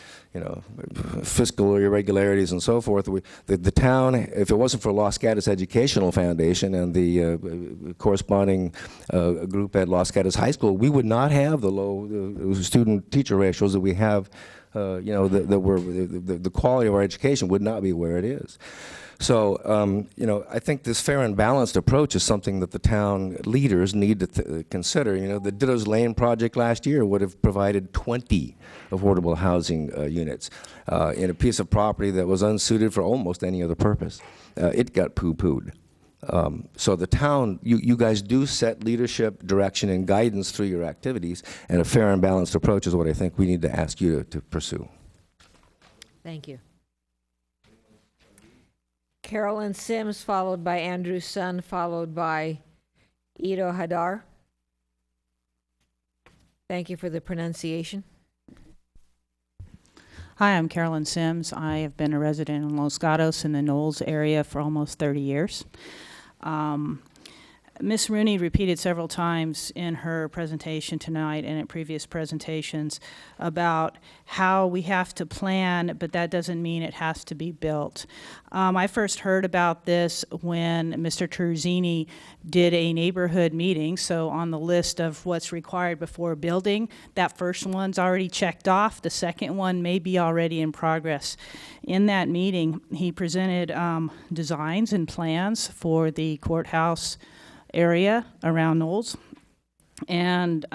fiscal irregularities and so forth. The town, if it wasn't for Los Gatos Educational Foundation and the corresponding group at Los Gatos High School, we would not have the low student-teacher ratios that we have. The quality of our education would not be where it is. So, I think this fair and balanced approach is something that the town leaders need to consider. The Ditto's Lane project last year would have provided 20 affordable housing units in a piece of property that was unsuited for almost any other purpose. It got poo-pooed. So the town, you guys do set leadership, direction, and guidance through your activities, and a fair and balanced approach is what I think we need to ask you to pursue. Thank you. Carolyn Sims, followed by Andrew Sun, followed by Ido Hadar. Thank you for the pronunciation. Hi, I'm Carolyn Sims. I have been a resident in Los Gatos in the Knowles area for almost 30 years. Ms. Rooney repeated several times in her presentation tonight and in previous presentations about how we have to plan, but that doesn't mean it has to be built. I first heard about this when Mr. Terzini did a neighborhood meeting. So on the list of what's required before building, that first one's already checked off. The second one may be already in progress. In that meeting, he presented designs and plans for the courthouse area around Knowles. And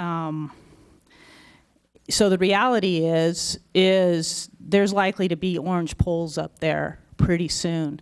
so the reality is there's likely to be orange poles up there pretty soon.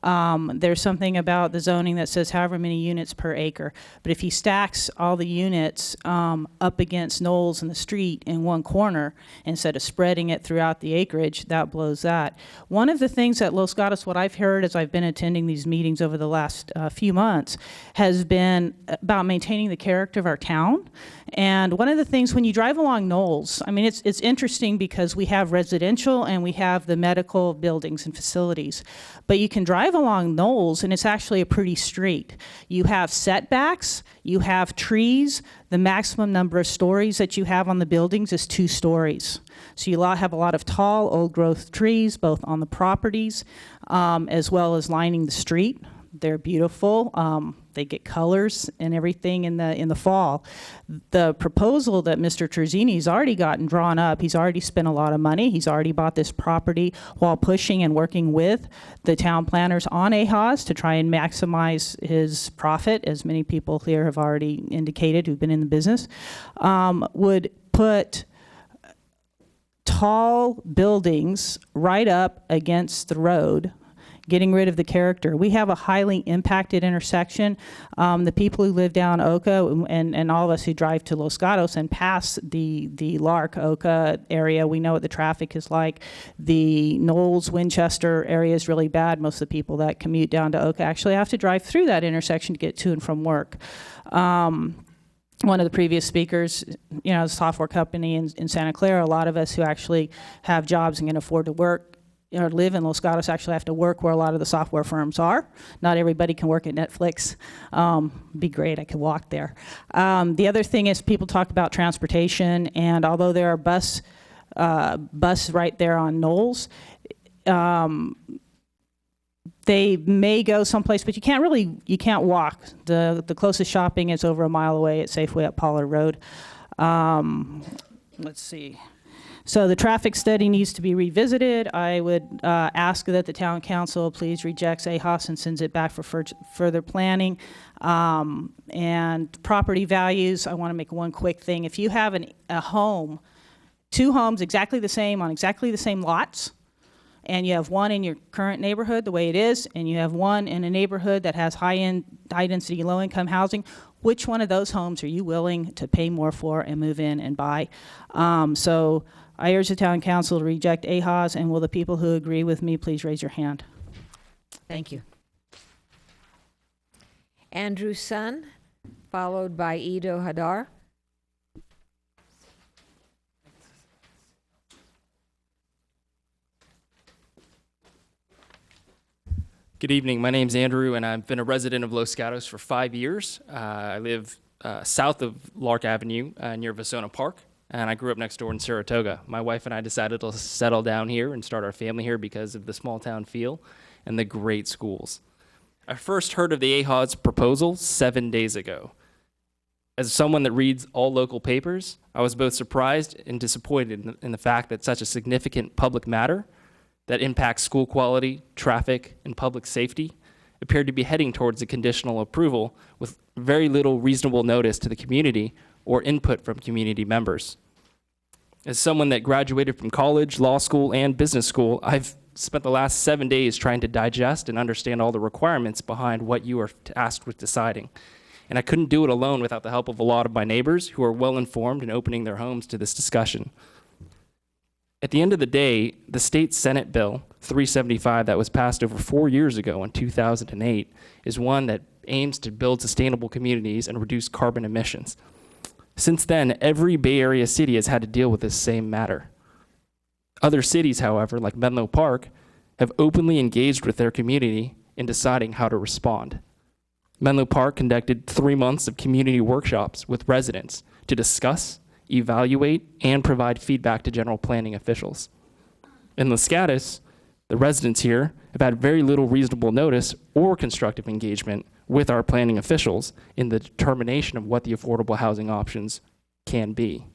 There's something about the zoning that says however many units per acre. But if he stacks all the units up against Knowles in the street in one corner instead of spreading it throughout the acreage, that blows that. One of the things at Los Gatos, what I've heard as I've been attending these meetings over the last few months, has been about maintaining the character of our town. And one of the things when you drive along Knowles, I mean, it's interesting because we have residential and we have the medical buildings and facilities. But you can drive along Knowles and it's actually a pretty street. You have setbacks, you have trees. The maximum number of stories that you have on the buildings is 2 stories. So you have a lot of tall, old growth trees, both on the properties as well as lining the street. They're beautiful. They get colors and everything in the fall. The proposal that Mr. Terzini's already gotten drawn up, he's already spent a lot of money. He's already bought this property while pushing and working with the town planners on AHAS to try and maximize his profit, as many people here have already indicated who've been in the business, would put tall buildings right up against the road, getting rid of the character. We have a highly impacted intersection. The people who live down Oka and all of us who drive to Los Gatos and pass the Lark Oka area, we know what the traffic is like. The Knowles Winchester area is really bad. Most of the people that commute down to Oka actually have to drive through that intersection to get to and from work. One of the previous speakers, a software company in Santa Clara, a lot of us who actually have jobs and can afford to work or live in Los Gatos actually have to work where a lot of the software firms are. Not everybody can work at Netflix. Be great, I could walk there. The other thing is people talk about transportation, and although there are bus right there on Knowles, they may go someplace, but you can't walk. The closest shopping is over a mile away at Safeway at Pollard Road. Let's see. So the traffic study needs to be revisited. I would ask that the town council please rejects AHOS and sends it back for further planning. And property values, I want to make one quick thing. If you have a home, two homes exactly the same on exactly the same lots, and you have one in your current neighborhood the way it is, and you have one in a neighborhood that has high-density, low-income housing, which one of those homes are you willing to pay more for and move in and buy? So I urge the town council to reject AHOS, and will the people who agree with me please raise your hand? Thank you. Andrew Sun, followed by Ido Hadar. Good evening. My name's Andrew, and I've been a resident of Los Gatos for 5 years. I live south of Lark Avenue near Vasona Park, and I grew up next door in Saratoga. My wife and I decided to settle down here and start our family here because of the small town feel and the great schools. I first heard of the AHOS proposal 7 days ago. As someone that reads all local papers, I was both surprised and disappointed in the fact that such a significant public matter that impacts school quality, traffic, and public safety appeared to be heading towards a conditional approval with very little reasonable notice to the community or input from community members. As someone that graduated from college, law school, and business school, I've spent the last 7 days trying to digest and understand all the requirements behind what you are tasked with deciding. And I couldn't do it alone without the help of a lot of my neighbors who are well informed and opening their homes to this discussion. At the end of the day, the state Senate Bill 375 that was passed over 4 years ago in 2008 is one that aims to build sustainable communities and reduce carbon emissions. Since then, every Bay Area city has had to deal with this same matter. Other cities, however, like Menlo Park, have openly engaged with their community in deciding how to respond. Menlo Park conducted 3 months of community workshops with residents to discuss, evaluate, and provide feedback to general planning officials. In Los Gatos, the residents here have had very little reasonable notice or constructive engagement with our planning officials in the determination of what the affordable housing options can be.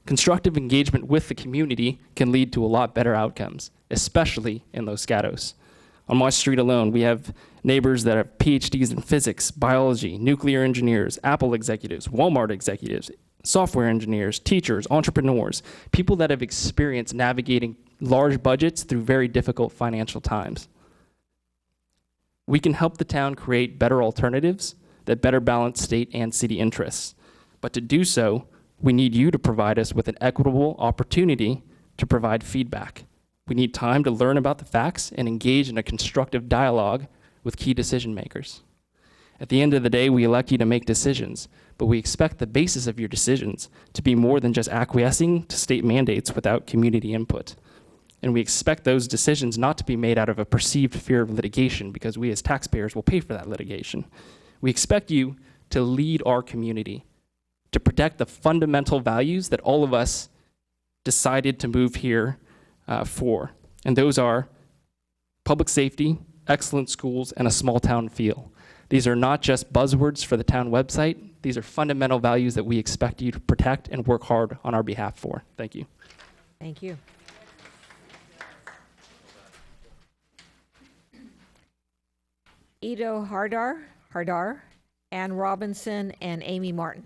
Constructive engagement with the community can lead to a lot better outcomes, especially in Los Gatos. On my street alone, we have neighbors that have PhDs in physics, biology, nuclear engineers, Apple executives, Walmart executives, software engineers, teachers, entrepreneurs, people that have experience navigating large budgets through very difficult financial times. We can help the town create better alternatives that better balance state and city interests. But to do so, we need you to provide us with an equitable opportunity to provide feedback. We need time to learn about the facts and engage in a constructive dialogue with key decision makers. At the end of the day, we elect you to make decisions, but we expect the basis of your decisions to be more than just acquiescing to state mandates without community input. And we expect those decisions not to be made out of a perceived fear of litigation, because we as taxpayers will pay for that litigation. We expect you to lead our community, to protect the fundamental values that all of us decided to move here for. And those are public safety, excellent schools, and a small town feel. These are not just buzzwords for the town website. These are fundamental values that we expect you to protect and work hard on our behalf for. Thank you. Thank you. Ido Hardar, Ann Robinson, and Amy Martin.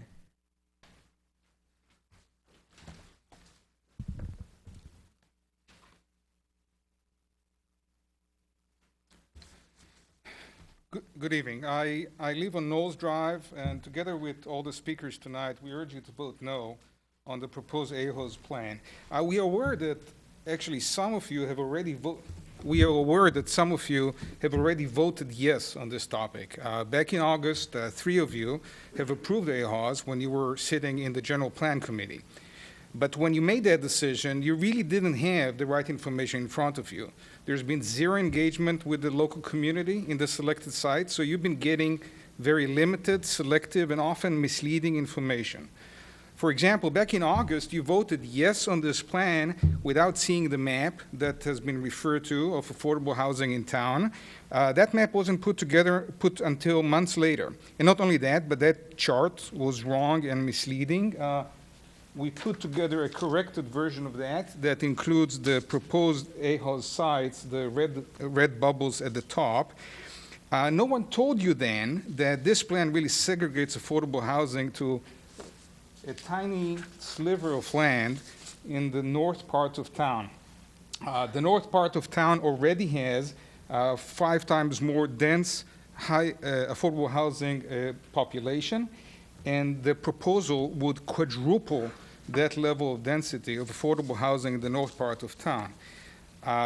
Good evening. I live on Knowles Drive, and together with all the speakers tonight, we urge you to vote no on the proposed AHOS plan. We are aware that actually some of you have already voted. We are aware that some of you have already voted yes on this topic. Back in August, 3 of you have approved AHOS when you were sitting in the General Plan Committee. But when you made that decision, you really didn't have the right information in front of you. There's been zero engagement with the local community in the selected sites, so you've been getting very limited, selective, and often misleading information. For example, back in August, you voted yes on this plan without seeing the map that has been referred to of affordable housing in town. That map wasn't put until months later. And not only that, but that chart was wrong and misleading. we put together a corrected version of that includes the proposed AHOS sites, the red bubbles at the top. No one told you then that this plan really segregates affordable housing to a tiny sliver of land in the north part of town. The north part of town already has 5 times more dense, high affordable housing population, and the proposal would quadruple that level of density of affordable housing in the north part of town.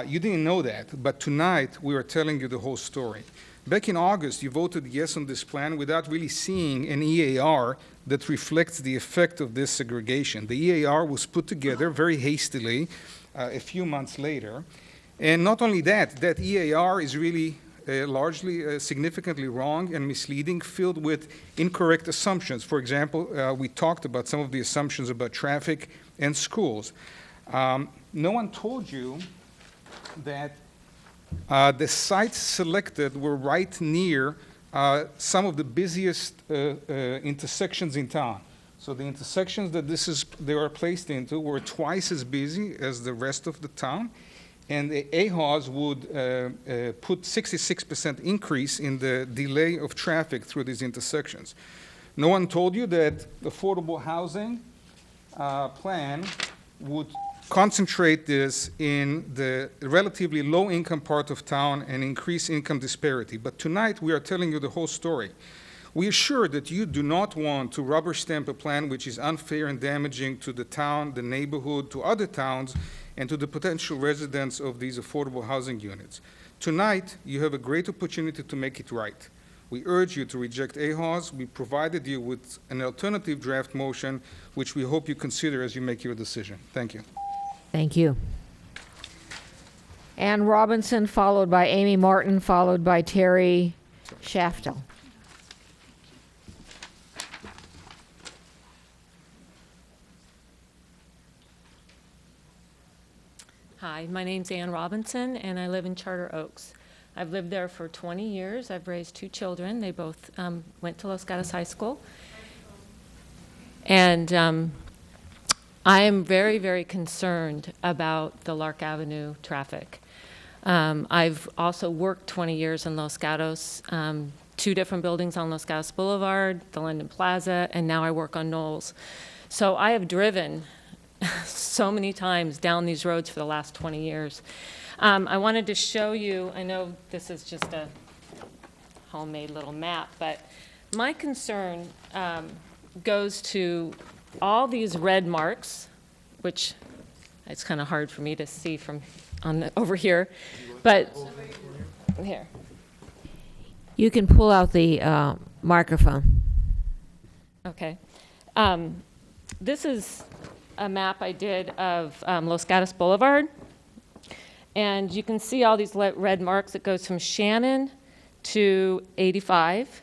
You didn't know that, but tonight we are telling you the whole story. Back in August, you voted yes on this plan without really seeing an EAR that reflects the effect of this segregation. The EAR was put together very hastily a few months later. And not only that, that EAR is really largely significantly wrong and misleading, filled with incorrect assumptions. For example, we talked about some of the assumptions about traffic and schools. No one told you that the sites selected were right near some of the busiest intersections in town. So the intersections that they are placed into were twice as busy as the rest of the town, and the AHOS would put 66% increase in the delay of traffic through these intersections. No one told you that the affordable housing plan would concentrate this in the relatively low-income part of town and increase income disparity. But tonight, we are telling you the whole story. We are sure that you do not want to rubber stamp a plan which is unfair and damaging to the town, the neighborhood, to other towns, and to the potential residents of these affordable housing units. Tonight, you have a great opportunity to make it right. We urge you to reject AHOS. We provided you with an alternative draft motion, which we hope you consider as you make your decision. Thank you. Thank you. Ann Robinson, followed by Amy Martin, followed by Terry Shaftel. Hi, my name's Ann Robinson, and I live in Charter Oaks. I've lived there for 20 years. I've raised 2 children. They both went to Los Gatos High School. And I am very, very concerned about the Lark Avenue traffic. I've also worked 20 years in Los Gatos, 2 different buildings on Los Gatos Boulevard, the London Plaza, and now I work on Knowles. So I have driven so many times down these roads for the last 20 years. I wanted to show you, I know this is just a homemade little map, but my concern goes to all these red marks, which it's kind of hard for me to see from over here, but here. You can pull out the microphone. Okay. This is a map I did of Los Gatos Boulevard. And you can see all these red marks. It goes from Shannon to 85.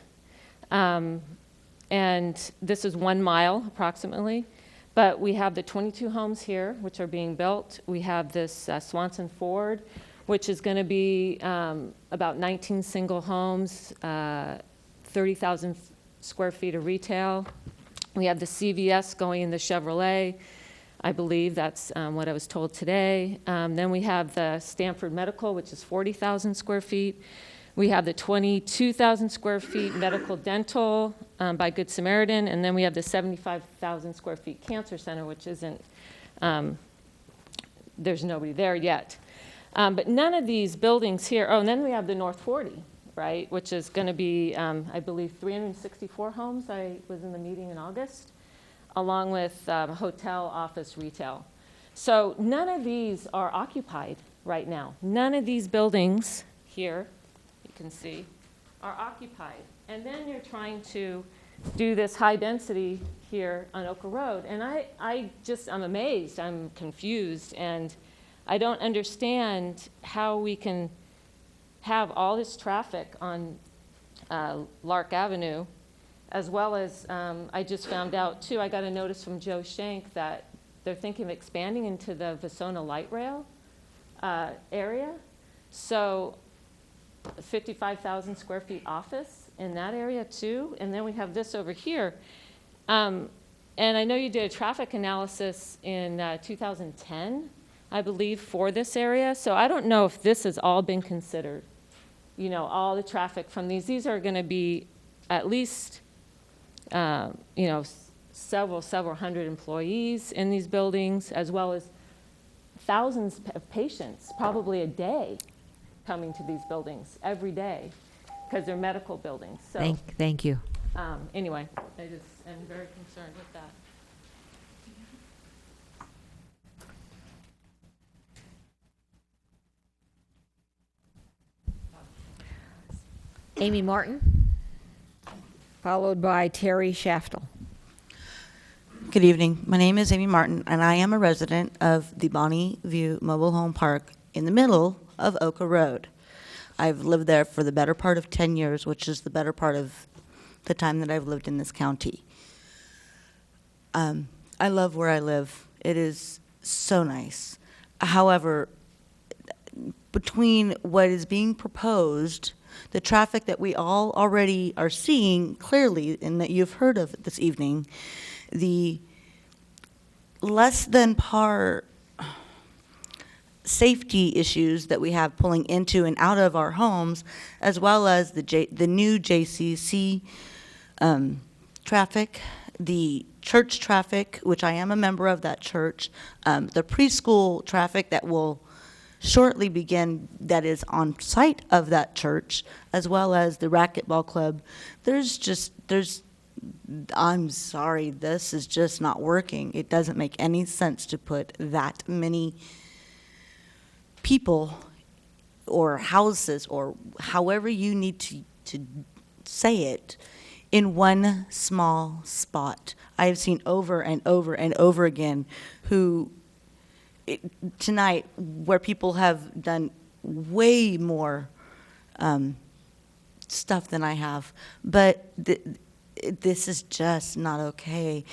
And this is 1 mile approximately. But we have the 22 homes here, which are being built. We have this Swanson Ford, which is going to be about 19 single homes, 30,000 square feet of retail. We have the CVS going in the Chevrolet. I believe that's what I was told today. Then we have the Stanford Medical, which is 40,000 square feet. We have the 22,000 square feet medical dental by Good Samaritan, and then we have the 75,000 square feet cancer center, which isn't, there's nobody there yet. But none of these buildings here, oh, and then we have the North 40, right, which is going to be, I believe, 364 homes. I was in the meeting in August, along with hotel, office, retail. So none of these are occupied right now. None of these buildings here, you can see, are occupied. And then you're trying to do this high density here on Oka Road. And I'm amazed, I'm confused, and I don't understand how we can have all this traffic on Lark Avenue, as well as I just found out too, I got a notice from Joe Shank that they're thinking of expanding into the Vasona light rail area. So 55,000 square feet office in that area too. And then we have this over here. And I know you did a traffic analysis in 2010, I believe, for this area. So I don't know if this has all been considered. You know, all the traffic from these. These are going to be at least, you know, several hundred employees in these buildings, as well as thousands of patients, probably a day, coming to these buildings every day, because they're medical buildings. So, Thank you. anyway, I just am very concerned with that. Amy Martin, followed by Terry Shaftel. Good evening. My name is Amy Martin, and I am a resident of the Bonnie View Mobile Home Park in the middle of Oka Road. I've lived there for the better part of 10 years, which is the better part of the time that I've lived in this county. I love where I live. It is so nice. However, between what is being proposed, the traffic that we all already are seeing clearly and that you've heard of this evening, the less than par safety issues that we have pulling into and out of our homes, as well as the new JCC traffic, the church traffic, which I am a member of that church, the preschool traffic that will shortly begin, that is on site of that church, as well as the racquetball club. I'm sorry, this is just not working. It doesn't make any sense to put that many people or houses, or however you need to say it, in one small spot. I have seen over and over and over again tonight where people have done way more stuff than I have, but this is just not okay.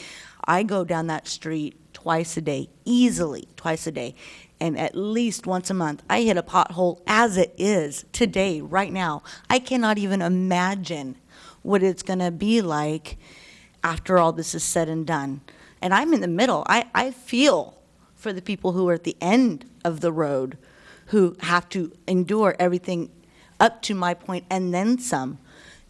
I go down that street twice a day, easily twice a day, and at least once a month I hit a pothole as it is today, right now. I cannot even imagine what it's going to be like after all this is said and done. And I'm in the middle. I feel for the people who are at the end of the road, who have to endure everything up to my point and then some,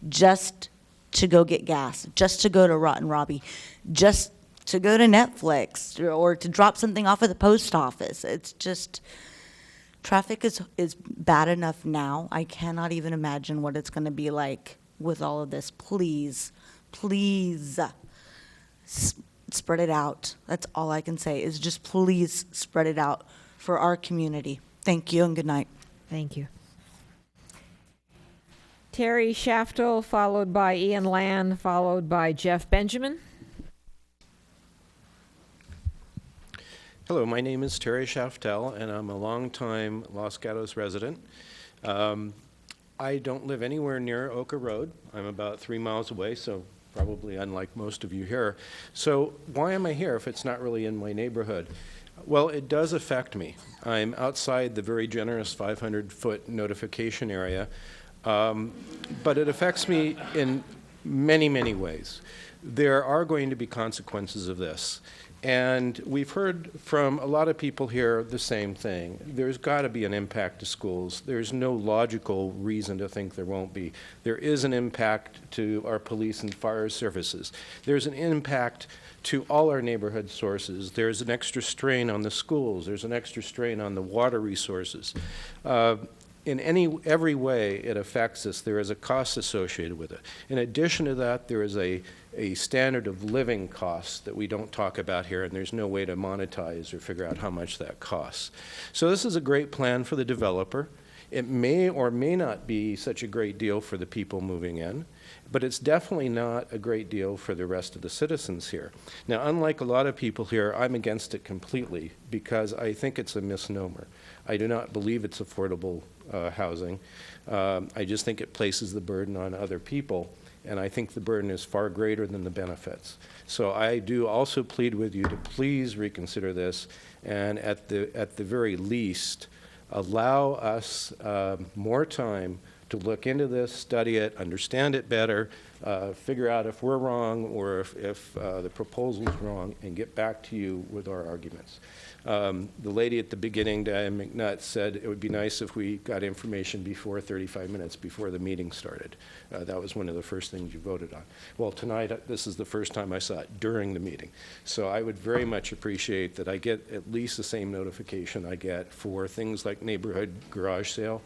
just to go get gas, just to go to Rotten Robbie, just to go to Netflix, or to drop something off at the post office. It's just, traffic is bad enough now. I cannot even imagine what it's going to be like with all of this. Please, please, spread it out. That's all I can say, is just please spread it out for our community. Thank you and good night. Thank you. Terry Shaftel, followed by Ian Land, followed by Jeff Benjamin. Hello, my name is Terry Shaftel, and I'm a longtime Los Gatos resident. I don't live anywhere near Oka Road. I'm about 3 miles away, so probably unlike most of you here. So why am I here if it's not really in my neighborhood? Well, it does affect me. I'm outside the very generous 500-foot notification area, but it affects me in many, many ways. There are going to be consequences of this. And we've heard from a lot of people here the same thing. There's got to be an impact to schools. There's no logical reason to think there won't be. There is an impact to our police and fire services. There's an impact to all our neighborhood sources. There's an extra strain on the schools. There's an extra strain on the water resources. In every way it affects us, there is a cost associated with it. In addition to that, there is a standard of living cost that we don't talk about here, and there's no way to monetize or figure out how much that costs. So this is a great plan for the developer. It may or may not be such a great deal for the people moving in, but it's definitely not a great deal for the rest of the citizens here. Now, unlike a lot of people here, I'm against it completely because I think it's a misnomer. I do not believe it's affordable housing. I just think it places the burden on other people, and I think the burden is far greater than the benefits. So I do also plead with you to please reconsider this, and at the very least, allow us more time to look into this, study it, understand it better, figure out if we're wrong or if the proposal's wrong, and get back to you with our arguments. The lady at the beginning, Diane McNutt, said it would be nice if we got information before 35 minutes before the meeting started. That was one of the first things you voted on. Well, tonight, this is the first time I saw it during the meeting. So I would very much appreciate that I get at least the same notification I get for things like neighborhood garage sale,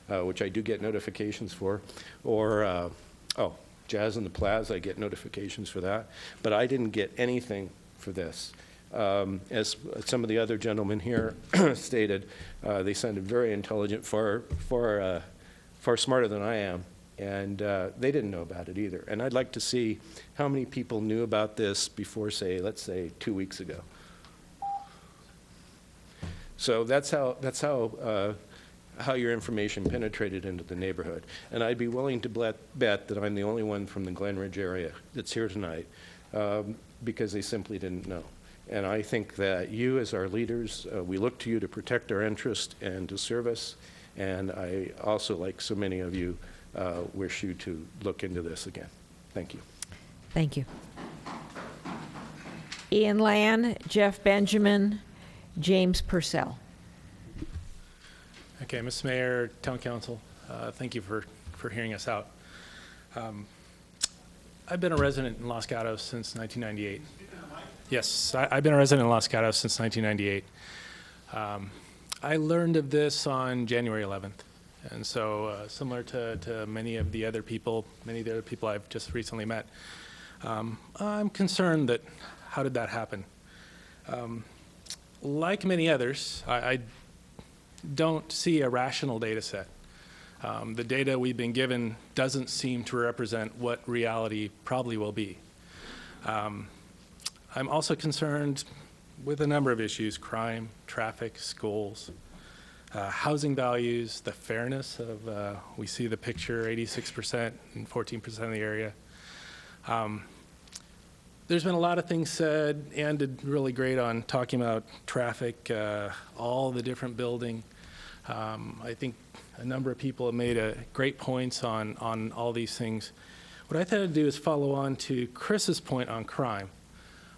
which I do get notifications for, or, Jazz in the Plaza, I get notifications for that. But I didn't get anything for this. As some of the other gentlemen here stated, they sounded very intelligent, far smarter than I am, and they didn't know about it either. And I'd like to see how many people knew about this before, let's say 2 weeks ago. So that's how your information penetrated into the neighborhood. And I'd be willing to bet that I'm the only one from the Glen Ridge area that's here tonight, because they simply didn't know. And I think that you, as our leaders, we look to you to protect our interest and to serve us. And I also, like so many of you, wish you to look into this again. Thank you. Thank you. Ian Land, Jeff Benjamin, James Purcell. Okay, Mr. Mayor, Town Council, thank you for hearing us out. I've been a resident in Los Gatos since 1998. Yes, I've been a resident in Los Gatos since 1998. I learned of this on January 11th. And so similar to many of the other people I've just recently met, I'm concerned that how did that happen? Like many others, I don't see a rational data set. The data we've been given doesn't seem to represent what reality probably will be. I'm also concerned with a number of issues: crime, traffic, schools, housing values, the fairness of, we see the picture, 86% and 14% of the area. There's been a lot of things said. Ann did really great on talking about traffic, all the different building. I think a number of people have made great points on all these things. What I thought I'd do is follow on to Chris's point on crime.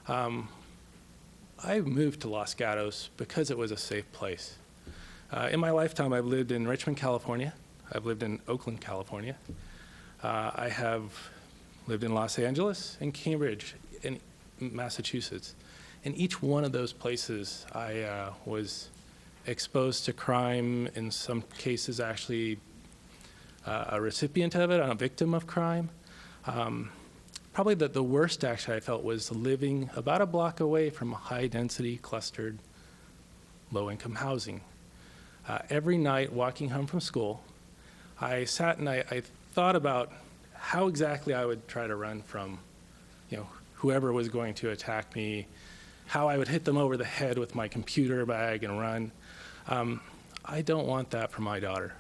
I moved to Los Gatos because it was a safe place. In my lifetime, I've lived in Richmond, California. I've lived in Oakland, California. I have lived in Los Angeles and Cambridge in Massachusetts. In each one of those places, I was exposed to crime, in some cases actually a recipient of it, a victim of crime. Probably the worst actually I felt was living about a block away from high-density, clustered, low-income housing. Every night walking home from school, I sat and I thought about how exactly I would try to run from, whoever was going to attack me, how I would hit them over the head with my computer bag and run. I don't want that for my daughter.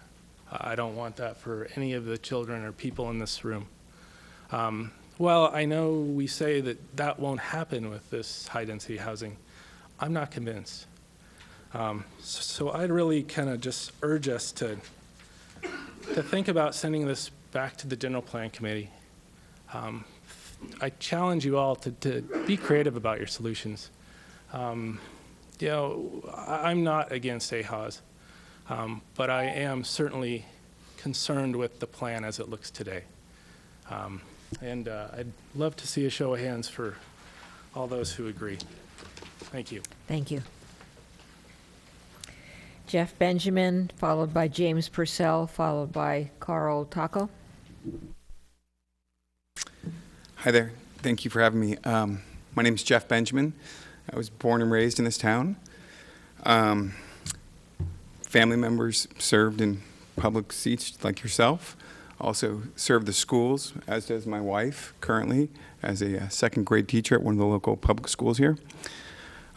I don't want that for any of the children or people in this room. Well, I know we say that won't happen with this high-density housing. I'm not convinced. So I'd really kind of just urge us to think about sending this back to the General Plan Committee. I challenge you all to be creative about your solutions. I'm not against AHAs, but I am certainly concerned with the plan as it looks today. And I'd love to see a show of hands for all those who agree. Thank you. Thank you. Jeff Benjamin, followed by James Purcell, followed by Carl Taco. Hi there. Thank you for having me. My name is Jeff Benjamin. I was born and raised in this town. Family members served in public seats like yourself. Also served the schools, as does my wife currently, as a second grade teacher at one of the local public schools here.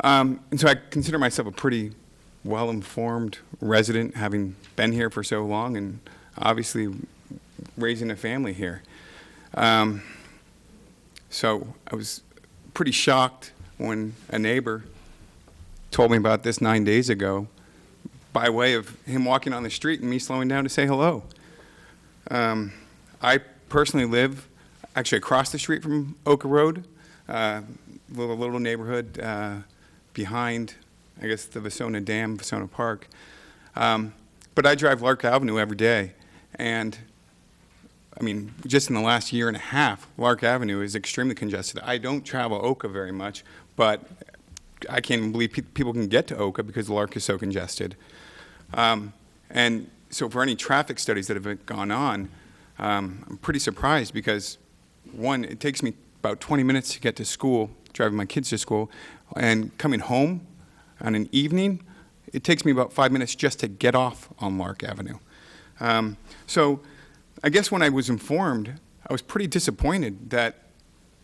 And so I consider myself a pretty well-informed resident, having been here for so long and obviously raising a family here. So I was pretty shocked when a neighbor told me about this 9 days ago by way of him walking on the street and me slowing down to say hello. I personally live actually across the street from Oka Road, little neighborhood behind, I guess, the Vasona Dam, Vasona Park. But I drive Lark Avenue every day, and I mean, just in the last year and a half, Lark Avenue is extremely congested. I don't travel Oka very much, but I can't even believe people can get to Oka because Lark is so congested. And so for any traffic studies that have gone on, I'm pretty surprised because, one, it takes me about 20 minutes to get to school, driving my kids to school, and coming home on an evening, it takes me about 5 minutes just to get off on Lark Avenue. So I guess when I was informed, I was pretty disappointed that,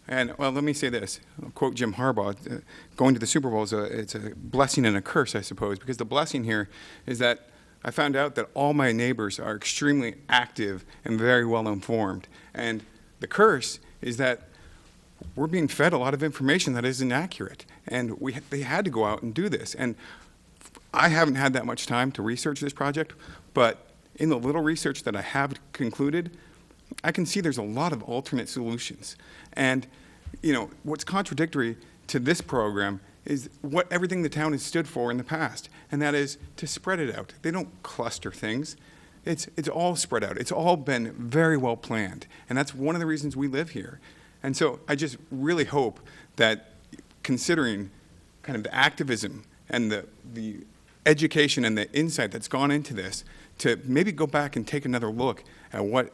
and well, let me say this, I'll quote Jim Harbaugh, going to the Super Bowl it's a blessing and a curse, I suppose, because the blessing here is that I found out that all my neighbors are extremely active and very well informed. And the curse is that we're being fed a lot of information that isn't accurate. And they had to go out and do this. And I haven't had that much time to research this project, but in the little research that I have concluded, I can see there's a lot of alternate solutions. And, you know, what's contradictory to this program is what everything the town has stood for in the past, and that is to spread it out. They don't cluster things. It's all spread out. It's all been very well planned, and that's one of the reasons we live here. And so I just really hope that, considering kind of the activism and the education and the insight that's gone into this, to maybe go back and take another look at what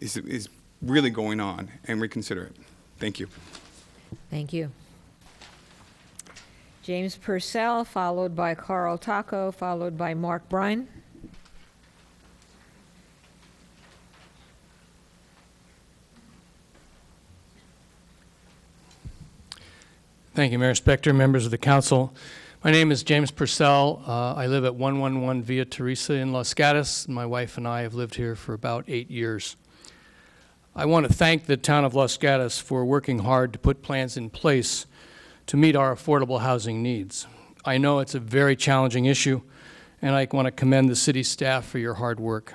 is really going on and reconsider it. Thank you. Thank you. James Purcell, followed by Carl Taco, followed by Mark Brine. Thank you, Mayor Spector, members of the council. My name is James Purcell. I live at 111 Via Teresa in Los Gatos. My wife and I have lived here for about 8 years. I want to thank the town of Los Gatos for working hard to put plans in place to meet our affordable housing needs. I know it's a very challenging issue, and I want to commend the city staff for your hard work.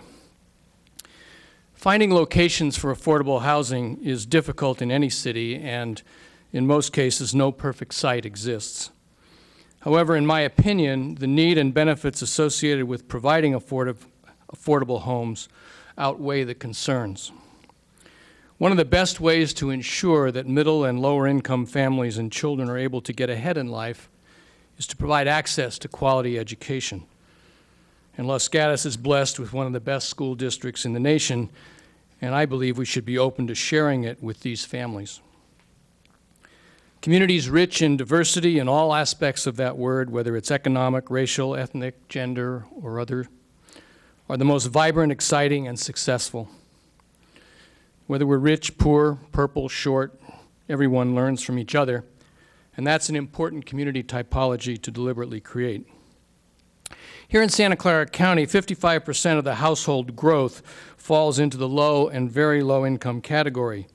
Finding locations for affordable housing is difficult in any city, and in most cases, no perfect site exists. However, in my opinion, the need and benefits associated with providing affordable homes outweigh the concerns. One of the best ways to ensure that middle and lower income families and children are able to get ahead in life is to provide access to quality education. And Los Gatos is blessed with one of the best school districts in the nation, and I believe we should be open to sharing it with these families. Communities rich in diversity in all aspects of that word, whether it's economic, racial, ethnic, gender, or other, are the most vibrant, exciting, and successful. Whether we're rich, poor, purple, short, everyone learns from each other, and that's an important community typology to deliberately create. Here in Santa Clara County, 55% of the household growth falls into the low and very low income category.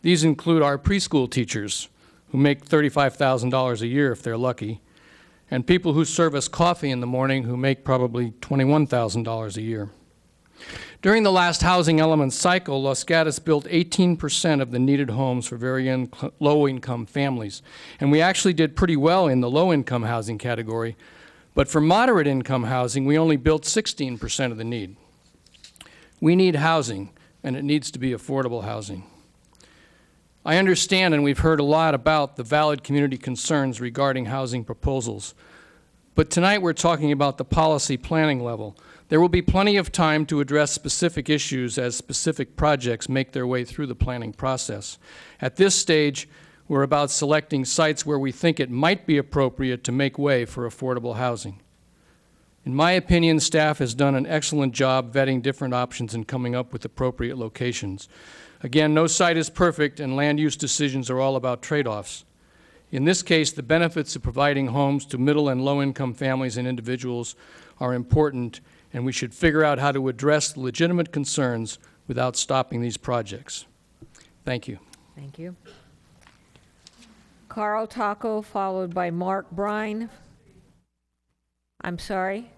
These include our preschool teachers, who make $35,000 a year if they're lucky, and people who serve us coffee in the morning who make probably $21,000 a year. During the last housing element cycle, Los Gatos built 18% of the needed homes for very low-income families, and we actually did pretty well in the low-income housing category, but for moderate-income housing, we only built 16% of the need. We need housing, and it needs to be affordable housing. I understand, and we've heard a lot about the valid community concerns regarding housing proposals. But tonight we're talking about the policy planning level. There will be plenty of time to address specific issues as specific projects make their way through the planning process. At this stage, we're about selecting sites where we think it might be appropriate to make way for affordable housing. In my opinion, staff has done an excellent job vetting different options and coming up with appropriate locations. Again, no site is perfect, and land use decisions are all about trade-offs. In this case, the benefits of providing homes to middle and low-income families and individuals are important, and we should figure out how to address the legitimate concerns without stopping these projects. Thank you. Thank you. Carl Taco, followed by Mark Brine. I'm sorry?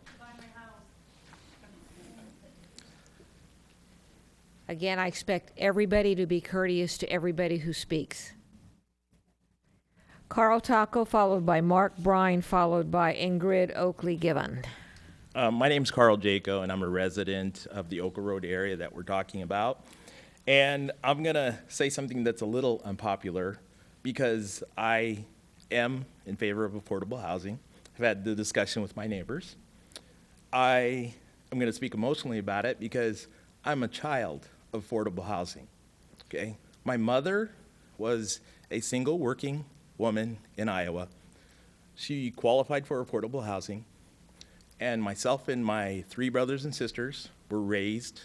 Again, I expect everybody to be courteous to everybody who speaks. Carl Taco, followed by Mark Brine, followed by Ingrid Oakley-Given. My name's Carl Jaco, and I'm a resident of the Oka Road area that we're talking about. And I'm going to say something that's a little unpopular because I am in favor of affordable housing. I've had the discussion with my neighbors. I am going to speak emotionally about it because I'm a child of affordable housing, okay? My mother was a single working woman in Iowa. She qualified for affordable housing, and myself and my 3 brothers and sisters were raised,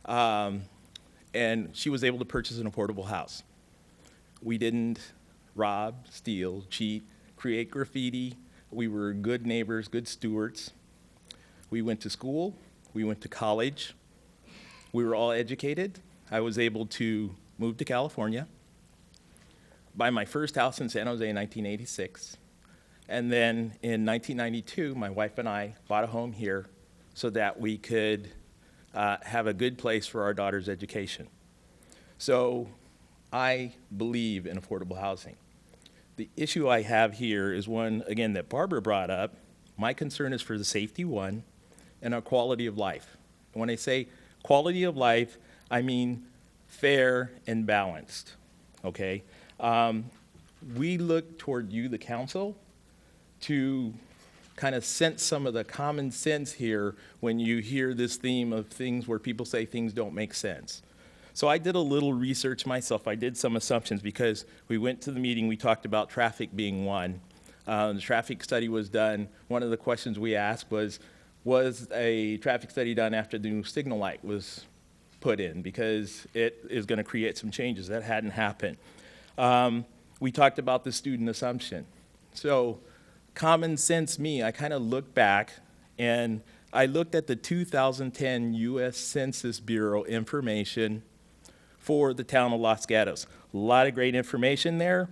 and she was able to purchase an affordable house. We didn't rob, steal, cheat, create graffiti. We were good neighbors, good stewards. We went to school, we went to college. We were all educated. I was able to move to California, buy my first house in San Jose in 1986. And then in 1992, my wife and I bought a home here so that we could have a good place for our daughter's education. So I believe in affordable housing. The issue I have here is one, again, that Barbara brought up. My concern is for the safety, one, and our quality of life. And when I say quality of life, I mean fair and balanced, okay? We look toward you, the council, to kind of sense some of the common sense here when you hear this theme of things where people say things don't make sense. So I did a little research myself. I did some assumptions because we went to the meeting, we talked about traffic being one. The traffic study was done. One of the questions we asked was a traffic study done after the new signal light was put in, because it is going to create some changes. That hadn't happened. We talked about the student assumption. So common sense me, I kind of looked back and I looked at the 2010 U.S. Census Bureau information for the town of Los Gatos. A lot of great information there.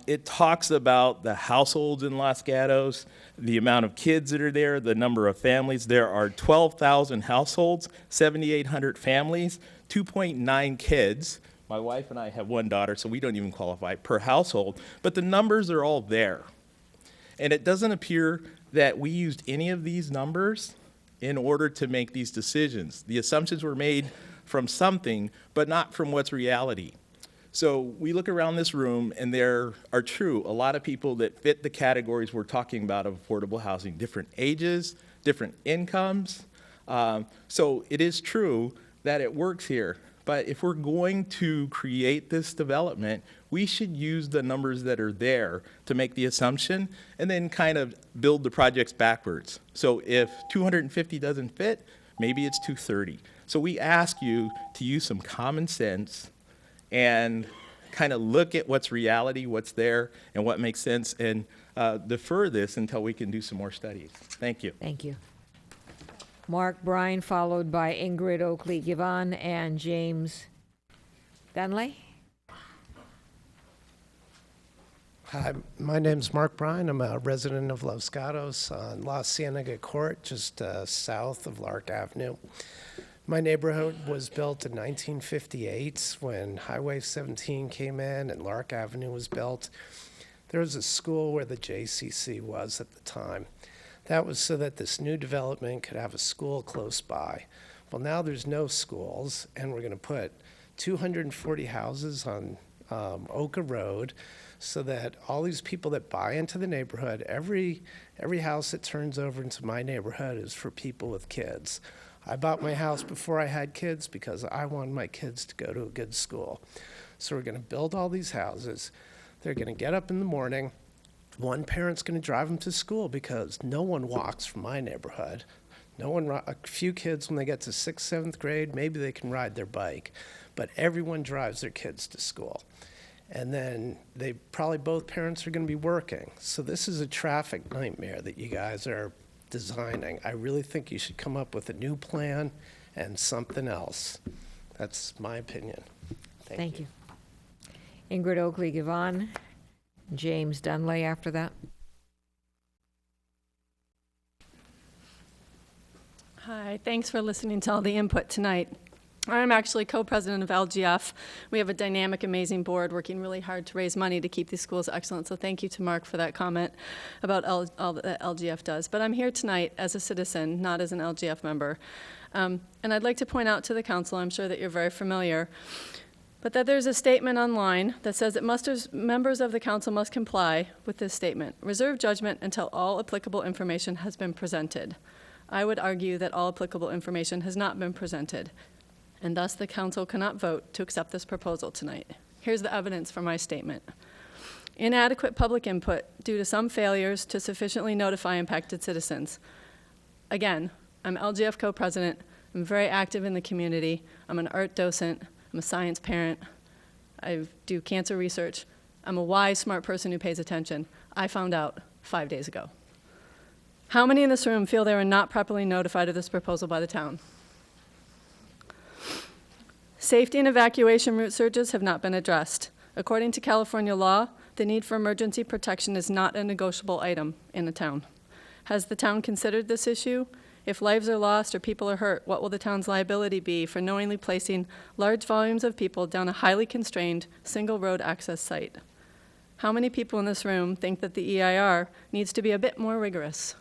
It talks about the households in Los Gatos, the amount of kids that are there, the number of families. There are 12,000 households, 7,800 families, 2.9 kids. My wife and I have 1 daughter, so we don't even qualify per household. But the numbers are all there. And it doesn't appear that we used any of these numbers in order to make these decisions. The assumptions were made from something, but not from what's reality. So we look around this room, and there are a lot of people that fit the categories we're talking about of affordable housing, different ages, different incomes. So it is true that it works here. But if we're going to create this development, we should use the numbers that are there to make the assumption and then kind of build the projects backwards. So if 250 doesn't fit, maybe it's 230. So we ask you to use some common sense and kind of look at what's reality, what's there, and what makes sense, and defer this until we can do some more studies. Thank you. Thank you. Mark Brine, followed by Ingrid Oakley-Given and James Dunley. Hi, my name's Mark Brine. I'm a resident of Los Gatos on La Cienega Court, just south of Lark Avenue. My neighborhood was built in 1958 when Highway 17 came in and Lark Avenue was built. There was a school where the JCC was at the time. That was so that this new development could have a school close by. Well, now there's no schools, and we're going to put 240 houses on Oka Road so that all these people that buy into the neighborhood, every house that turns over into my neighborhood is for people with kids. I bought my house before I had kids because I wanted my kids to go to a good school. So we're going to build all these houses. They're going to get up in the morning. One parent's going to drive them to school because no one walks from my neighborhood. A few kids, when they get to 6th, 7th grade, maybe they can ride their bike, but everyone drives their kids to school. And then both parents are going to be working. So this is a traffic nightmare that you guys are designing. I really think you should come up with a new plan and something else. That's my opinion. Thank you. Ingrid Oakley-Given, James Dunley after that. Hi, thanks for listening to all the input tonight. I'm actually co-president of LGF. We have a dynamic, amazing board working really hard to raise money to keep these schools excellent. So thank you to Mark for that comment about all that LGF does. But I'm here tonight as a citizen, not as an LGF member. And I'd like to point out to the council, I'm sure that you're very familiar, but that there's a statement online that says that members of the council must comply with this statement. Reserve judgment until all applicable information has been presented. I would argue that all applicable information has not been presented, and thus the council cannot vote to accept this proposal tonight. Here's the evidence for my statement. Inadequate public input due to some failures to sufficiently notify impacted citizens. Again, I'm LGF co-president. I'm very active in the community. I'm an art docent. I'm a science parent. I do cancer research. I'm a wise, smart person who pays attention. I found out 5 days ago. How many in this room feel they were not properly notified of this proposal by the town? Safety and evacuation route surges have not been addressed. According to California law, the need for emergency protection is not a negotiable item in a town. Has the town considered this issue? If lives are lost or people are hurt, what will the town's liability be for knowingly placing large volumes of people down a highly constrained single road access site? How many people in this room think that the EIR needs to be a bit more rigorous?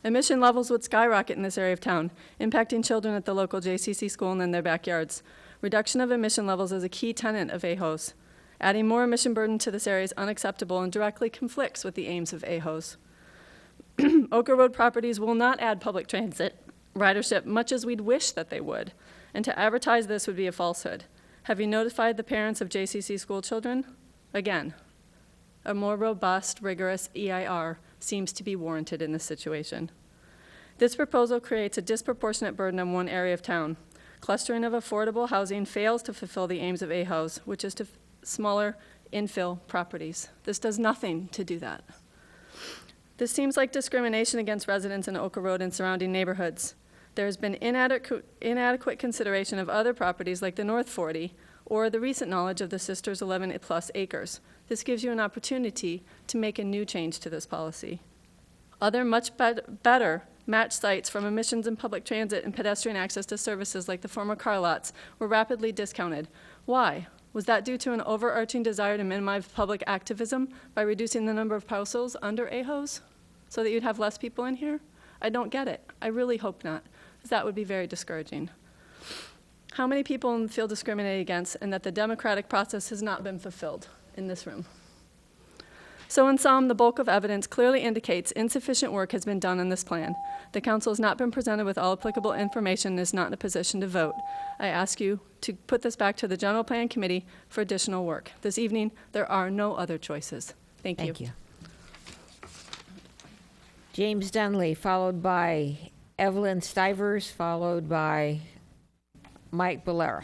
Emission levels would skyrocket in this area of town, impacting children at the local JCC school and in their backyards. Reduction of emission levels is a key tenet of AHOS. Adding more emission burden to this area is unacceptable and directly conflicts with the aims of AHOS. Oka Road properties will not add public transit ridership, much as we'd wish that they would, and to advertise this would be a falsehood. Have you notified the parents of JCC school children? Again, a more robust, rigorous EIR seems to be warranted in this situation. This proposal creates a disproportionate burden on one area of town. Clustering of affordable housing fails to fulfill the aims of AHOS, which is to smaller infill properties. This does nothing to do that. This seems like discrimination against residents in Oka Road and surrounding neighborhoods. There has been inadequate consideration of other properties like the North 40 or the recent knowledge of the Sisters 11 plus acres. This gives you an opportunity to make a new change to this policy. Other much better match sites from emissions and public transit and pedestrian access to services like the former car lots were rapidly discounted. Why? Was that due to an overarching desire to minimize public activism by reducing the number of parcels under AHOS so that you'd have less people in here? I don't get it. I really hope not, because that would be very discouraging. How many people feel discriminated against and that the democratic process has not been fulfilled in this room? So in sum, the bulk of evidence clearly indicates insufficient work has been done on this plan. The council has not been presented with all applicable information and is not in a position to vote. I ask you to put this back to the General Plan Committee for additional work. This evening, there are no other choices. Thank you. Thank you. James Dunley, followed by Evelyn Stivers, followed by Mike Bolera.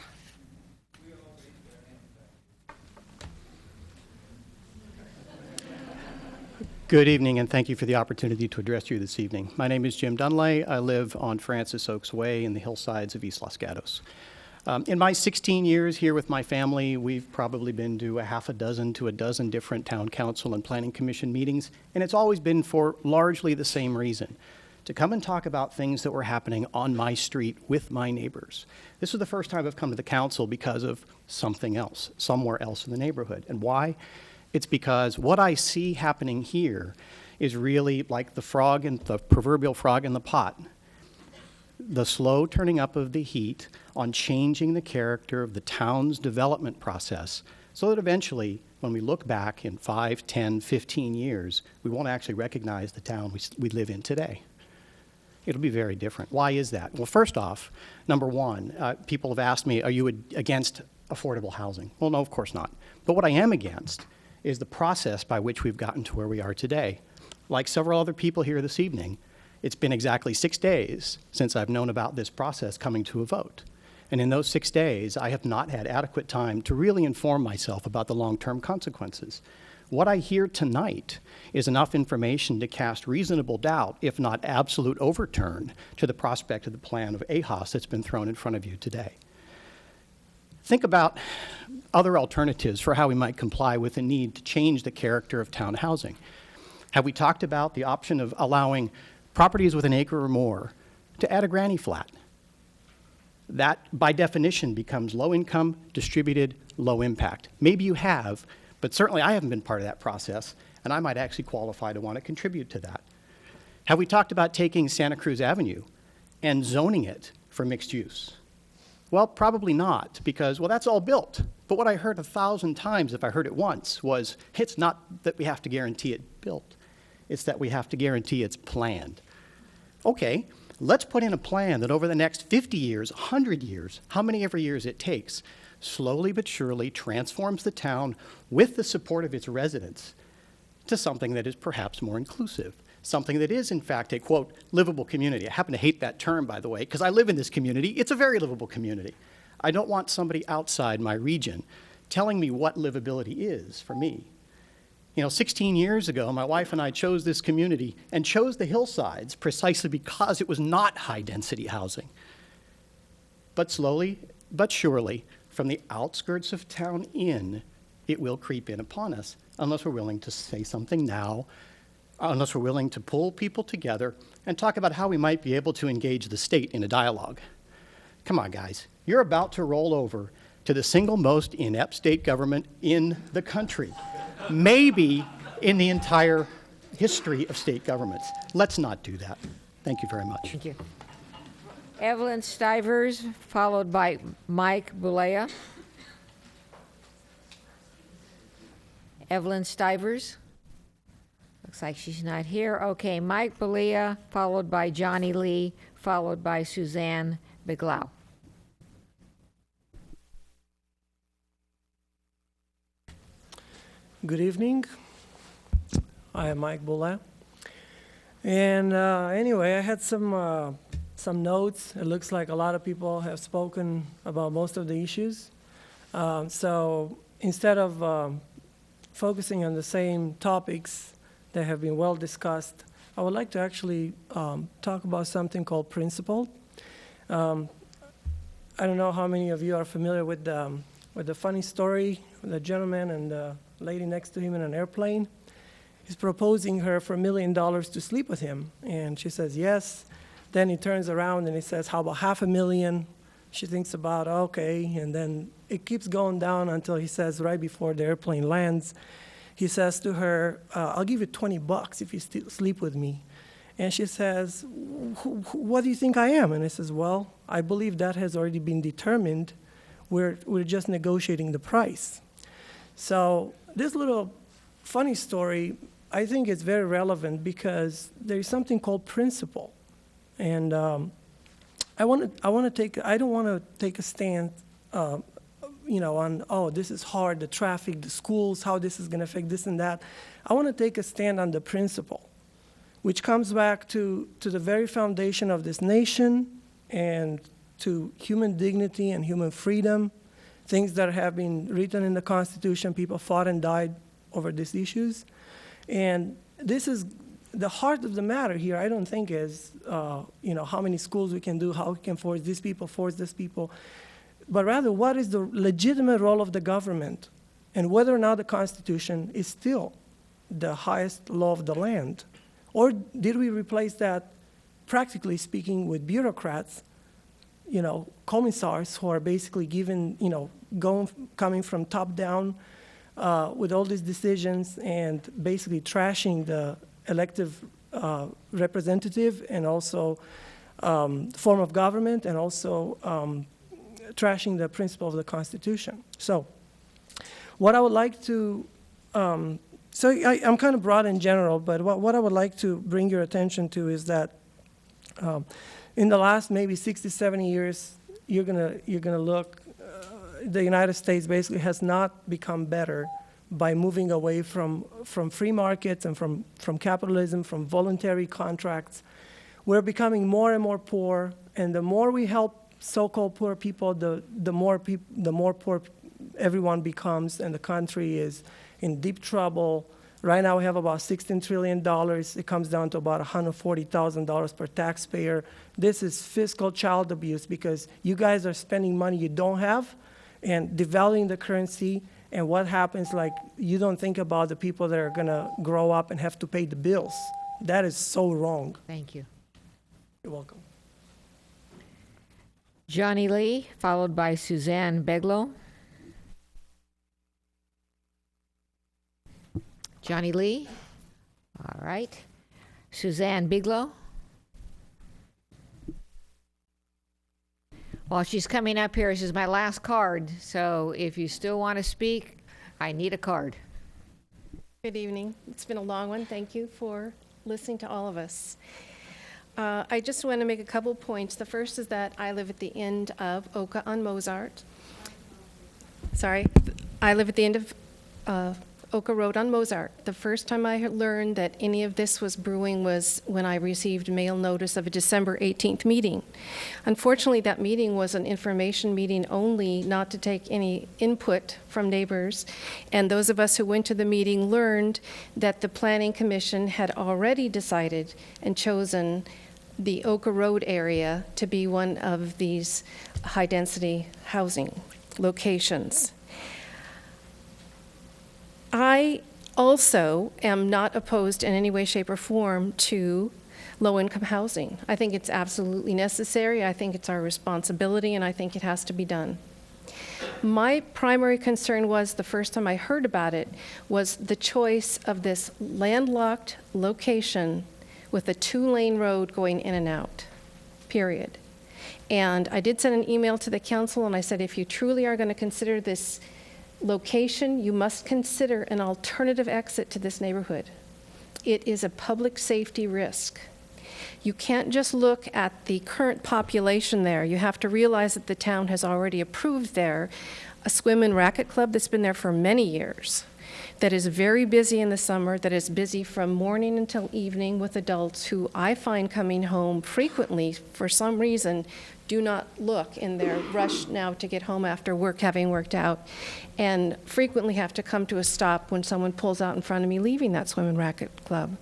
Good evening, and thank you for the opportunity to address you this evening. My name is Jim Dunley. I live on Francis Oaks Way in the hillsides of East Los Gatos. In my 16 years here with my family, we've probably been to a half a dozen to a dozen different town council and planning commission meetings, and it's always been for largely the same reason, to come and talk about things that were happening on my street with my neighbors. This was the first time I've come to the council because of something else, somewhere else in the neighborhood. And why? It's because what I see happening here is really like the proverbial frog in the pot. The slow turning up of the heat on changing the character of the town's development process so that eventually, when we look back in 5, 10, 15 years, we won't actually recognize the town we live in today. It'll be very different. Why is that? Well, first off, number one, people have asked me, are you against affordable housing? Well, no, of course not. But what I am against is the process by which we've gotten to where we are today. Like several other people here this evening, it's been exactly 6 days since I've known about this process coming to a vote. And in those 6 days, I have not had adequate time to really inform myself about the long-term consequences. What I hear tonight is enough information to cast reasonable doubt, if not absolute overturn, to the prospect of the plan of AHOS that's been thrown in front of you today. Think about other alternatives for how we might comply with the need to change the character of town housing. Have we talked about the option of allowing properties with an acre or more to add a granny flat? that by definition becomes low income, distributed, low impact. Maybe you have, but certainly I haven't been part of that process, and I might actually qualify to want to contribute to that. Have we talked about taking Santa Cruz Avenue and zoning it for mixed use? Well, probably not, because, well, that's all built. But what I heard 1,000 times, if I heard it once, was it's not that we have to guarantee it built. It's that we have to guarantee it's planned. Okay, let's put in a plan that over the next 50 years, 100 years, how many ever years it takes, slowly but surely transforms the town with the support of its residents to something that is perhaps more inclusive, something that is, in fact, a, quote, livable community. I happen to hate that term, by the way, because I live in this community. It's a very livable community. I don't want somebody outside my region telling me what livability is for me. You know, 16 years ago, my wife and I chose this community and chose the hillsides precisely because it was not high-density housing. But slowly but surely, from the outskirts of town in, it will creep in upon us unless we're willing to say something now, unless we're willing to pull people together and talk about how we might be able to engage the state in a dialogue. Come on, guys. You're about to roll over to the single most inept state government in the country, maybe in the entire history of state governments. Let's not do that. Thank you very much. Thank you. Evelyn Stivers, followed by Mike Bulea. Evelyn Stivers. Looks like she's not here. Okay, Mike Bulea, followed by Johnny Lee, followed by Suzanne Beglau. Good evening. I am Mike Bulea. And anyway, I had some notes. It looks like a lot of people have spoken about most of the issues. So instead of focusing on the same topics that have been well discussed, I would like to actually talk about something called principle. I don't know how many of you are familiar with the funny story, the gentleman and the lady next to him in an airplane. He's proposing her for $1 million to sleep with him, and she says yes. Then he turns around and he says, how about $500,000? She thinks about, okay, and then it keeps going down until he says, right before the airplane lands, he says to her, I'll give you $20 if you sleep with me. And she says, what do you think I am? And he says, well, I believe that has already been determined. We're just negotiating the price. So this little funny story, I think it's very relevant because there's something called principle. And I don't want to take a stand, on, oh, this is hard, the traffic, the schools, how this is going to affect this and that. I want to take a stand on the principle, which comes back to the very foundation of this nation and to human dignity and human freedom, things that have been written in the Constitution. People fought and died over these issues. And this is the heart of the matter here. I don't think is, how many schools we can do, how we can force these people, but rather what is the legitimate role of the government and whether or not the Constitution is still the highest law of the land. Or did we replace that, practically speaking, with bureaucrats, commissars who are basically given, coming from top down with all these decisions and basically trashing the elective representative and also form of government and also trashing the principle of the Constitution. So what I would like to, I'm kind of broad in general, but what I would like to bring your attention to is that in the last maybe 60, 70 years, you're gonna look, the United States basically has not become better by moving away from free markets and from capitalism, from voluntary contracts. We're becoming more and more poor, and the more we help so-called poor people, the more poor everyone becomes, and the country is in deep trouble. Right now we have about $16 trillion. It comes down to about $140,000 per taxpayer. This is fiscal child abuse because you guys are spending money you don't have and devaluing the currency. And what happens, like, you don't think about the people that are going to grow up and have to pay the bills. That is so wrong. Thank you. You're welcome. Johnny Lee, followed by Suzanne Beglow. Johnny Lee. All right. Suzanne Biglow. While she's coming up here, this is my last card, so if you still want to speak, I need a card. Good evening. It's been a long one. Thank you for listening to all of us. I just want to make a couple points. The first is that I live at the end of Oka on Mozart. Sorry. I live at the end of Oka Road on Mozart. The first time I learned that any of this was brewing was when I received mail notice of a December 18th meeting. Unfortunately, that meeting was an information meeting only, not to take any input from neighbors. And those of us who went to the meeting learned that the Planning Commission had already decided and chosen the Oka Road area to be one of these high-density housing locations. I also am not opposed in any way, shape, or form to low-income housing. I think it's absolutely necessary. I think it's our responsibility, and I think it has to be done. My primary concern was, the first time I heard about it, was the choice of this landlocked location with a 2-lane road going in and out, period. And I did send an email to the council, and I said, if you truly are going to consider this location, you must consider an alternative exit to this neighborhood. It is a public safety risk. You can't just look at the current population there. You have to realize that the town has already approved there a swim and racket club that's been there for many years, that is very busy in the summer, that is busy from morning until evening with adults who I find coming home frequently, for some reason, do not look in their rush now to get home after work, having worked out, and frequently have to come to a stop when someone pulls out in front of me leaving that swim and racket club.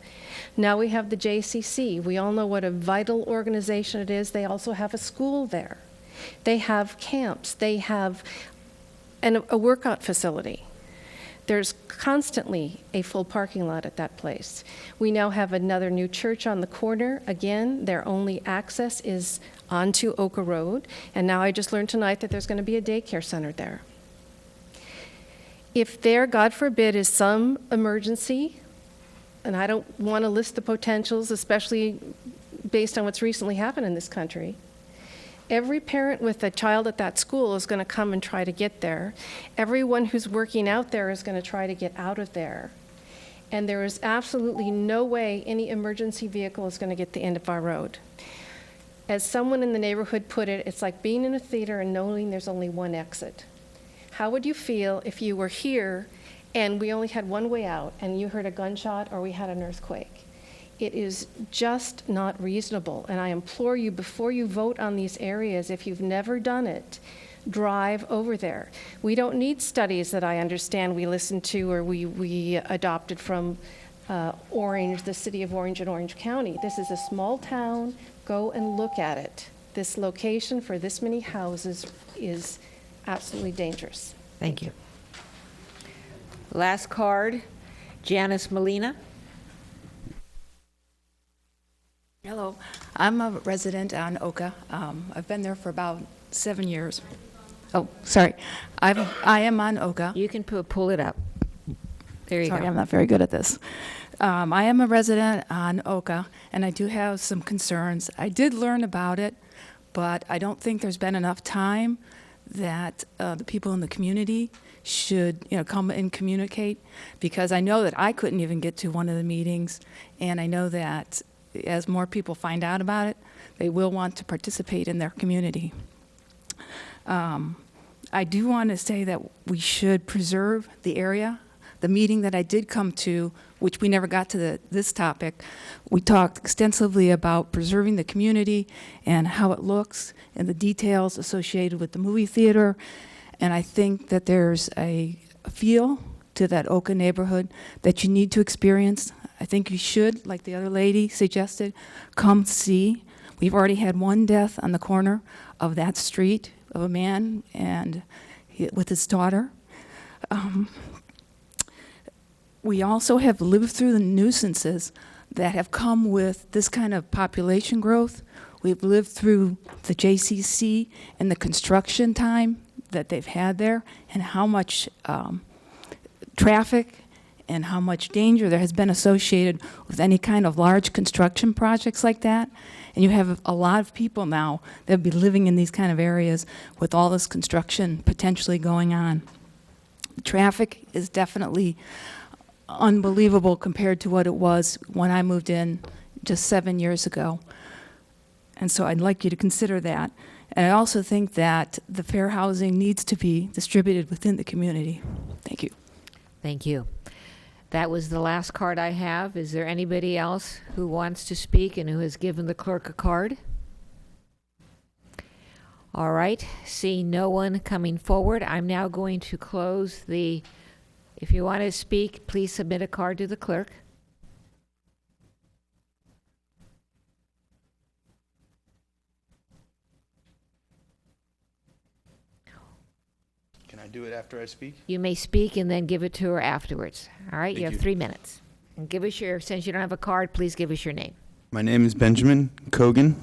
Now we have the JCC. We all know what a vital organization it is. They also have a school there. They have camps. They have a workout facility. There's constantly a full parking lot at that place. We now have another new church on the corner. Again, their only access is onto Oka Road. And now I just learned tonight that there's going to be a daycare center there. If there, God forbid, is some emergency, and I don't want to list the potentials, especially based on what's recently happened in this country, every parent with a child at that school is going to come and try to get there. Everyone who's working out there is going to try to get out of there. And there is absolutely no way any emergency vehicle is going to get to the end of our road. As someone in the neighborhood put it, it's like being in a theater and knowing there's only one exit. How would you feel if you were here and we only had one way out and you heard a gunshot or we had an earthquake? It is just not reasonable. And I implore you, before you vote on these areas, if you've never done it, drive over there. We don't need studies that I understand we listened to or we adopted from Orange, the city of Orange and Orange County. This is a small town. Go and look at it. This location for this many houses is absolutely dangerous. Thank you. Last card, Janice Molina. Hello, I'm a resident on Oka. I've been there for about 7 years. Oh, sorry. I am on Oka. You can pull it up. There you Sorry, go. I'm not very good at this. I am a resident on Oka, and I do have some concerns. I did learn about it, but I don't think there's been enough time that the people in the community should, come and communicate, because I know that I couldn't even get to one of the meetings, and I know that as more people find out about it, they will want to participate in their community. I do want to say that we should preserve the area. The meeting that I did come to, which we never got to this topic, we talked extensively about preserving the community and how it looks and the details associated with the movie theater. And I think that there's a feel to that Oka neighborhood that you need to experience. I think you should, like the other lady suggested, come see. We've already had one death on the corner of that street of a man and with his daughter. We also have lived through the nuisances that have come with this kind of population growth. We've lived through the JCC and the construction time that they've had there, and how much traffic and how much danger there has been associated with any kind of large construction projects like that. And you have a lot of people now that will be living in these kind of areas with all this construction potentially going on. The traffic is definitely unbelievable compared to what it was when I moved in just 7 years ago. And so I'd like you to consider that. And I also think that the fair housing needs to be distributed within the community. Thank you. Thank you. That was the last card I have. Is there anybody else who wants to speak and who has given the clerk a card? All right, seeing no one coming forward, I'm now going to close the, if you want to speak, please submit a card to the clerk. Can I do it after I speak? You may speak and then give it to her afterwards. All right, you Thank have you. 3 minutes. And give us your, since you don't have a card, please give us your name. My name is Benjamin Kogan,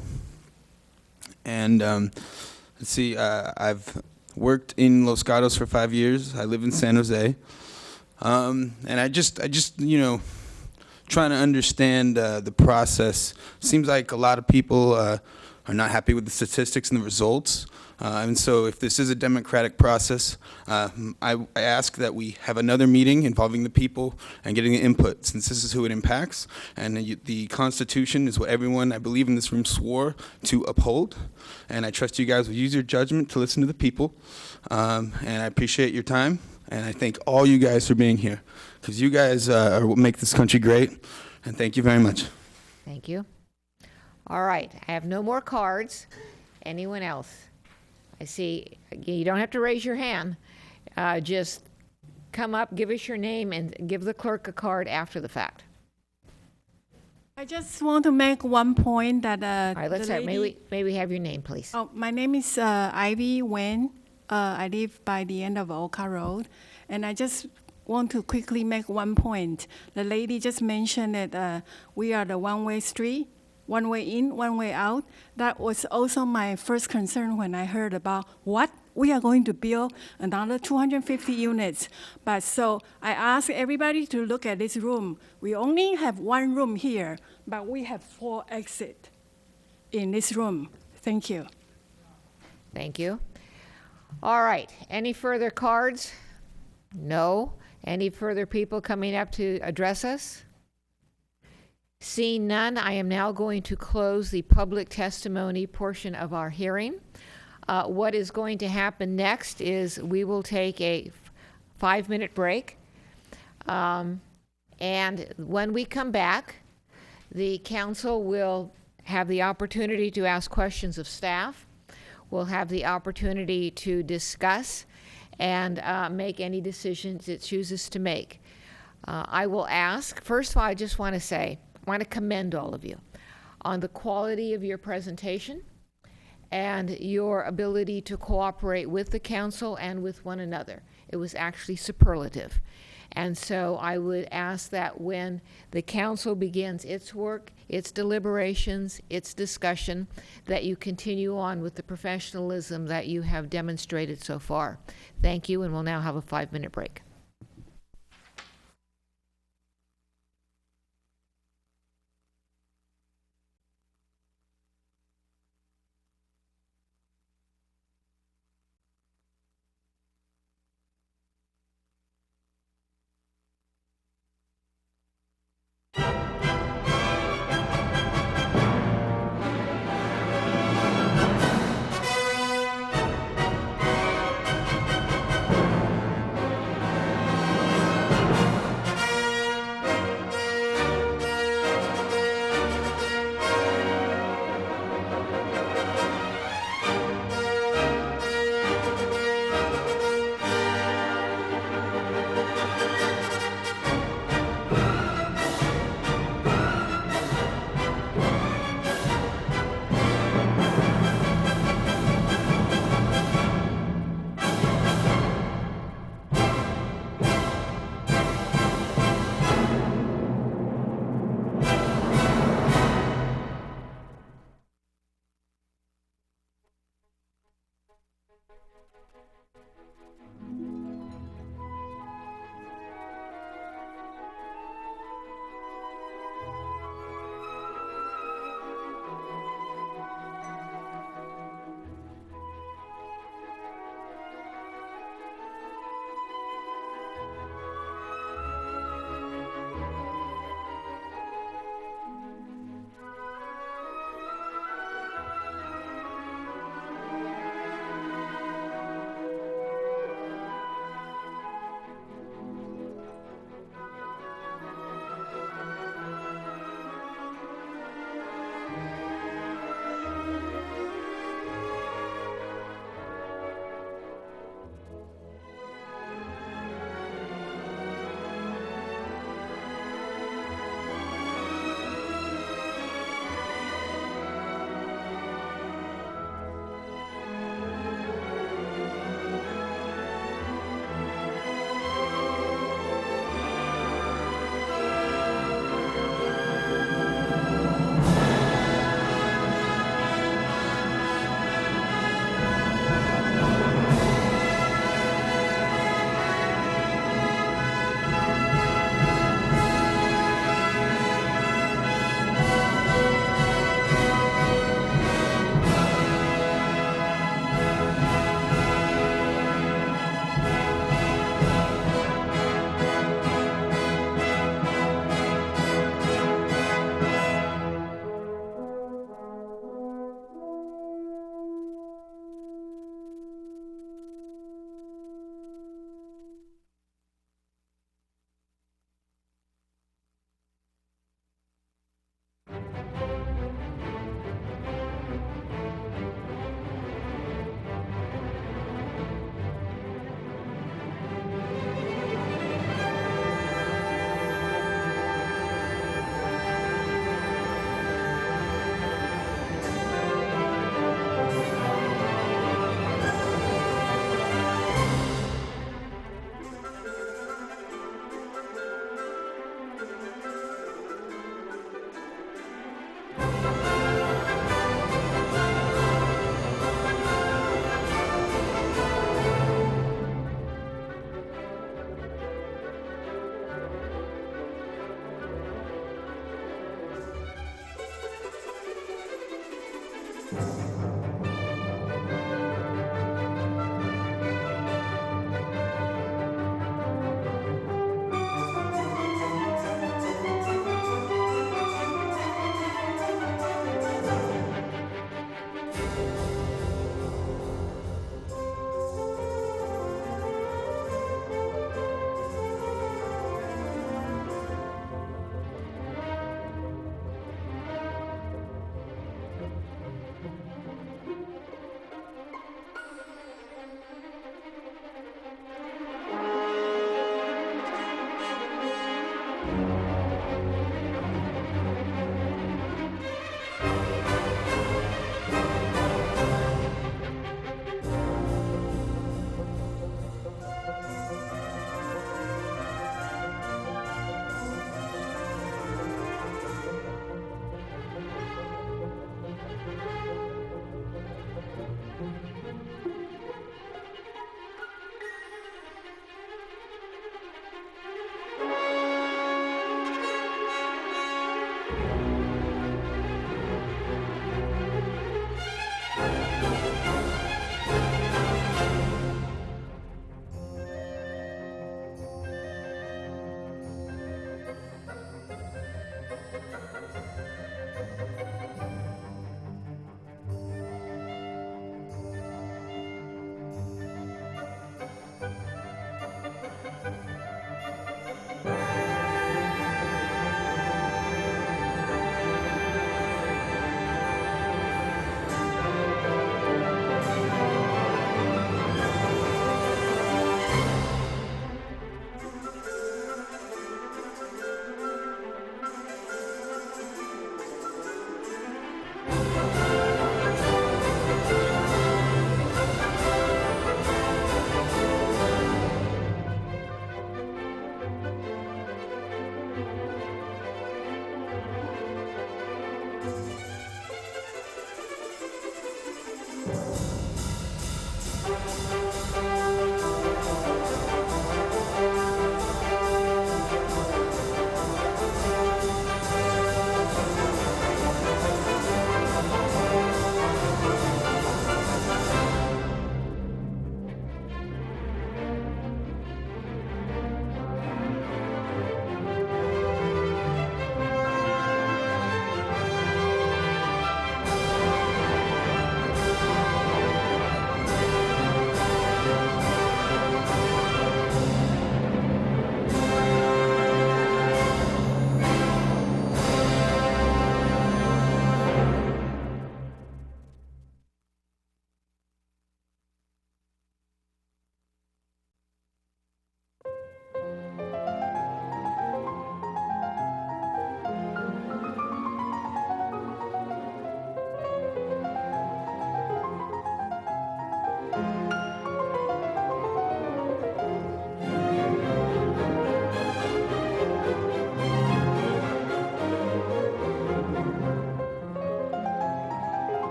and let's see, I've worked in Los Gatos for 5 years. I live in San Jose, and I just trying to understand the process. Seems like a lot of people are not happy with the statistics and the results. And so if this is a democratic process, I ask that we have another meeting involving the people and getting the input, since this is who it impacts. And the Constitution is what everyone, I believe, in this room swore to uphold. And I trust you guys will use your judgment to listen to the people. And I appreciate your time. And I thank all you guys for being here, because you guys are what make this country great. And thank you very much. Thank you. All right, I have no more cards. Anyone else? I see, you don't have to raise your hand. Just come up, give us your name, and give the clerk a card after the fact. I just want to make one point that All right, let's have, may we have your name, please? Oh, my name is Ivy Wen. I live by the end of Oka Road, and I just want to quickly make one point. The lady just mentioned that we are the one-way street, one way in, one way out. That was also my first concern when I heard about what we are going to build another 250 units. But so I asked everybody to look at this room. We only have one room here, but we have 4 exits in this room. Thank you. Thank you. All right, any further cards? No. Any further people coming up to address us? Seeing none, I am now going to close the public testimony portion of our hearing. What is going to happen next is we will take a 5-minute break. And when we come back, the council will have the opportunity to ask questions of staff. We'll have the opportunity to discuss and make any decisions it chooses to make. I will ask, first of all, I just want to say, I want to commend all of you on the quality of your presentation and your ability to cooperate with the council and with one another. It was actually superlative. And so I would ask that when the council begins its work, its deliberations, its discussion, that you continue on with the professionalism that you have demonstrated so far. Thank you, and we'll now have a 5-minute break.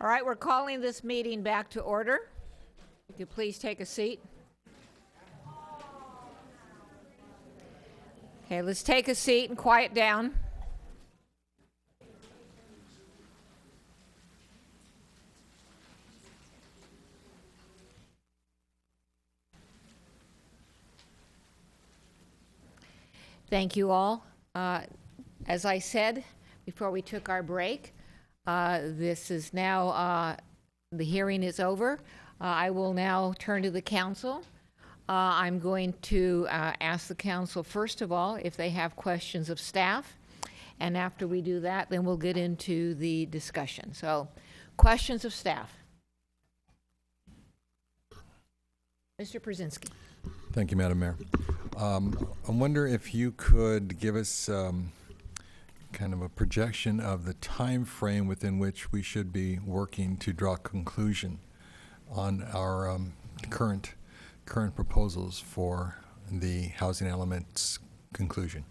All right, we're calling this meeting back to order. If you please take a seat. Okay, let's take a seat and quiet down. Thank you all. As I said before we took our break, this is now, the hearing is over. I will now turn to the council. I'm going to ask the council, first of all, if they have questions of staff, And after we do that, then we'll get into the discussion. So, questions of staff? Mr. Brzezinski. Thank you, Madam Mayor. I wonder if you could give us kind of a projection of the time frame within which we should be working to draw a conclusion on our current proposals for the housing element's conclusion.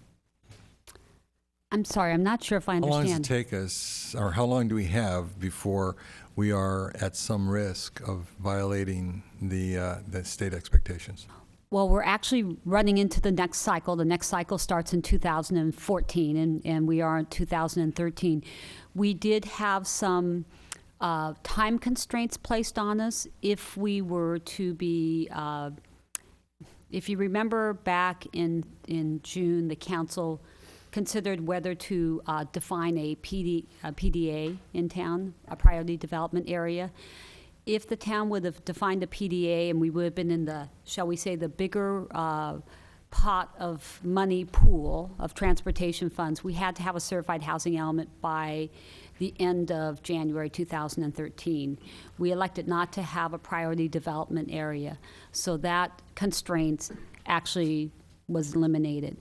I'm sorry, I'm not sure if I understand. How long does it take us, or how long do we have before we are at some risk of violating the state expectations? Well, we're actually running into the next cycle. The next cycle starts in 2014, and we are in 2013. We did have some time constraints placed on us if we were to be, if you remember back in June, the council considered whether to define a PDA in town, a priority development area. If the town would have defined a PDA and we would have been in the, shall we say, the bigger pot of money pool of transportation funds, we had to have a certified housing element by the end of January 2013. We elected not to have a priority development area, so that constraint actually was eliminated.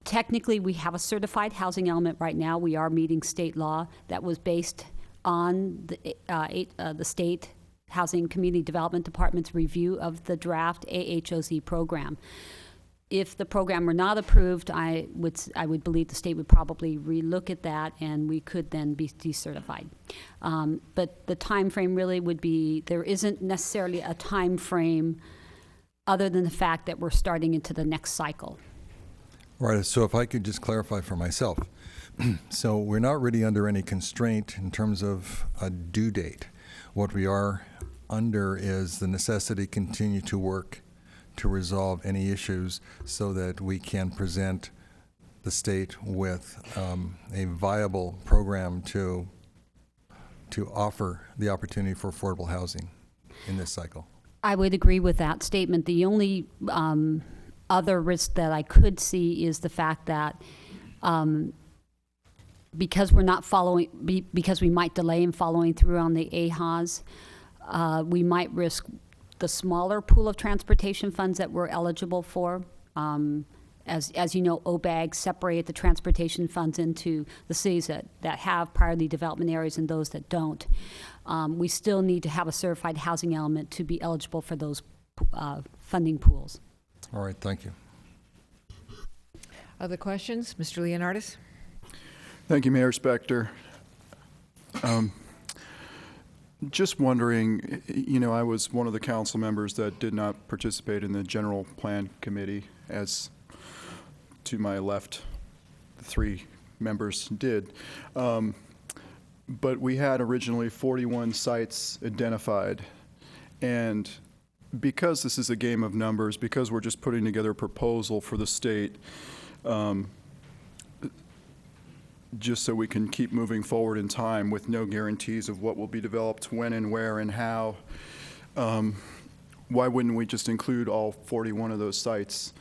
Technically, we have a certified housing element right now. We are meeting state law that was based on the state Housing Community Development Department's review of the draft AHOZ program. If the program were not approved, I would believe the state would probably relook at that, and we could then be decertified. But the time frame really would be, there isn't necessarily a time frame other than the fact that we're starting into the next cycle. Right, so if I could just clarify for myself. So we're not really under any constraint in terms of a due date. What we are under is the necessity to continue to work to resolve any issues so that we can present the state with a viable program to offer the opportunity for affordable housing in this cycle. I would agree with that statement. The only other risk that I could see is the fact that because we're not following, because we might delay in following through on the AHAs, we might risk the smaller pool of transportation funds that we're eligible for. As you know, OBAG separated the transportation funds into the cities that have priority development areas and those that don't. We still need to have a certified housing element to be eligible for those funding pools. All right, thank you. Other questions? Mr. Leonardis? Thank you, Mayor Spector. Just wondering, you know, I was one of the council members that did not participate in the general plan committee, as to my left, the 3 members did. But we had originally 41 sites identified, and because this is a game of numbers, because we're just putting together a proposal for the state, just so we can keep moving forward in time with no guarantees of what will be developed, when and where and how, why wouldn't we just include all 41 of those sites?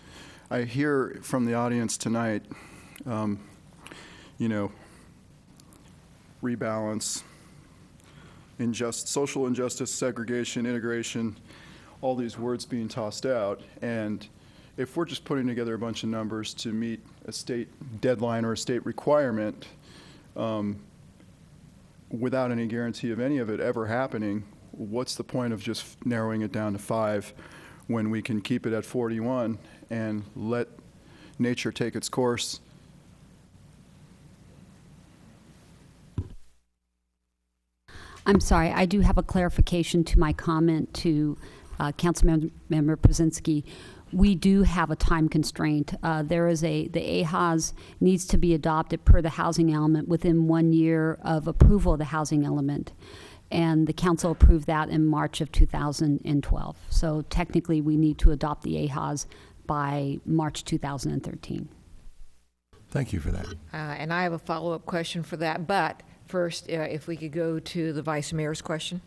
I hear from the audience tonight, you know, rebalance, social injustice, segregation, integration, all these words being tossed out. And if we're just putting together a bunch of numbers to meet a state deadline or a state requirement without any guarantee of any of it ever happening, what's the point of just narrowing it down to 5 when we can keep it at 41 and let nature take its course? I'm sorry, I do have a clarification to my comment to Councilmember Brzezinski. We do have a time constraint. There is the AHAS needs to be adopted per the housing element within 1 year of approval of the housing element. And the council approved that in March of 2012. So technically we need to adopt the AHAS by March 2013. Thank you for that. And I have a follow-up question for that, but first, if we could go to the Vice Mayor's question.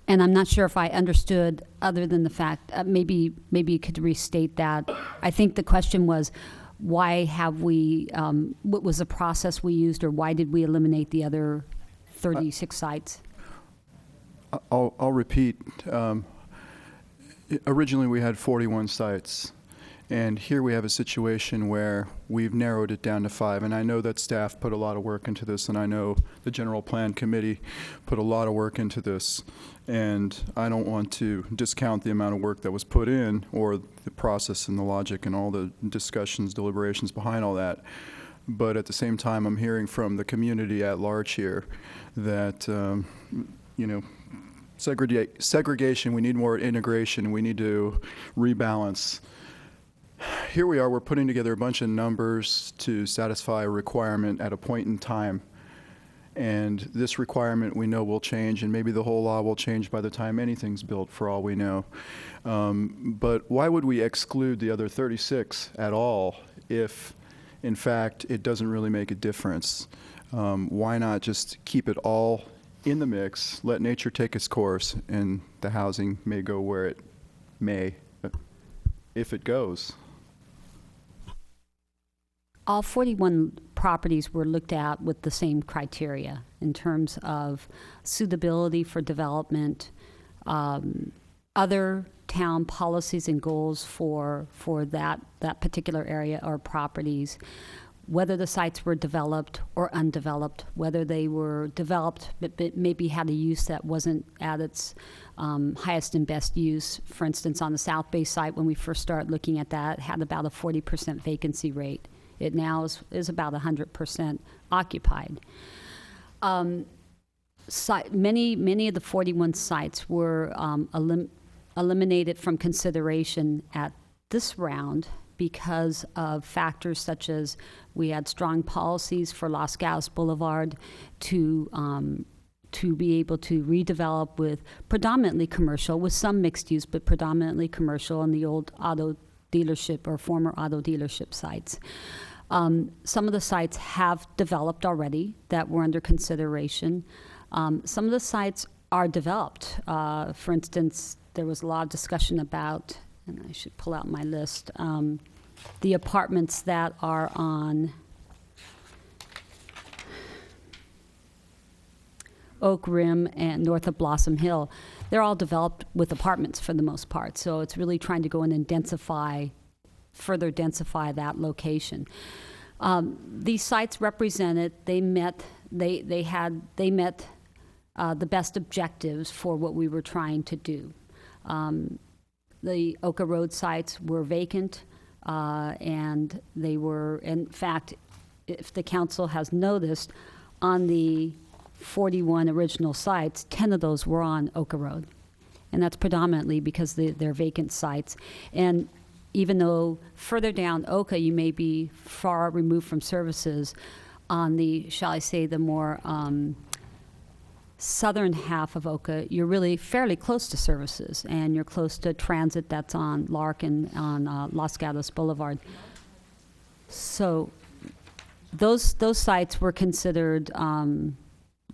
And I'm not sure if I understood, other than the fact, maybe you could restate that. I think the question was, why have we, what was the process we used, or why did we eliminate the other 36 sites? I'll repeat. Originally, we had 41 sites. And here we have a situation where we've narrowed it down to 5. And I know that staff put a lot of work into this, and I know the General Plan Committee put a lot of work into this. And I don't want to discount the amount of work that was put in, or the process and the logic and all the discussions, deliberations behind all that. But at the same time, I'm hearing from the community at large here that, segregation, we need more integration, we need to rebalance. Here we are, we're putting together a bunch of numbers to satisfy a requirement at a point in time. And this requirement we know will change, and maybe the whole law will change by the time anything's built, for all we know. But why would we exclude the other 36 at all if, in fact, it doesn't really make a difference? Why not just keep it all in the mix, let nature take its course, and the housing may go where it may, if it goes. All 41 properties were looked at with the same criteria in terms of suitability for development, other town policies and goals for that particular area or properties, whether the sites were developed or undeveloped, whether they were developed but maybe had a use that wasn't at its highest and best use. For instance, on the South Bay site, when we first started looking at that, it had about a 40% vacancy rate. It now is about 100% occupied. Many of the 41 sites were eliminated from consideration at this round because of factors such as we had strong policies for Los Gatos Boulevard to be able to redevelop with predominantly commercial, with some mixed use, but predominantly commercial in the old auto dealership or former auto dealership sites. Some of the sites have developed already that were under consideration. Some of the sites are developed. For instance, there was a lot of discussion about, and I should pull out my list, the apartments that are on Oak Rim and north of Blossom Hill. They're all developed with apartments for the most part, so it's really trying to go in and further densify that location. These sites represented, they met the best objectives for what we were trying to do. The Oka Road sites were vacant, and they were, in fact, if the council has noticed, on the 41 original sites, 10 of those were on Oka Road. And that's predominantly because they're vacant sites. And even though further down Oka you may be far removed from services, on the, shall I say, the more southern half of Oka, you're really fairly close to services, and you're close to transit that's on Lark and on Los Gatos Boulevard. So those sites were considered,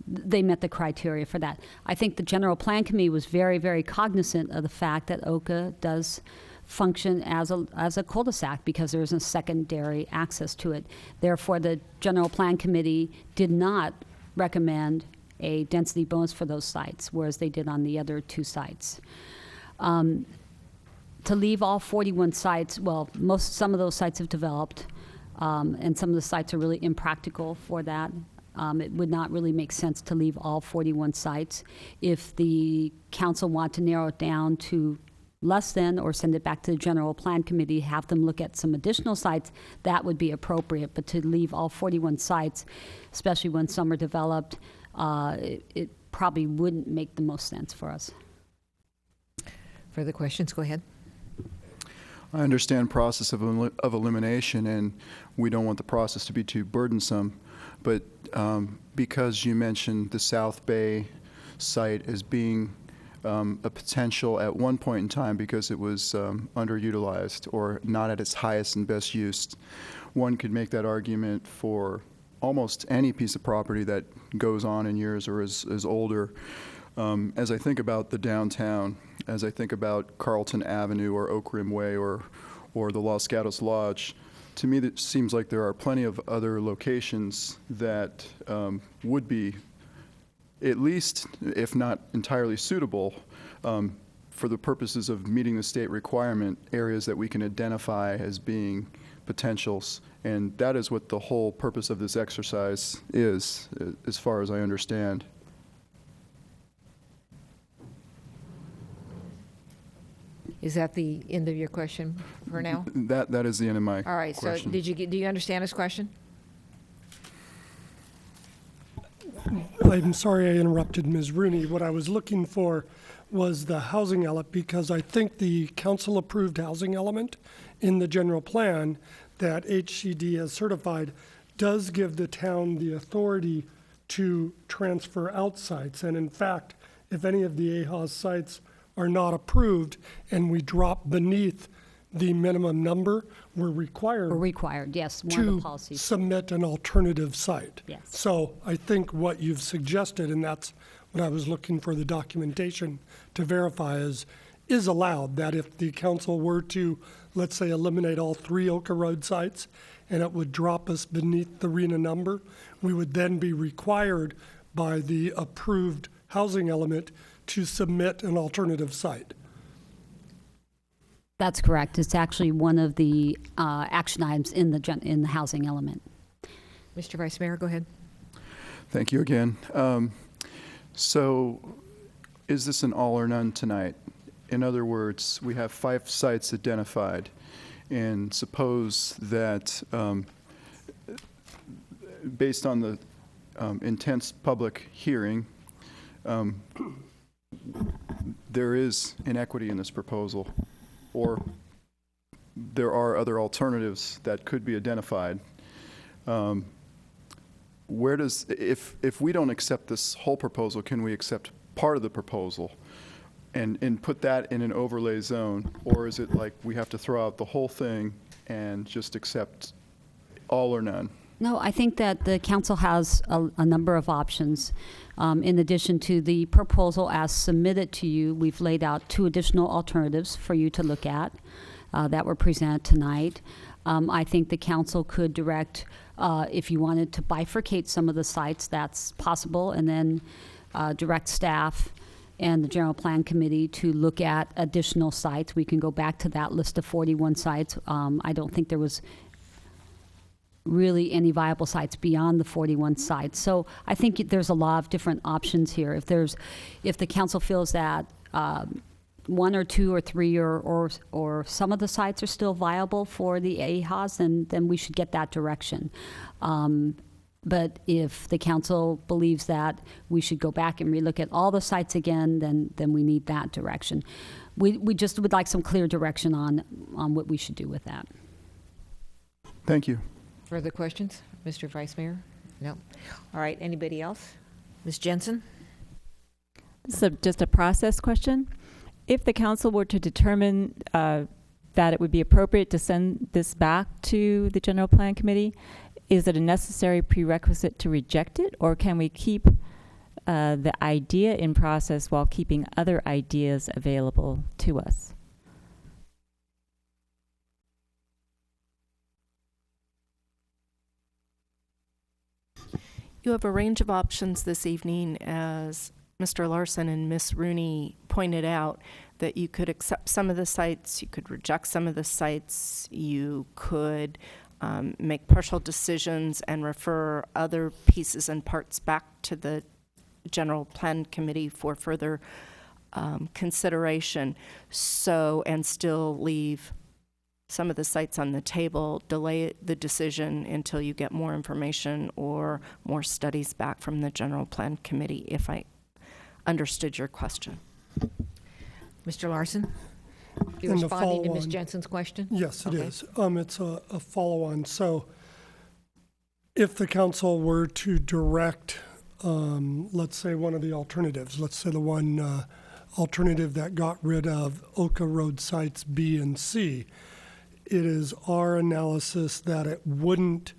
they met the criteria for that. I think the General Plan Committee was very, very cognizant of the fact that Oka does function as a cul-de-sac because there's a secondary access to it. Therefore, the General Plan Committee did not recommend a density bonus for those sites, whereas they did on the other two sites. To leave all 41 sites, well, some of those sites have developed, and some of the sites are really impractical for that. It would not really make sense to leave all 41 sites. If the council want to narrow it down to less than, or send it back to the General Plan Committee, have them look at some additional sites, that would be appropriate. But to leave all 41 sites, especially when some are developed, it probably wouldn't make the most sense for us. Further questions? Go ahead. I understand process of elimination, and we don't want the process to be too burdensome. But because you mentioned the South Bay site as being a potential at one point in time because it was underutilized or not at its highest and best use, one could make that argument for almost any piece of property that goes on in years or is older. As I think about the downtown, as I think about Carlton Avenue or Oak Rim Way or the Los Gatos Lodge, to me, that seems like there are plenty of other locations that would be at least, if not entirely suitable, for the purposes of meeting the state requirement, areas that we can identify as being potentials. And that is what the whole purpose of this exercise is, as far as I understand. Is that the end of your question for now? That is the end of my All right, question. so do you understand his question? I'm sorry I interrupted Ms. Rooney. What I was looking for was the housing element, because I think the council-approved housing element in the general plan that HCD has certified does give the town the authority to transfer out sites. And in fact, if any of the AHAS sites are not approved and we drop beneath the minimum number, we're required Yes, one of the to policies. submit an alternative site. Yes. So I think what you've suggested, and that's what I was looking for the documentation to verify, is allowed, that if the council were to, let's say, eliminate all 3 Oka Road sites, and it would drop us beneath the RENA number, we would then be required by the approved housing element to submit an alternative site. That's correct. It's actually one of the action items in the housing element. Mr. Vice Mayor, go ahead. Thank you again. So is this an all or none tonight? In other words, we have 5 sites identified, and suppose that based on the intense public hearing, there is inequity in this proposal, or there are other alternatives that could be identified. Where does, if we don't accept this whole proposal, can we accept part of the proposal and put that in an overlay zone? Or is it like we have to throw out the whole thing and just accept all or none? No, I think that the council has a number of options. In addition to the proposal as submitted to you, we've laid out 2 additional alternatives for you to look at that were presented tonight. I think the council could direct, if you wanted to bifurcate some of the sites, that's possible, and then direct staff and the General Plan Committee to look at additional sites. We can go back to that list of 41 sites. I don't think there was really any viable sites beyond the 41 sites. So I think there's a lot of different options here. If the council feels that 1 or 2 or 3 or some of the sites are still viable for the AHAS, then we should get that direction. But if the council believes that we should go back and relook at all the sites again, then we need that direction. We just would like some clear direction on what we should do with that. Thank you. Further questions, Mr. Vice Mayor? No. All right, anybody else? Ms. Jensen? This is just a process question. If the council were to determine that it would be appropriate to send this back to the General Plan Committee, is it a necessary prerequisite to reject it, or can we keep the idea in process while keeping other ideas available to us? You have a range of options this evening, as Mr. Larson and Ms. Rooney pointed out, that you could accept some of the sites, you could reject some of the sites, you could make partial decisions and refer other pieces and parts back to the General Plan Committee for further consideration. So, and still leave some of the sites on the table, delay the decision until you get more information or more studies back from the General Plan Committee, if I understood your question. Mr. Larson? You're And the responding to Ms. follow-on. Jensen's question? Yes, it Okay. is. It's a follow-on. So if the council were to direct, let's say one of the alternatives, let's say the one alternative that got rid of Oka Road sites B and C, it is our analysis that it wouldn't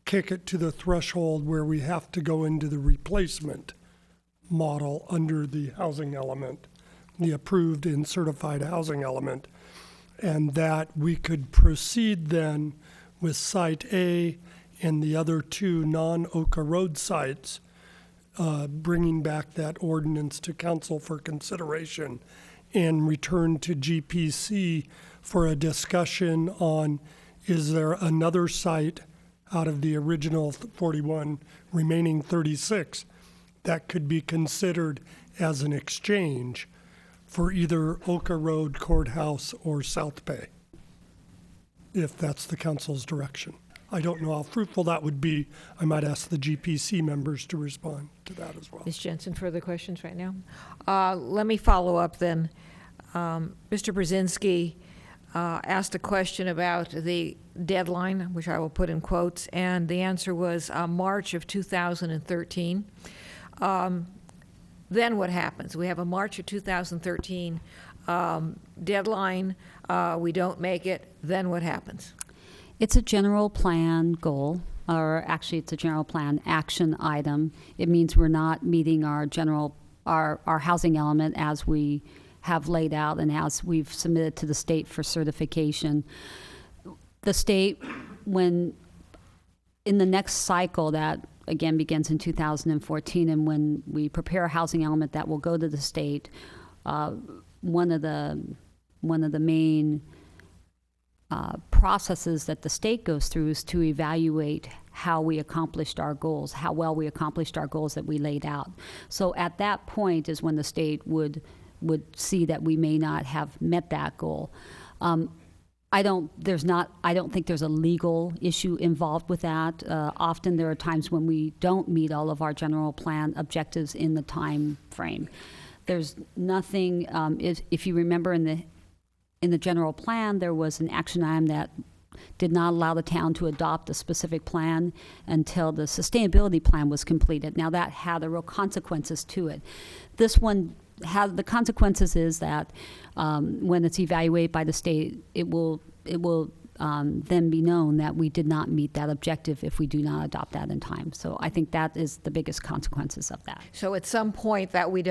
kick it to the threshold where we have to go into the replacement model under the housing element, the approved and certified housing element, and that we could proceed then with Site A and the other two non-Oka Road sites, bringing back that ordinance to council for consideration and return to GPC for a discussion on, is there another site out of the original 41, remaining 36, that could be considered as an exchange for either Oka Road Courthouse or South Bay, if that's the council's direction. I don't know how fruitful that would be. I might ask the GPC members to respond to that as well. Ms. Jensen, further questions right now? Let me follow up then. Mr. Brzezinski asked a question about the deadline, which I will put in quotes, and the answer was March of 2013. Then what happens? We have a March of 2013 deadline. We don't make it. Then what happens? It's a general plan goal, or actually it's a general plan action item. It means we're not meeting our our housing element as we have laid out and as we've submitted to the state for certification. The state, when in the next cycle that again begins in 2014, and when we prepare a housing element that will go to the state, one of the main processes that the state goes through is to evaluate how we accomplished our goals, how well we accomplished our goals that we laid out. So at that point is when the state would see that we may not have met that goal. I don't think there's a legal issue involved with that. Often there are times when we don't meet all of our general plan objectives in the time frame. There's nothing, if you remember in the general plan, there was an action item that did not allow the town to adopt a specific plan until the sustainability plan was completed. Now that had the real consequences to it. This one the consequences is that when it's evaluated by the state, it will then be known that we did not meet that objective if we do not adopt that in time. So I think that is the biggest consequences of that. So at some point that we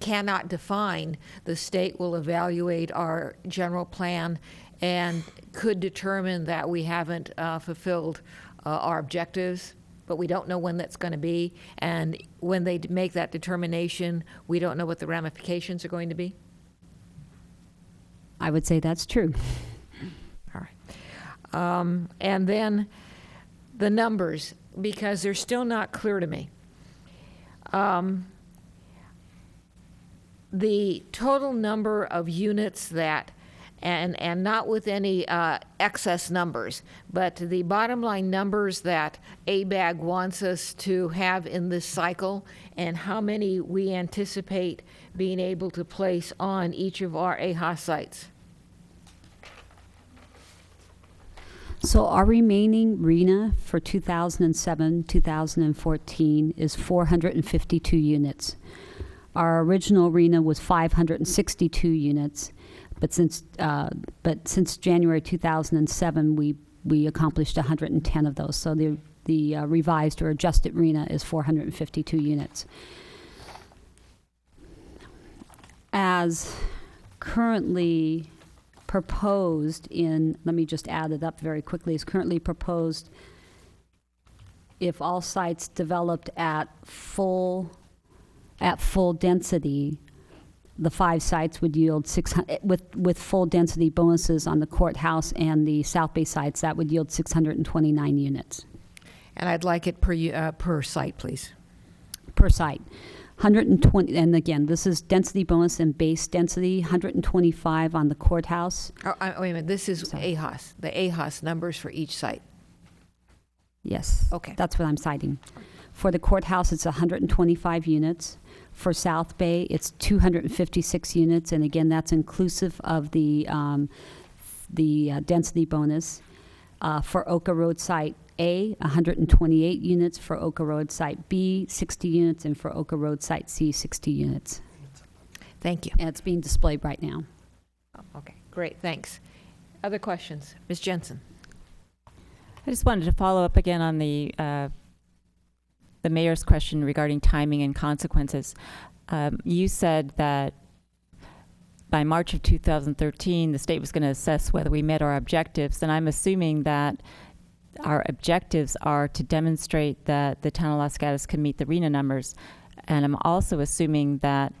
cannot define, the state will evaluate our general plan and could determine that we haven't fulfilled our objectives, but we don't know when that's going to be. And when they make that determination, we don't know what the ramifications are going to be? I would say that's true. All right. And then the numbers, because they're still not clear to me. The total number of units that, and not with any excess numbers, but the bottom line numbers that ABAG wants us to have in this cycle, and how many we anticipate being able to place on each of our AHA sites. So our remaining RENA for 2007-2014 is 452 units. Our original RENA was 562 units, but since January 2007, we accomplished 110 of those. So the revised or adjusted RENA is 452 units. As currently proposed let me just add it up very quickly, is currently proposed, if all sites developed at full density, the 5 sites would yield 600, with full density bonuses on the courthouse and the South Bay sites, that would yield 629 units. And I'd like it per site, please. Per site. 120, and again, this is density bonus and base density, 125 on the courthouse. Oh, wait a minute, this is AHAS, the AHAS numbers for each site. Yes. Okay. That's what I'm citing. For the courthouse, it's 125 units. For South Bay, it's 256 units, and again, that's inclusive of the density bonus. For Oka Road Site A, 128 units. For Oka Road Site B, 60 units, and for Oka Road Site C, 60 units. Thank you. And it's being displayed right now. Okay, great, thanks. Other questions? Ms. Jensen. I just wanted to follow up again on the mayor's question regarding timing and consequences. You said that by March of 2013, the state was going to assess whether we met our objectives, and I'm assuming that our objectives are to demonstrate that the town of Los Gatos can meet the RENA numbers. And I'm also assuming that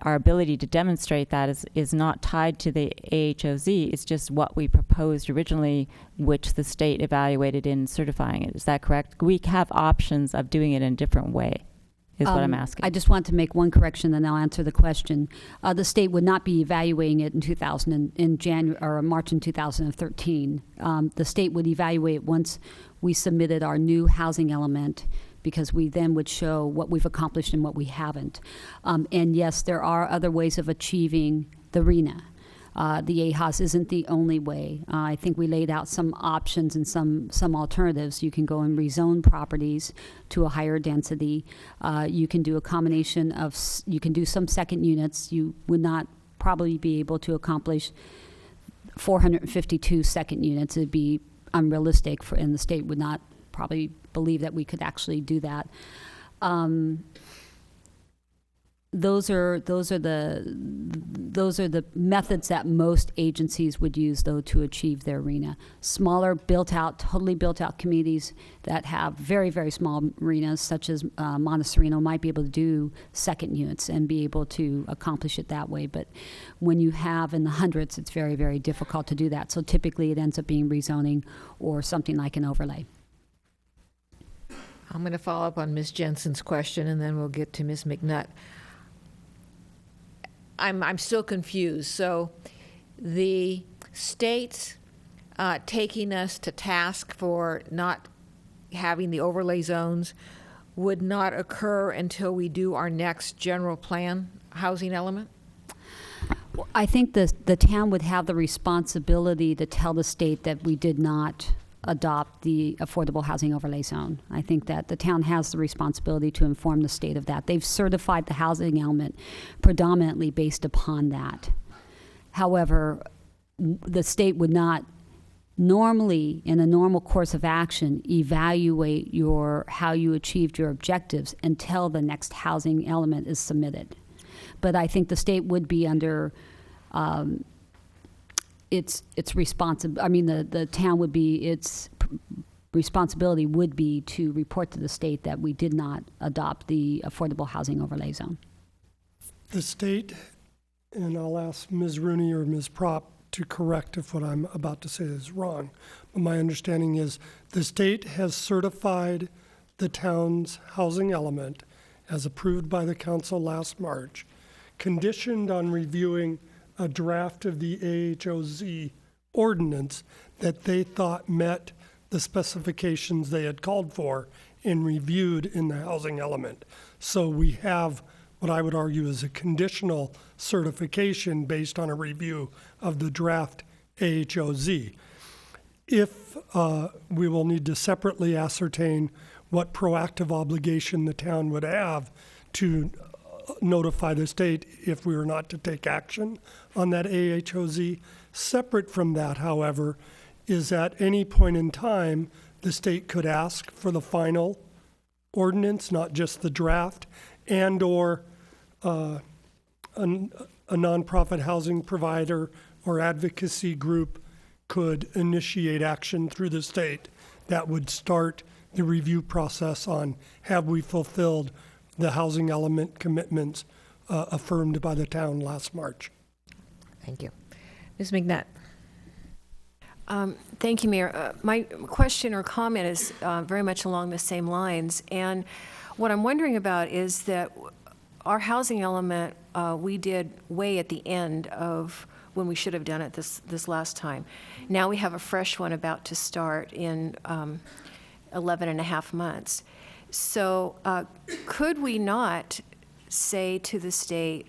our ability to demonstrate that is not tied to the AHOZ. It's just what we proposed originally, which the state evaluated in certifying it. Is that correct? We have options of doing it in a different way, is what I'm asking. I just want to make one correction, then I'll answer the question. The state would not be evaluating it in January or March in 2013. The state would evaluate once we submitted our new housing element, because we then would show what we've accomplished and what we haven't. And yes, there are other ways of achieving the RENA. The AHOS isn't the only way. I think we laid out some options and some alternatives. You can go and rezone properties to a higher density. You can do a combination of, you can do some second units. You would not probably be able to accomplish 452 second units. It'd be unrealistic, and the state would not probably believe that we could actually do that. Those are the methods that most agencies would use, though, to achieve their RENA. Smaller, totally built-out communities that have very, very small RENAs, such as Montecito, might be able to do second units and be able to accomplish it that way. But when you have in the hundreds, it's very, very difficult to do that. So typically, it ends up being rezoning or something like an overlay. I'm going to follow up on Ms. Jensen's question, and then we'll get to Ms. McNutt. I'm still confused. So the state's taking us to task for not having the overlay zones would not occur until we do our next general plan housing element? I think the town would have the responsibility to tell the state that we did not adopt the affordable housing overlay zone. I think that the town has the responsibility to inform the state of that. They've certified the housing element predominantly based upon that. However, the state would not normally, in a normal course of action, evaluate how you achieved your objectives until the next housing element is submitted. But I think the state would be under its responsibility. I mean, the town would be, its responsibility would be to report to the state that we did not adopt the affordable housing overlay zone. The state, and I'll ask Ms. Rooney or Ms. Prop to correct if what I'm about to say is wrong, but my understanding is the state has certified the town's housing element as approved by the council last March, conditioned on reviewing a draft of the AHOZ ordinance that they thought met the specifications they had called for and reviewed in the housing element. So we have what I would argue is a conditional certification based on a review of the draft AHOZ. If we will need to separately ascertain what proactive obligation the town would have to notify the state if we were not to take action on that AHOZ. Separate from that, however, is at any point in time, the state could ask for the final ordinance, not just the draft, and or a nonprofit housing provider or advocacy group could initiate action through the state that would start the review process on have we fulfilled the housing element commitments affirmed by the town last March. Thank you. Ms. McNutt. Thank you, Mayor. My question or comment is very much along the same lines. And what I'm wondering about is that our housing element, we did way at the end of when we should have done it this last time. Now we have a fresh one about to start in 11 and a half months. So could we not say to the state,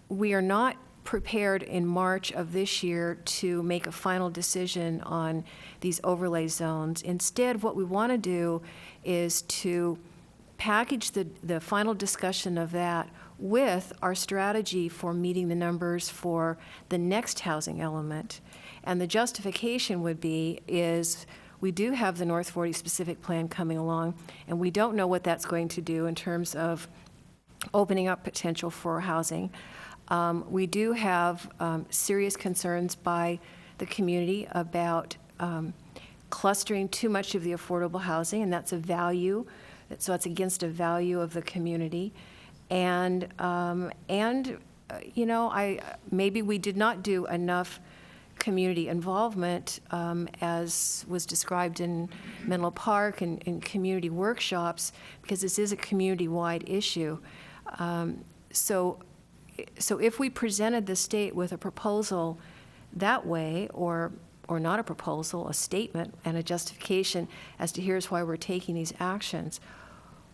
we are not prepared in March of this year to make a final decision on these overlay zones. Instead, what we want to do is to package the final discussion of that with our strategy for meeting the numbers for the next housing element. And the justification would be is we do have the North 40 specific plan coming along, and we don't know what that's going to do in terms of opening up potential for housing. We do have serious concerns by the community about clustering too much of the affordable housing, and that's a value. So it's against a value of the community. And maybe we did not do enough community involvement as was described in Menlo Park and in community workshops, because this is a community-wide issue. So if we presented the state with a proposal that way, or not a proposal, a statement and a justification as to here's why we're taking these actions,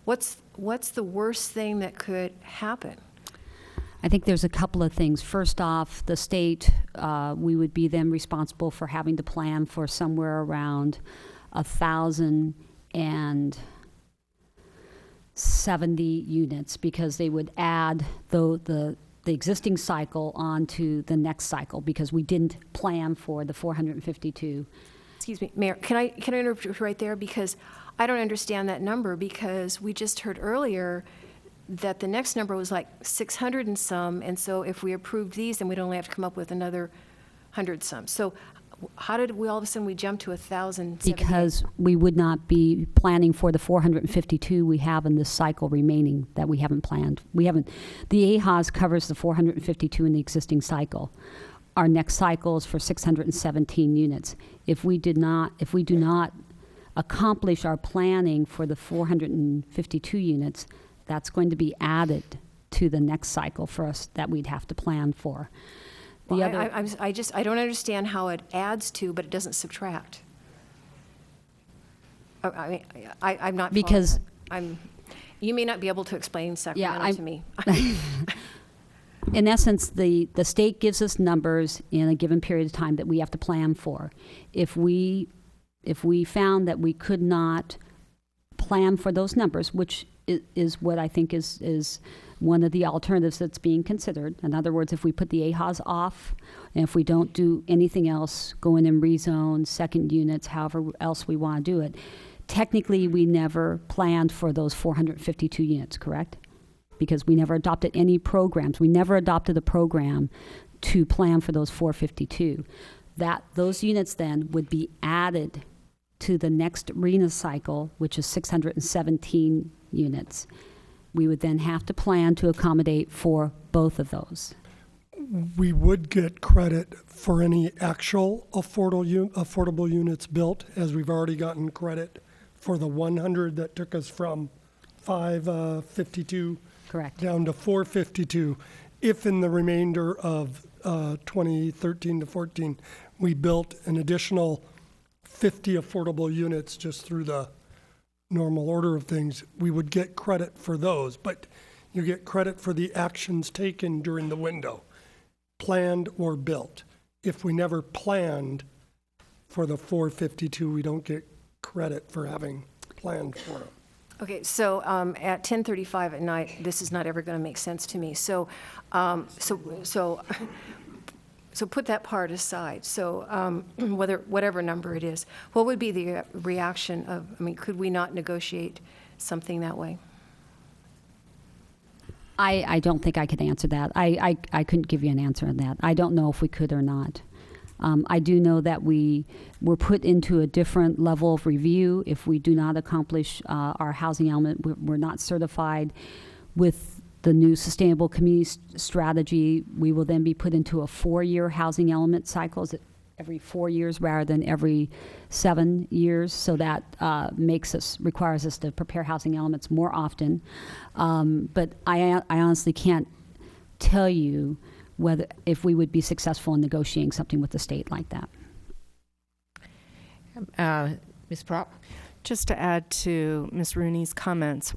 what's the worst thing that could happen? I think there's a couple of things. First off, the state, we would be then responsible for having to plan for somewhere around 1,070 units, because they would add the existing cycle onto the next cycle, because we didn't plan for the 452. Excuse me, Mayor, can I interrupt you right there? Because I don't understand that number, because we just heard earlier that the next number was like 600 and some, and so if we approved these, then we'd only have to come up with another 100 some. So how did we all of a sudden we jump to 1,070? Because we would not be planning for the 452 we have in this cycle remaining that we haven't planned. The AHAS covers the 452 in the existing cycle. Our next cycle is for 617 units. If we do not accomplish our planning for the 452 units, that's going to be added to the next cycle for us that we'd have to plan for. I don't understand how it adds to, but it doesn't subtract. I'm not. Because you may not be able to explain Sacramento to me. In essence, the state gives us numbers in a given period of time that we have to plan for. If we found that we could not plan for those numbers, which is what I think is one of the alternatives that's being considered. In other words, if we put the AHAs off, and if we don't do anything else, go in and rezone, second units, however else we want to do it, technically we never planned for those 452 units, correct? Because we never adopted any programs. We never adopted a program to plan for those 452. Those units then would be added to the next RENA cycle, which is 617 units. We would then have to plan to accommodate for both of those. We would get credit for any actual affordable units built, as we've already gotten credit for the 100 that took us from 552 correct down to 452. If in the remainder of 2013 to 14, we built an additional 50 affordable units just through the normal order of things, we would get credit for those, but you get credit for the actions taken during the window, planned or built. If we never planned for the 452, we don't get credit for having planned for them. Okay, so at 10:35 at night, this is not ever going to make sense to me. So put that part aside. So whatever number it is, what would be the reaction of, could we not negotiate something that way? I don't think I could answer that. I couldn't give you an answer on that. I don't know if we could or not. I do know that we were put into a different level of review if we do not accomplish our housing element. We're not certified with the new sustainable community strategy. We will then be put into a 4-year housing element cycle. Is it every 4 years rather than every 7 years? So that requires us to prepare housing elements more often. But I honestly can't tell you if we would be successful in negotiating something with the state like that. Ms. Prop? Just to add to Ms. Rooney's comments,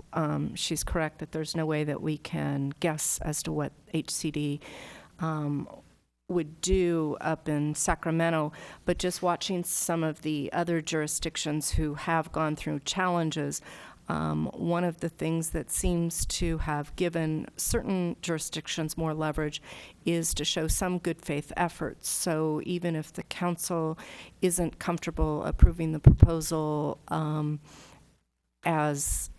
she's correct that there's no way that we can guess as to what HCD would do up in Sacramento, but just watching some of the other jurisdictions who have gone through challenges, one of the things that seems to have given certain jurisdictions more leverage is to show some good faith efforts. So even if the council isn't comfortable approving the proposal as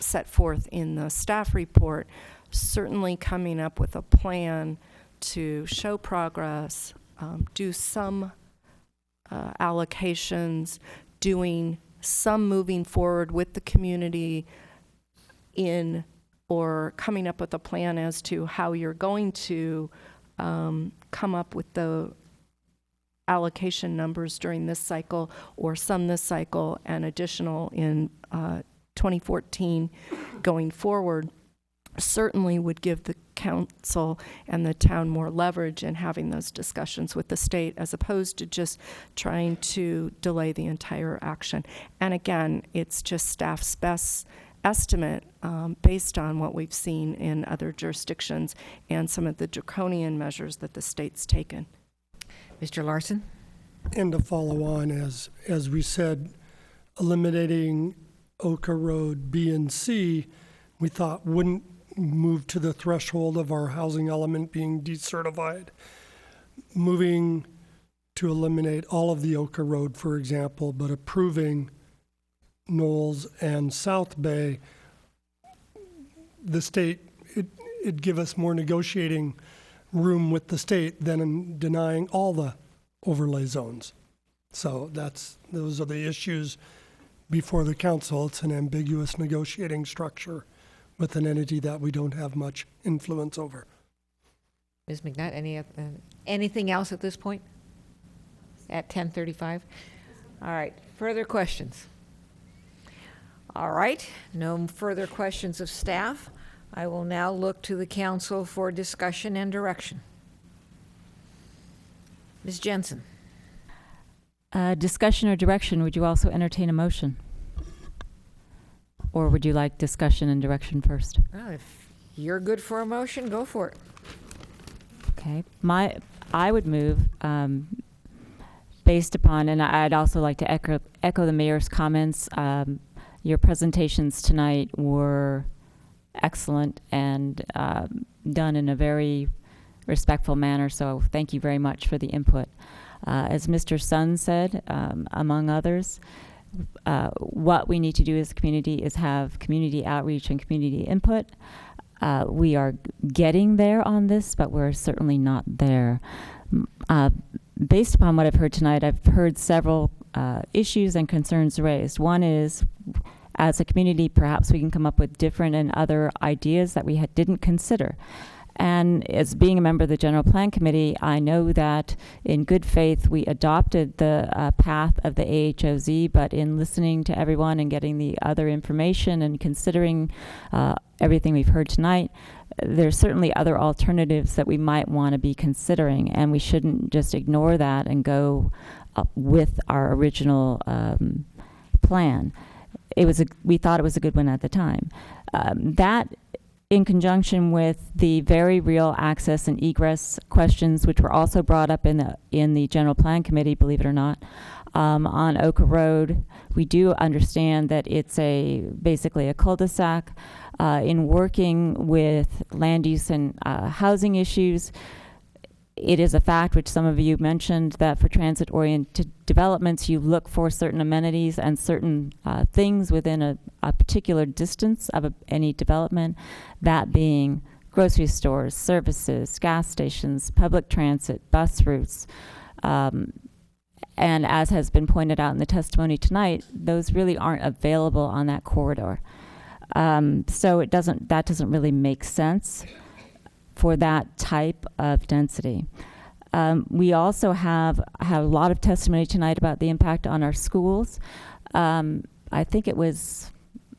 set forth in the staff report, certainly coming up with a plan to show progress do some allocations, doing some moving forward with the community in, or coming up with a plan as to how you're going to come up with the allocation numbers during this cycle, or some this cycle and additional in 2014 going forward, certainly would give the council and the town more leverage in having those discussions with the state, as opposed to just trying to delay the entire action. And again, it's just staff's best estimate based on what we've seen in other jurisdictions and some of the draconian measures that the state's taken. Mr. Larson? And to follow on, as we said, eliminating Oka Road B and C, we thought wouldn't move to the threshold of our housing element being decertified. Moving to eliminate all of the Oka Road, for example, but approving Knowles and South Bay, the state, it'd give us more negotiating room with the state than in denying all the overlay zones. So those are the issues before the council. It's an ambiguous negotiating structure with an entity that we don't have much influence over. Ms. McNutt, anything else at this point? At 10:35? All right, further questions? All right, no further questions of staff. I will now look to the council for discussion and direction. Ms. Jensen. Discussion or direction, would you also entertain a motion? Or would you like discussion and direction first? Well, if you're good for a motion, go for it. Okay. I would move based upon, and I'd also like to echo the mayor's comments. Your presentations tonight were excellent and done in a very respectful manner, so thank you very much for the input. As Mr. Sun said, among others, what we need to do as a community is have community outreach and community input. We are getting there on this, but we're certainly not there. Based upon what I've heard tonight, I've heard several issues and concerns raised. One is, as a community, perhaps we can come up with different and other ideas that we didn't consider. And as being a member of the General Plan Committee, I know that in good faith we adopted the path of the AHOZ, but in listening to everyone and getting the other information and considering everything we've heard tonight, there's certainly other alternatives that we might want to be considering, and we shouldn't just ignore that and go with our original plan. We thought it was a good one at the time. That, in conjunction with the very real access and egress questions, which were also brought up in the General Plan Committee, believe it or not, on Oka Road, we do understand that it's basically a cul-de-sac. In working with land use and housing issues, it is a fact, which some of you mentioned, that for transit-oriented developments, you look for certain amenities and certain things within a particular distance of any development, that being grocery stores, services, gas stations, public transit, bus routes. And as has been pointed out in the testimony tonight, those really aren't available on that corridor. So that doesn't really make sense for that type of density. We also have a lot of testimony tonight about the impact on our schools. I think it was,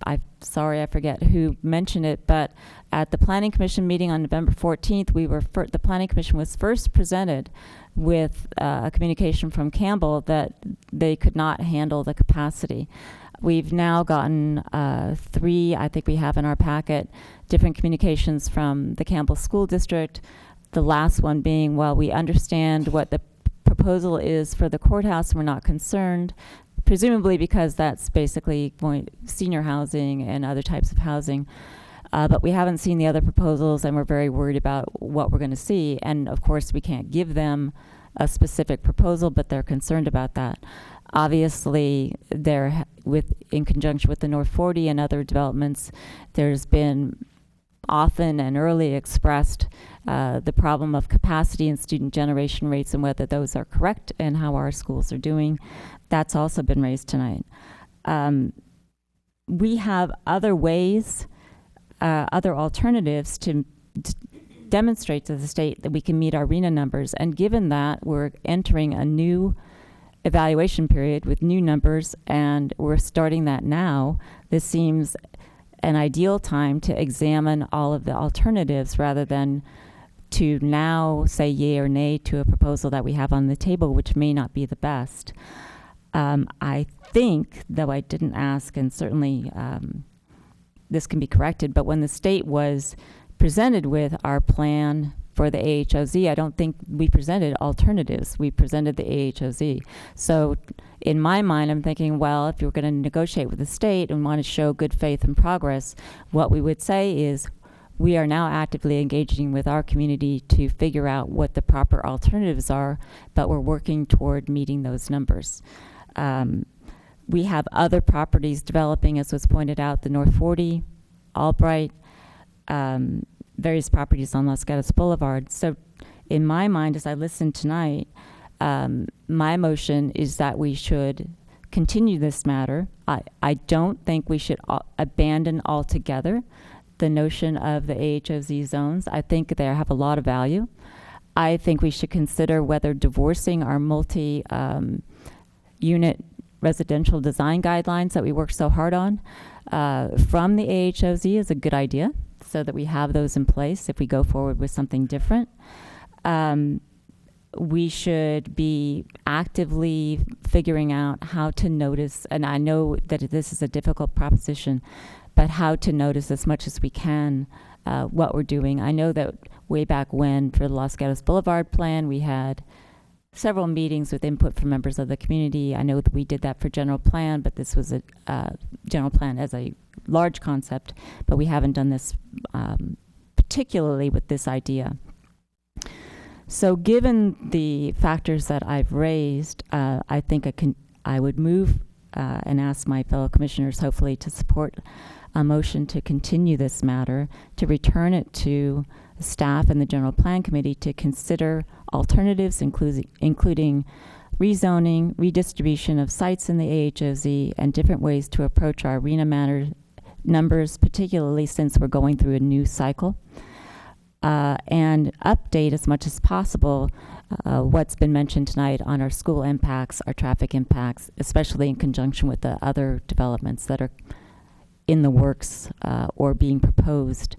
I'm sorry, I forget who mentioned it, but at the Planning Commission meeting on November 14th, the Planning Commission was first presented with a communication from Campbell that they could not handle the capacity. We've now gotten 3, I think we have in our packet, different communications from the Campbell School District. The last one being, well, we understand what the proposal is for the courthouse, and we're not concerned, presumably because that's basically senior housing and other types of housing. But we haven't seen the other proposals, and we're very worried about what we're going to see. And of course, we can't give them a specific proposal, but they're concerned about that. Obviously, in conjunction with the North 40 and other developments, there's been often and early expressed the problem of capacity and student generation rates and whether those are correct and how our schools are doing. That's also been raised tonight. We have other ways, other alternatives to demonstrate to the state that we can meet our RENA numbers. And given that we're entering a new evaluation period with new numbers and we're starting that now, this seems an ideal time to examine all of the alternatives rather than to now say yay or nay to a proposal that we have on the table, which may not be the best. I think, though I didn't ask, and certainly this can be corrected, but when the state was presented with our plan for the AHOZ, I don't think we presented alternatives. We presented the AHOZ. So in my mind, I'm thinking, well, if you're going to negotiate with the state and want to show good faith and progress, what we would say is we are now actively engaging with our community to figure out what the proper alternatives are, but we're working toward meeting those numbers. We have other properties developing, as was pointed out, the North 40, Albright, various properties on Los Gatos Boulevard. So in my mind, as I listened tonight, my motion is that we should continue this matter. I don't think we should abandon altogether the notion of the AHOZ zones. I think they have a lot of value. I think we should consider whether divorcing our multi-unit residential design guidelines that we worked so hard on from the AHOZ is a good idea, so that we have those in place if we go forward with something different. We should be actively figuring out how to notice, and I know that this is a difficult proposition, but how to notice as much as we can what we're doing. I know that way back when, for the Los Gatos Boulevard plan, we had several meetings with input from members of the community. I know that we did that for general plan, but this was a general plan as a large concept, but we haven't done this particularly with this idea. So given the factors that I've raised, I think I would move and ask my fellow commissioners hopefully to support a motion to continue this matter, to return it to staff and the General Plan Committee to consider alternatives, including rezoning, redistribution of sites in the AHOZ, and different ways to approach our RENA numbers, particularly since we're going through a new cycle, and update as much as possible what's been mentioned tonight on our school impacts, our traffic impacts, especially in conjunction with the other developments that are in the works or being proposed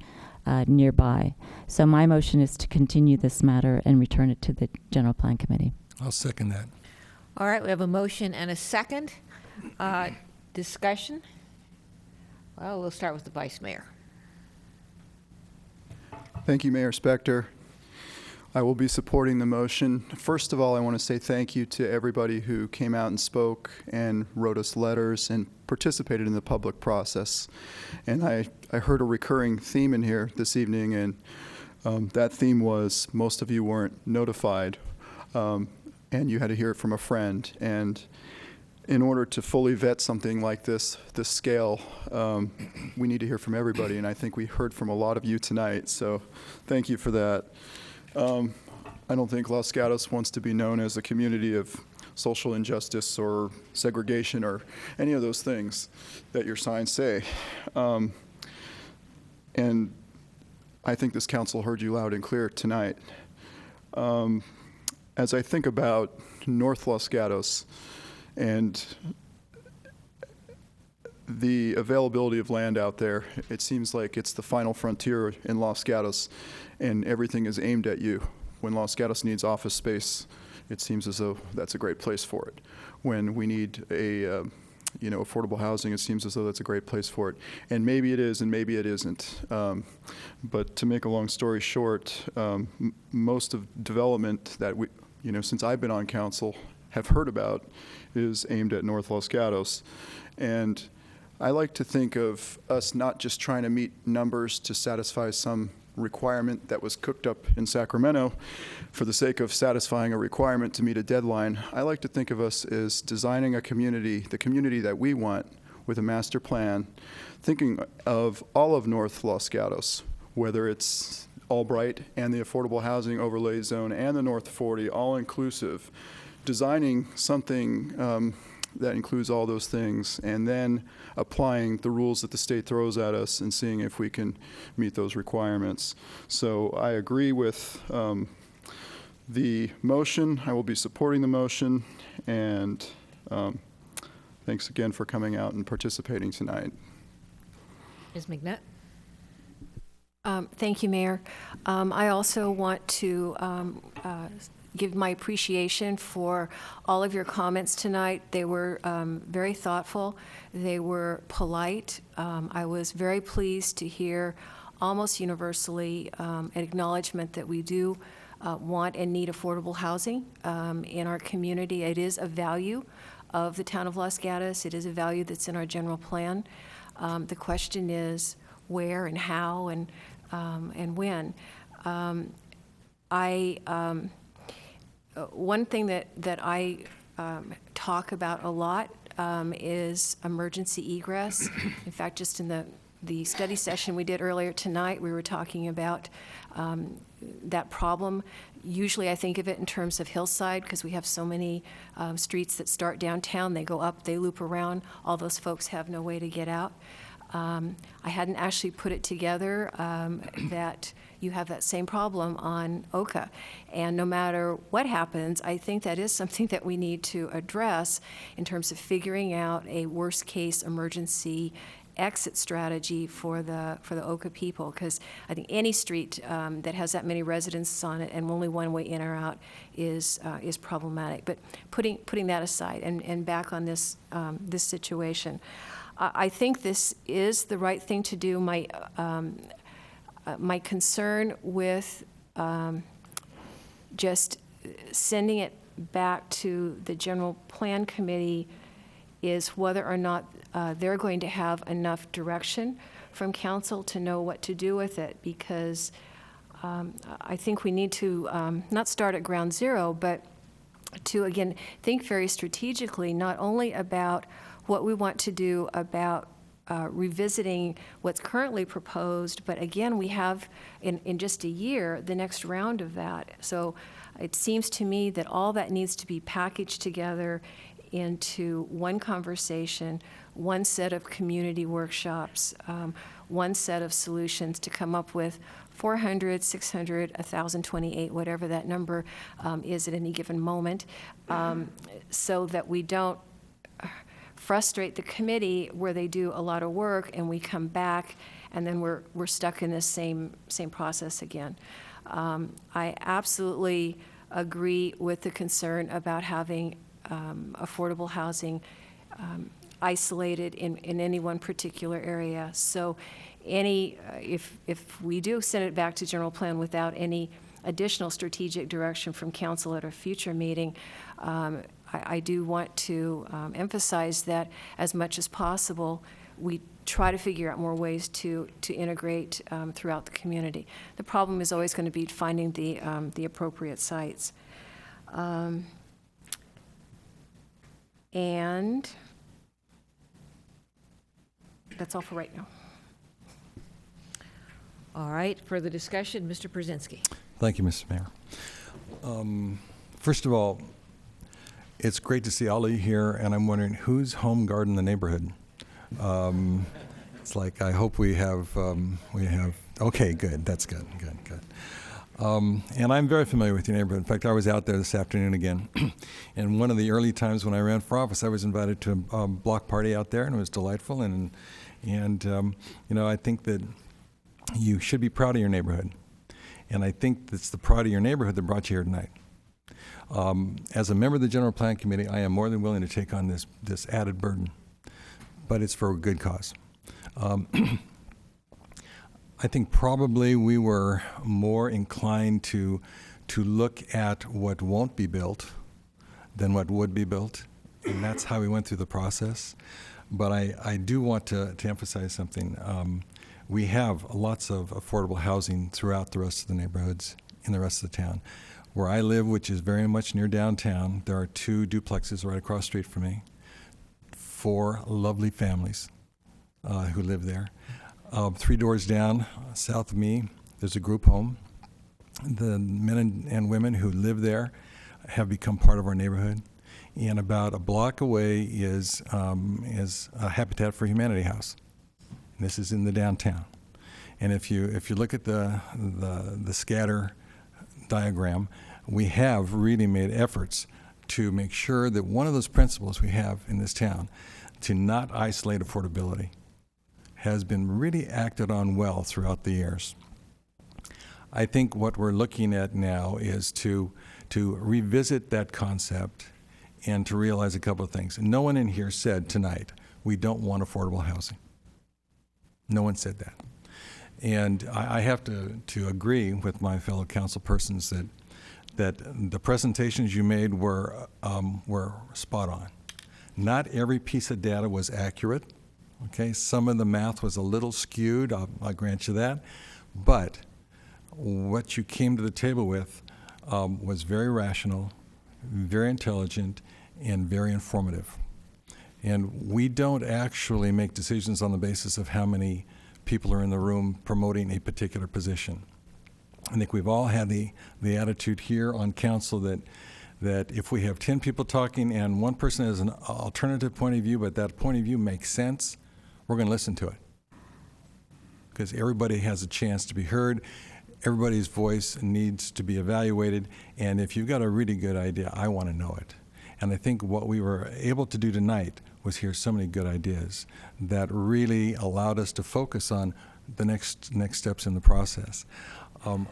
nearby. So my motion is to continue this matter and return it to the General Plan Committee. I'll second that. All right, we have a motion and a second. Discussion? Well, we'll start with the Vice Mayor. Thank you, Mayor Spector. I will be supporting the motion. First of all, I want to say thank you to everybody who came out and spoke and wrote us letters and participated in the public process. And I heard a recurring theme in here this evening, and that theme was most of you weren't notified, and you had to hear it from a friend. And in order to fully vet something like this scale, we need to hear from everybody, and I think we heard from a lot of you tonight, so thank you for that. I don't think Los Gatos wants to be known as a community of social injustice or segregation or any of those things that your signs say. And I think this council heard you loud and clear tonight. As I think about North Los Gatos and the availability of land out there, it seems like it's the final frontier in Los Gatos, and everything is aimed at you. When Los Gatos needs office space, it seems as though that's a great place for it. When we need a affordable housing, it seems as though that's a great place for it. And maybe it is, and maybe it isn't. But to make a long story short, most of development that we, since I've been on council, have heard about is aimed at North Los Gatos. And I like to think of us not just trying to meet numbers to satisfy some requirement that was cooked up in Sacramento for the sake of satisfying a requirement to meet a deadline. I like to think of us as designing a community, the community that we want, with a master plan, thinking of all of North Los Gatos, whether it's Albright and the Affordable Housing Overlay Zone and the North 40, all inclusive, designing something that includes all those things, and then applying the rules that the state throws at us and seeing if we can meet those requirements. So I agree with the motion. I will be supporting the motion, and thanks again for coming out and participating tonight. Ms. McNutt? Thank you, Mayor. I also want to give my appreciation for all of your comments tonight. They were very thoughtful. They were polite. I was very pleased to hear almost universally an acknowledgement that we do want and need affordable housing in our community. It is a value of the town of Los Gatos. It is a value that's in our general plan. The question is where and how and when. One thing that I talk about a lot is emergency egress. In fact, just in the study session we did earlier tonight, we were talking about that problem. Usually I think of it in terms of Hillside, because we have so many streets that start downtown, they go up, they loop around, all those folks have no way to get out. I hadn't actually put it together that you have that same problem on Oka. And no matter what happens, I think that is something that we need to address in terms of figuring out a worst-case emergency exit strategy for the Oka people, because I think any street that has that many residences on it and only one way in or out is problematic. But putting that aside and back on this this situation, I think this is the right thing to do. My concern with just sending it back to the General Plan Committee is whether or not they're going to have enough direction from council to know what to do with it, because I think we need to not start at ground zero, but to, again, think very strategically, not only about what we want to do about revisiting what's currently proposed, but again, we have in just a year the next round of that. So it seems to me that all that needs to be packaged together into one conversation, one set of community workshops, one set of solutions to come up with 400, 600, 1,028, whatever that number is at any given moment, so that we don't frustrate the committee where they do a lot of work and we come back and then we're stuck in this same process again. I absolutely agree with the concern about having affordable housing isolated in any one particular area. So if we do send it back to general plan without any additional strategic direction from council at a future meeting, I do want to emphasize that as much as possible, we try to figure out more ways to integrate throughout the community. The problem is always going to be finding the appropriate sites. And that's all for right now. All right, further discussion, Mr. Brzezinski. Thank you, Mr. Mayor. First of all, it's great to see all of you here, and I'm wondering who's home guard in the neighborhood. It's like, I hope we have, okay, good, that's good. And I'm very familiar with your neighborhood. In fact, I was out there this afternoon again. And one of the early times when I ran for office, I was invited to a block party out there, and it was delightful. And you know, I think that you should be proud of your neighborhood. And I think it's the pride of your neighborhood that brought you here tonight. As a member of the General Plan Committee, I am more than willing to take on this added burden, but it's for a good cause. I think probably we were more inclined to look at what won't be built than what would be built, and that's how we went through the process. But I do want to emphasize something. We have lots of affordable housing throughout the rest of the neighborhoods in the rest of the town. Where I live, which is very much near downtown, there are 2 duplexes right across the street from me, 4 lovely families who live there. 3 doors down, south of me, there's a group home. The men and women who live there have become part of our neighborhood. And about a block away is a Habitat for Humanity house. And this is in the downtown. And if you look at the scatter diagram, we have really made efforts to make sure that one of those principles we have in this town, to not isolate affordability, has been really acted on well throughout the years. I think what we're looking at now is to revisit that concept and to realize a couple of things. No one in here said tonight, we don't want affordable housing. No one said that. And I have to agree with my fellow council persons that the presentations you made were spot on. Not every piece of data was accurate. Okay, some of the math was a little skewed, I'll grant you that. But what you came to the table with was very rational, very intelligent, and very informative. And we don't actually make decisions on the basis of how many people are in the room promoting a particular position. I think we've all had the attitude here on council that if we have 10 people talking and one person has an alternative point of view, but that point of view makes sense, we're going to listen to it. Because everybody has a chance to be heard. Everybody's voice needs to be evaluated. And if you've got a really good idea, I want to know it. And I think what we were able to do tonight was hear so many good ideas that really allowed us to focus on the next steps in the process.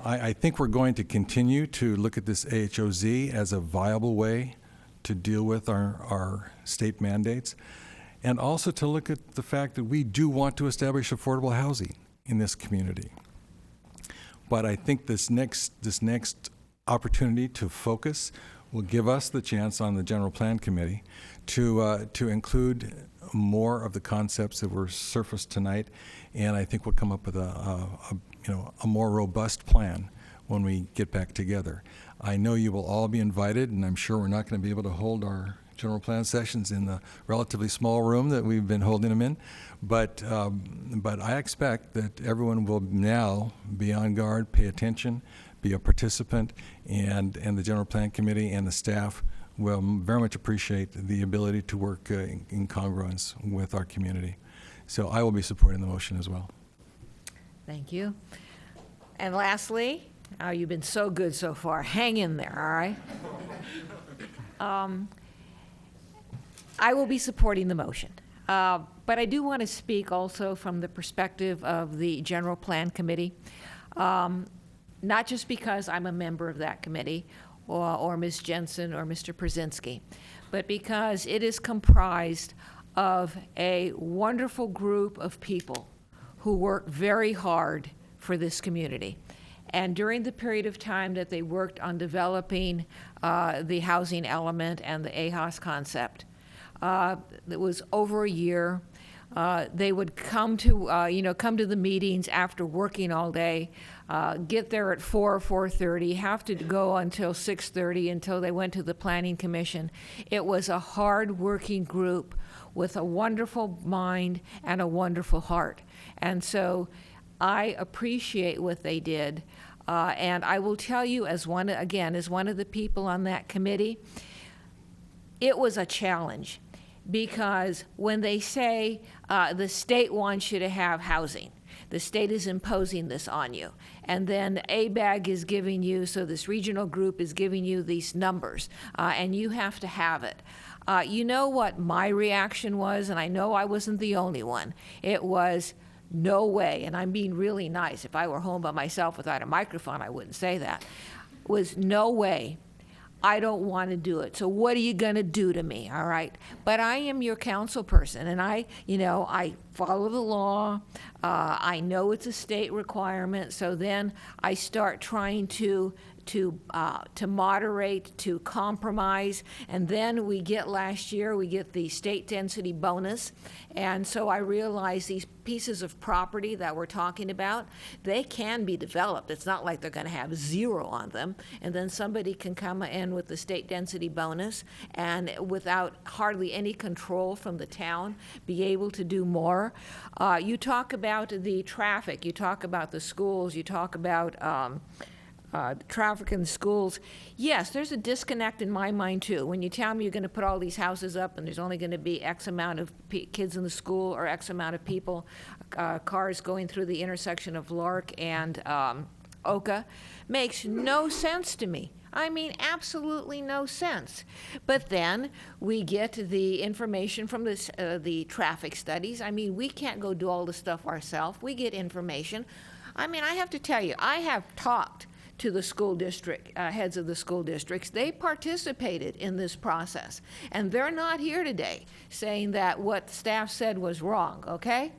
I think we're going to continue to look at this AHOZ as a viable way to deal with our state mandates, and also to look at the fact that we do want to establish affordable housing in this community. But I think this next opportunity to focus will give us the chance on the General Plan Committee to include more of the concepts that were surfaced tonight, and I think we'll come up with a more robust plan when we get back together. I know you will all be invited, and I'm sure we're not going to be able to hold our general plan sessions in the relatively small room that we've been holding them in, but I expect that everyone will now be on guard, pay attention, be a participant, and the General Plan Committee and the staff will very much appreciate the ability to work in congruence with our community. So I will be supporting the motion as well. Thank you. And lastly, you've been so good so far. Hang in there, all right? I will be supporting the motion. But I do want to speak also from the perspective of the General Plan Committee, not just because I'm a member of that committee, or Ms. Jensen or Mr. Przinski, but because it is comprised of a wonderful group of people who work very hard for this community. And during the period of time that they worked on developing the housing element and the AHOS concept, it was over a year. They would come to the meetings after working all day, get there at 4:30, have to go until 6:30 until they went to the Planning Commission. It was a hard-working group with a wonderful mind and a wonderful heart. And so I appreciate what they did. And I will tell you, as one of the people on that committee, it was a challenge. Because when they say the state wants you to have housing, the state is imposing this on you, and then ABAG is giving you, so this regional group is giving you these numbers, and you have to have it. You know what my reaction was, and I know I wasn't the only one. It was, no way, and I'm being really nice. If I were home by myself without a microphone, I wouldn't say that. It was, no way. I don't want to do it. So what are you going to do to me, all right? But I am your council person, and I follow the law. I know it's a state requirement, so then I start trying to to moderate, to compromise. And then last year, we get the state density bonus. And so I realize these pieces of property that we're talking about, they can be developed. It's not like they're going to have zero on them. And then somebody can come in with the state density bonus and without hardly any control from the town, be able to do more. You talk about the traffic, you talk about the schools, you talk about traffic in the schools. Yes, there's a disconnect in my mind too. When you tell me you're going to put all these houses up and there's only going to be X amount of kids in the school or X amount of people, cars going through the intersection of Lark and Oka, makes no sense to me. I mean, absolutely no sense. But then we get the information from the traffic studies. I mean, we can't go do all the stuff ourselves. We get information. I mean, I have to tell you, I have talked to the school district, heads of the school districts. They participated in this process. And they're not here today saying that what staff said was wrong, okay?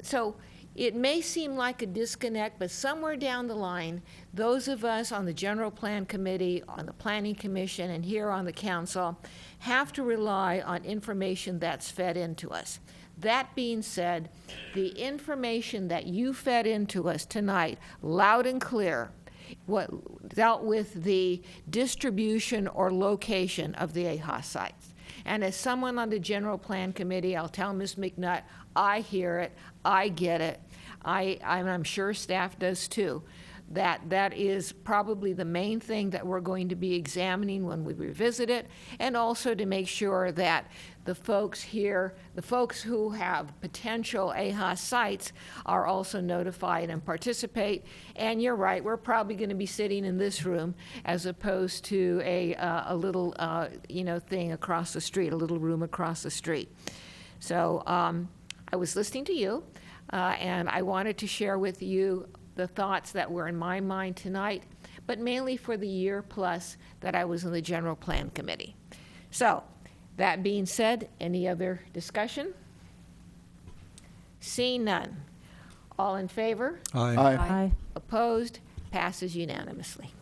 So it may seem like a disconnect, but somewhere down the line, those of us on the General Plan Committee, on the Planning Commission, and here on the Council have to rely on information that's fed into us. That being said, the information that you fed into us tonight, loud and clear, what dealt with the distribution or location of the AHA sites. And as someone on the General Plan Committee, I'll tell Ms. McNutt, I hear it, I get it, I'm sure staff does too. That is probably the main thing that we're going to be examining when we revisit it, and also to make sure that the folks here, the folks who have potential AHA sites, are also notified and participate. And you're right, we're probably going to be sitting in this room as opposed to a little thing across the street, a little room across the street. So I was listening to you, and I wanted to share with you the thoughts that were in my mind tonight, but mainly for the year plus that I was in the General Plan Committee. So, that being said, any other discussion? Seeing none. All in favor? Aye. Aye. Aye. Opposed? Passes unanimously.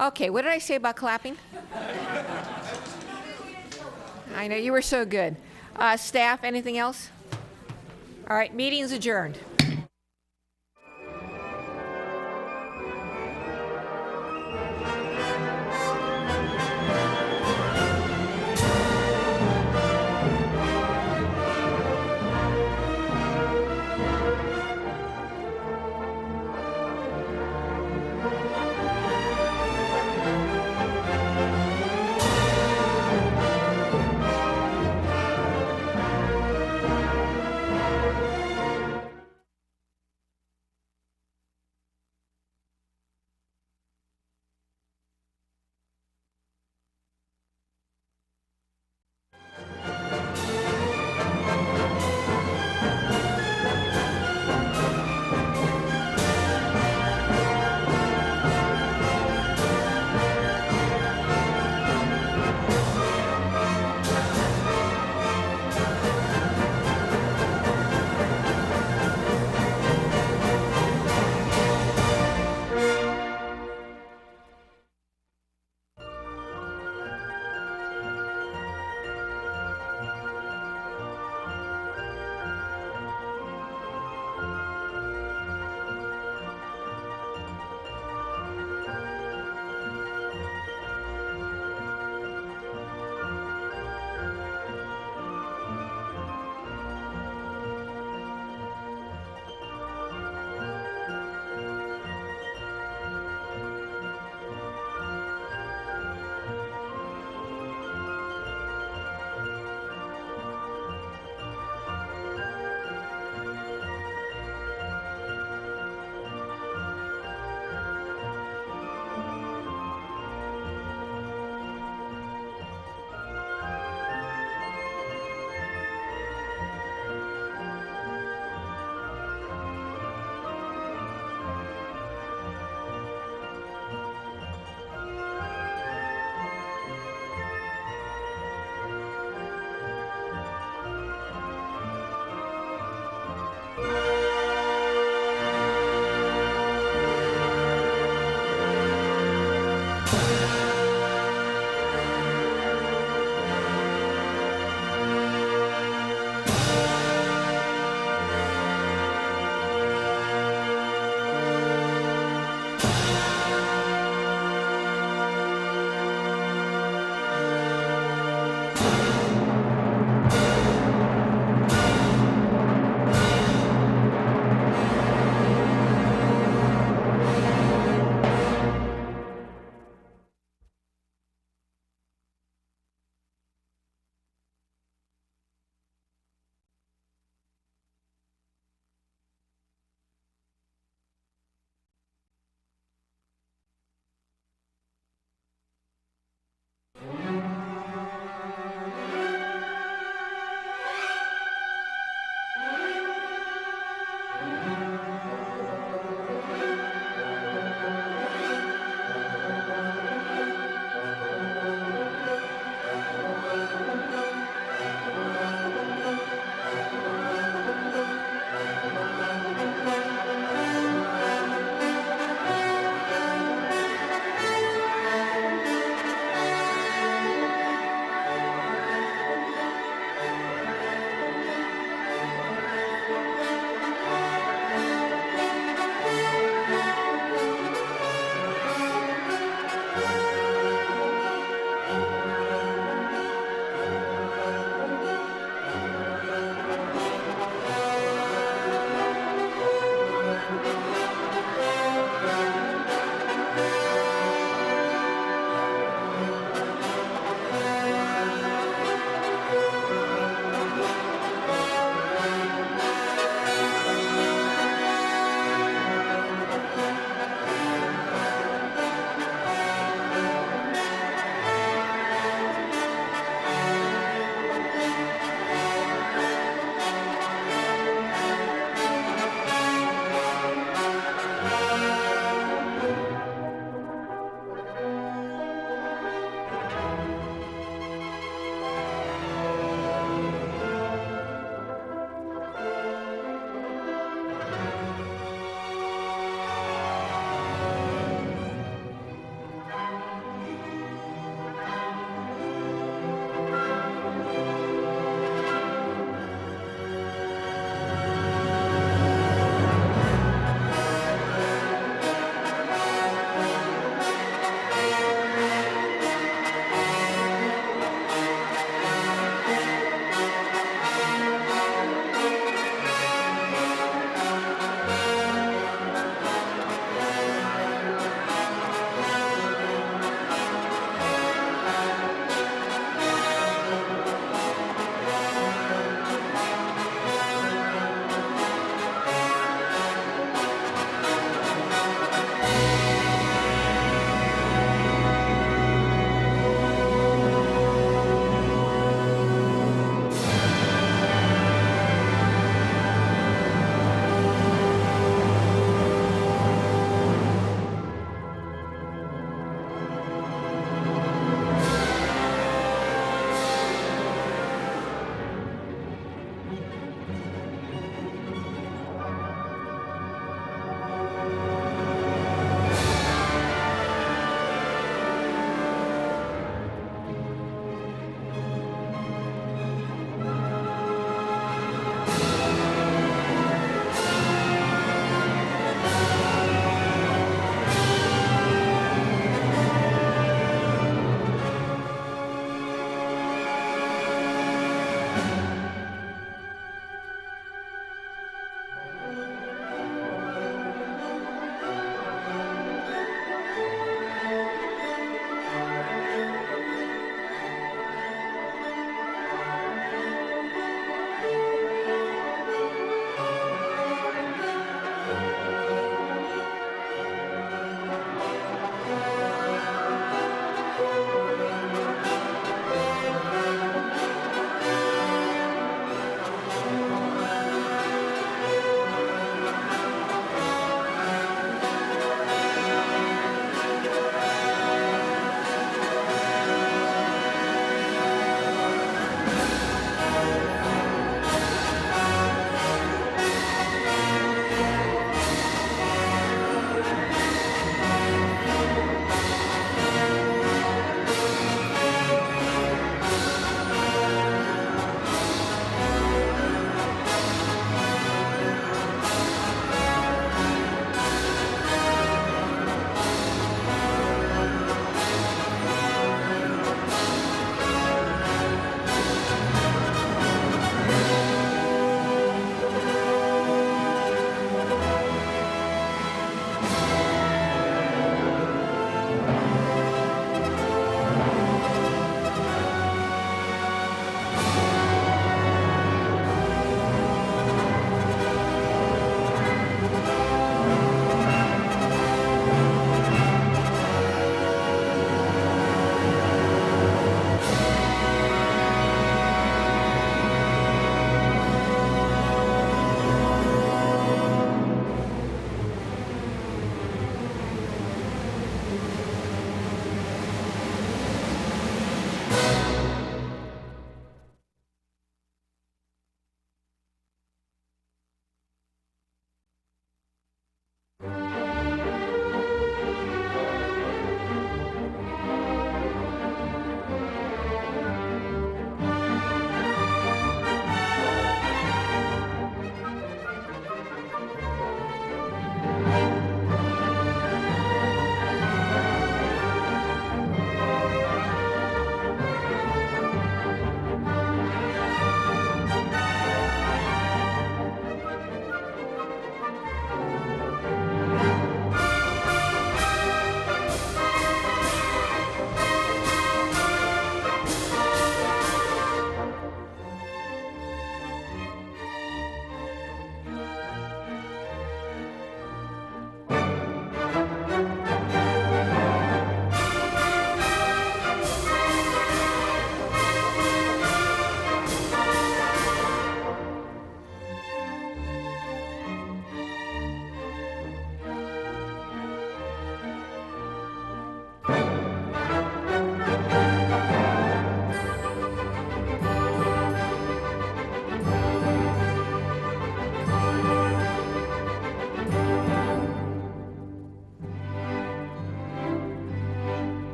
Okay, what did I say about clapping? I know, you were so good. Staff, anything else? All right, meeting's adjourned.